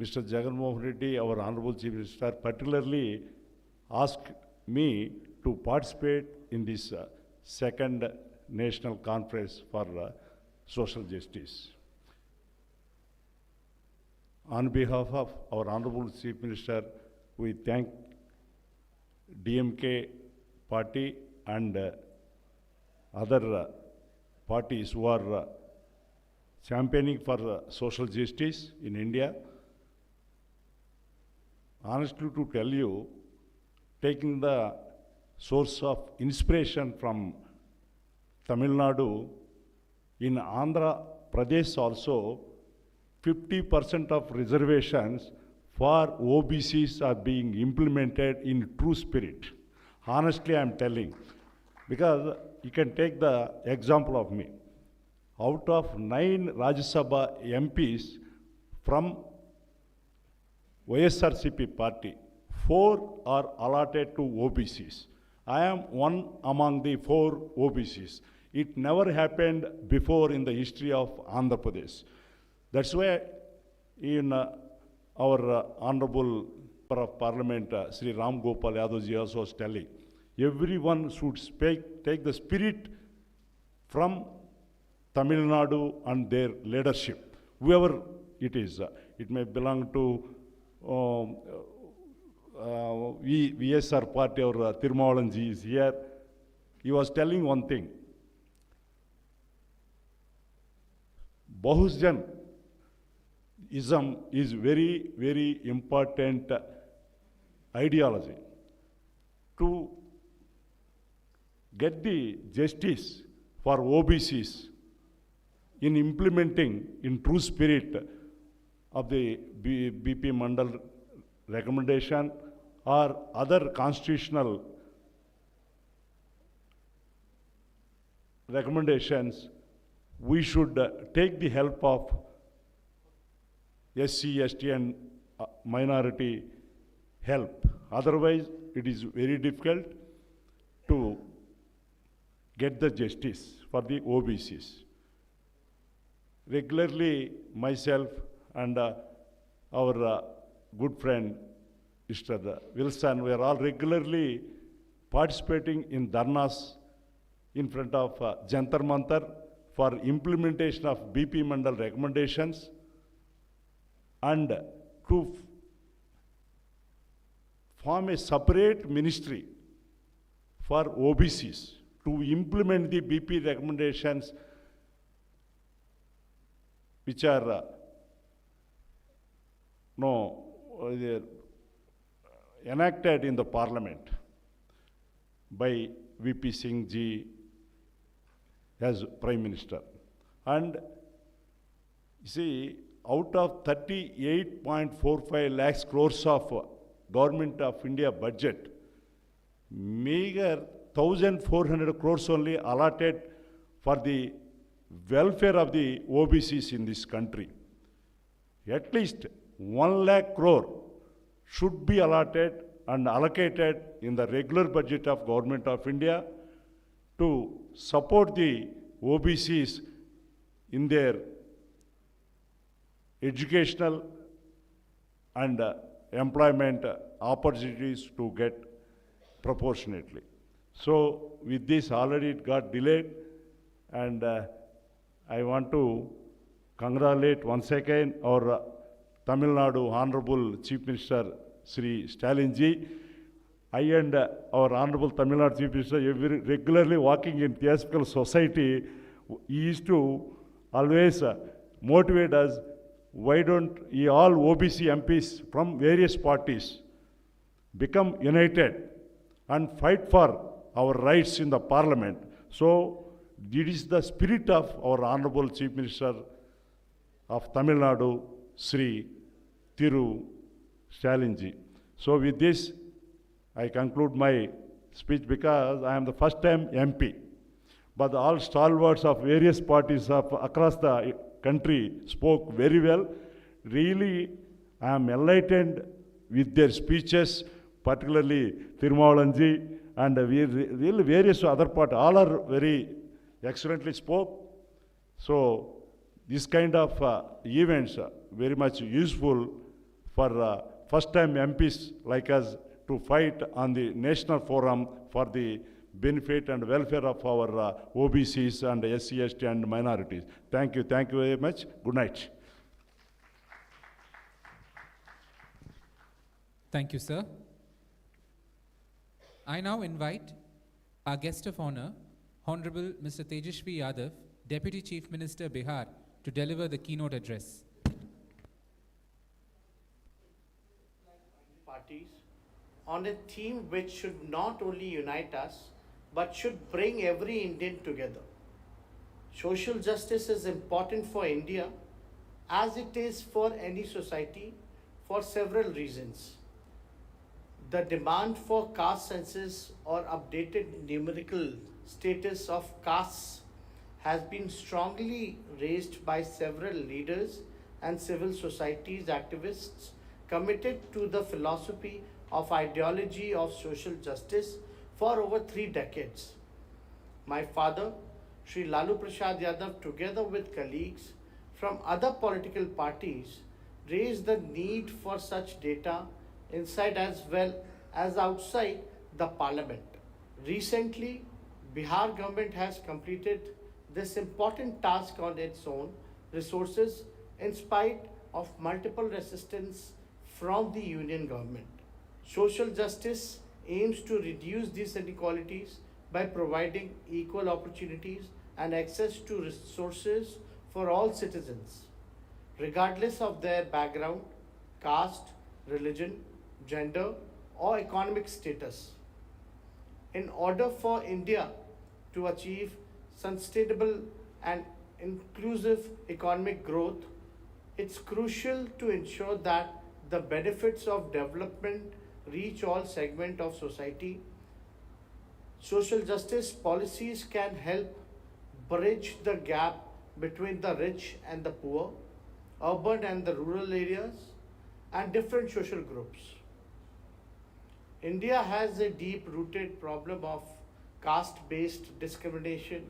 Mr. Jagan Mohan Reddy, our Honorable Chief Minister, particularly asked me to participate in this second national conference for social justice. On behalf of our Honorable Chief Minister, we thank DMK party and other parties who are championing for social justice in India. Honestly, to tell you, taking the source of inspiration from Tamil Nadu, in Andhra Pradesh also, 50% of reservations for OBCs are being implemented in true spirit. Honestly, I am telling, because you can take the example of me. Out of 9 Rajya Sabha MPs from YSRCP party, 4 are allotted to OBCs. I am one among the 4 OBCs. It never happened before in the history of Andhra Pradesh. That's why in our Honorable Member of Parliament, Sri Ram Gopal Yadav ji also was telling, everyone should take the spirit from Tamil Nadu and their leadership, whoever it is. It may belong to VSR party or Tirumavalan ji is here. He was telling one thing. Bahusjan ism is very, very important ideology. To get the justice for OBCs in implementing in true spirit of the BP Mandal recommendation or other constitutional recommendations, we should take the help of SC, ST and minority help. Otherwise, it is very difficult to get the justice for the OBCs. Regularly, myself and our good friend, Mr. Wilson, we are all regularly participating in dharnas in front of Jantar Mantar for implementation of BP Mandal recommendations and to form a separate ministry for OBCs to implement the BP recommendations which are enacted in the parliament by VP Singh ji as Prime Minister. And you see, out of 38.45 lakhs crores of Government of India budget, meager 1,400 crores only allotted for the welfare of the OBCs in this country. At least 1 lakh crore should be allotted and allocated in the regular budget of Government of India to support the OBCs in their educational and employment opportunities to get proportionately. So with this already it got delayed, and I want to congratulate once again our Tamil Nadu Honorable Chief Minister Sri Stalin ji. I and our Honorable Tamil Nadu Chief Minister regularly walking in Theosophical Society. He used to always motivate us, why don't we all OBC MPs from various parties become united and fight for our rights in the parliament. So it is the spirit of our Honorable Chief Minister of Tamil Nadu, Sri Thiru Stalin ji. So with this, I conclude my speech because I am the first time MP. But all stalwarts of various parties across the country spoke very well. Really, I am enlightened with their speeches, particularly Thirumavulanji and really various other parties. All are very excellently spoke. So this kind of events are very much useful for first-time MPs like us to fight on the national forum for the benefit and welfare of our OBCs and SC, ST and minorities. Thank you very much. Good night. Thank you, sir. I now invite our guest of honor, Honorable Mr. Tejashwi Yadav, Deputy Chief Minister, Bihar, to deliver the keynote address. Parties on a theme which should not only unite us, but should bring every Indian together. Social justice is important for India, as it is for any society, for several reasons. The demand for caste census or updated numerical status of castes has been strongly raised by several leaders and civil societies activists committed to the philosophy of ideology of social justice for over 3 decades. My father, Sri Lalu Prasad Yadav, together with colleagues from other political parties, raised the need for such data inside as well as outside the parliament. Recently, Bihar government has completed this important task on its own resources in spite of multiple resistance from the union government. Social justice aims to reduce these inequalities by providing equal opportunities and access to resources for all citizens, regardless of their background, caste, religion, gender, or economic status. In order for India to achieve sustainable and inclusive economic growth, it's crucial to ensure that the benefits of development reach all segments of society. Social justice policies can help bridge the gap between the rich and the poor, urban and the rural areas, and different social groups. India has a deep-rooted problem of caste-based discrimination,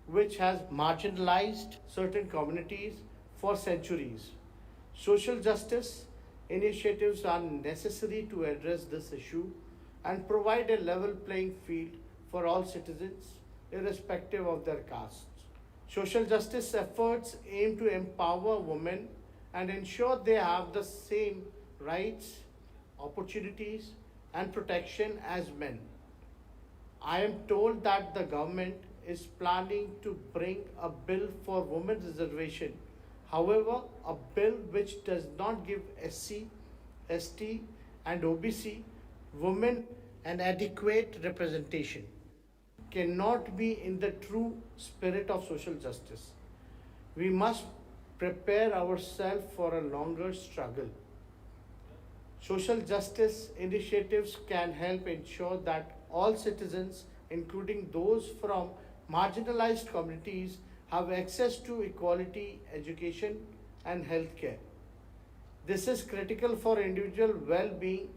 which has marginalized certain communities for centuries. Social justice initiatives are necessary to address this issue and provide a level playing field for all citizens, irrespective of their castes. Social justice efforts aim to empower women and ensure they have the same rights, opportunities, and protection as men. I am told that the government is planning to bring a bill for women's reservation. However, a bill which does not give SC, ST, and OBC women an adequate representation cannot be in the true spirit of social justice. We must prepare ourselves for a longer struggle. Social justice initiatives can help ensure that all citizens, including those from marginalized communities, have access to equality, education, and healthcare. This is critical for individual well-being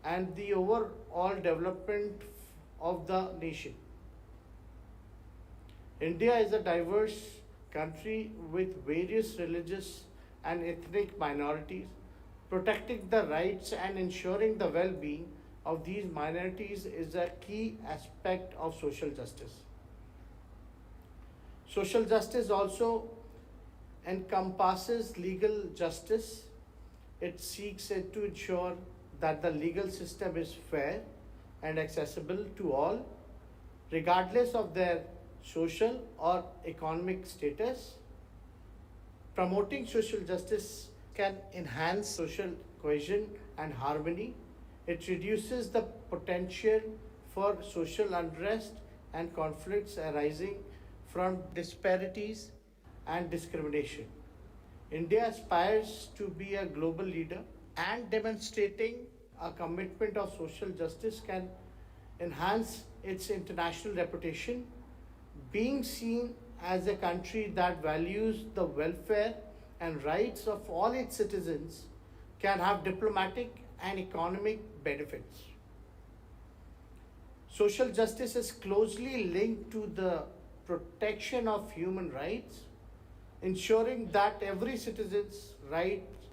and the overall development of the nation. India is a diverse country with various religious and ethnic minorities. Protecting the rights and ensuring the well-being of these minorities is a key aspect of social justice. Social justice also encompasses legal justice. It seeks to ensure that the legal system is fair and accessible to all, regardless of their social or economic status. Promoting social justice can enhance social cohesion and harmony. It reduces the potential for social unrest and conflicts arising from disparities and discrimination. India aspires to be a global leader, and demonstrating a commitment of social justice can enhance its international reputation. Being seen as a country that values the welfare and rights of all its citizens can have diplomatic and economic benefits. Social justice is closely linked to the protection of human rights. Ensuring that every citizen's rights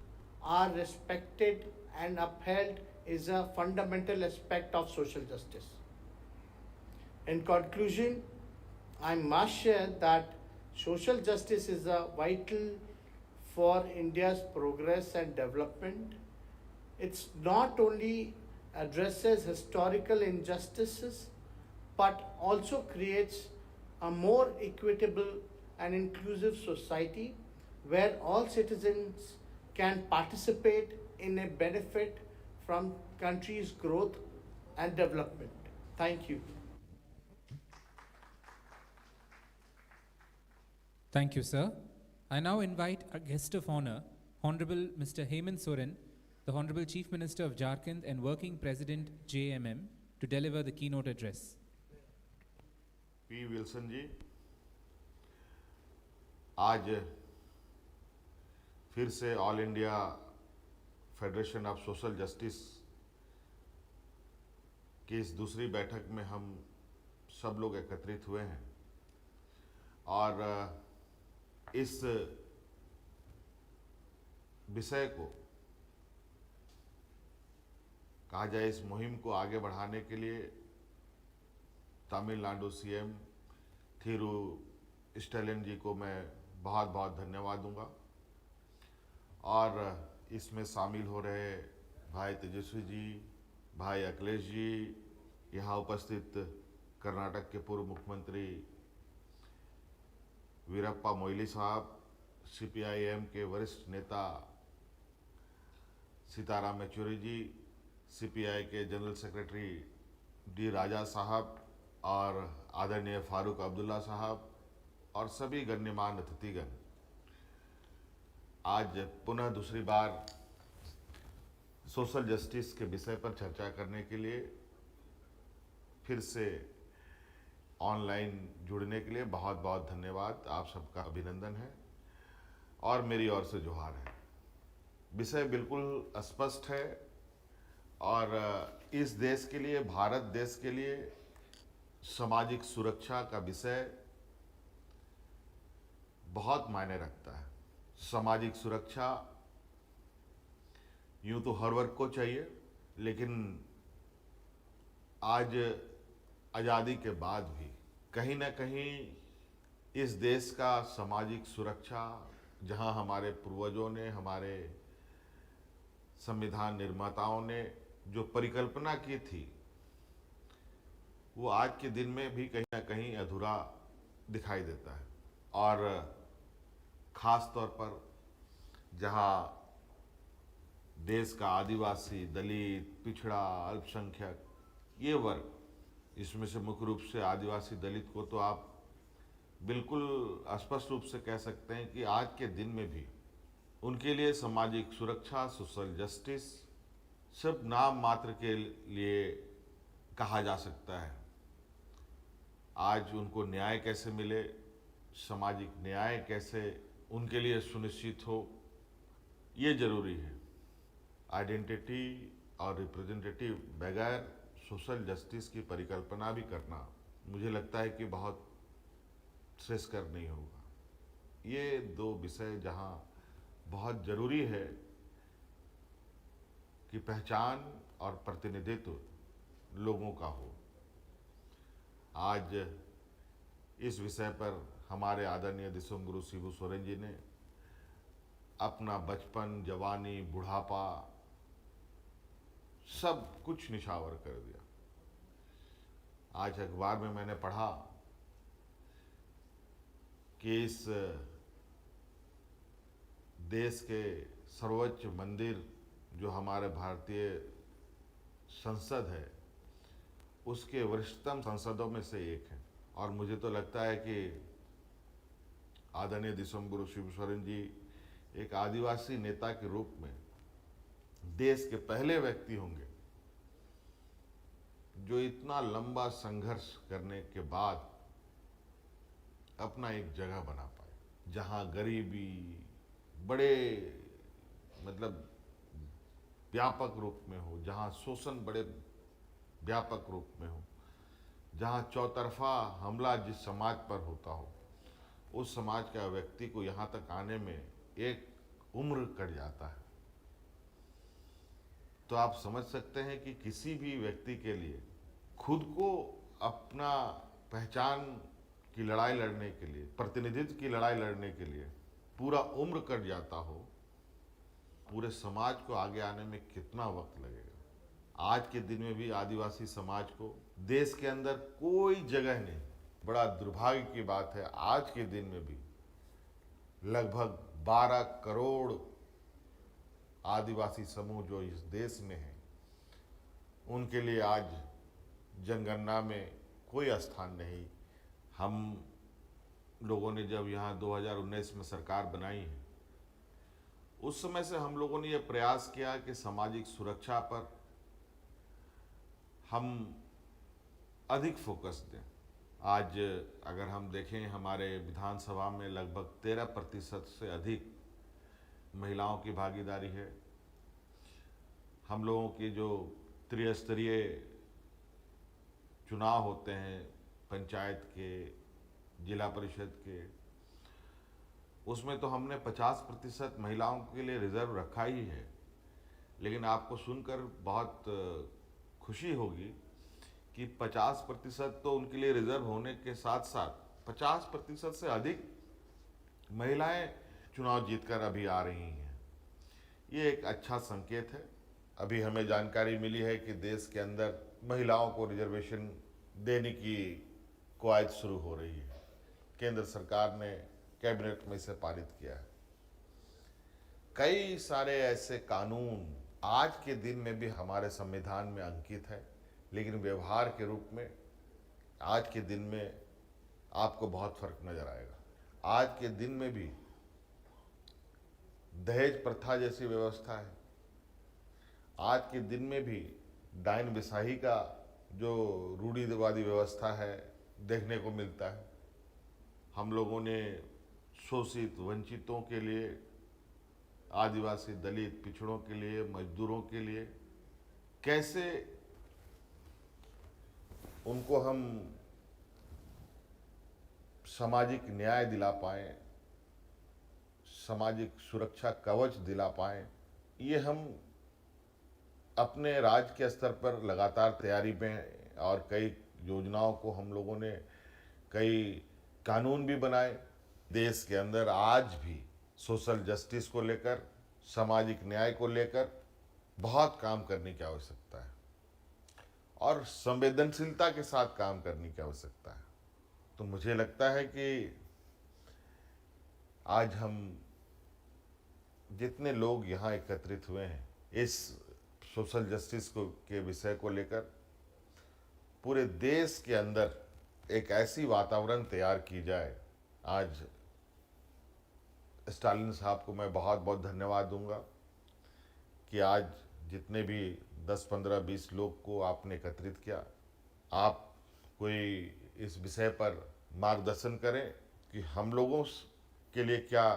are respected and upheld is a fundamental aspect of social justice. In conclusion, I must share that social justice is vital for India's progress and development. It not only addresses historical injustices but also creates a more equitable and inclusive society where all citizens can participate in a benefit from country's growth and development. Thank you. Thank you, sir. I now invite our guest of honor, Honorable Mr. Hemant Soren, the Honorable Chief Minister of Jharkhand and Working President JMM, to deliver the keynote address. P. Wilson जी, आज फिर से all India federation of social justice की इस दूसरी बैठक में हम सब लोग एकत्रित हुए हैं और इस विषय को कहा जाए, इस मुहिम को आगे बढ़ाने के लिए तमिलनाडु सीएम थिरु स्टालिन जी को मैं बहुत बहुत धन्यवाद दूंगा और इसमें शामिल हो रहे भाई तेजस्वी जी, भाई अखिलेश जी, यहाँ उपस्थित कर्नाटक के पूर्व मुख्यमंत्री वीरप्पा मोइली साहब, सीपीआईएम के वरिष्ठ नेता सीताराम येचुरी जी, सीपीआई के जनरल सेक्रेटरी डी राजा साहब और आदरणीय फारूक अब्दुल्ला साहब और सभी गण्यमान्य अतिथिगण, आज पुनः दूसरी बार सोशल जस्टिस के विषय पर चर्चा करने के लिए फिर से ऑनलाइन जुड़ने के लिए बहुत बहुत धन्यवाद। आप सबका अभिनंदन है और मेरी ओर से जोहार है। विषय बिल्कुल स्पष्ट है और इस देश के लिए, भारत देश के लिए सामाजिक सुरक्षा का विषय बहुत मायने रखता है। सामाजिक सुरक्षा यूं तो हर वर्ग को चाहिए, लेकिन आज आज़ादी के बाद भी कहीं ना कहीं इस देश का सामाजिक सुरक्षा, जहां हमारे पूर्वजों ने, हमारे संविधान निर्माताओं ने जो परिकल्पना की थी, वो आज के दिन में भी कहीं ना कहीं अधूरा दिखाई देता है। और ख़ास तौर पर जहां देश का आदिवासी, दलित, पिछड़ा, अल्पसंख्यक, ये वर्ग, इसमें से मुख्य रूप से आदिवासी दलित को तो आप बिल्कुल स्पष्ट रूप से कह सकते हैं कि आज के दिन में भी उनके लिए सामाजिक सुरक्षा, सोशल जस्टिस सिर्फ नाम मात्र के लिए कहा जा सकता है। आज उनको न्याय कैसे मिले, सामाजिक न्याय कैसे उनके लिए सुनिश्चित हो, ये जरूरी है। आइडेंटिटी और रिप्रेजेंटेटिव बगैर सोशल जस्टिस की परिकल्पना भी करना मुझे लगता है कि बहुत श्रेयस्कर नहीं होगा। ये दो विषय जहाँ बहुत जरूरी है कि पहचान और प्रतिनिधित्व लोगों का हो। आज इस विषय पर हमारे आदरणीय दिसोम गुरु शिबू सोरेन जी ने अपना बचपन, जवानी, बुढ़ापा सब कुछ निछावर कर दिया। आज अखबार में मैंने पढ़ा कि इस देश के सर्वोच्च मंदिर जो हमारे भारतीय संसद है, उसके वरिष्ठतम सांसदों में से एक है। और मुझे तो लगता है कि आदरणीय दिसोम गुरु शिबू सोरेन जी एक आदिवासी नेता के रूप में देश के पहले व्यक्ति होंगे जो इतना लंबा संघर्ष करने के बाद अपना एक जगह बना पाए, जहां गरीबी बड़े मतलब व्यापक रूप में हो, जहां शोषण बड़े व्यापक रूप में हो, जहां चौतरफा हमला जिस समाज पर होता हो, उस समाज का व्यक्ति को यहाँ तक आने में एक उम्र कट जाता है। तो आप समझ सकते हैं कि किसी भी व्यक्ति के लिए खुद को अपना पहचान की लड़ाई लड़ने के लिए, प्रतिनिधित्व की लड़ाई लड़ने के लिए पूरा उम्र कट जाता हो, पूरे समाज को आगे आने में कितना वक्त लगेगा। आज के दिन में भी आदिवासी समाज को देश के अंदर कोई जगह नहीं। बड़ा दुर्भाग्य की बात है, आज के दिन में भी लगभग 12 करोड़ आदिवासी समूह जो इस देश में हैं, उनके लिए आज जनगणना में कोई स्थान नहीं। हम लोगों ने जब यहाँ 2019 में सरकार बनाई है, उस समय से हम लोगों ने ये प्रयास किया कि सामाजिक सुरक्षा पर हम अधिक फोकस दें। आज अगर हम देखें, हमारे विधानसभा में लगभग 13% से अधिक महिलाओं की भागीदारी है। हम लोगों की जो त्रिस्तरीय चुनाव होते हैं, पंचायत के, जिला परिषद के, उसमें तो हमने 50% महिलाओं के लिए रिजर्व रखा ही है। लेकिन आपको सुनकर बहुत खुशी होगी कि 50% तो उनके लिए रिजर्व होने के साथ साथ 50% से अधिक महिलाएं चुनाव जीतकर अभी आ रही हैं। ये एक अच्छा संकेत है। अभी हमें जानकारी मिली है कि देश के अंदर महिलाओं को रिजर्वेशन देने की कवायद शुरू हो रही है। केंद्र सरकार ने कैबिनेट में इसे पारित किया है। कई सारे ऐसे कानून आज के दिन में भी हमारे संविधान में अंकित है, लेकिन व्यवहार के रूप में आज के दिन में आपको बहुत फर्क नजर आएगा। आज के दिन में भी दहेज प्रथा जैसी व्यवस्था है। आज के दिन में भी डायन बिसाही का जो रूढ़िवादी व्यवस्था है देखने को मिलता है। हम लोगों ने शोषित वंचितों के लिए, आदिवासी, दलित, पिछड़ों के लिए, मजदूरों के लिए कैसे उनको हम सामाजिक न्याय दिला पाएं, सामाजिक सुरक्षा कवच दिला पाएं, ये हम अपने राज्य के स्तर पर लगातार तैयारी में, और कई योजनाओं को हम लोगों ने, कई कानून भी बनाए। देश के अंदर आज भी सोशल जस्टिस को लेकर, सामाजिक न्याय को लेकर बहुत काम करने की आवश्यकता है और संवेदनशीलता के साथ काम करने की आवश्यकता है। तो मुझे लगता है कि आज हम जितने लोग यहाँ एकत्रित हुए हैं इस सोशल जस्टिस को के विषय को लेकर, पूरे देश के अंदर एक ऐसी वातावरण तैयार की जाए। आज स्टालिन साहब को मैं बहुत बहुत धन्यवाद दूंगा कि आज जितने भी 10, 15, 20 लोग को आपने एकत्रित किया, आप कोई इस विषय पर मार्गदर्शन करें कि हम लोगों के लिए क्या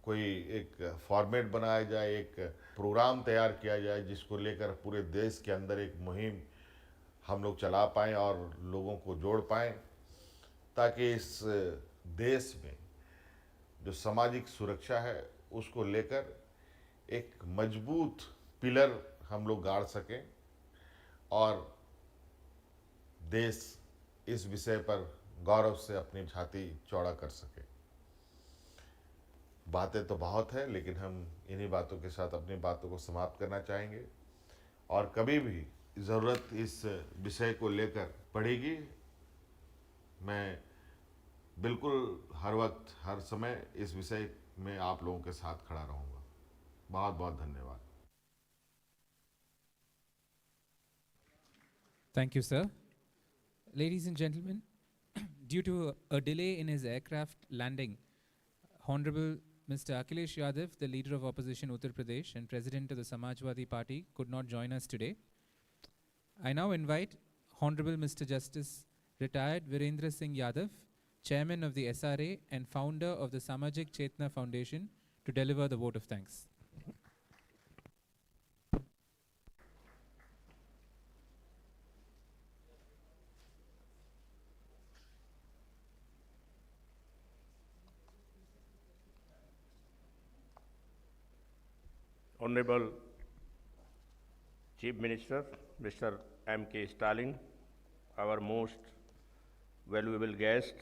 कोई एक फॉर्मेट बनाया जाए, एक प्रोग्राम तैयार किया जाए जिसको लेकर पूरे देश के अंदर एक मुहिम हम लोग चला पाएँ और लोगों को जोड़ पाएँ, ताकि इस देश में जो सामाजिक सुरक्षा है उसको लेकर एक मजबूत पिलर हम लोग गाड़ सकें और देश इस विषय पर गौरव से अपनी छाती चौड़ा कर सके। बातें तो बहुत है, लेकिन हम इन्हीं बातों के साथ अपनी बातों को समाप्त करना चाहेंगे और कभी भी ज़रूरत इस विषय को लेकर पड़ेगी, मैं बिल्कुल हर वक्त हर समय इस विषय में आप लोगों के साथ खड़ा रहूँगा। बहुत बहुत धन्यवाद। Thank you, sir. Ladies and gentlemen, due to a delay in his aircraft landing, Honorable Mr. Akhilesh Yadav, the leader of opposition Uttar Pradesh and president of the Samajwadi Party, could not join us today. I now invite Honorable Mr. Justice Retired Virendra Singh Yadav, chairman of the SRA and founder of the Samajik Chetna Foundation, to deliver the vote of thanks. Honorable Chief Minister, Mr. M.K. Stalin, our most valuable guest,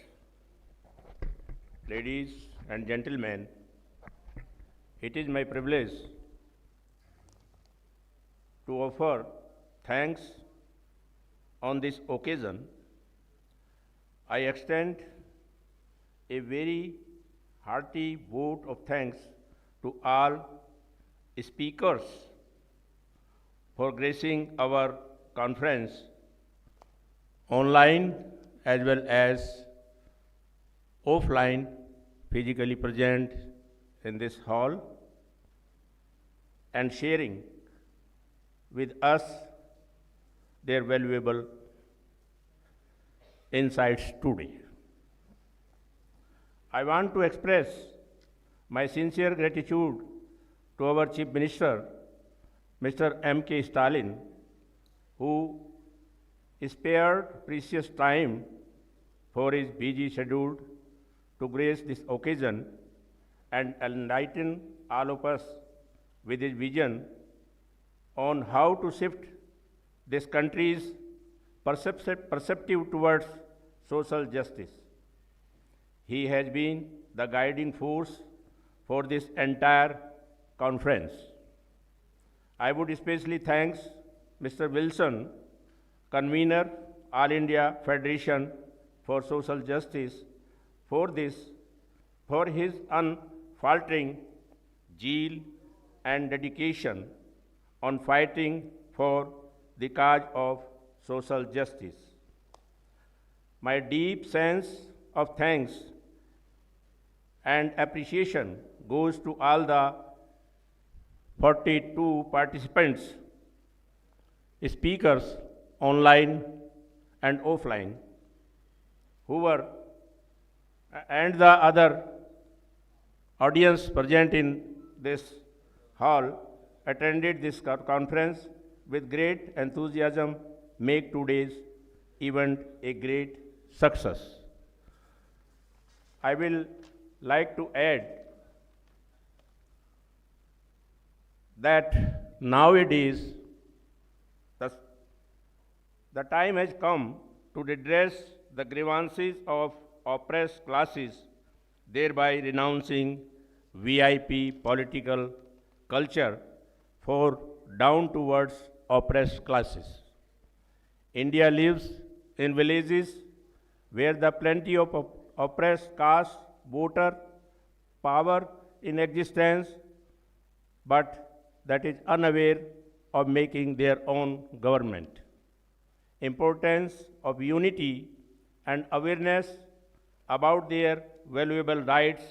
ladies and gentlemen, it is my privilege to offer thanks on this occasion. I extend a very hearty vote of thanks to all speakers for gracing our conference online as well as offline, physically present in this hall and sharing with us their valuable insights today. I want to express my sincere gratitude to our Chief Minister, Mr. M.K. Stalin, who spared precious time for his busy schedule to grace this occasion and enlighten all of us with his vision on how to shift this country's perceptive towards social justice. He has been the guiding force for this entire conference. I would especially thank Mr. Wilson, convener, All India Federation for Social Justice, for his unfaltering zeal and dedication on fighting for the cause of social justice. My deep sense of thanks and appreciation goes to all the 42 participants, speakers online and offline, and the other audience present in this hall attended this conference with great enthusiasm, make today's event a great success. I will like to add that nowadays the time has come to redress the grievances of oppressed classes, thereby renouncing VIP political culture for down towards oppressed classes. India lives in villages where the plenty of oppressed caste voter power in existence, but that is unaware of making their own government. Importance of unity and awareness about their valuable rights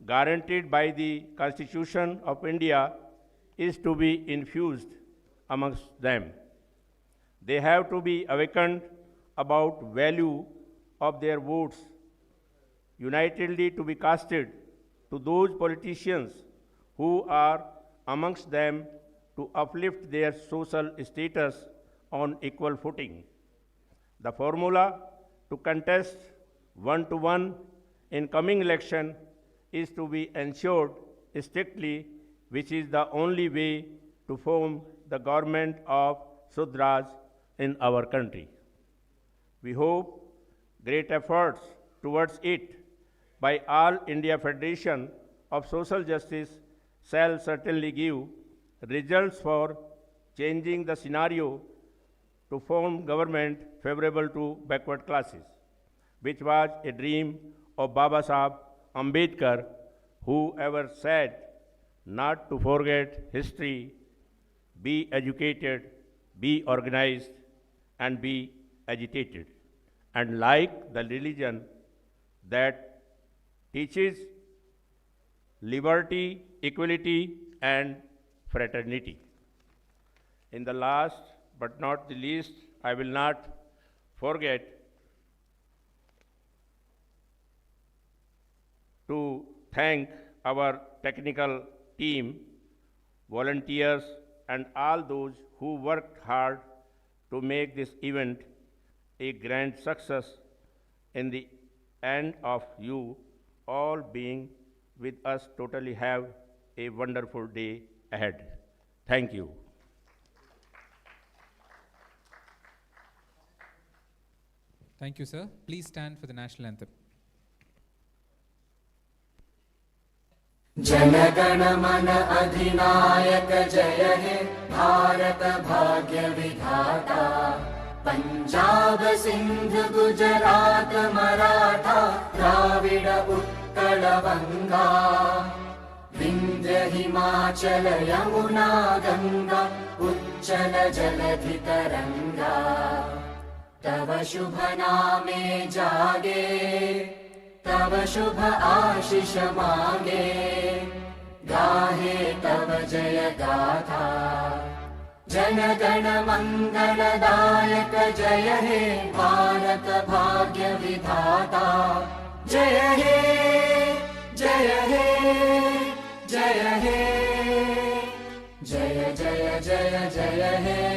guaranteed by the Constitution of India is to be infused amongst them. They have to be awakened about value of their votes, unitedly to be casted to those politicians who are amongst them to uplift their social status on equal footing. The formula to contest one-to-one in coming election is to be ensured strictly, which is the only way to form the government of Sudras in our country. We hope great efforts towards it by All India Federation of Social Justice shall certainly give results for changing the scenario to form government favorable to backward classes, which was a dream of Baba Sahib Ambedkar, who ever said not to forget history, be educated, be organized, and be agitated. And like the religion that teaches liberty, equality, and fraternity. In the last but not the least, I will not forget to thank our technical team, volunteers, and all those who worked hard to make this event a grand success in the end of you all being with us totally have a wonderful day ahead. Thank you. Thank you, sir. Please stand for the national anthem. जनगण मन अधिनायक जय हे भारत भाग्य विधाता पंजाब सिंध गुजरात मराठा द्राविड उत्कल बंगा विंध्य हिमाचल यमुना गंगा उच्चल जलधि तरंगा तव शुभ नामे जागे तव शुभ आशीष मांगे गाहे तव जय गाथा जन गण मंगलदायक जय हे भारत भाग्य विधाता जय हे जय हे जय हे जय जय जय जय हे